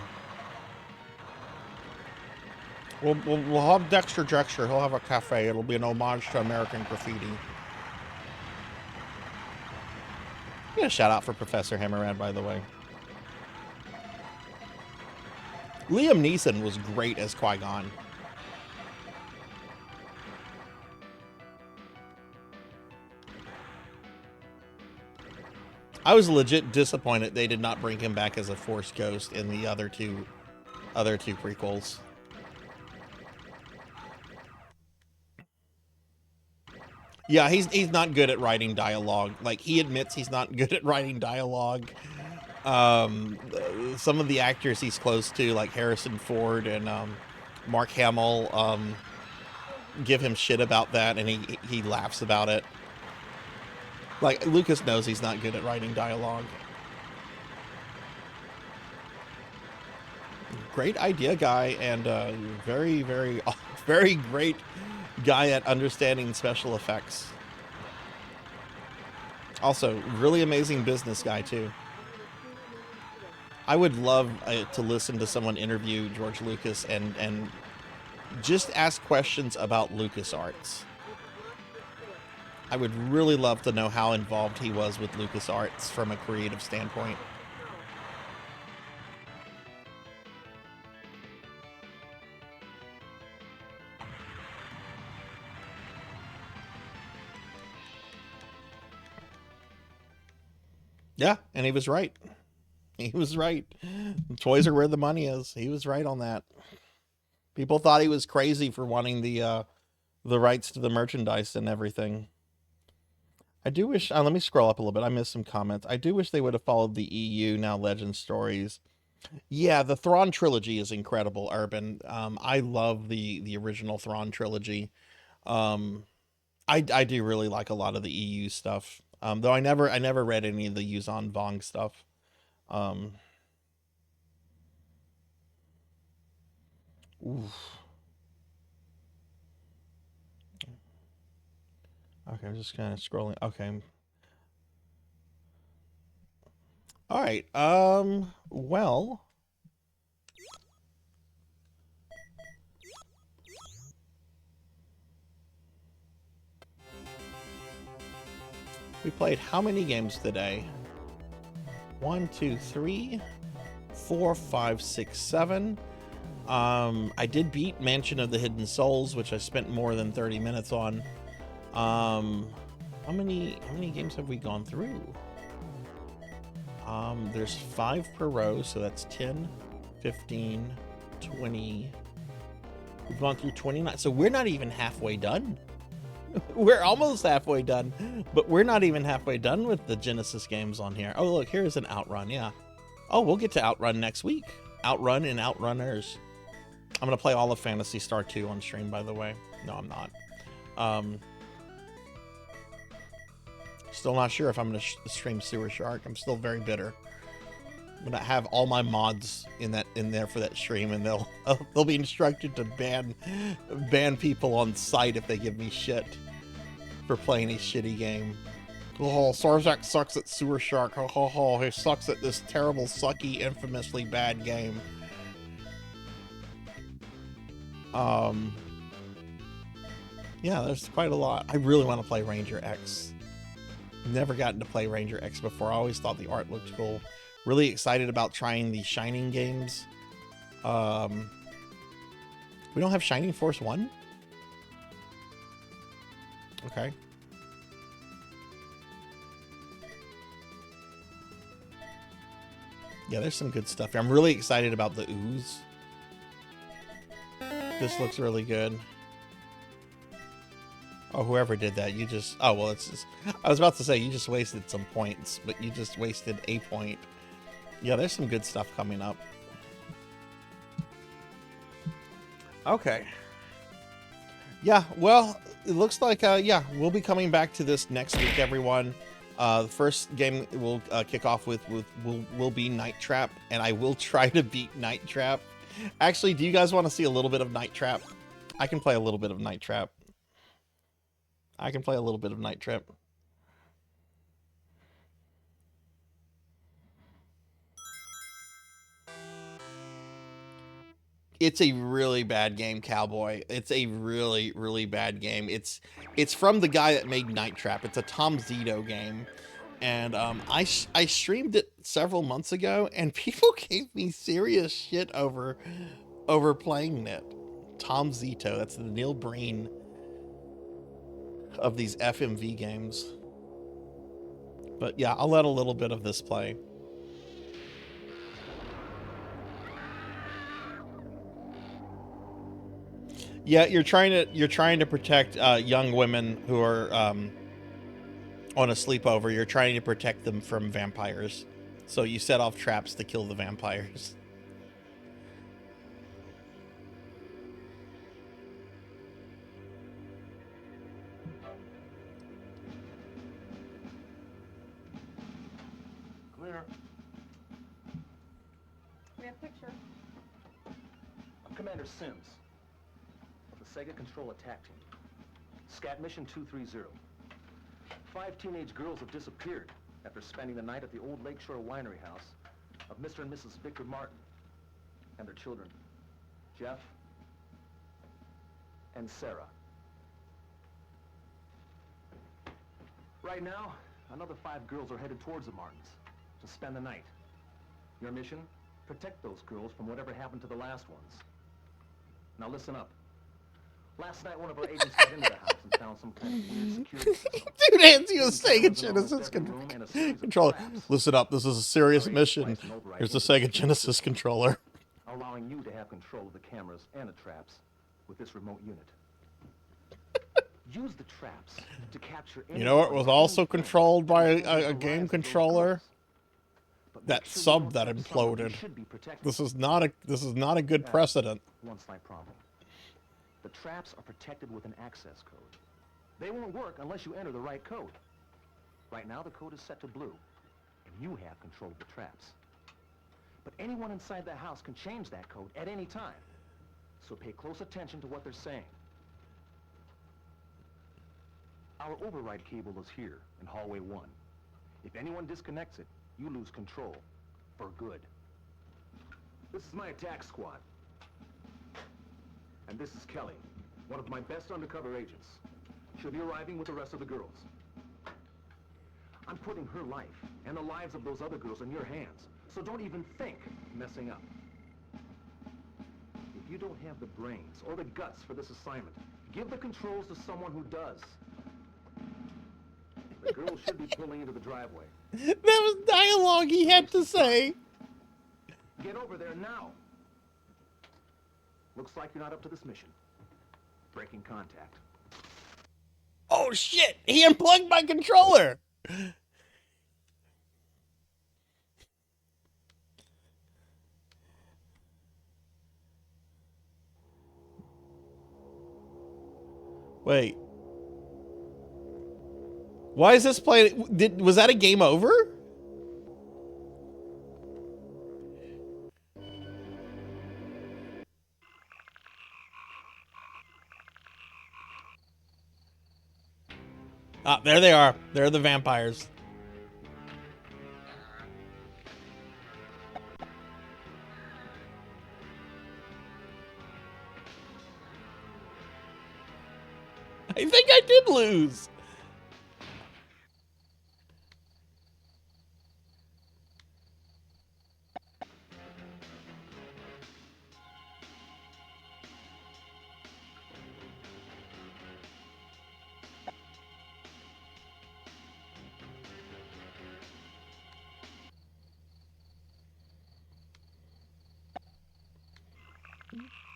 We'll have Dexter Jettster. He'll have a cafe. It'll be an homage to American Graffiti. Yeah, shout out for Professor Hammerhead, by the way. Liam Neeson was great as Qui-Gon. I was legit disappointed they did not bring him back as a Force ghost in the other two prequels. Yeah, he's not good at writing dialogue. Like, he admits he's not good at writing dialogue. Some of the actors he's close to, like Harrison Ford and Mark Hamill, give him shit about that, and he laughs about it. Like, Lucas knows he's not good at writing dialogue. Great idea guy, and very, very, very great guy at understanding special effects. Also, really amazing business guy, too. I would love to listen to someone interview George Lucas and just ask questions about LucasArts. I would really love to know how involved he was with LucasArts from a creative standpoint. Yeah, and he was right. He was right. Toys are where the money is. He was right on that. People thought he was crazy for wanting the rights to the merchandise and everything. I do wish... let me scroll up a little bit. I missed some comments. I do wish they would have followed the EU Now Legend stories. Yeah, the Thrawn trilogy is incredible, Urban. I love the original Thrawn trilogy. I do really like a lot of the EU stuff. Though I never read any of the Yuuzhan Vong stuff. Oof. Okay, I'm just kind of scrolling. Okay. All right. Well. We played how many games today? 1, 2, 3, 4, 5, 6, 7. I did beat Mansion of the Hidden Souls, which I spent more than 30 minutes on. How many games have we gone through? There's 5 per row, so that's 10, 15, 20. We've gone through 29, so we're not even halfway done. We're almost halfway done, but we're not even halfway done with the Genesis games on here. Oh, look, here's an Outrun, yeah. Oh, we'll get to Outrun next week. Outrun and Outrunners. I'm going to play all of Phantasy Star 2 on stream, by the way. No, I'm not. Still not sure if I'm going to stream Sewer Shark. I'm still very bitter. I'm going to have all my mods in there for that stream, and they'll be instructed to ban people on site if they give me shit for playing a shitty game. Oh, Sarzak sucks at Sewer Shark. Oh, he sucks at this terrible, sucky, infamously bad game. Yeah, there's quite a lot. I really want to play Ranger X. Never gotten to play Ranger X before. I always thought the art looked cool. Really excited about trying the Shining games. We don't have Shining Force 1? Okay. Yeah, there's some good stuff here. I'm really excited about the ooze. This looks really good. Oh, whoever did that, you just... Oh, well, it's just... I was about to say, you just wasted some points, but you just wasted a point. Yeah, there's some good stuff coming up. Okay. Yeah, well, it looks like, yeah, we'll be coming back to this next week, everyone. The first game we'll kick off with will be Night Trap, and I will try to beat Night Trap. Actually, do you guys want to see a little bit of Night Trap? I can play a little bit of Night Trap. I can play a little bit of Night Trap. It's a really bad game, Cowboy. It's a really, really bad game. It's from the guy that made Night Trap. It's a Tom Zito game. And I streamed it several months ago, and people gave me serious shit over playing it. Tom Zito, that's the Neil Breen of these FMV games. But yeah, I'll let a little bit of this play. Yeah, you're trying to protect young women who are on a sleepover. You're trying to protect them from vampires. So you set off traps to kill the vampires. Clear. We have picture. I'm Commander Sims of the Sega Control Attack Team. Scat Mission 230. 5 teenage girls have disappeared after spending the night at the old Lakeshore Winery house of Mr. and Mrs. Victor Martin and their children, Jeff and Sarah. Right now, another 5 girls are headed towards the Martins to spend the night. Your mission? Protect those girls from whatever happened to the last ones. Now listen up. Last night, one of our agents got into the house and found some kind of weird security system. Dude hands you a Sega Genesis controller. Listen up, this is a serious mission. Here's the Sega Genesis controller. Allowing you to have control of the cameras and the traps with this remote unit. Use the traps to capture. You know what was also controlled by a game controller? That sub that imploded. This is not a good precedent. One slight problem. The traps are protected with an access code. They won't work unless you enter the right code. Right now, the code is set to blue, and you have control of the traps. But anyone inside the house can change that code at any time. So pay close attention to what they're saying. Our override cable is here in hallway 1. If anyone disconnects it, you lose control for good. This is my attack squad. And this is Kelly, one of my best undercover agents. She'll be arriving with the rest of the girls. I'm putting her life and the lives of those other girls in your hands, so don't even think messing up. If you don't have the brains or the guts for this assignment, give the controls to someone who does. The girls should be pulling into the driveway. That was dialogue he had to say. Get over there now. Looks like you're not up to this mission. Breaking contact. Oh shit! He unplugged my controller! Wait. Why is this playing? Was that a game over? Ah, there they are. They're the vampires. I think I did lose.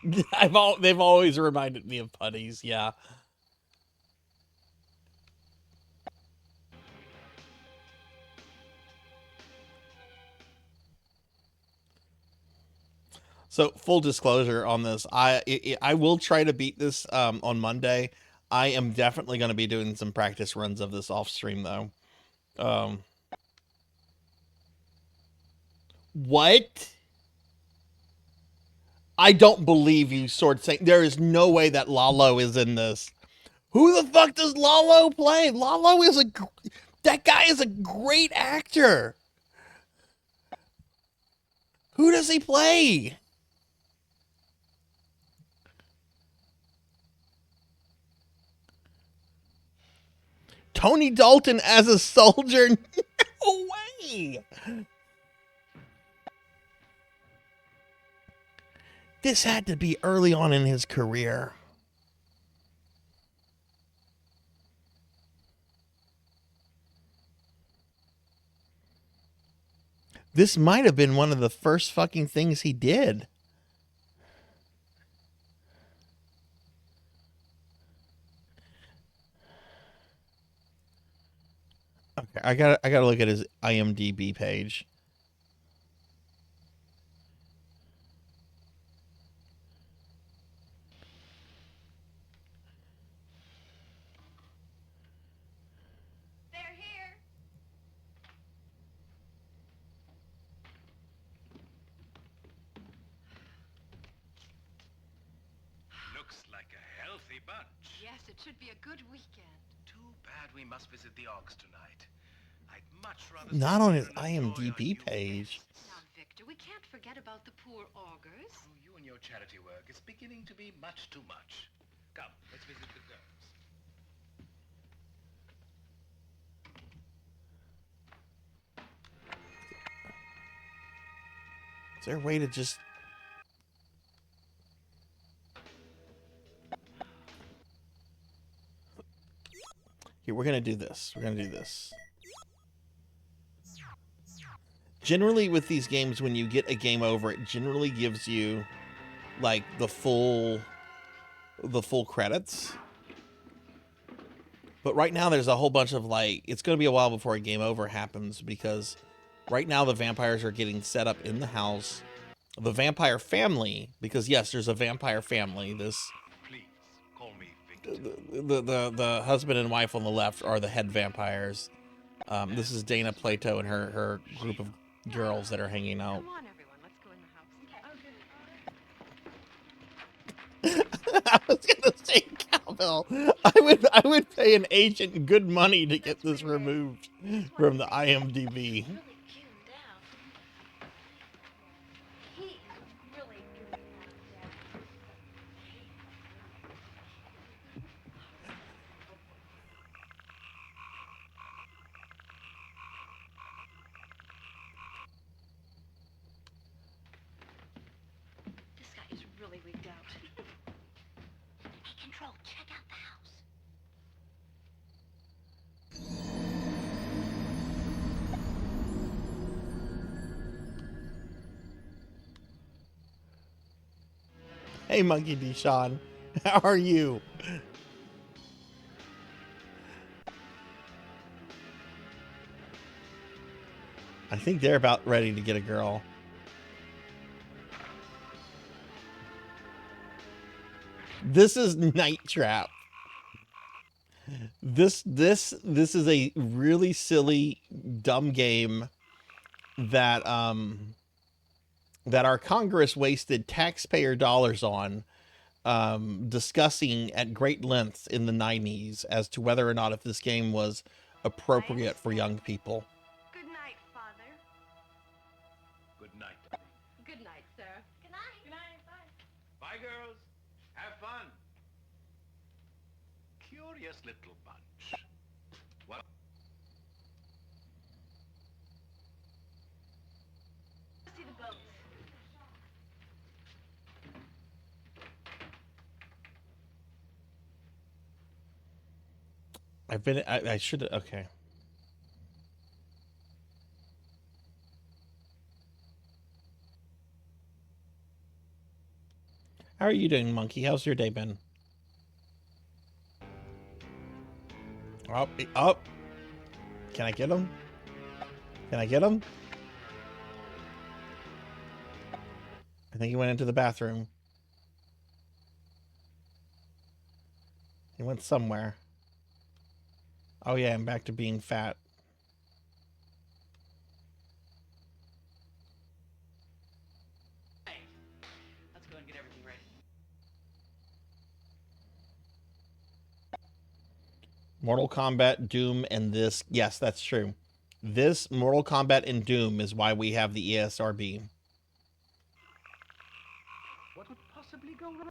They've always reminded me of putties, yeah. So full disclosure on this, I will try to beat this on Monday. I am definitely going to be doing some practice runs of this off stream though. What? I don't believe you, Sword Saint. There is no way that Lalo is in this. Who the fuck does Lalo play? Lalo is that guy is a great actor. Who does he play? Tony Dalton as a soldier? No way! This had to be early on in his career. This might have been one of the first fucking things he did. Okay, I gotta look at his IMDb page. They're here. Looks like a healthy bunch. Yes, it should be a good weekend. Too bad we must visit the Ogs tonight. I'd much rather... Not on his IMDb page. Now, Victor, we can't forget about the poor augurs. Oh, you and your charity work is beginning to be much too much. Come, let's visit the girls. Is there a way to just... Here, we're going to do this. We're going to do this. Generally, with these games, when you get a game over, it generally gives you, like, the full credits. But right now, there's a whole bunch of, like, it's going to be a while before a game over happens, because right now the vampires are getting set up in the house. The vampire family, because yes, there's a vampire family. This, Please, call me Victor. the husband and wife on the left are the head vampires. This is Dana Plato and her group of girls that are hanging out. Come on, everyone, let's go in the house. I was gonna say cowbell. I would pay an agent good money to get this removed from the IMDb. This guy is really wigged out. Hey, Control, check out the house. Hey, Monkey D. Sean, how are you? I think they're about ready to get a girl. This is Night Trap. This is a really silly, dumb game that that our Congress wasted taxpayer dollars on, discussing at great length in the 90s as to whether or not if this game was appropriate for young people. Good night, Father. Good night. Good night, sir. Good night. Good night. Bye. Bye, girls. Have fun. Curious little bunch. Well, See the boats. I should, okay. How are you doing, Monkey? How's your day been? Up. Can I get him? Can I get him? I think he went into the bathroom. He went somewhere. Oh yeah, I'm back to being fat. Let's go and get everything ready. Mortal Kombat, Doom, and this. Yes, that's true. This, Mortal Kombat, and Doom is why we have the ESRB. What would possibly go wrong?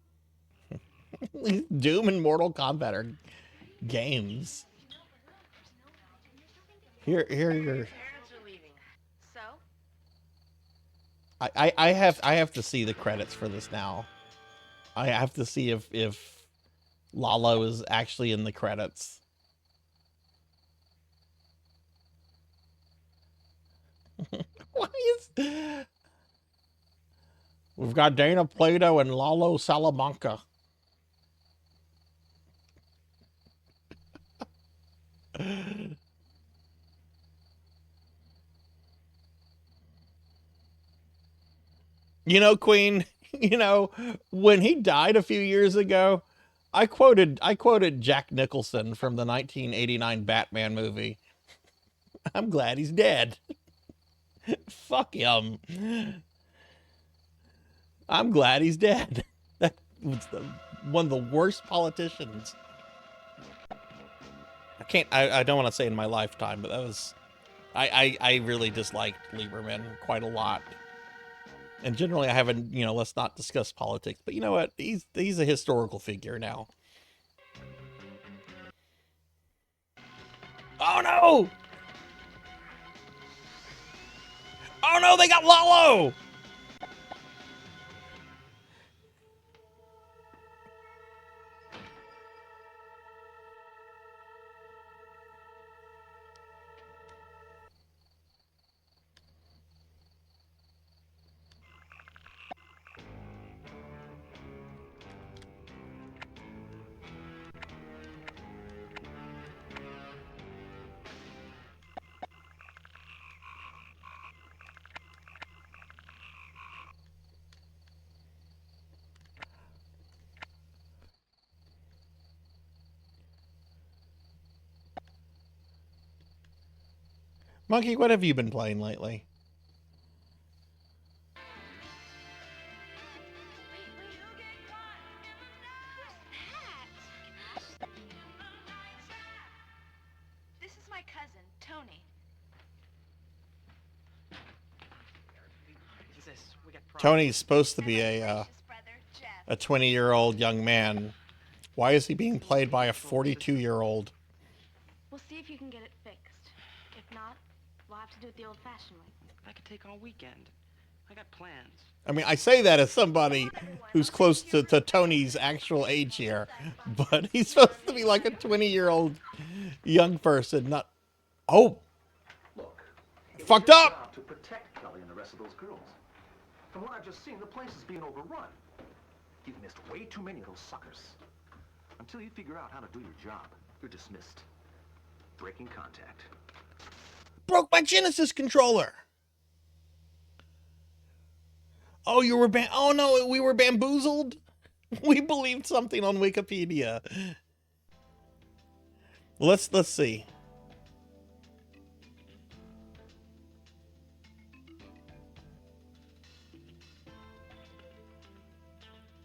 Doom and Mortal Kombat are games. Here you're... So? I have to see the credits for this now. I have to see if Lalo is actually in the credits. Why is... We've got Dana Plato and Lalo Salamanca. You know, Queen, you know, when he died a few years ago, I quoted Jack Nicholson from the 1989 Batman movie. I'm glad he's dead. Fuck him. I'm glad he's dead. That was one of the worst politicians. I don't want to say in my lifetime, but that was, I really disliked Lieberman quite a lot. And generally I haven't, you know, let's not discuss politics, but you know what? He's a historical figure now. Oh no! Oh no, they got Lalo! Monkey, what have you been playing lately? This is my cousin, Tony. Tony's supposed to be a 20-year-old young man. Why is he being played by a 42-year-old? We'll see if you can get it fixed. If not, we'll have to do it the old-fashioned way. I could take all weekend. I got plans. I mean, I say that as somebody who's close to Tony's actual age here, but he's supposed to be like a 20-year-old young person, not... Oh! Look, fucked up! To protect Kelly and the rest of those girls. From what I've just seen, the place is being overrun. You've missed way too many of those suckers. Until you figure out how to do your job, you're dismissed. Breaking contact. Broke my Genesis controller! Oh, you were oh no, we were bamboozled? We believed something on Wikipedia. Let's see.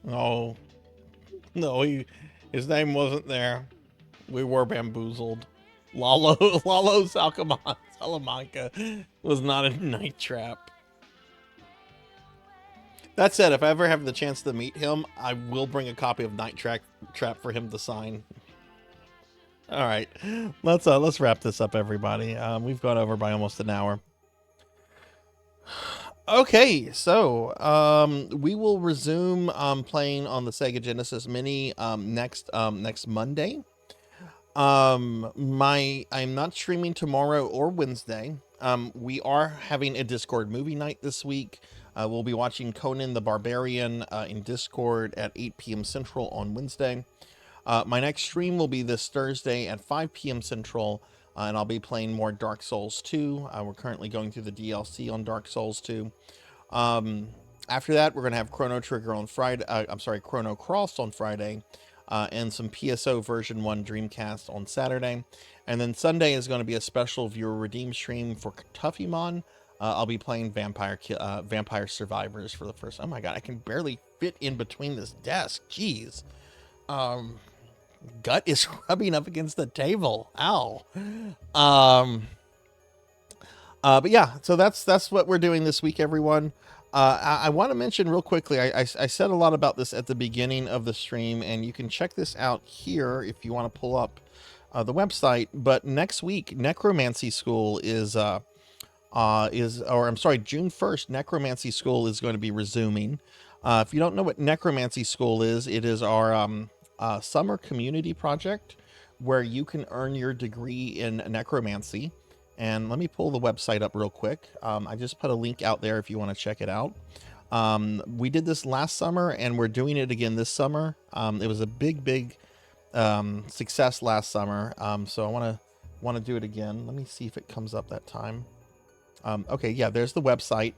Oh. No, his name wasn't there. We were bamboozled. Lalo Salamanca was not a Night Trap. That said, if I ever have the chance to meet him, I will bring a copy of Night Trap for him to sign. All right, let's wrap this up, everybody. We've gone over by almost an hour. Okay, so we will resume playing on the Sega Genesis Mini next Monday. I'm not streaming tomorrow or Wednesday. We are having a Discord movie night this week. We'll be watching Conan the Barbarian in Discord at 8 p.m. Central on Wednesday. My next stream will be this Thursday at 5 p.m. Central, and I'll be playing more Dark Souls 2. We're currently going through the DLC on Dark Souls 2. After that, we're going to have Chrono Trigger on Friday. Chrono Cross on Friday, and some PSO version 1 Dreamcast on Saturday. And then Sunday is going to be a special viewer redeem stream for Tuffymon. I'll be playing Vampire Survivors for the first. Oh my god, I can barely fit in between this desk. Jeez. Gut is rubbing up against the table. Ow. But yeah, so that's what we're doing this week, everyone. I want to mention real quickly, I said a lot about this at the beginning of the stream, and you can check this out here if you want to pull up the website. But next week, Necromancy School is June 1st, Necromancy School is going to be resuming. If you don't know what Necromancy School is, it is our summer community project where you can earn your degree in necromancy. And let me pull the website up real quick. I just put a link out there if you want to check it out. We did this last summer and we're doing it again this summer. It was a big success last summer. So I want to do it again. Let me see if it comes up that time. Okay, yeah, there's the website.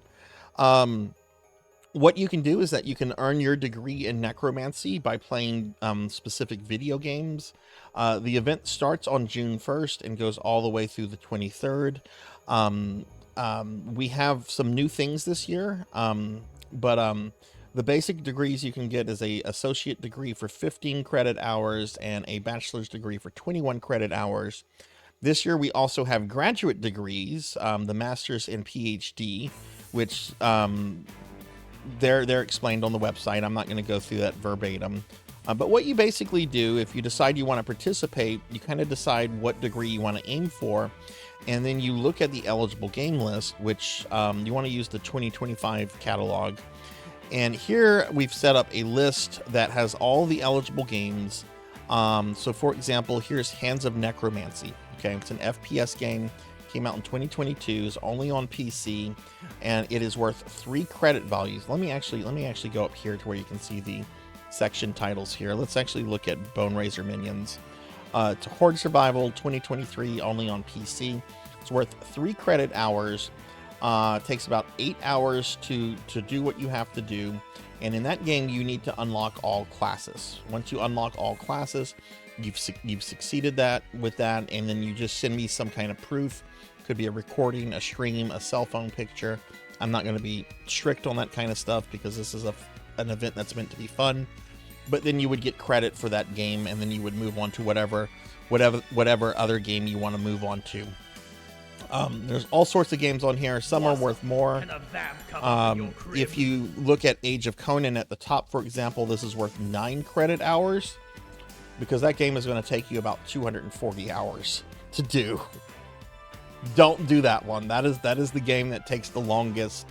What you can do is that you can earn your degree in necromancy by playing specific video games. The event starts on June 1st and goes all the way through the 23rd. We have some new things this year, but the basic degrees you can get is a associate degree for 15 credit hours and a bachelor's degree for 21 credit hours. This year we also have graduate degrees, the master's and PhD, which they're explained on the website. I'm not going to go through that verbatim. But what you basically do, if you decide you want to participate, you kind of decide what degree you want to aim for. And then you look at the eligible game list, which you want to use the 2025 catalog. And here we've set up a list that has all the eligible games. So for example, here's Hands of Necromancy. Okay, it's an FPS game. Came out in 2022, is only on PC, and it is worth 3 credit values. Let me actually go up here to where you can see the section titles here. Let's actually look at Bone Razor Minions. It's a Horde Survival 2023, only on PC. It's worth 3 credit hours. It takes about 8 hours to do what you have to do, and in that game you need to unlock all classes. Once you unlock all classes, you've succeeded with that, and then you just send me some kind of proof. Could be a recording, a stream, a cell phone picture. I'm not going to be strict on that kind of stuff because this is an event that's meant to be fun. But then you would get credit for that game, and then you would move on to whatever other game you want to move on to. There's all sorts of games on here. Some are worth more. If you look at Age of Conan at the top, for example, this is worth 9 credit hours because that game is going to take you about 240 hours to do. Don't do that one. That is the game that takes the longest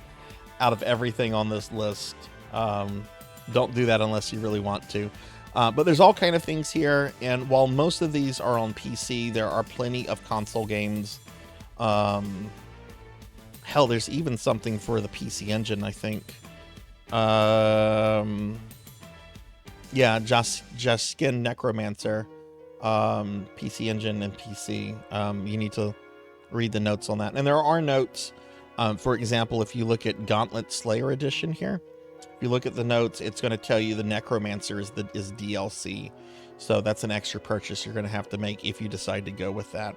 out of everything on this list. Don't do that unless you really want to. But there's all kind of things here, and while most of these are on PC, there are plenty of console games. Hell, there's even something for the PC Engine, I think. Yeah, Jaskin Necromancer, PC Engine and PC. You need to read the notes on that, and there are notes. For example, if you look at Gauntlet Slayer Edition here, if you look at the notes, it's going to tell you the Necromancer is DLC, so that's an extra purchase you're going to have to make if you decide to go with that.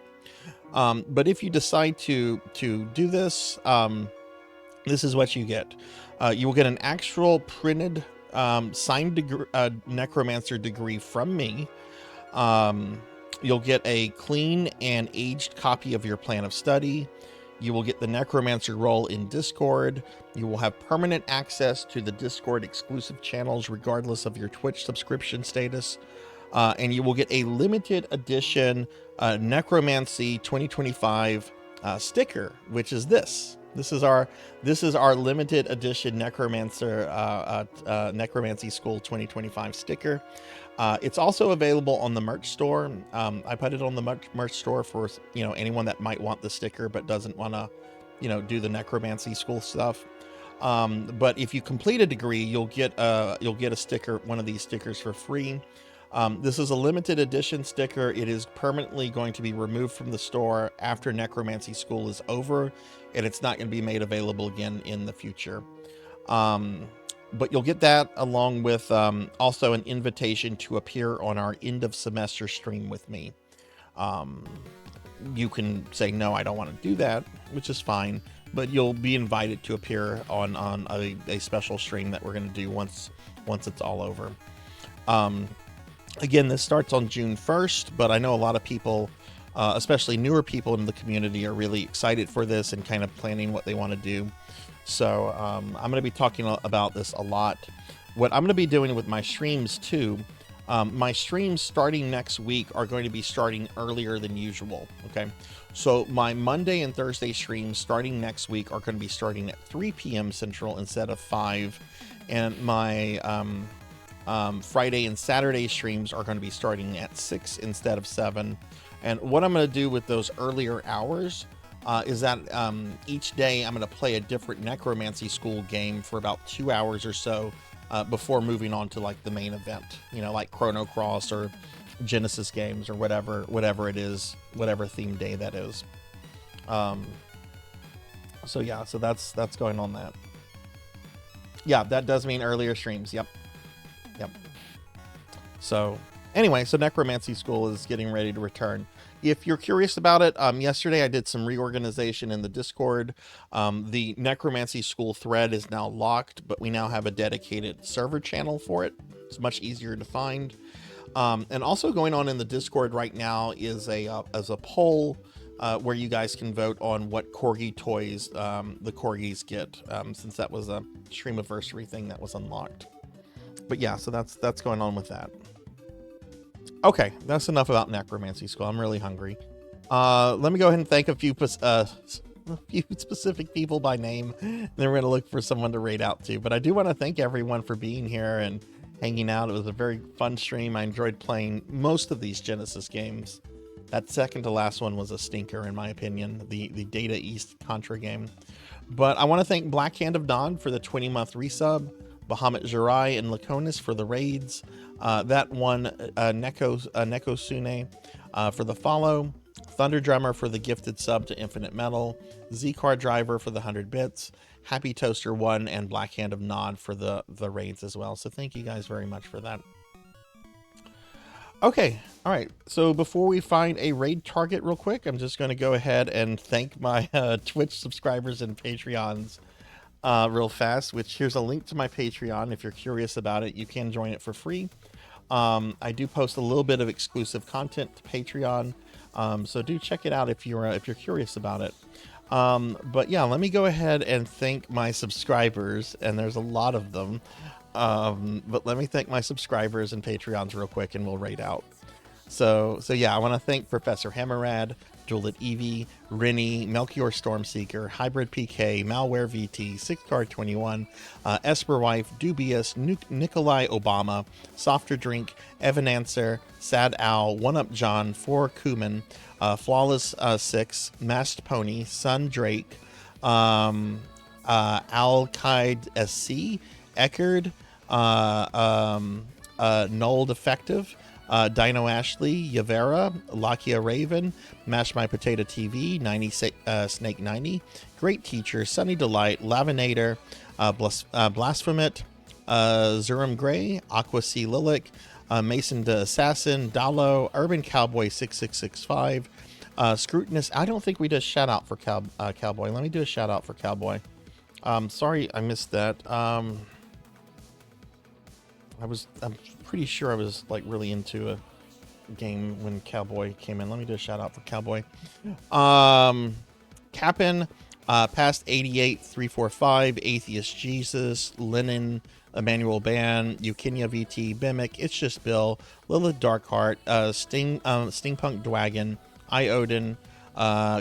But if you decide to do this, this is what you get. You will get an actual printed signed Necromancer degree from me. You'll get a clean and aged copy of your plan of study. You will get the Necromancer role in Discord. You will have permanent access to the Discord exclusive channels regardless of your Twitch subscription status. And you will get a limited edition Necromancy 2025 sticker, which is this. This is our limited edition Necromancer Necromancy School 2025 sticker. It's also available on the merch store. I put it on the merch store for anyone that might want the sticker but doesn't want to do the Necromancy School stuff. But if you complete a degree, you'll get a sticker, one of these stickers for free. This is a limited edition sticker. It is permanently going to be removed from the store after Necromancy School is over, and it's not going to be made available again in the future. But you'll get that along with also an invitation to appear on our end of semester stream with me. You can say, no, I don't want to do that, which is fine, but you'll be invited to appear on a special stream that we're going to do once it's all over. Again, this starts on June 1st, but I know a lot of people, especially newer people in the community, are really excited for this and kind of planning what they want to do. So I'm going to be talking about this a lot. What I'm going to be doing with my streams too, my streams starting next week are going to be starting earlier than usual. Okay, so my Monday and Thursday streams starting next week are going to be starting at 3 p.m. Central instead of 5, and my Friday and Saturday streams are going to be starting at 6 instead of 7. And what I'm going to do with those earlier hours is that each day I'm going to play a different Necromancy School game for about 2 hours or so before moving on to like the main event, you know, like Chrono Cross or Genesis games or whatever it is, whatever theme day that is. So yeah, so that's going on that. Yeah, that does mean earlier streams. Yep. So anyway, so Necromancy School is getting ready to return. If you're curious about it, yesterday I did some reorganization in the Discord. The Necromancy School thread is now locked, but we now have a dedicated server channel for it. It's much easier to find. And also going on in the Discord right now is a poll where you guys can vote on what Corgi toys the Corgis get, since that was a Streamiversary thing that was unlocked. But yeah, so that's going on with that. Okay, that's enough about Necromancy School. I'm really hungry. Let me go ahead and thank a few specific people by name. Then we're going to look for someone to raid out to. But I do want to thank everyone for being here and hanging out. It was a very fun stream. I enjoyed playing most of these Genesis games. That second to last one was a stinker, in my opinion, the Data East Contra game. But I want to thank Black Hand of Nod for the 20-month resub, Bahamut Jirai and Laconis for the raids, that one, Neko Sune for the follow, Thunder Drummer for the gifted sub to Infinite Metal, Z-Car Driver for the 100 bits, Happy Toaster 1, and Black Hand of Nod for the raids as well. So thank you guys very much for that. Okay, all right. So before we find a raid target real quick, I'm just going to go ahead and thank my Twitch subscribers and Patreons real fast, which here's a link to my Patreon. If you're curious about it, you can join it for free. I do post a little bit of exclusive content to Patreon, so do check it out if you're curious about it. But yeah, let me go ahead and thank my subscribers, and there's a lot of them. But let me thank my subscribers and Patreons real quick, and we'll raid out. So yeah, I want to thank Professor Hammerad, Juliet Evie, Rennie, Melchior Stormseeker, Hybrid PK, Malware VT, 6card21, Esperwife, Dubious, Nikolai Obama, Softer Drink, Evan Answer, Sad Owl, One Up John, 4 Kuman, Flawless 6, Masked Pony, Sun Drake, Al-Qaid SC, Eckerd, Null Defective, Dino Ashley, Yavera, Lakia Raven, Mash My Potato TV, 90 Snake 90, Great Teacher, Sunny Delight, Lavinator, Blasphemit, Zurum Gray, Aqua C Lilac, Mason the Assassin, Dalo, Urban Cowboy 6665, Scrutinous. I don't think we did a shout out for Cowboy. Let me do a shout out for Cowboy. Sorry, I missed that. I'm pretty sure I was like really into a game when Cowboy came in. Let me do a shout out for Cowboy. Capin, Past 88, 345, Atheist Jesus, Lennon, Emmanuel Ban, Eukenia VT, Bimic, It's Just Bill, Lilith Darkheart, Stingpunk Dwagon, Odin,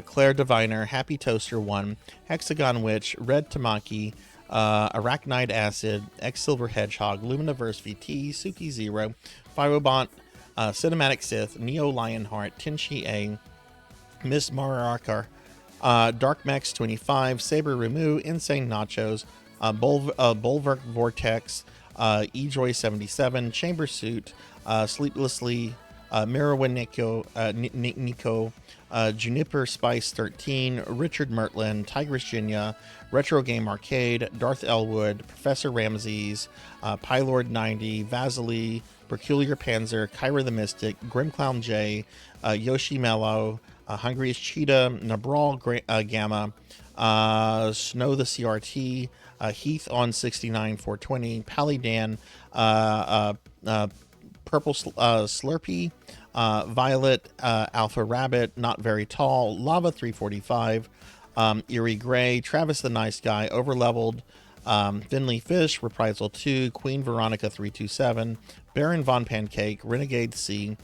Claire Diviner, Happy Toaster 1, Hexagon Witch, Red Tamaki, Arachnide Acid, X Silver Hedgehog, Luminiverse VT, Suki Zero, Phyrobont, Cinematic Sith, Neo Lionheart, Tenchi A, Miss Mararakar, Dark Max 25, Saber Remu, Insane Nachos, Bulwark Vortex, E-Joy 77, Chamber Suit, Sleeplessly, Mirrorwind Nico, Juniper Spice 13, Richard Mertlin, Tigress Jinya, Retro Game Arcade, Darth Elwood, Professor Ramses, Pylord 90, Vasily, Peculiar Panzer, Kyra the Mystic, Grimclown J, Yoshi Mello, Hungriest Cheetah, Nabral Gamma, Snow the CRT, Heath on 69 420, Palidan, Purple Slurpee, Violet, Alpha Rabbit, Not Very Tall, Lava 345, Eerie Gray, Travis the Nice Guy, Overleveled, Finley Fish, Reprisal 2, Queen Veronica 327, Baron Von Pancake, Renegade C,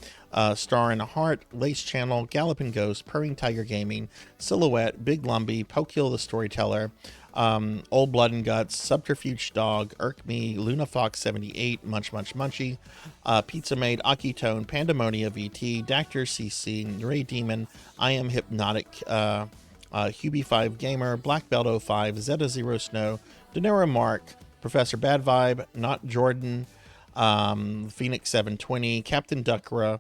Star in a Heart, Lace Channel, Galloping Ghost, Purring Tiger Gaming, Silhouette, Big Lumby, Pokekill the Storyteller, Old Blood and Guts, Subterfuge Dog, Irk Me, Luna Fox 78, Munch Munch Munchy, Pizza Maid, Akitone, Pandemonia VT, Dactor CC, Ray Demon, I Am Hypnotic, Hubie 5 Gamer, Black Belt 05, Zeta Zero Snow, Denera Mark, Professor Bad Vibe, Not Jordan, Phoenix 720, Captain Duckra,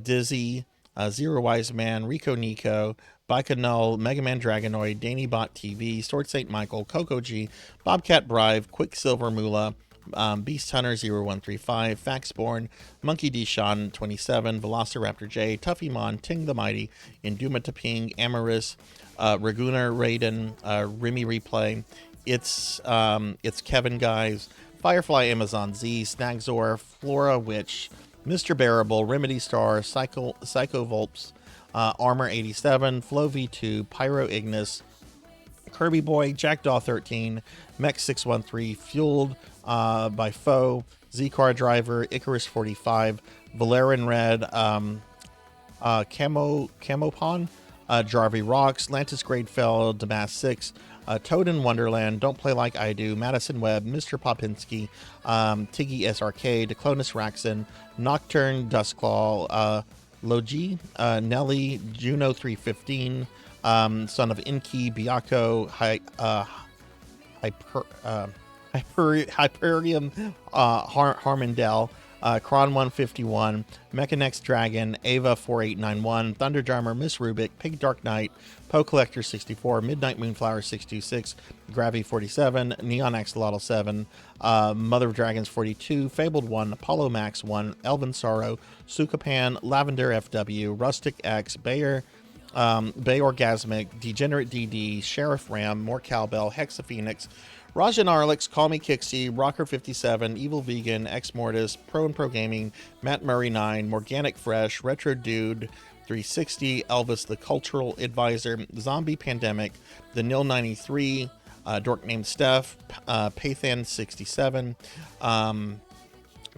Dizzy, Zero Wise Man, Rico Nico, Bicanul, Mega Man Dragonoid, Danny Bot TV, Sword St. Michael, Coco G, Bobcat Brive, Quicksilver Moolah, Beast Hunter 0135, Faxborn, Monkey D. Sean 27, Velociraptor J, Tuffymon, Ting the Mighty, Indumataping, Amorous, Ragunar Raiden, Remy Replay, It's Kevin Guys, Firefly Amazon Z, Snagzor, Flora Witch, Mr. Bearable, Remedy Star, Psycho Volps, Armor 87, Flow V2, Pyro Ignis, Kirby Boy, Jackdaw 13, Mech 613, Fueled by Foe, Z-Car Driver, Icarus 45, Valerian Red, Camopon, Jarvie Rocks, Lantis Gradefell, Damas 6, Toad in Wonderland, Don't Play Like I Do, Madison Webb, Mr. Popinski, Tiggy SRK, Declonus Raxon, Nocturne, Dustclaw, Logi, Nelly, Juno 315, Son of Inki, Biako, Hyperium, Harmondell, Kron 151, Mechanex Dragon, Ava 4891, Thunderdrummer, Miss Rubik, Pig Dark Knight, Poe Collector 64, Midnight Moonflower 626, Gravy 47, Neon Axolotl 7, Mother of Dragons 42, Fabled 1, Apollo Max 1, Elven Sorrow, Sukapan, Lavender FW, Rustic X, Bayer, Bay Orgasmic, Degenerate DD, Sheriff Ram, More Cowbell, Hexaphoenix, Rajan Arlix, Call Me Kixie, Rocker 57, Evil Vegan, Ex Mortis, Pro and Pro Gaming, Matt Murray 9, Morganic Fresh, Retro Dude 360, Elvis the Cultural Advisor, Zombie Pandemic, The Nil 93, Dork Named Steph, Pathan 67,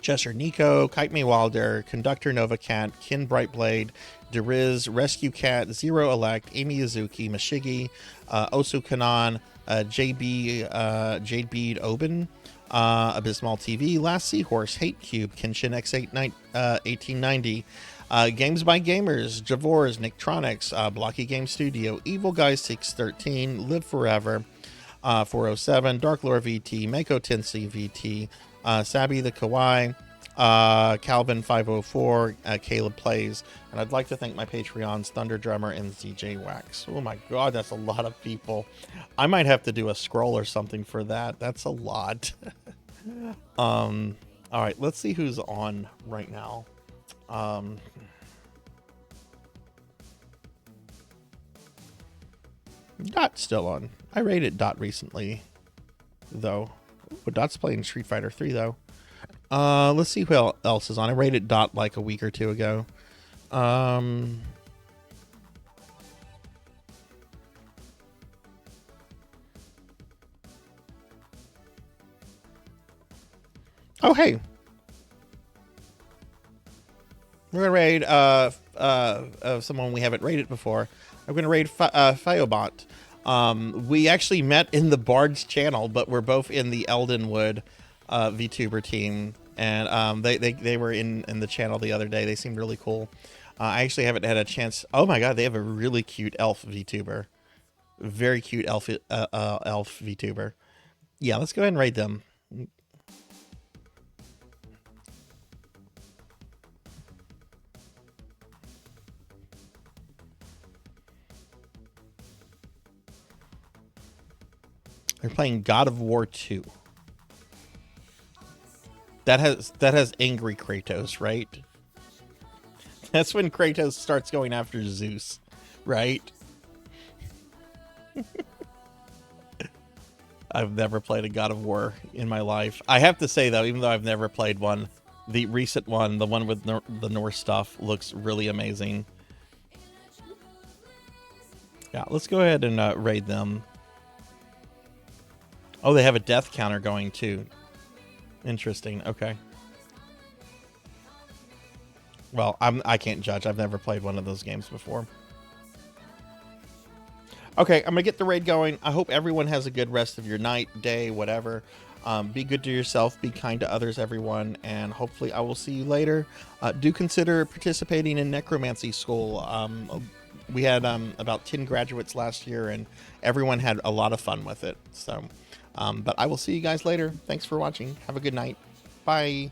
Cheshire Nico, Kite Me Wilder, Conductor Nova Cat, Kin Brightblade, Deriz, Rescue Cat, Zero Elect, Amy Yazuki, Mashigi, Osu Kanan, JB, Jade Bead Oben, Abysmal TV, Last Seahorse, Hate Cube, Kenshin X8 1890, Games by Gamers, Javors, Nicktronics, Blocky Game Studio, Evil Guy 613, Live Forever, 407, Dark Lore VT, Mako Tensei VT, Sabi the Kawaii, Calvin 504, Caleb Plays, and I'd like to thank my Patreons, Thunder Drummer and ZJ Wax. Oh my god, that's a lot of people. I might have to do a scroll or something for that. That's a lot. All right, let's see who's on right now. Dot's still on. I rated Dot recently, though. But Dot's playing Street Fighter 3, though. Let's see who else is on. I rated Dot like a week or two ago. Oh, hey. We're gonna raid someone we haven't raided before. I'm gonna raid Fiobot. We actually met in the Bard's channel, but we're both in the Eldenwood VTuber team, and they were in the channel the other day. They seemed really cool. I actually haven't had a chance. Oh my god, they have a really cute elf VTuber, very cute elf VTuber. Yeah, let's go ahead and raid them. They're playing God of War 2. That has angry Kratos, right? That's when Kratos starts going after Zeus, right? I've never played a God of War in my life. I have to say, though, even though I've never played one, the recent one, the one with the Norse stuff, looks really amazing. Yeah, let's go ahead and raid them. Oh, they have a death counter going, too. Interesting. Okay. Well, I can't judge. I've never played one of those games before. Okay, I'm going to get the raid going. I hope everyone has a good rest of your night, day, whatever. Be good to yourself. Be kind to others, everyone. And hopefully I will see you later. Do consider participating in Necromancy School. We had about 10 graduates last year, and everyone had a lot of fun with it. So, but I will see you guys later. Thanks for watching. Have a good night. Bye.